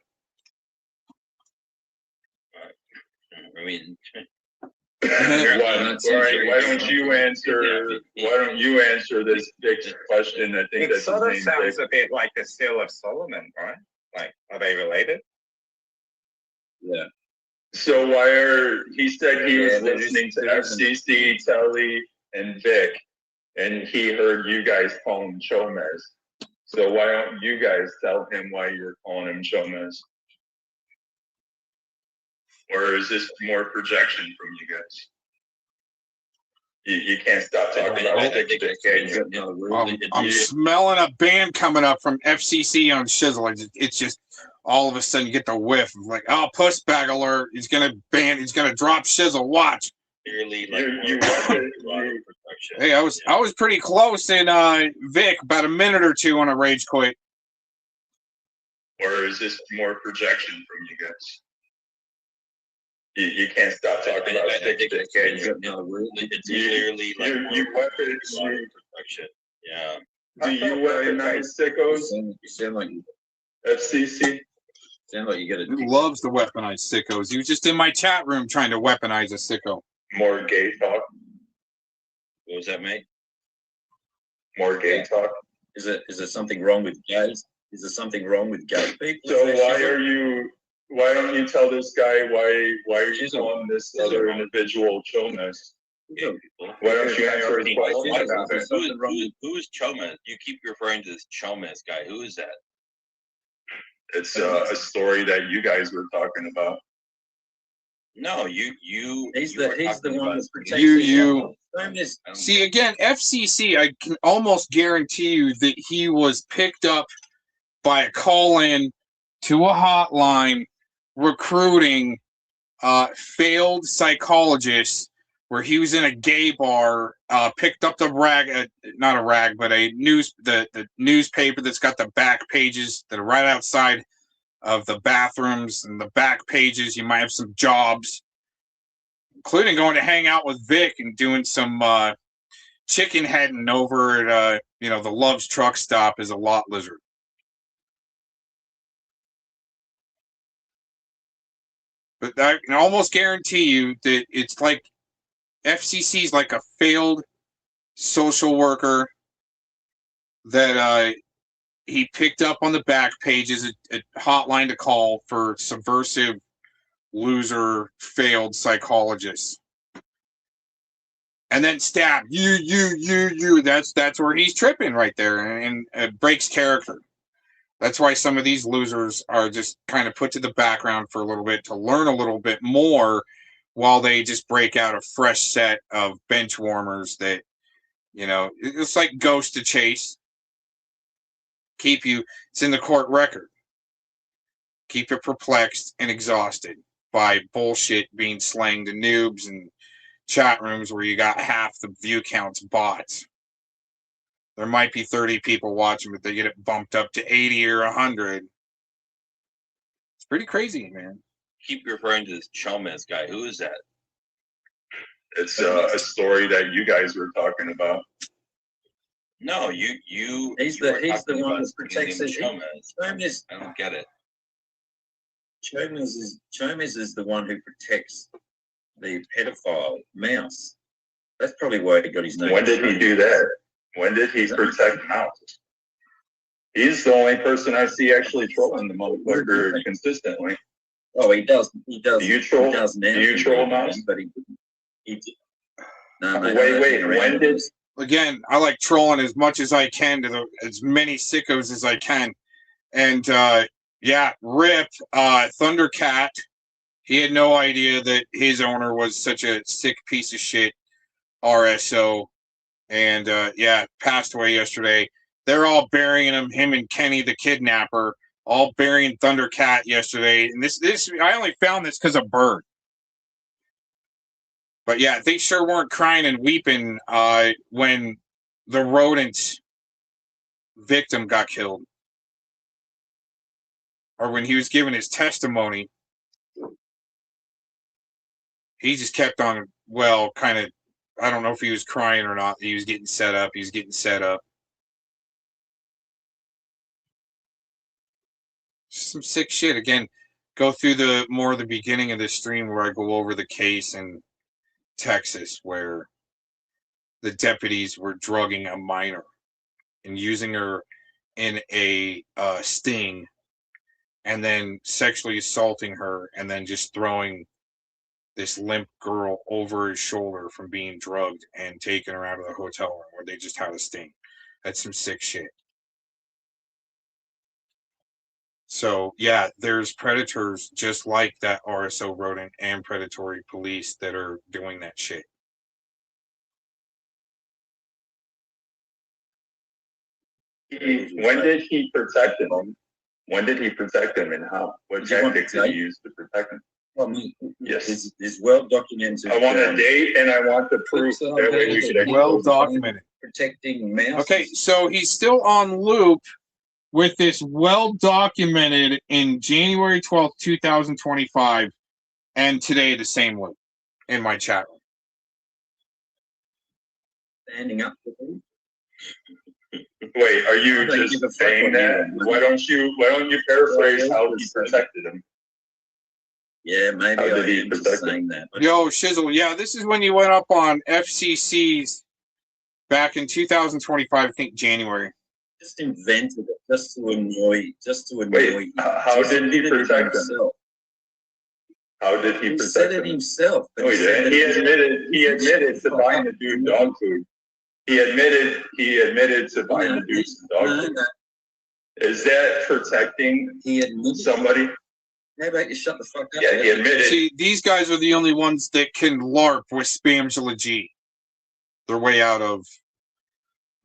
I mean, why don't you answer? Why don't you answer this Dick's question? I think it sort of sounds a bit like the Seal of Solomon, right? Like, are they related? Yeah. So he said he was listening to FCC, Tele, and Vic, and he heard you guys call him Chomez. So why don't you guys tell him why you're calling him Chomez? Or is this more projection from you guys? You can't stop talking about it. I'm smelling a band coming up from FCC on Shizzle. It's just all of a sudden you get the whiff of like, oh, puss bag alert. He's gonna drop Shizzle. Watch. Hey, I was pretty close in Vic, about a minute or two on a rage quit. Or is this more projection from you guys? You can't stop talking about it. It's clearly like protection. Yeah. Do you weaponize sickos? You sound like FCC. Sound like you got He loves to weaponize sickos. He was just in my chat room trying to weaponize a sicko. More gay talk. What was that, mate? More gay talk. Is there something wrong with gays? Is there something wrong with gay people? So why don't you tell this guy why are you calling this other individual Chomez? Why don't you answer his question? Who is Chomez? You keep referring to this Chomez guy. Who is that? It's a story that you guys were talking about. No, you. He's you the one that's protects You. his See, again, FCC, I can almost guarantee you that he was picked up by a call-in to a hotline recruiting failed psychologists, where he was in a gay bar, picked up the rag, not a rag, but the newspaper that's got the back pages that are right outside of the bathrooms, and the back pages, you might have some jobs, including going to hang out with Vic and doing some chicken heading over at the Love's truck stop as a lot lizard. But I can almost guarantee you that it's like FCC's like a failed social worker that he picked up on the back pages, a hotline to call for subversive, loser, failed psychologists. And then stab you. That's where he's tripping right there, and it breaks character. That's why some of these losers are just kind of put to the background for a little bit to learn a little bit more, while they just break out a fresh set of bench warmers that, it's like Ghost to Chase. It's in the court record. Keep you perplexed and exhausted by bullshit being slanged to noobs and chat rooms where you got half the view counts bots. There might be 30 people watching, but they get it bumped up to 80 or 100. It's pretty crazy, man. Keep referring to this Chalmers guy. Who is that? It's a story that you guys were talking about. No, you. He's the one that protects his. Chalmers. I don't get it. Chalmers is the one who protects the pedophile Mouse. That's probably why he got his name. When did he do that? When did he protect Mouse? He's the only person I see actually trolling the motherfucker consistently. Oh, he does. Do you troll? He does now. Do you troll Mouse? But he did. No, wait. When did? Again, I like trolling as much as I can to as many sickos as I can, and rip Thundercat. He had no idea that his owner was such a sick piece of shit RSO, and passed away yesterday. They're all burying him and Kenny the kidnapper, all burying Thundercat yesterday. And this I only found this because of Bird. But yeah, they sure weren't crying and weeping when the rodent victim got killed, or when he was giving his testimony. He just kept on, kind of, I don't know if he was crying or not. He was getting set up. Some sick shit. Again, go through the beginning of this stream where I go over the case in Texas where the deputies were drugging a minor and using her in a sting, and then sexually assaulting her, and then just throwing this limp girl over his shoulder from being drugged and taking her out of the hotel room where they just had a sting. That's some sick shit. So yeah, there's predators just like that RSO rodent and predatory police that are doing that shit. When did he protect him? When did he protect him, and how? What tactics did he use to protect him? Yes, it's well documented. I want a date, and I want the proof. That way we can well documented. Protecting mouse. Okay, so he's still on loop with this well documented in January 12th, 2025, and today the same loop in my chat room. Standing up for him. Wait, are you just saying that? Why don't you paraphrase how he protected him? Yeah, maybe I am just saying that. Yo, Shizzle, yeah, this is when you went up on FCC's back in 2025, I think January. Just invented it, just to annoy. Wait, how did he protect himself? How did he protect him? He said it himself. No, he didn't. He admitted to buying the dude dog food. He admitted to buying the dude some dog food. Is that protecting somebody? How about you shut the fuck up? Yeah, he admitted. See, these guys are the only ones that can LARP with Spamjula G. Their way out of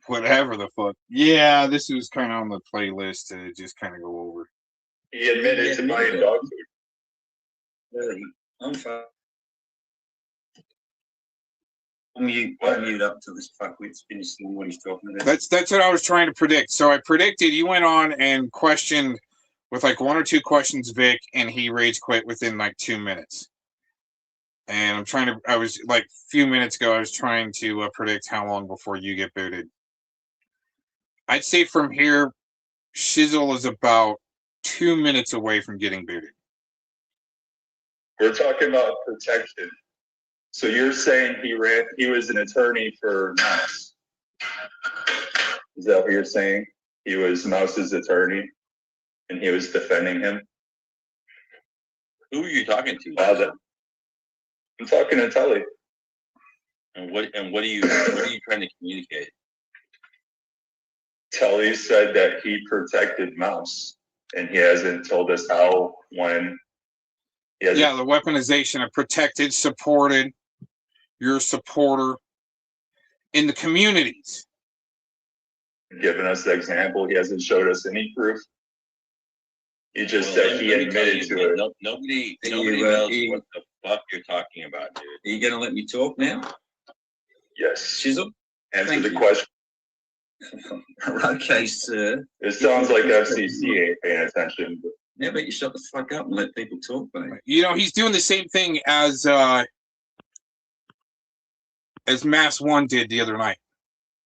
whatever the fuck. Yeah, this was kind of on the playlist to just kind of go over. He admitted to buying dog food. Really? I'm fine. I'll mute up until this fuckwit's finished on what he's talking about. That's what I was trying to predict. So I predicted you went on and questioned with like one or two questions, Vic, and he rage quit within like 2 minutes. And I was like a few minutes ago, I was trying to predict how long before you get booted. I'd say from here, Shizzle is about 2 minutes away from getting booted. We're talking about protection. So you're saying he was an attorney for Mouse. Is that what you're saying? He was Mouse's attorney and he was defending him? Who are you talking to? I'm talking to Tele. And what are you trying to communicate? Tele said that he protected Mouse and he hasn't told us how, when. Yeah, the weaponization of protected, supported, your supporter in the communities. Given us the example, he hasn't showed us any proof. He just said he admitted to it. Nobody knows what the fuck you're talking about, dude. Are you going to let me talk now? Yes. Shizzle? Answer the question. Okay, sir. It sounds like FCC ain't paying attention. Yeah, but you shut the fuck up and let people talk, mate. You know, he's doing the same thing as Mass One did the other night.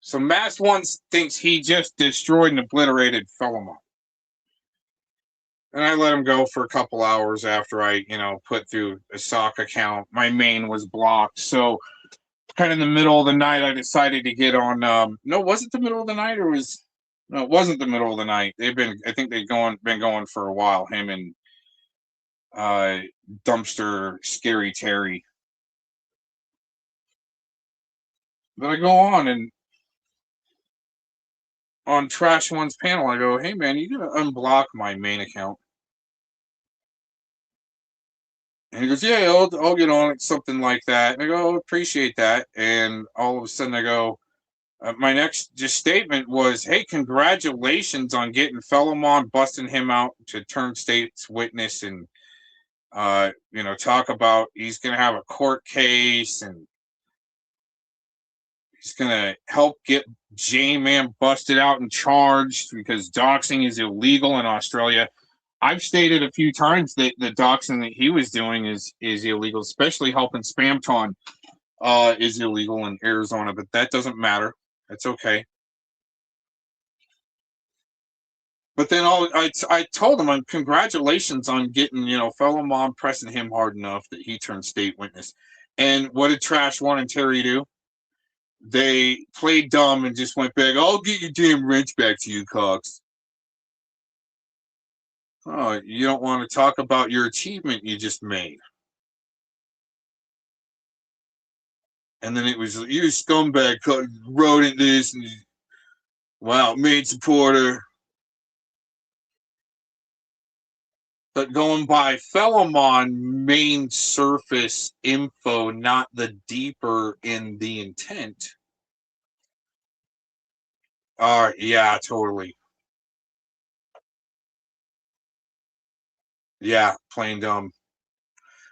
So Mass One thinks he just destroyed and obliterated Felomon. And I let him go for a couple hours after I, put through a sock account. My main was blocked. So kind of in the middle of the night, I decided to get on. No, was it the middle of the night or was? No, it wasn't the middle of the night. I think they've been going for a while. Him and Dumpster Scary Terry. But I go on and on Trash1's panel, I go, "Hey man, you gotta unblock my main account." And he goes, "Yeah, I'll get on it," something like that. And I go, "Appreciate that." And all of a sudden, I go, my next just statement was, "Hey, congratulations on getting Felomon, busting him out to turn state's witness, and talk about he's gonna have a court case and he's gonna help get J-Man busted out and charged because doxing is illegal in Australia." I've stated a few times that the doxing that he was doing is illegal, especially helping Spamton is illegal in Arizona, but that doesn't matter. That's okay. But then I told him, congratulations on getting, Felomon pressing him hard enough that he turned state witness. And what did Trash1 and Terry do? They played dumb and just went back, "I'll get your damn wrench back to you, Cox." Oh, you don't want to talk about your achievement you just made. And then it was, "You scumbag wrote in this, and wow, main supporter." But going by Felomon main surface info, not the deeper in the intent. Yeah, totally. Yeah, plain dumb.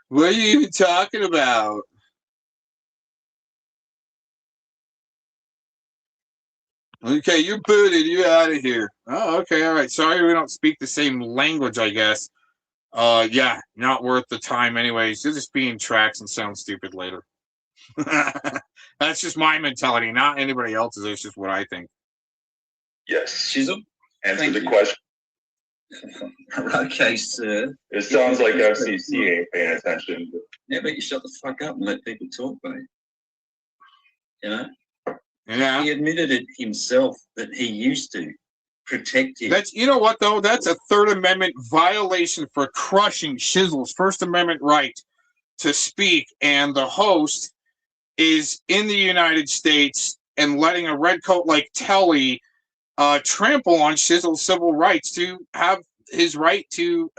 What are you even talking about? Okay, you're booted. You're out of here. Oh, okay, all right. Sorry we don't speak the same language, I guess. Yeah, not worth the time anyways. You're just being tracks and sound stupid later. That's just my mentality, not anybody else's. It's just what I think. Yes. Shizzle? Answer the question. Okay, sir. It sounds like FCC ain't paying attention. Yeah, but you shut the fuck up and let people talk, mate. Yeah. He admitted it himself that he used to protect him. That's, you know what though? That's a Third Amendment violation for crushing Shizzle's First Amendment right to speak, and the host is in the United States and letting a redcoat like Tele trample on Shizzle's civil rights to have his right to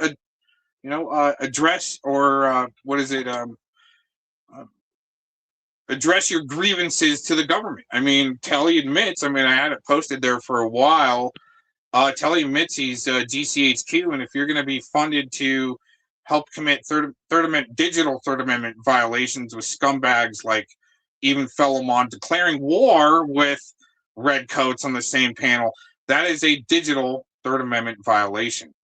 address or what is it? Address your grievances to the government. I mean, Tele admits. I mean, I had it posted there for a while. Tele admits he's GCHQ, and if you're going to be funded to help commit digital Third Amendment violations with scumbags like even FellowPhile declaring war with redcoats on the same panel, that is a digital Third Amendment violation.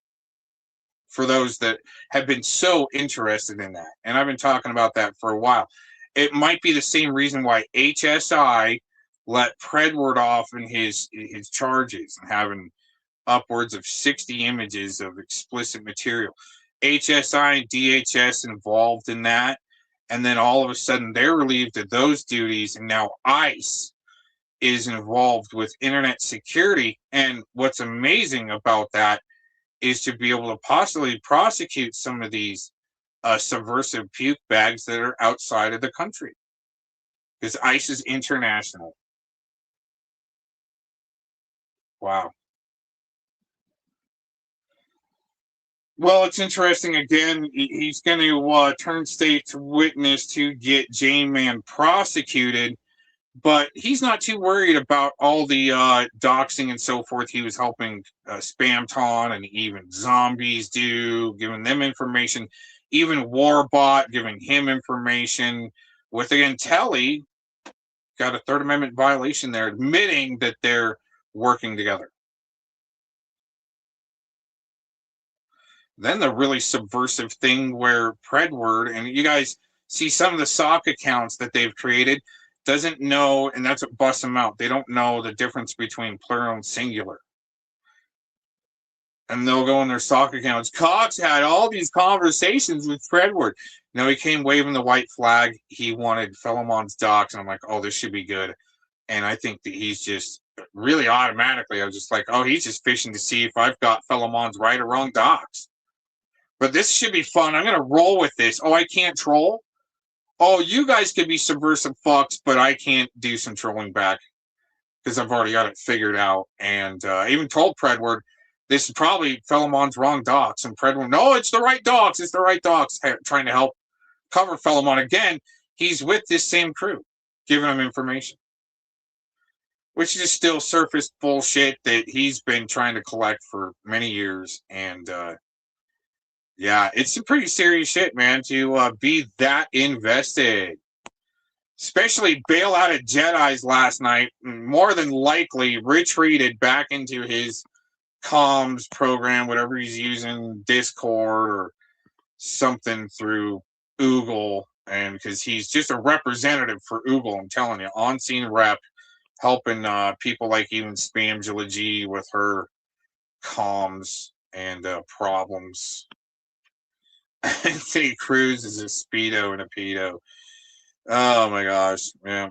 For those that have been so interested in that, and I've been talking about that for a while. It might be the same reason why HSI let Predward off in his charges, having upwards of 60 images of explicit material. HSI and DHS involved in that, and then all of a sudden they're relieved of those duties, and now ICE is involved with internet security. And what's amazing about that is to be able to possibly prosecute some of these subversive puke bags that are outside of the country, because ICE is international. Wow. Well, it's interesting. Again, he's going to turn state's witness to get J-Man prosecuted, but he's not too worried about all the doxing and so forth he was helping Spamton and even zombies do, giving them information. Even Warbot giving him information. With, again, Tele got a Third Amendment violation there, admitting that they're working together. Then the really subversive thing where Predward, and you guys see some of the sock accounts that they've created, doesn't know, and that's what busts them out. They don't know the difference between plural and singular. And they'll go in their sock accounts. Cox had all these conversations with Predward. He came waving the white flag. He wanted FellowPhile's docs, and I'm like, oh, this should be good. And I think that he's just really automatically, I was just like, oh, he's just fishing to see if I've got FellowPhile's right or wrong docs. But this should be fun. I'm going to roll with this. Oh, I can't troll? Oh, you guys could be subversive fucks, but I can't do some trolling back because I've already got it figured out. And I even told Predward, this is probably FellowPhile's wrong docs. And Predward, no, it's the right docs. It's the right docs. Trying to help cover FellowPhile. Again, he's with this same crew, giving him information, which is still surface bullshit that he's been trying to collect for many years. And yeah, it's some pretty serious shit, man, to be that invested. Especially bail out of Jedi's last night, more than likely retreated back into his comms program, whatever he's using, Discord or something through Oogle, and because he's just a representative for Oogle, I'm telling you, on-scene rep, helping people like even Spamjula G with her comms and problems. Anthony Cruz is a speedo and a pedo. Oh my gosh, man.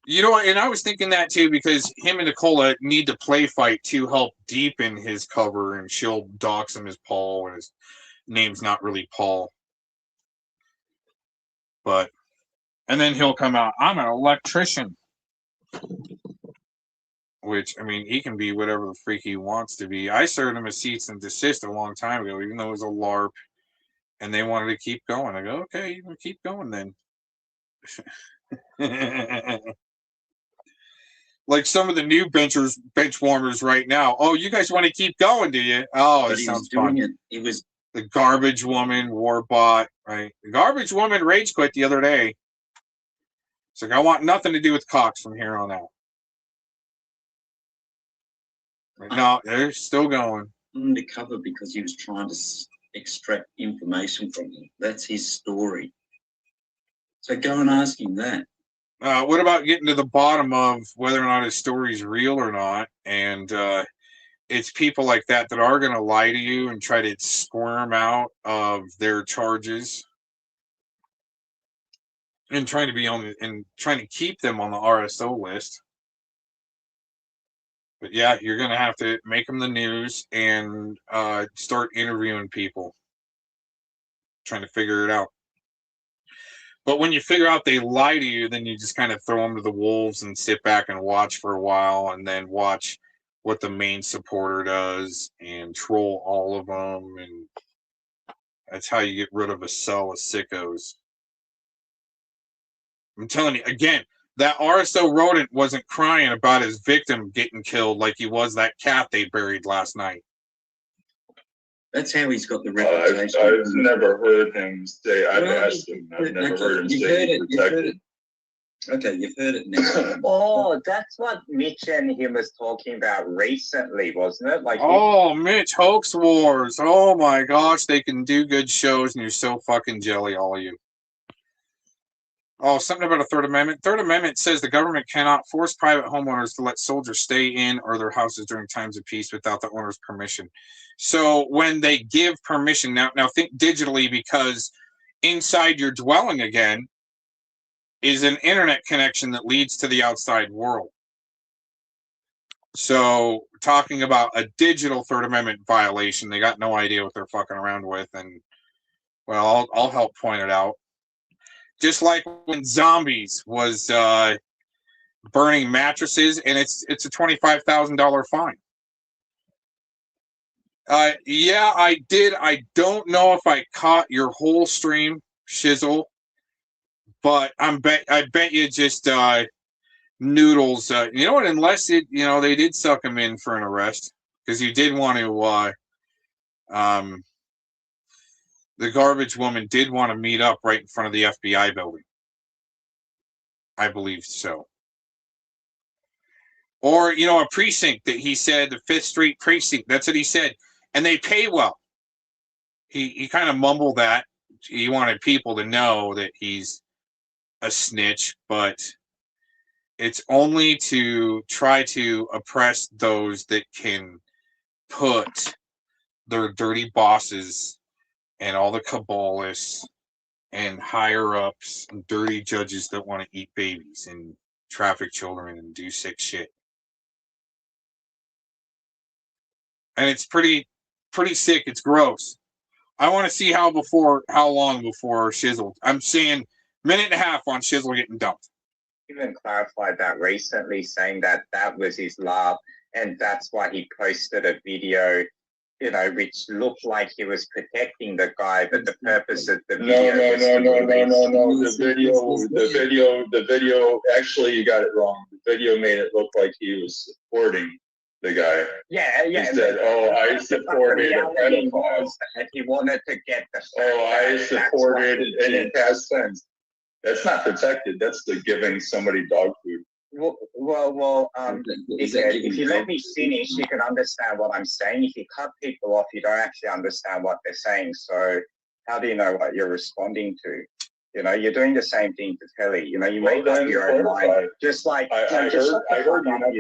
And I was thinking that too, because him and Nicola need to play fight to help deepen his cover, and she'll dox him as Paul, and his name's not really Paul. And then he'll come out, I'm an electrician. Which, I mean, he can be whatever the freak he wants to be. I served him a cease and desist a long time ago, even though it was a LARP, and they wanted to keep going. I go, okay, you can keep going then. Like some of the new bench warmers right now. Oh, you guys want to keep going, do you? Oh, it sounds fun. It was the garbage woman, Warbot, right? The garbage woman rage quit the other day. It's like, I want nothing to do with Cox from here on out. No, they're still going. Undercover because he was trying to extract information from him. That's his story. So go and ask him that. What about getting to the bottom of whether or not his story is real or not? And it's people like that are going to lie to you and try to squirm out of their charges and trying to keep them on the RSO list. But yeah, you're going to have to make them the news and start interviewing people, trying to figure it out. But when you figure out they lie to you, then you just kind of throw them to the wolves and sit back and watch for a while, and then watch what the main supporter does and troll all of them, and that's how you get rid of a cell of sickos. I'm telling you, again, that RSO rodent wasn't crying about his victim getting killed like he was that cat they buried last night. That's how he's got the reputation. I've never heard him say, I've asked him, I've never heard him say he's protected. Okay, you've heard it now. Oh, that's what Mitch and him was talking about recently, wasn't it? Like, Mitch, Hoax Wars. Oh my gosh, they can do good shows and you're so fucking jelly, all of you. Oh, something about a Third Amendment. Third Amendment says the government cannot force private homeowners to let soldiers stay in or their houses during times of peace without the owner's permission. So when they give permission, now think digitally, because inside your dwelling again is an internet connection that leads to the outside world. So talking about a digital Third Amendment violation, they got no idea what they're fucking around with, and well, I'll help point it out. Just like when Zombies was burning mattresses, and it's a $25,000 fine. Yeah, I did. I don't know if I caught your whole stream, Shizzle, but I bet you just Noodles. You know what? Unless they did suck him in for an arrest, because you did want to. The garbage woman did want to meet up right in front of the FBI building. I believe so. Or, a precinct that he said, the 5th Street precinct. That's what he said. And they pay well. He kind of mumbled that. He wanted people to know that he's a snitch, but it's only to try to oppress those that can put their dirty bosses and all the cabalists and higher-ups and dirty judges that want to eat babies and traffic children and do sick shit. And it's pretty sick. It's gross. I want to see how long before Shizzle. I'm saying minute and a half on Shizzle getting dumped. Even clarified that recently, saying that was his laugh, and that's why he posted a video, which looked like he was protecting the guy, but the purpose of the video No. The video, actually, you got it wrong. The video made it look like he was supporting the guy. Yeah. He said, I supported a pedophile. He wanted to get the... I supported, and in past tense. That's not protected. That's the giving somebody dog food. If you let me finish, you can understand what I'm saying. If you cut people off, you don't actually understand what they're saying. So how do you know what you're responding to? You're doing the same thing to Tele. You make up your own mind. Just like I heard you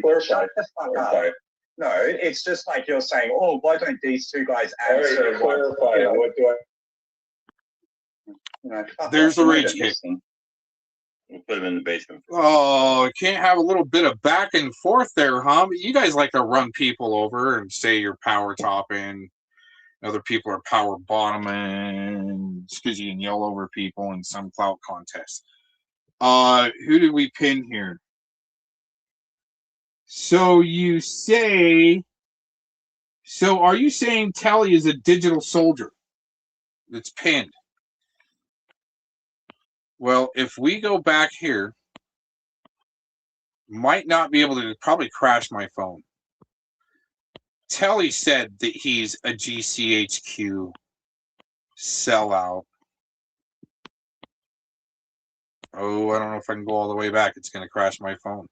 clarify. Shut the fuck up. No, it's just like you're saying, why don't these two guys answer? Clarify. What do I? There's the rage kit. We'll put him in the basement. Oh, can't have a little bit of back and forth there, huh? You guys like to run people over and say you're power topping. Other people are power bottoming. It's because you can yell over people in some clout contest. Who did we pin here? So are you saying Tele is a digital soldier that's pinned? Well, if we go back here, might not be able to, probably crash my phone. Tele said that he's a GCHQ sellout. Oh, I don't know if I can go all the way back. It's going to crash my phone.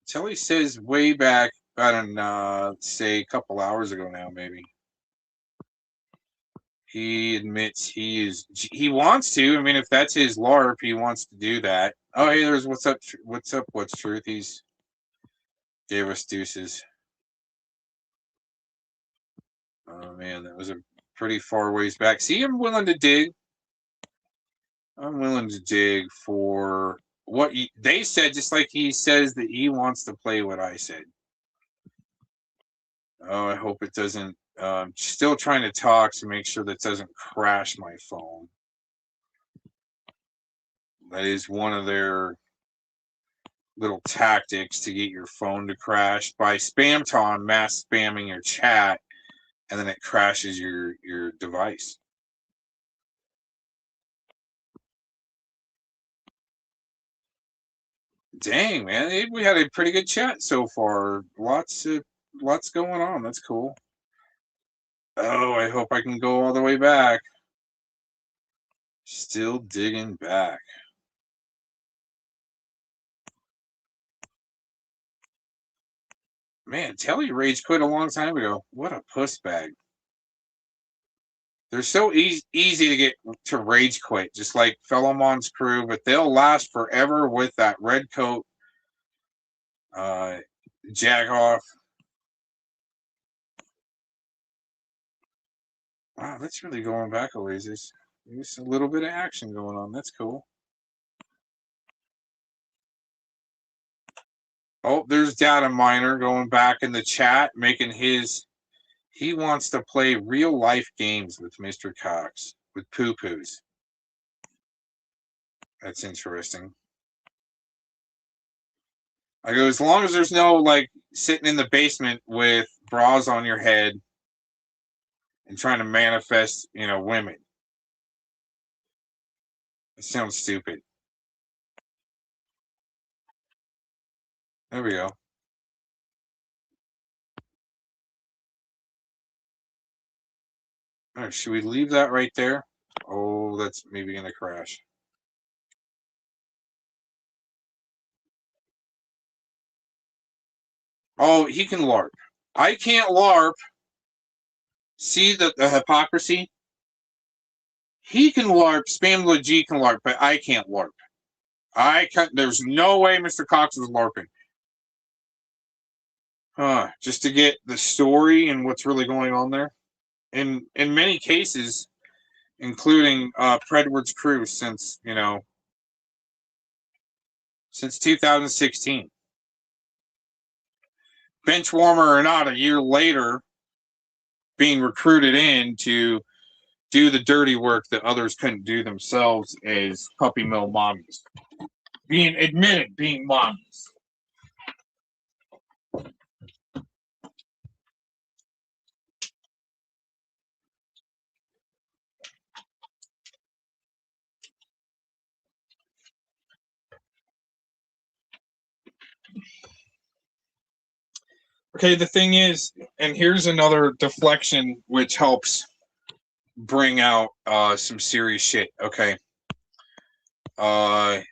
Tele says way back, I don't know, say a couple hours ago now, maybe. He admits he wants to. I mean, if that's his LARP, he wants to do that. Oh, hey, there's what's up, what's truth? He's gave us deuces. Oh man, that was a pretty far ways back. See, I'm willing to dig. I'm willing to dig for what they said, just like he says that he wants to play what I said. Oh, I hope it doesn't. Still trying to talk to make sure that doesn't crash my phone. That is one of their little tactics to get your phone to crash by Spamton mass spamming your chat, and then it crashes your device. Dang, man, we had a pretty good chat so far. Lots going on. That's cool. Oh, I hope I can go all the way back. Still digging back. Man, Tele rage quit a long time ago. What a puss bag. They're so easy to get to rage quit, just like Philomon's crew, but they'll last forever with that red coat Jagoff. Wow, that's really going back a ways. There's a little bit of action going on. That's cool. Oh, there's Data Miner going back in the chat, making his... He wants to play real-life games with Mr. Cox, with poo-poos. That's interesting. I go, as long as there's no, like, sitting in the basement with bras on your head and trying to manifest, women. It sounds stupid. There we go. All right, should we leave that right there? Oh, that's maybe going to crash. Oh, he can LARP. I can't LARP. See the hypocrisy? He can LARP, Spam G can LARP, but I can't LARP. There's no way Mr. Cox is LARPing. Just to get the story and what's really going on there. In many cases, including Predward's crew since 2016. Benchwarmer or not, a year later, being recruited in to do the dirty work that others couldn't do themselves as puppy mill mommies. Being mommies. Okay, the thing is, and here's another deflection which helps bring out some serious shit. Okay. What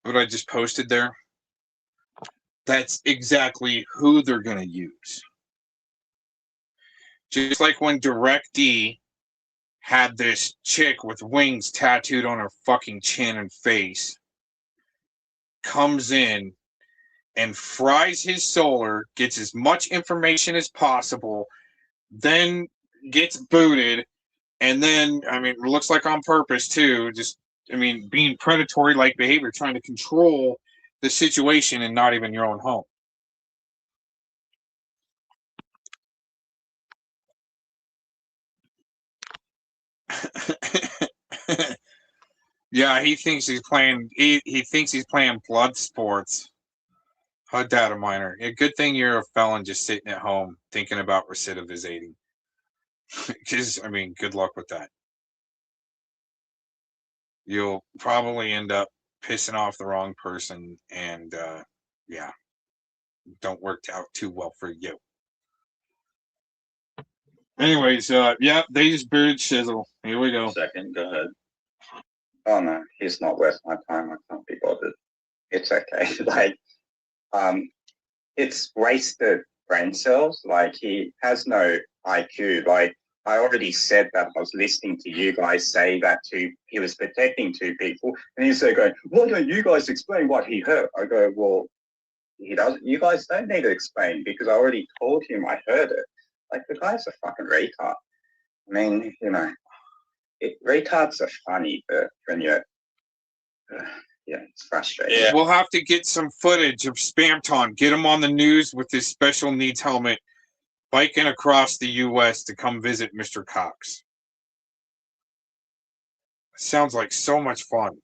I just posted there, that's exactly who they're going to use. Just like when DirectD had this chick with wings tattooed on her fucking chin and face, comes in and fries his solar, gets as much information as possible, then gets booted, and then, it looks like on purpose too, being predatory-like behavior, trying to control the situation and not even your own home. Yeah, he thinks he's playing. He thinks he's playing blood sports. HUD data miner. Yeah, good thing you're a felon just sitting at home thinking about recidivizating. Because good luck with that. You'll probably end up pissing off the wrong person, and don't work out too well for you. Anyways, they just booted Shizzle. Here we go. Second, go ahead. Oh no, he's not worth my time. I can't be bothered. It's okay. It's wasted brain cells. He has no IQ. I already said that I was listening to you guys say that he was protecting two people, and he's there going, "Why don't you guys explain what he heard?" I go, "Well, he doesn't. You guys don't need to explain because I already told him I heard it." The guy's a fucking retard. Retards are funny, but when you're Yeah, it's frustrating. Yeah. We'll have to get some footage of Spamton. Get him on the news with his special needs helmet, biking across the U.S. to come visit Mr. Cox. Sounds like so much fun.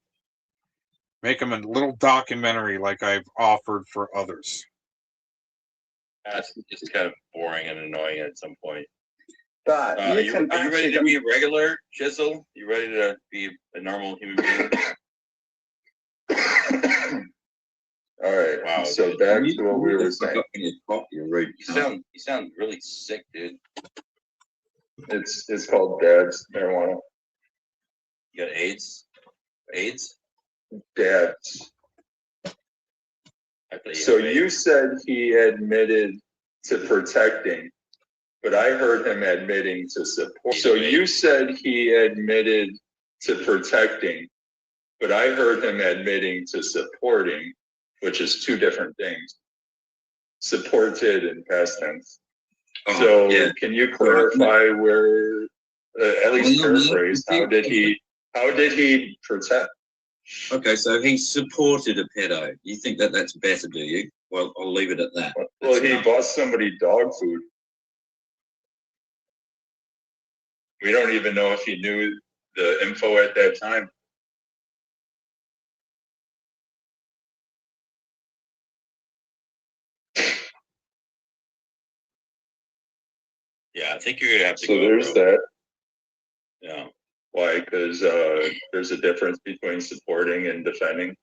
Make him a little documentary like I've offered for others. That's just kind of boring and annoying at some point. But are you ready to be a regular, Chisel? You ready to be a normal human being? All right. Wow. So back to what we were saying. You sound really sick, dude. It's called dad's marijuana. You got AIDS? AIDS? Dad's. So you said he admitted to protecting, but I heard him admitting to support. So you said he admitted to protecting, but I heard him admitting to supporting, which is two different things. Supported in past tense. Can you clarify where, at least paraphrase, how did he protect? Okay, so he supported a pedo. You think that's better, do you? Well, I'll leave it at that. Well, he bought somebody dog food. We don't even know if he knew the info at that time. Yeah, I think you're gonna have to So go. there's bro. that. Yeah. Why? Because there's a difference between supporting and defending.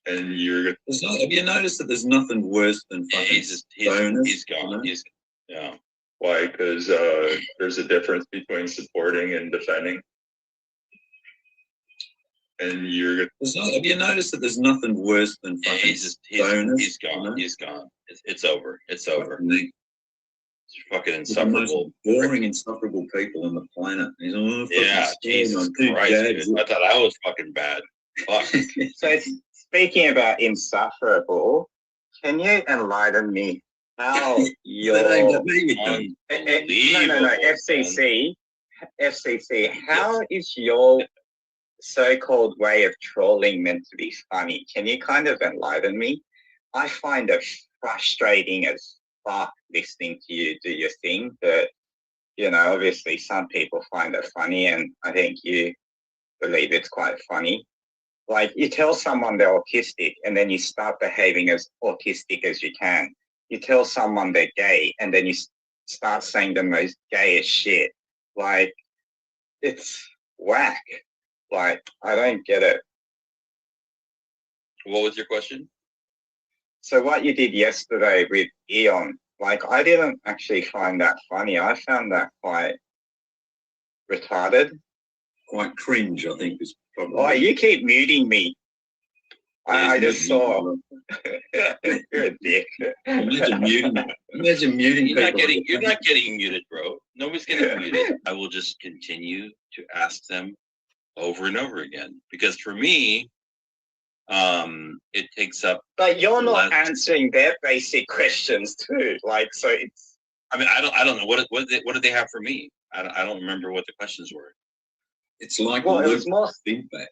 And you're. Have you noticed that there's nothing worse than fucking He's gone. You know? Yeah. Why? Because there's a difference between supporting and defending. And you're. Have you noticed that there's nothing worse than fucking he's gone. You know? He's gone. It's over. It's over. It's fucking The insufferable. most boring, insufferable people on the planet. He's Yeah, Jesus Christ, dude. I thought I was fucking bad. Fuck. So speaking about insufferable, can you enlighten me how your FCC, how is your so-called way of trolling meant to be funny? Can you kind of enlighten me? I find it frustrating as fuck listening to you do your thing, but you know, obviously some people find it funny, and I think you believe it's quite funny. Like, you tell someone they're autistic and then you start behaving as autistic as you can. You tell someone they're gay and then you start saying the most gayest shit. Like, it's whack. Like, I don't get it. What was your question? So what you did yesterday with Eon, like, I didn't actually find that funny. I found that quite retarded. Quite cringe, I think, is probably. Oh, you keep muting me. I just saw. You're a dick. Imagine muting. You're not getting muted, bro. Nobody's getting muted. I will just continue to ask them over and over again, because for me, it takes up. But you're not answering their basic questions too. Like, so it's. I mean, I don't know what did they have for me. I don't remember what the questions were. It's like, well, it was more feedback.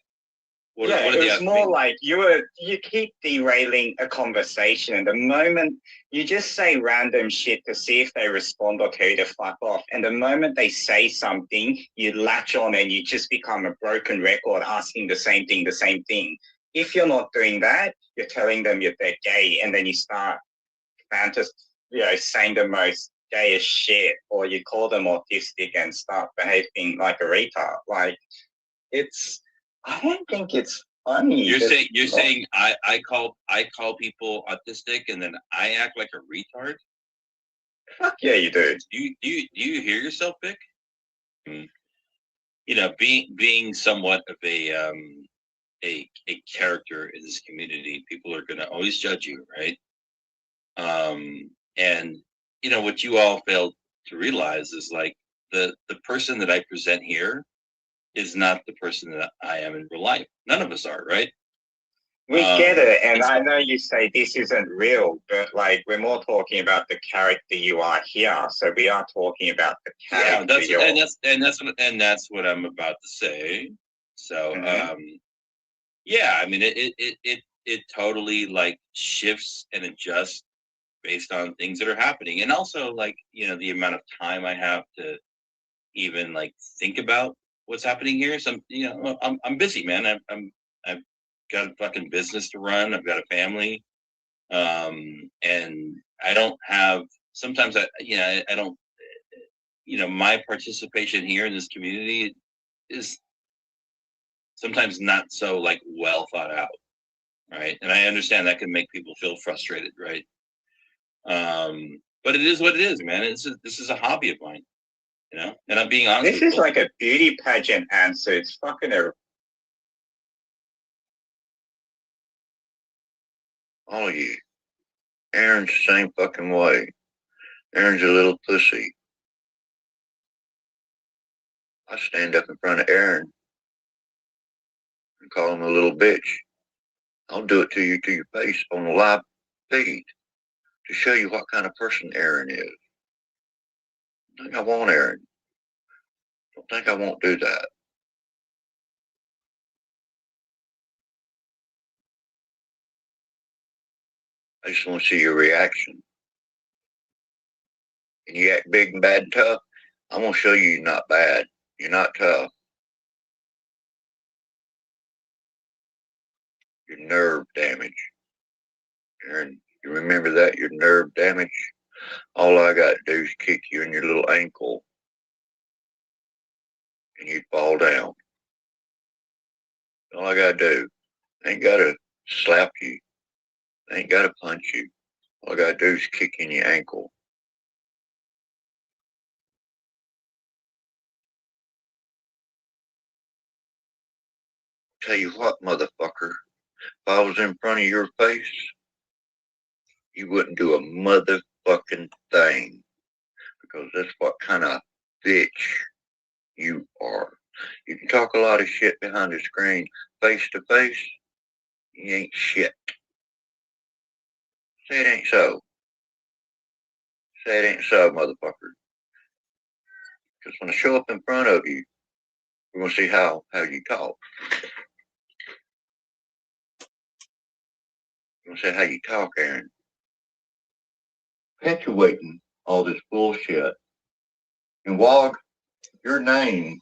What it was more like you keep derailing a conversation, and the moment you just say random shit to see if they respond or tell you to fuck off, and the moment they say something, you latch on and you just become a broken record asking the same thing. If you're not doing that, you're telling them they're gay, and then you start saying the most gayest shit, or you call them autistic and start behaving like a retard. Like, I don't think it's funny. You're saying I call people autistic and then I act like a retard? Fuck yeah, you do. Do you hear yourself, Vic? You know, being somewhat of a character in this community, people are going to always judge you, right? And you know what you all failed to realize is, like, the person that I present here is not the person that I am in real life. None of us are, right? We get it, and I know you say this isn't real, but like, we're more talking about the character you are here. So we are talking about the character. Yeah, that's what I'm about to say. So Yeah, I mean, it totally like shifts and adjusts based on things that are happening, and also like the amount of time I have to even like think about what's happening here. So I'm busy, man. I've got a fucking business to run. I've got a family, and I don't have. Sometimes I don't. My participation here in this community is sometimes not so like well thought out, right? And I understand that can make people feel frustrated, right? But it is what it is, man. This is a hobby of mine, and I'm being honest. This is like a beauty pageant answer. It's fucking all of you. Aaron's the same fucking way. Aaron's a little pussy. I stand up in front of Aaron and call him a little bitch. I'll do it to you to your face on the live feed to show you what kind of person Aaron is. I think I want Aaron. Don't think I won't do that. I just want to see your reaction. And you act big and bad and tough, I'm going to show you you're not bad. You're not tough. Your nerve damage. Aaron, you remember that? Your nerve damage? All I got to do is kick you in your little ankle and you'd fall down. All I got to do. I ain't got to slap you. I ain't got to punch you. All I got to do is kick in your ankle. Tell you what, motherfucker, if I was in front of your face, you wouldn't do a motherfucking thing. Because that's what kind of bitch you are. You can talk a lot of shit behind the screen. Face to face, you ain't shit. Say it ain't so. Say it ain't so, motherfucker. Because when I show up in front of you, we're going to see how you talk. We're going to see how you talk, Aaron. Perpetuating all this bullshit. And Wog, your name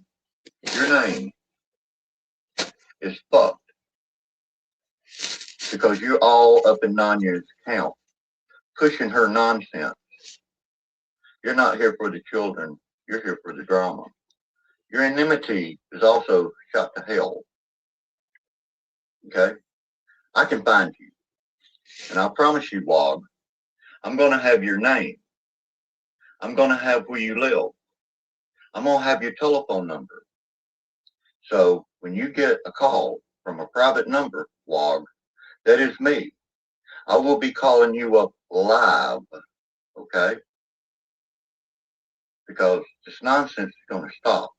is fucked. Because you're all up in Nanya's account, pushing her nonsense. You're not here for the children. You're here for the drama. Your enmity is also shot to hell. Okay? I can find you. And I promise you, Wog, I'm going to have your name. I'm going to have where you live. I'm going to have your telephone number. So when you get a call from a private number, Wog, that is me. I will be calling you up live. Okay? Because this nonsense is going to stop.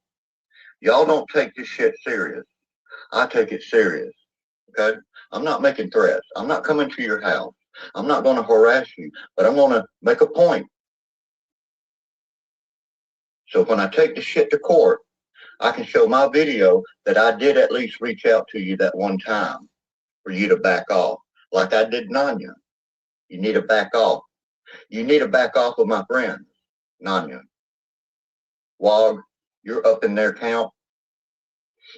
Y'all don't take this shit serious. I take it serious. Okay? I'm not making threats. I'm not coming to your house. I'm not going to harass you, but I'm going to make a point. So when I take the shit to court, I can show my video that I did at least reach out to you that one time for you to back off, like I did Nanya. You need to back off. You need to back off with my friends, Nanya. Wog, you're up in their camp.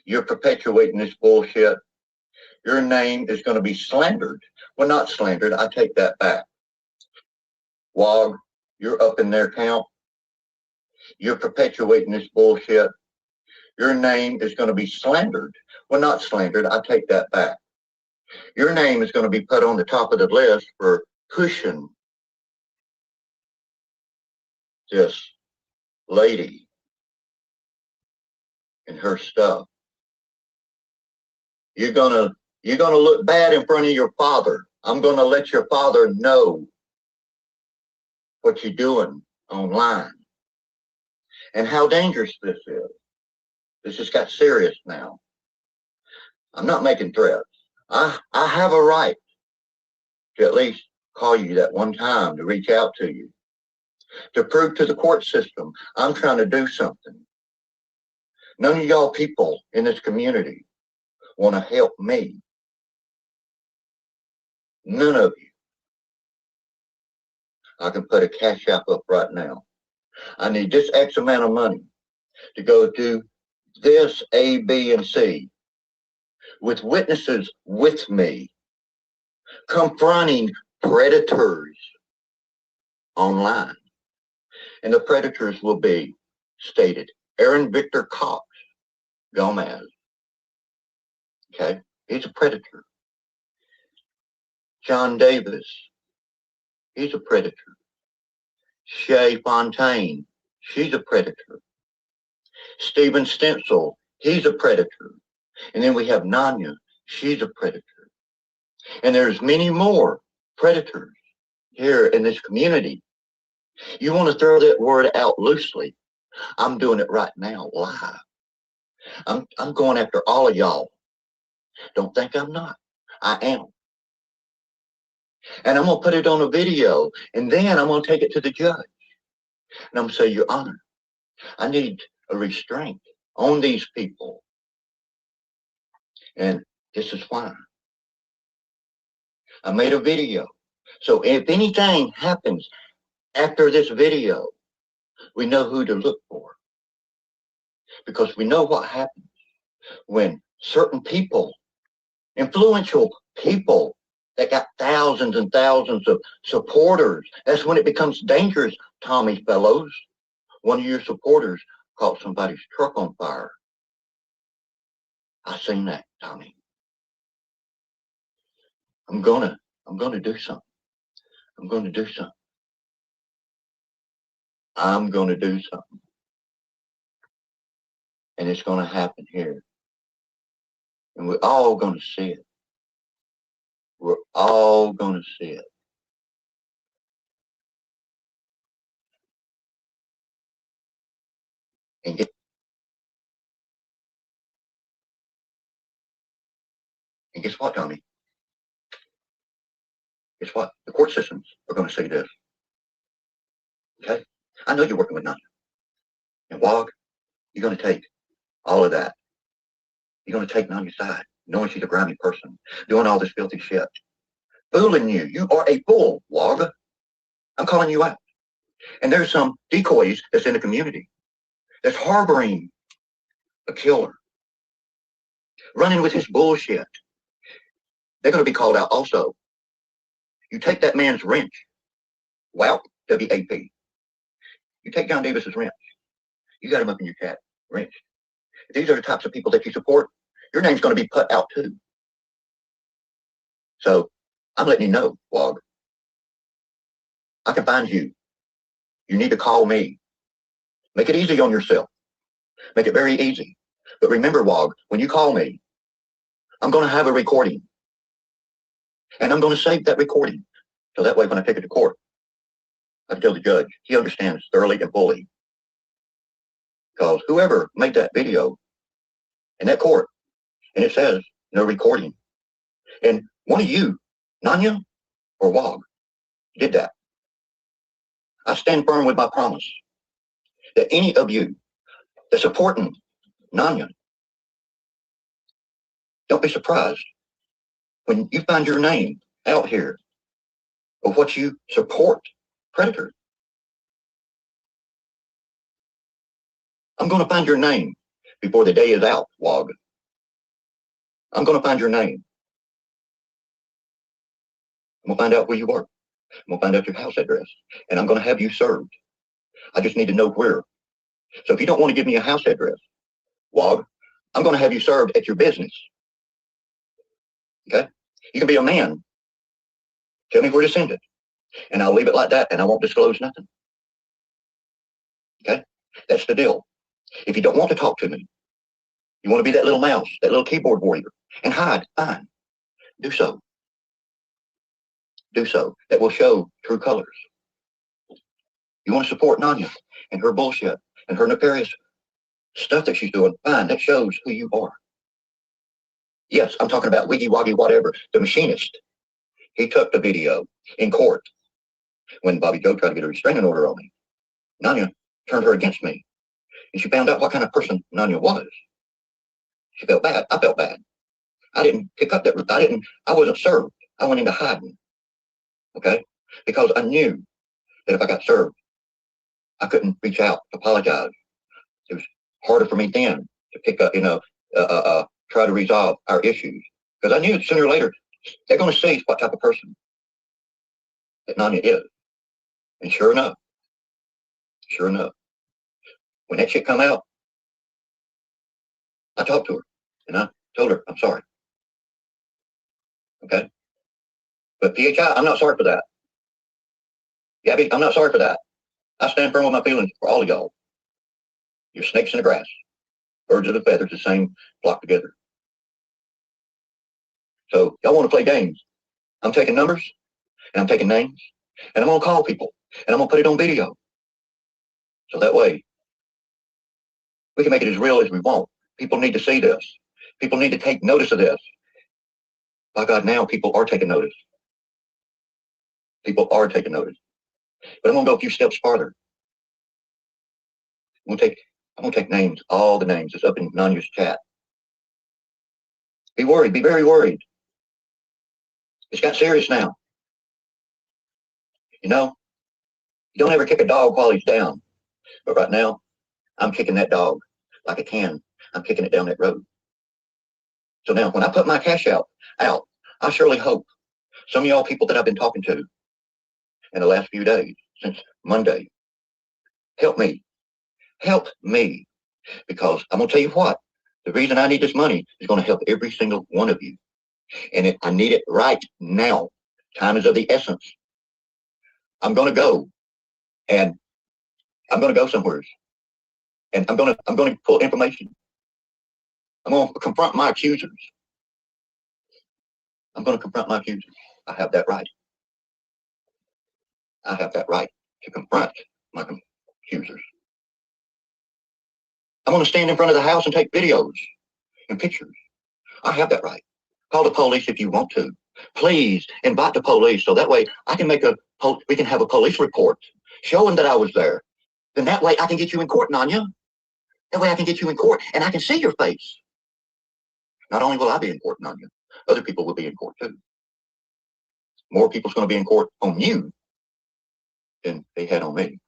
You're perpetuating this bullshit. Your name is going to be slandered. Well, not slandered. I take that back. Wog, you're up in their camp. You're perpetuating this bullshit. Your name is going to be slandered. Well, not slandered. I take that back. Your name is going to be put on the top of the list for pushing this lady and her stuff. You're gonna look bad in front of your father. I'm gonna let your father know what you're doing online and how dangerous this is. This has got serious now. I'm not making threats. I have a right to at least call you that one time, to reach out to you, to prove to the court system I'm trying to do something. None of y'all people in this community want to help me. None of you. I can put a cash app up right now. I need this X amount of money to go to this A, B, and C with witnesses with me confronting predators online. And the predators will be stated. Aaron Victor Cox Gomez. Okay, he's a predator. John Davis, he's a predator. Shay Fontaine, she's a predator. Stephen Stencil, he's a predator. And then we have Nanya, she's a predator. And there's many more predators here in this community. You want to throw that word out loosely. I'm doing it right now, live. I'm going after all of y'all. Don't think I'm not. I am. And I'm going to put it on a video, and then I'm going to take it to the judge. And I'm going to say, Your Honor, I need a restraint on these people. And this is why. I made a video. So if anything happens after this video, we know who to look for. Because we know what happens when certain people, influential people that got thousands and thousands of supporters, that's when it becomes dangerous, Tommy Fellows. One of your supporters caught somebody's truck on fire. I seen that, Tommy. I'm gonna do something. I'm gonna do something. I'm gonna do something. And it's gonna happen here. And we're all gonna see it. We're all gonna see it. And guess what, Tommy? Guess what? The court systems are gonna say this. Okay? I know you're working with Nanya. And Wog, you're gonna take all of that. You're gonna take Nanya's side, knowing she's a grimy person, doing all this filthy shit. Fooling you. You are a fool, Wog. I'm calling you out. And there's some decoys that's in the community that's harboring a killer, running with his bullshit. They're going to be called out also. You take that man's wrench, WAP, W-A-P. You take John Davis's wrench. You got him up in your chat, wrench. If these are the types of people that you support, your name's going to be put out too. So I'm letting you know, Wog. I can find you. You need to call me. Make it easy on yourself. Make it very easy. But remember, Wog, when you call me, I'm going to have a recording. And I'm going to save that recording. So that way when I take it to court, I can tell the judge, he understands thoroughly and fully. Because whoever made that video in that court, and it says no recording. And one of you, Nanya or Wog, did that. I stand firm with my promise that any of you that's supporting Nanya, don't be surprised when you find your name out here of what you support predators. I'm going to find your name before the day is out, Wog. I'm going to find your name. I'm going to find out where you work. I'm going to find out your house address. And I'm going to have you served. I just need to know where. So if you don't want to give me a house address, Wog, I'm going to have you served at your business. Okay? You can be a man. Tell me where to send it. And I'll leave it like that and I won't disclose nothing. Okay? That's the deal. If you don't want to talk to me, you want to be that little mouse, that little keyboard warrior, and hide, fine. Do so. Do so. That will show true colors. You want to support Nanya and her bullshit and her nefarious stuff that she's doing, fine. That shows who you are. Yes, I'm talking about Wiggy Woggy whatever, the machinist. He took the video in court when Bobby Joe tried to get a restraining order on me. Nanya turned her against me. And she found out what kind of person Nanya was. She felt bad. I felt bad. I didn't pick up that. I wasn't served. I went into hiding, okay? Because I knew that if I got served, I couldn't reach out to apologize. It was harder for me then to pick up, try to resolve our issues. Because I knew sooner or later, they're going to see what type of person that Nanya is. And sure enough, when that shit come out, I talked to her and I told her, I'm sorry. Okay? But PHI, I'm not sorry for that. Gabby, I'm not sorry for that. I stand firm on my feelings for all of y'all. You're snakes in the grass. Birds of the feathers, the same flock together. So y'all want to play games. I'm taking numbers and I'm taking names and I'm going to call people and I'm going to put it on video. So that way we can make it as real as we want. People need to see this. People need to take notice of this. By God, now people are taking notice. People are taking notice. But I'm going to go a few steps farther. I'm going to take names, all the names that's up in Nanya's chat. Be worried. Be very worried. It's got serious now. You know, you don't ever kick a dog while he's down. But right now, I'm kicking that dog like a can. I'm kicking it down that road. So now, when I put my cash out, I surely hope some of y'all people that I've been talking to in the last few days, since Monday, help me. Help me. Because I'm going to tell you what, the reason I need this money is going to help every single one of you. And I need it right now. Time is of the essence. I'm going to go and I'm going to go somewhere and I'm going to pull information. I'm going to confront my accusers. I'm going to confront my accusers. I have that right. I have that right to confront my accusers. I'm going to stand in front of the house and take videos and pictures. I have that right. Call the police if you want to. Please invite the police so that way I can we can have a police report showing that I was there. Then that way I can get you in court, Nanya. That way I can get you in court and I can see your face. Not only will I be in court, Nanya, other people will be in court too. More people's going to be in court on you than they had on me.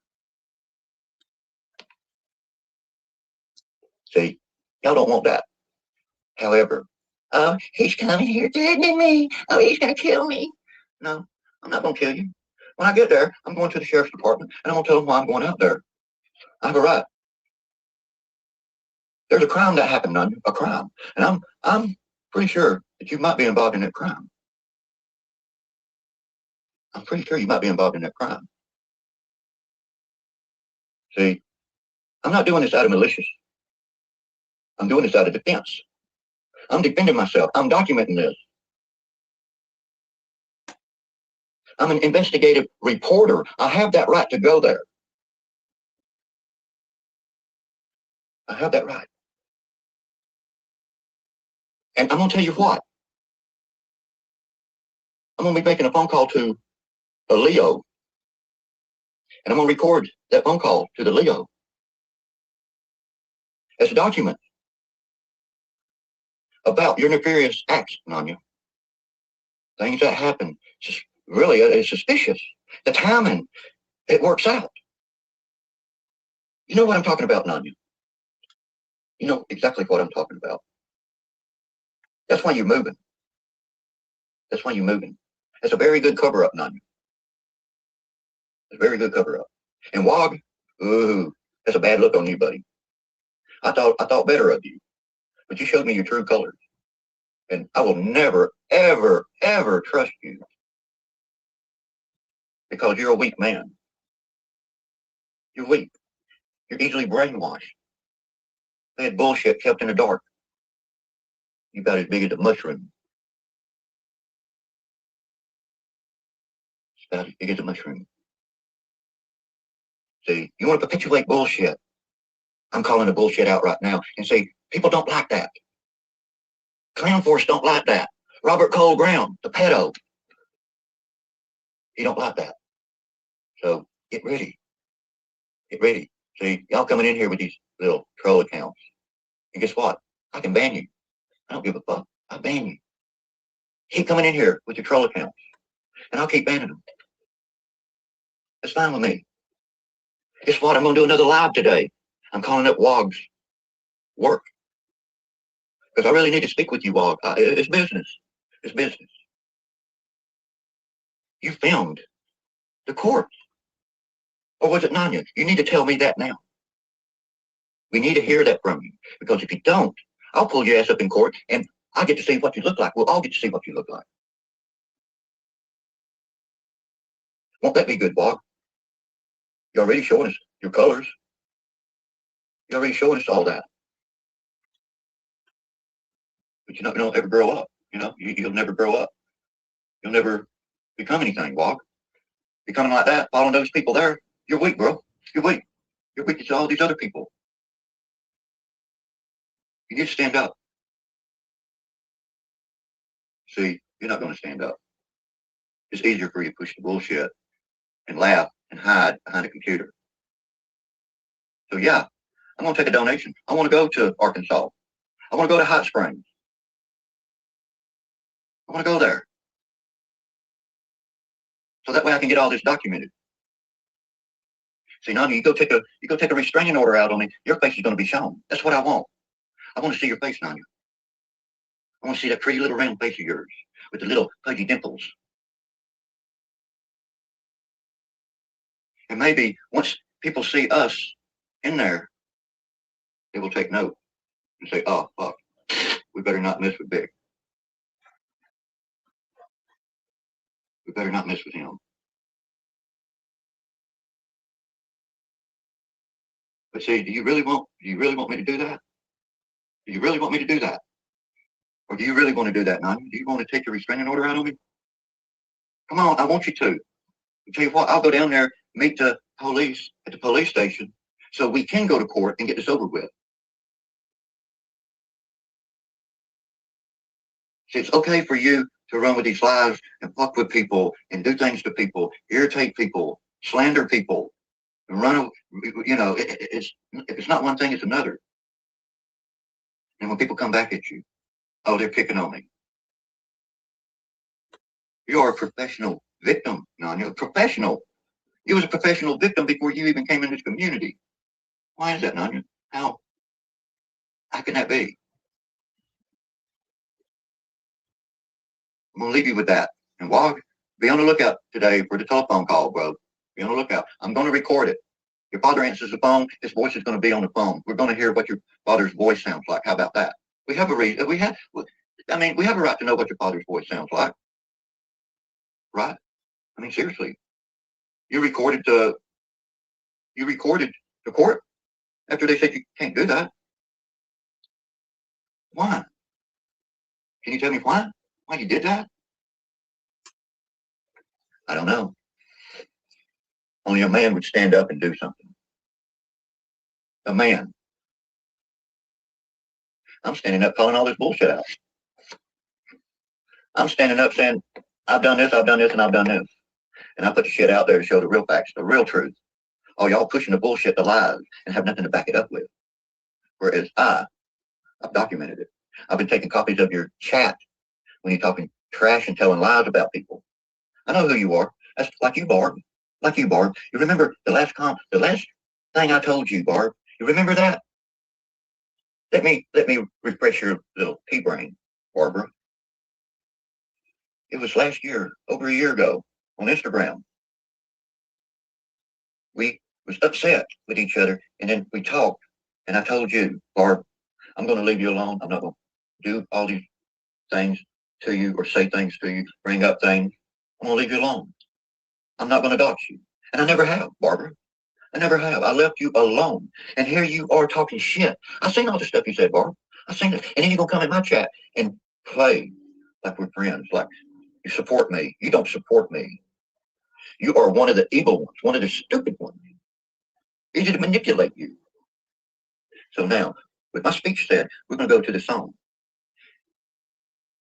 See, y'all don't want that. However, he's coming here threatening me. Oh, he's going to kill me. No, I'm not going to kill you. When I get there, I'm going to the sheriff's department and I'm going to tell them why I'm going out there. I have a right. There's a crime that happened, Nanya, a crime. And I'm pretty sure that you might be involved in that crime. I'm pretty sure you might be involved in that crime. See, I'm not doing this out of malicious. I'm doing this out of defense. I'm defending myself. I'm documenting this. I'm an investigative reporter. I have that right to go there. I have that right. And I'm going to tell you what. I'm going to be making a phone call to a Leo. And I'm going to record that phone call to the Leo as a document about your nefarious acts, Nanya. Things that happen, just really is suspicious. The timing, it works out. You know what I'm talking about, Nanya. You know exactly what I'm talking about. That's why you're moving. That's why you're moving. That's a very good cover-up, Nanya. It's a very good cover-up. And Wog, ooh, that's a bad look on you, buddy. I thought better of you, but you showed me your true colors. And I will never, ever, ever trust you because you're a weak man. You're weak. You're easily brainwashed. They had bullshit kept in the dark. You about as big as a mushroom. It's about as big as a mushroom. See, you want to perpetuate bullshit. I'm calling the bullshit out right now and say, people don't like that. Clown Force don't like that. Robert Cole Brown, the pedo. He don't like that. So get ready. Get ready. See, y'all coming in here with these little troll accounts. And guess what? I can ban you. I don't give a fuck. I ban you. Keep coming in here with your troll accounts, and I'll keep banning them. It's fine with me. Guess what? I'm going to do another live today. I'm calling it WOG's work. Because I really need to speak with you, WOG. It's business. It's business. You filmed the court. Or was it Nanya? You need to tell me that now. We need to hear that from you. Because if you don't, I'll pull your ass up in court and I'll get to see what you look like. We'll all get to see what you look like. Won't that be good, WOG? You're already showing us your colors. You're already showing us all that. But you don't ever grow up. You know, you'll never grow up. You'll never become anything, WOG. Becoming like that, following those people there, you're weak, bro. You're weak. You're weak to all these other people. You need to stand up. See, you're not going to stand up. It's easier for you to push the bullshit and laugh and hide behind a computer. So yeah, I'm going to take a donation. I want to go to Arkansas. I want to go to Hot Springs. I want to go there. So that way I can get all this documented. See, Nanya, you go take a restraining order out on me, your face is going to be shown. That's what I want. I want to see your face, Nanya. I want to see that pretty little round face of yours with the little pudgy dimples. And maybe once people see us in there, they will take note and say, oh, fuck, we better not mess with Big. We better not mess with him. But see, do you really want me to do that? Do you really want me to do that? Or do you really want to do that, Nanya? Do you want to take the restraining order out on me? Come on, I want you to. I'll tell you what, I'll go down there, meet the police at the police station so we can go to court and get this over with. See, it's okay for you to run with these lies and fuck with people and do things to people, irritate people, slander people, and run, you know, if it's not one thing, it's another. And when people come back at you, oh, they're picking on me. You're a professional victim, Nanya, professional. You was a professional victim before you even came in this community. Why is that, Nanya? How can that be? I'm going to leave you with that. And WOG, be on the lookout today for the telephone call, bro. Be on the lookout. I'm going to record it. Your father answers the phone. His voice is going to be on the phone. We're going to hear what your father's voice sounds like. How about that? We have a reason. We have a right to know what your father's voice sounds like. Right? I mean, seriously. You recorded the court after they said you can't do that. Why? Can you tell me why? Why you did that? I don't know. Only a man would stand up and do something. A man. I'm standing up calling all this bullshit out. I'm standing up saying, I've done this, and I've done this. And I put the shit out there to show the real facts, the real truth. All y'all pushing the bullshit, the lies, and have nothing to back it up with. Whereas I've documented it. I've been taking copies of your chat when you're talking trash and telling lies about people. I know who you are. That's like you, Barb. Like you, Barb. You remember the last thing I told you, Barb? You remember that? Let me refresh your little pea brain, Barbara. It was last year, over a year ago, on Instagram. We was upset with each other, and then we talked, and I told you, Barb, I'm going to leave you alone. I'm not going to do all these things to you or say things to you, bring up things. I'm going to leave you alone. I'm not going to dox you. And I never have, Barbara. I never have. I left you alone. And here you are talking shit. I seen all the stuff you said, Barb. I seen it. And then you're going to come in my chat and play like we're friends, like you support me. You don't support me. You are one of the evil ones, one of the stupid ones. Easy to manipulate you. So now, with my speech said, we're going to go to the song.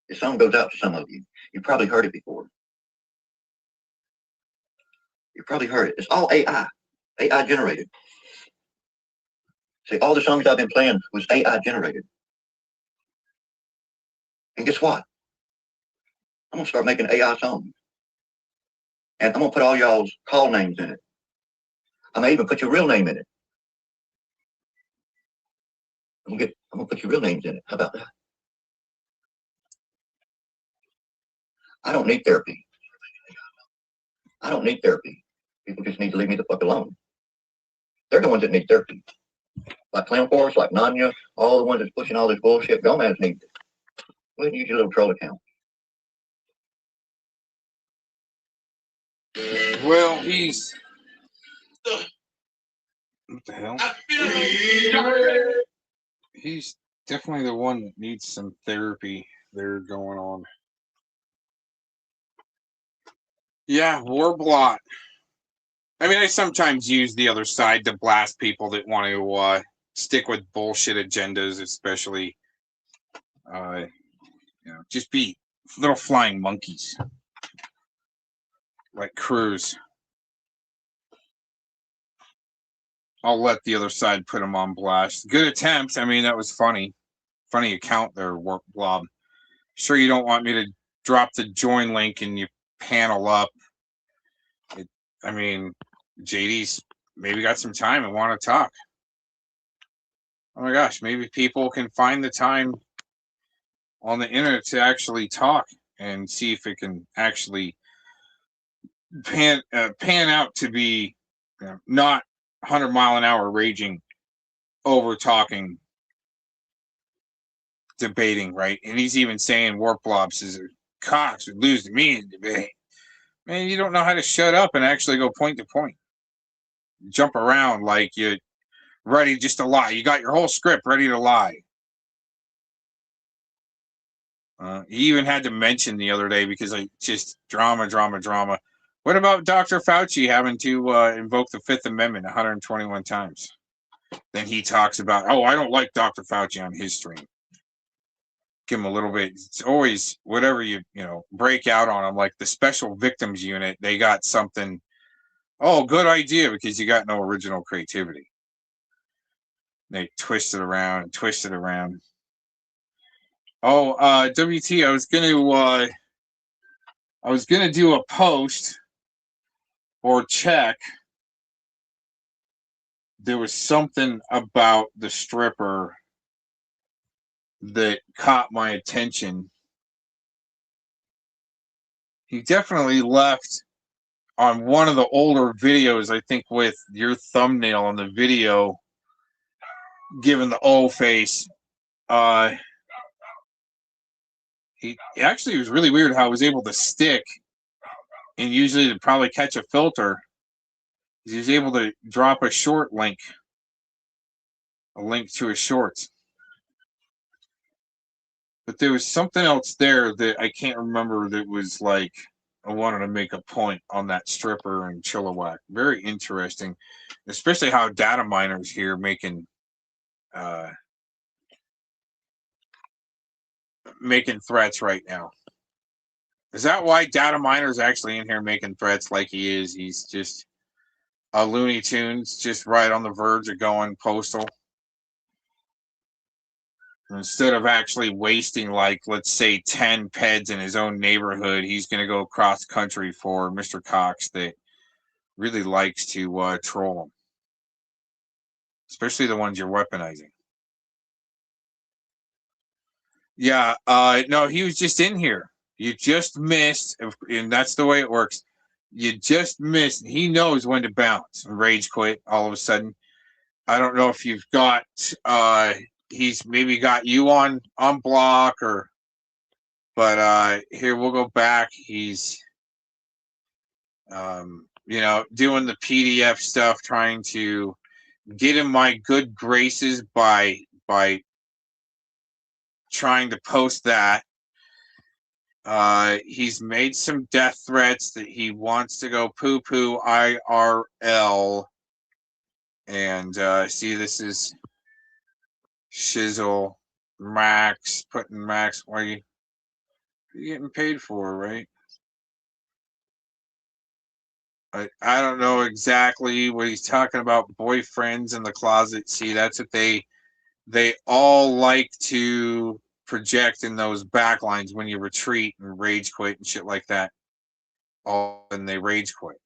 The song goes out to some of you. You probably heard it before. You probably heard it. It's all AI generated. See, all the songs I've been playing was AI generated. And guess what? I'm gonna start making AI songs. And I'm gonna put all y'all's call names in it. I may even put your real name in it. I'm gonna put your real names in it. How about that? I don't need therapy. I don't need therapy. People just need to leave me the fuck alone. They're the ones that need therapy. Like Clown Force, like Nanya, all the ones that's pushing all this bullshit. Gomez needs it. Go ahead and use your little troll account. Well, he's. What the hell? He's definitely the one that needs some therapy there going on. Yeah, Warblot. I mean, I sometimes use the other side to blast people that want to stick with bullshit agendas, especially, just be little flying monkeys like Cruz. I'll let the other side put them on blast. Good attempt. I mean, that was funny. Funny account there, Warp Blob. Sure, you don't want me to drop the join link and you panel up. I mean, JD's maybe got some time and want to talk. Oh my gosh, maybe people can find the time on the internet to actually talk and see if it can actually pan out to be not 100-mile-an-hour raging, over talking, debating, right? And he's even saying Warp Blob says Cox would lose to me in debate. Man, you don't know how to shut up and actually go point to point. Jump around like you're ready just to lie. You got your whole script ready to lie. He even had to mention the other day because I just drama. What about Dr. Fauci having to invoke the Fifth Amendment 121 times? Then he talks about, I don't like Dr. Fauci on his stream. Give him a little bit. It's always whatever you break out on him, like the Special Victims Unit. They got something. Oh, good idea, because you got no original creativity. They twist it around. Oh, WT, I was gonna do a post or check. There was something about the stripper that caught my attention. He definitely left on one of the older videos, I think, with your thumbnail on the video, giving the O face. He actually, it was really weird how I was able to stick, and usually to probably catch a filter, he was able to drop a short link, a link to his shorts. But there was something else there that I can't remember that was like, I wanted to make a point on that stripper and Chilliwack. Very interesting, especially how data miners here making threats right now. Is that why data miner's actually in here making threats like he is? He's just a Looney Tunes, just right on the verge of going postal. Instead of actually wasting, like, let's say 10 peds in his own neighborhood, he's going to go cross country for Mr. Cox that really likes to troll him. Especially the ones you're weaponizing. Yeah, no, he was just in here. You just missed, and that's the way it works. You just missed. He knows when to bounce and rage quit all of a sudden. I don't know if you've got, he's maybe got you on block but here we'll go back. He's, doing the PDF stuff, trying to get in my good graces by trying to post that. He's made some death threats that he wants to go poo-poo IRL. And see, this is Shizzle, Max, putting Max, what are you getting paid for, right? I don't know exactly what he's talking about. Boyfriends in the closet. See, that's what they all like to project in those backlines when you retreat and rage quit and shit like that. All and they rage quit.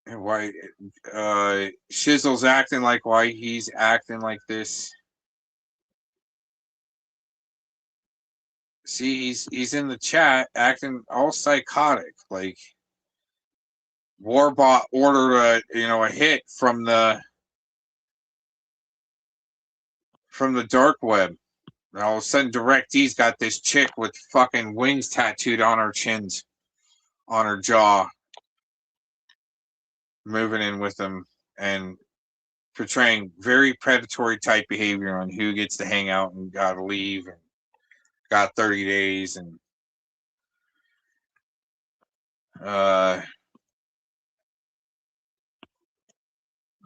And why Shizzle's acting like why he's acting like this. See, he's in the chat acting all psychotic. Like Warbot ordered a hit from the dark web. And all of a sudden, DirectD's got this chick with fucking wings tattooed on her chins, on her jaw, moving in with them and portraying very predatory type behavior on who gets to hang out and gotta leave and got 30 days and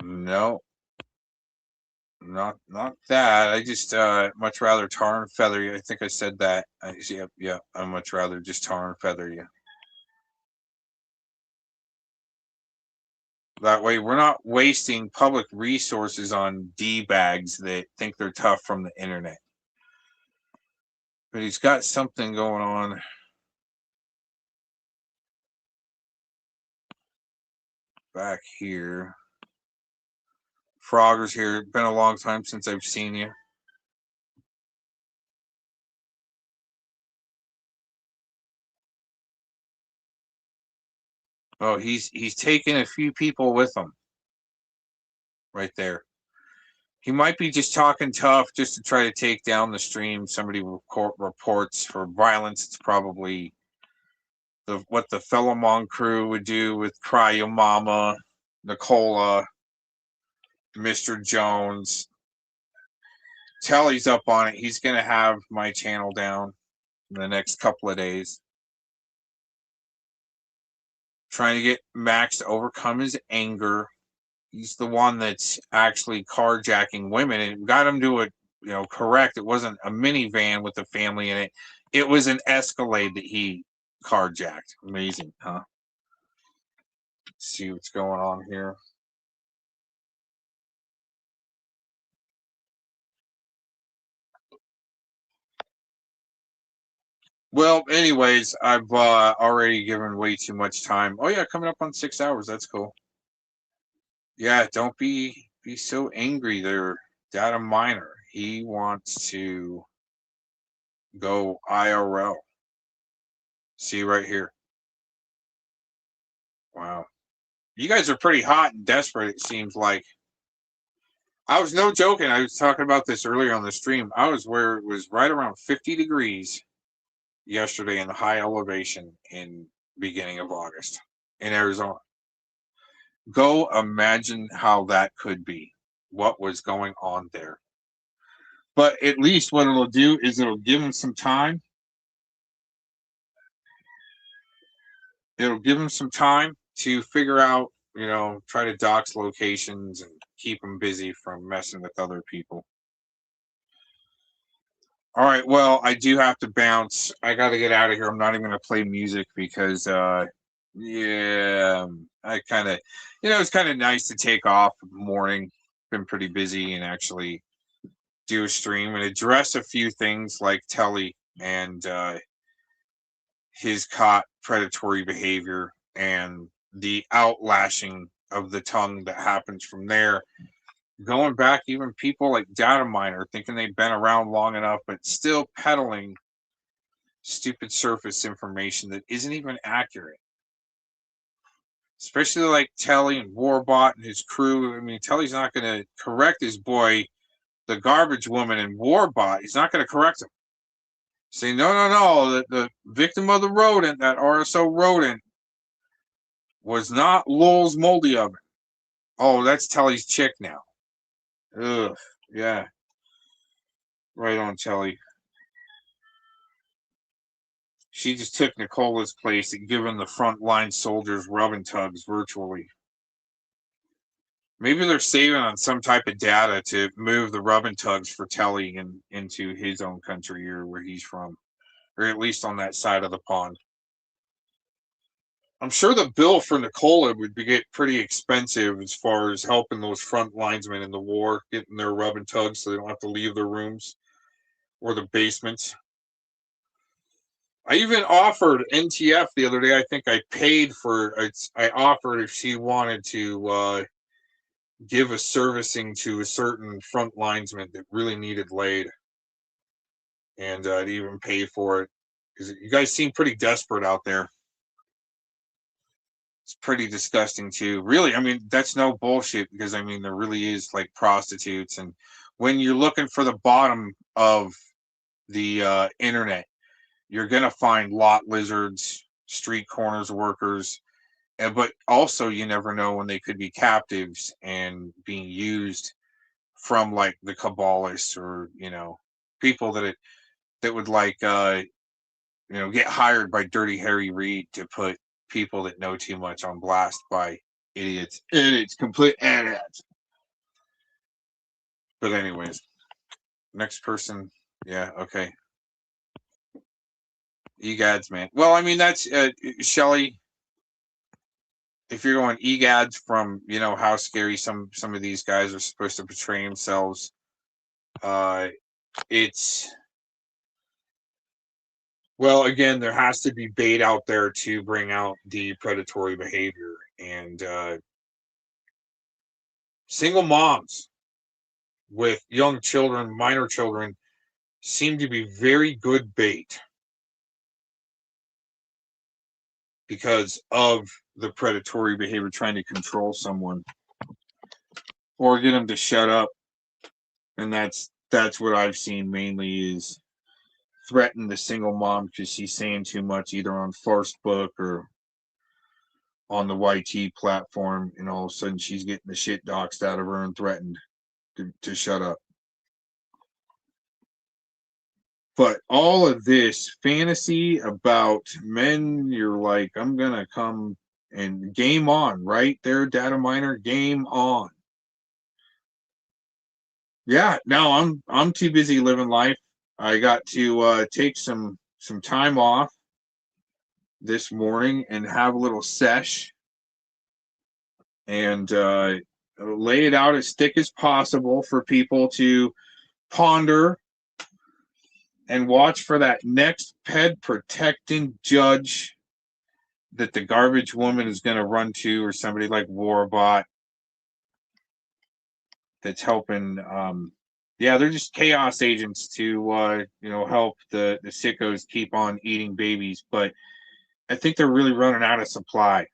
no, not that. I just much rather tar and feather you. I think I said that. Yeah, I'd much rather just tar and feather you. That way we're not wasting public resources on D-bags that think they're tough from the internet. But he's got something going on. Back here. Frogger's here. Been a long time since I've seen you. Oh, he's taking a few people with him. Right there. He might be just talking tough just to try to take down the stream. Somebody reports for violence. It's probably what the FellowPhile crew would do with Cryo Mama, Nicola, Mr. Jones. Tele's up on it. He's going to have my channel down in the next couple of days. Trying to get Max to overcome his anger. He's the one that's actually carjacking women and got him to correct. It wasn't a minivan with a family in it. It was an Escalade that he carjacked. Amazing, huh? Let's see what's going on here. Well, anyways, I've already given way too much time. Oh yeah, coming up on 6 hours. That's cool. Yeah, don't be so angry there, Data Miner. He wants to go IRL. See right here. Wow. You guys are pretty hot and desperate, it seems like. I was no joking. I was talking about this earlier on the stream. I was where it was right around 50 degrees yesterday in the high elevation in beginning of August in Arizona. Go imagine how that could be, what was going on there. But at least what it'll do is it'll give them some time. It'll give them some time to figure out, try to dox locations and keep them busy from messing with other people. All right, well, I do have to bounce. I got to get out of here. I'm not even going to play music because, I kind of, it's kind of nice to take off in the morning. Been pretty busy and actually do a stream and address a few things like Tele and his caught predatory behavior and the outlashing of the tongue that happens from there. Going back, even people like Data Miner thinking they've been around long enough, but still peddling stupid surface information that isn't even accurate. Especially like Tele and Warbot and his crew. I mean, Tele's not going to correct his boy, the garbage woman and Warbot. He's not going to correct him. Say, no. The victim of the rodent, that RSO rodent, was not Lowell's moldy oven. Oh, that's Tele's chick now. Ugh, yeah. Right on, Tele. She just took Nicola's place and given the frontline soldiers rubbing tugs virtually. Maybe they're saving on some type of data to move the rubbing tugs for Tele into his own country or where he's from, or at least on that side of the pond. I'm sure the bill for Nicola would get pretty expensive as far as helping those front linesmen in the war, getting their rub and tug so they don't have to leave their rooms or the basements. I even offered NTF the other day. I think I paid for it. I offered if she wanted to give a servicing to a certain front linesman that really needed laid, and I'd even pay for it because you guys seem pretty desperate out there. It's pretty disgusting too. Really, I mean, that's no bullshit because I mean, there really is like prostitutes, and when you're looking for the bottom of the internet, you're gonna find lot lizards, street corners workers, but also you never know when they could be captives and being used from like the Kabbalists or people that would like get hired by Dirty Harry Reid to put people that know too much on blast by idiots, complete idiots. But anyways, next person, yeah, okay, egads, man. Well, I mean that's Shelly. If you're going egads from how scary some of these guys are supposed to portray themselves, it's well, again, there has to be bait out there to bring out the predatory behavior, and single moms with young children, minor children, seem to be very good bait because of the predatory behavior, trying to control someone or get them to shut up. And that's what I've seen mainly is threaten the single mom because she's saying too much either on Facebook or on the YT platform, and all of a sudden she's getting the shit doxed out of her and threatened to shut up. But all of this fantasy about men, you're like, I'm gonna come and game on, right there, data miner, game on. Yeah, no, I'm too busy living life. I got to take some time off this morning and have a little sesh and lay it out as thick as possible for people to ponder and watch for that next ped protecting judge that the garbage woman is going to run to, or somebody like Warbot that's helping. Yeah, they're just chaos agents to help the sickos keep on eating babies, but I think they're really running out of supply.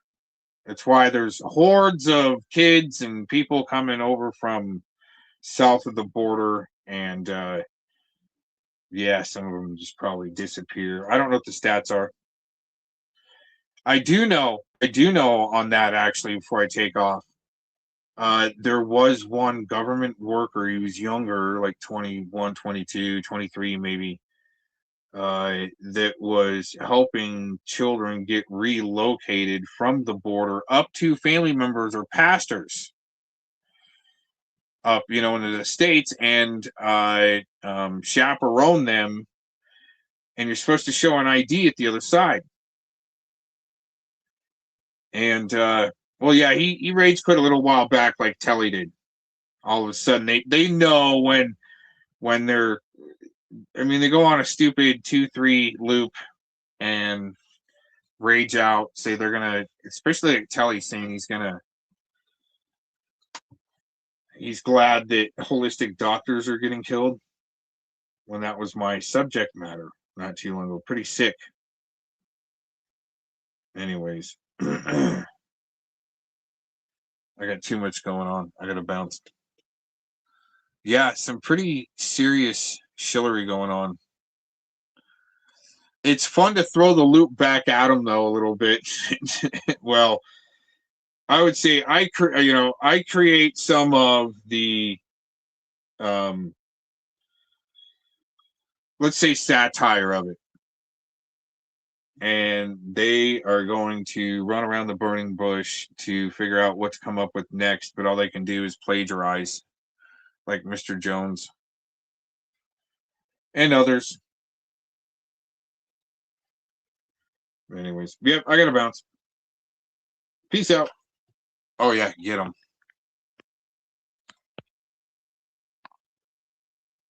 That's why there's hordes of kids and people coming over from south of the border, and yeah, some of them just probably disappear. I don't know what the stats are. I do know on that actually before I take off. There was one government worker, he was younger, like 21, 22, 23 maybe, that was helping children get relocated from the border up to family members or pastors up, into the States, and chaperone them, and you're supposed to show an ID at the other side. And well, yeah, he rage quit a little while back, like Tele did. All of a sudden, they know when they're, I mean, they go on a stupid 2-3 loop and rage out, say they're gonna, especially like Tele saying he's glad that holistic doctors are getting killed, when that was my subject matter not too long ago. Pretty sick. Anyways, I got too much going on. I gotta bounce. Yeah, some pretty serious shillery going on. It's fun to throw the loop back at them though a little bit. Well, I would say I create some of the let's say satire of it, and they are going to run around the burning bush to figure out what to come up with next, but all they can do is plagiarize, like Mr. Jones and others. Anyways, yep, I gotta bounce. Peace out. Oh yeah, get them.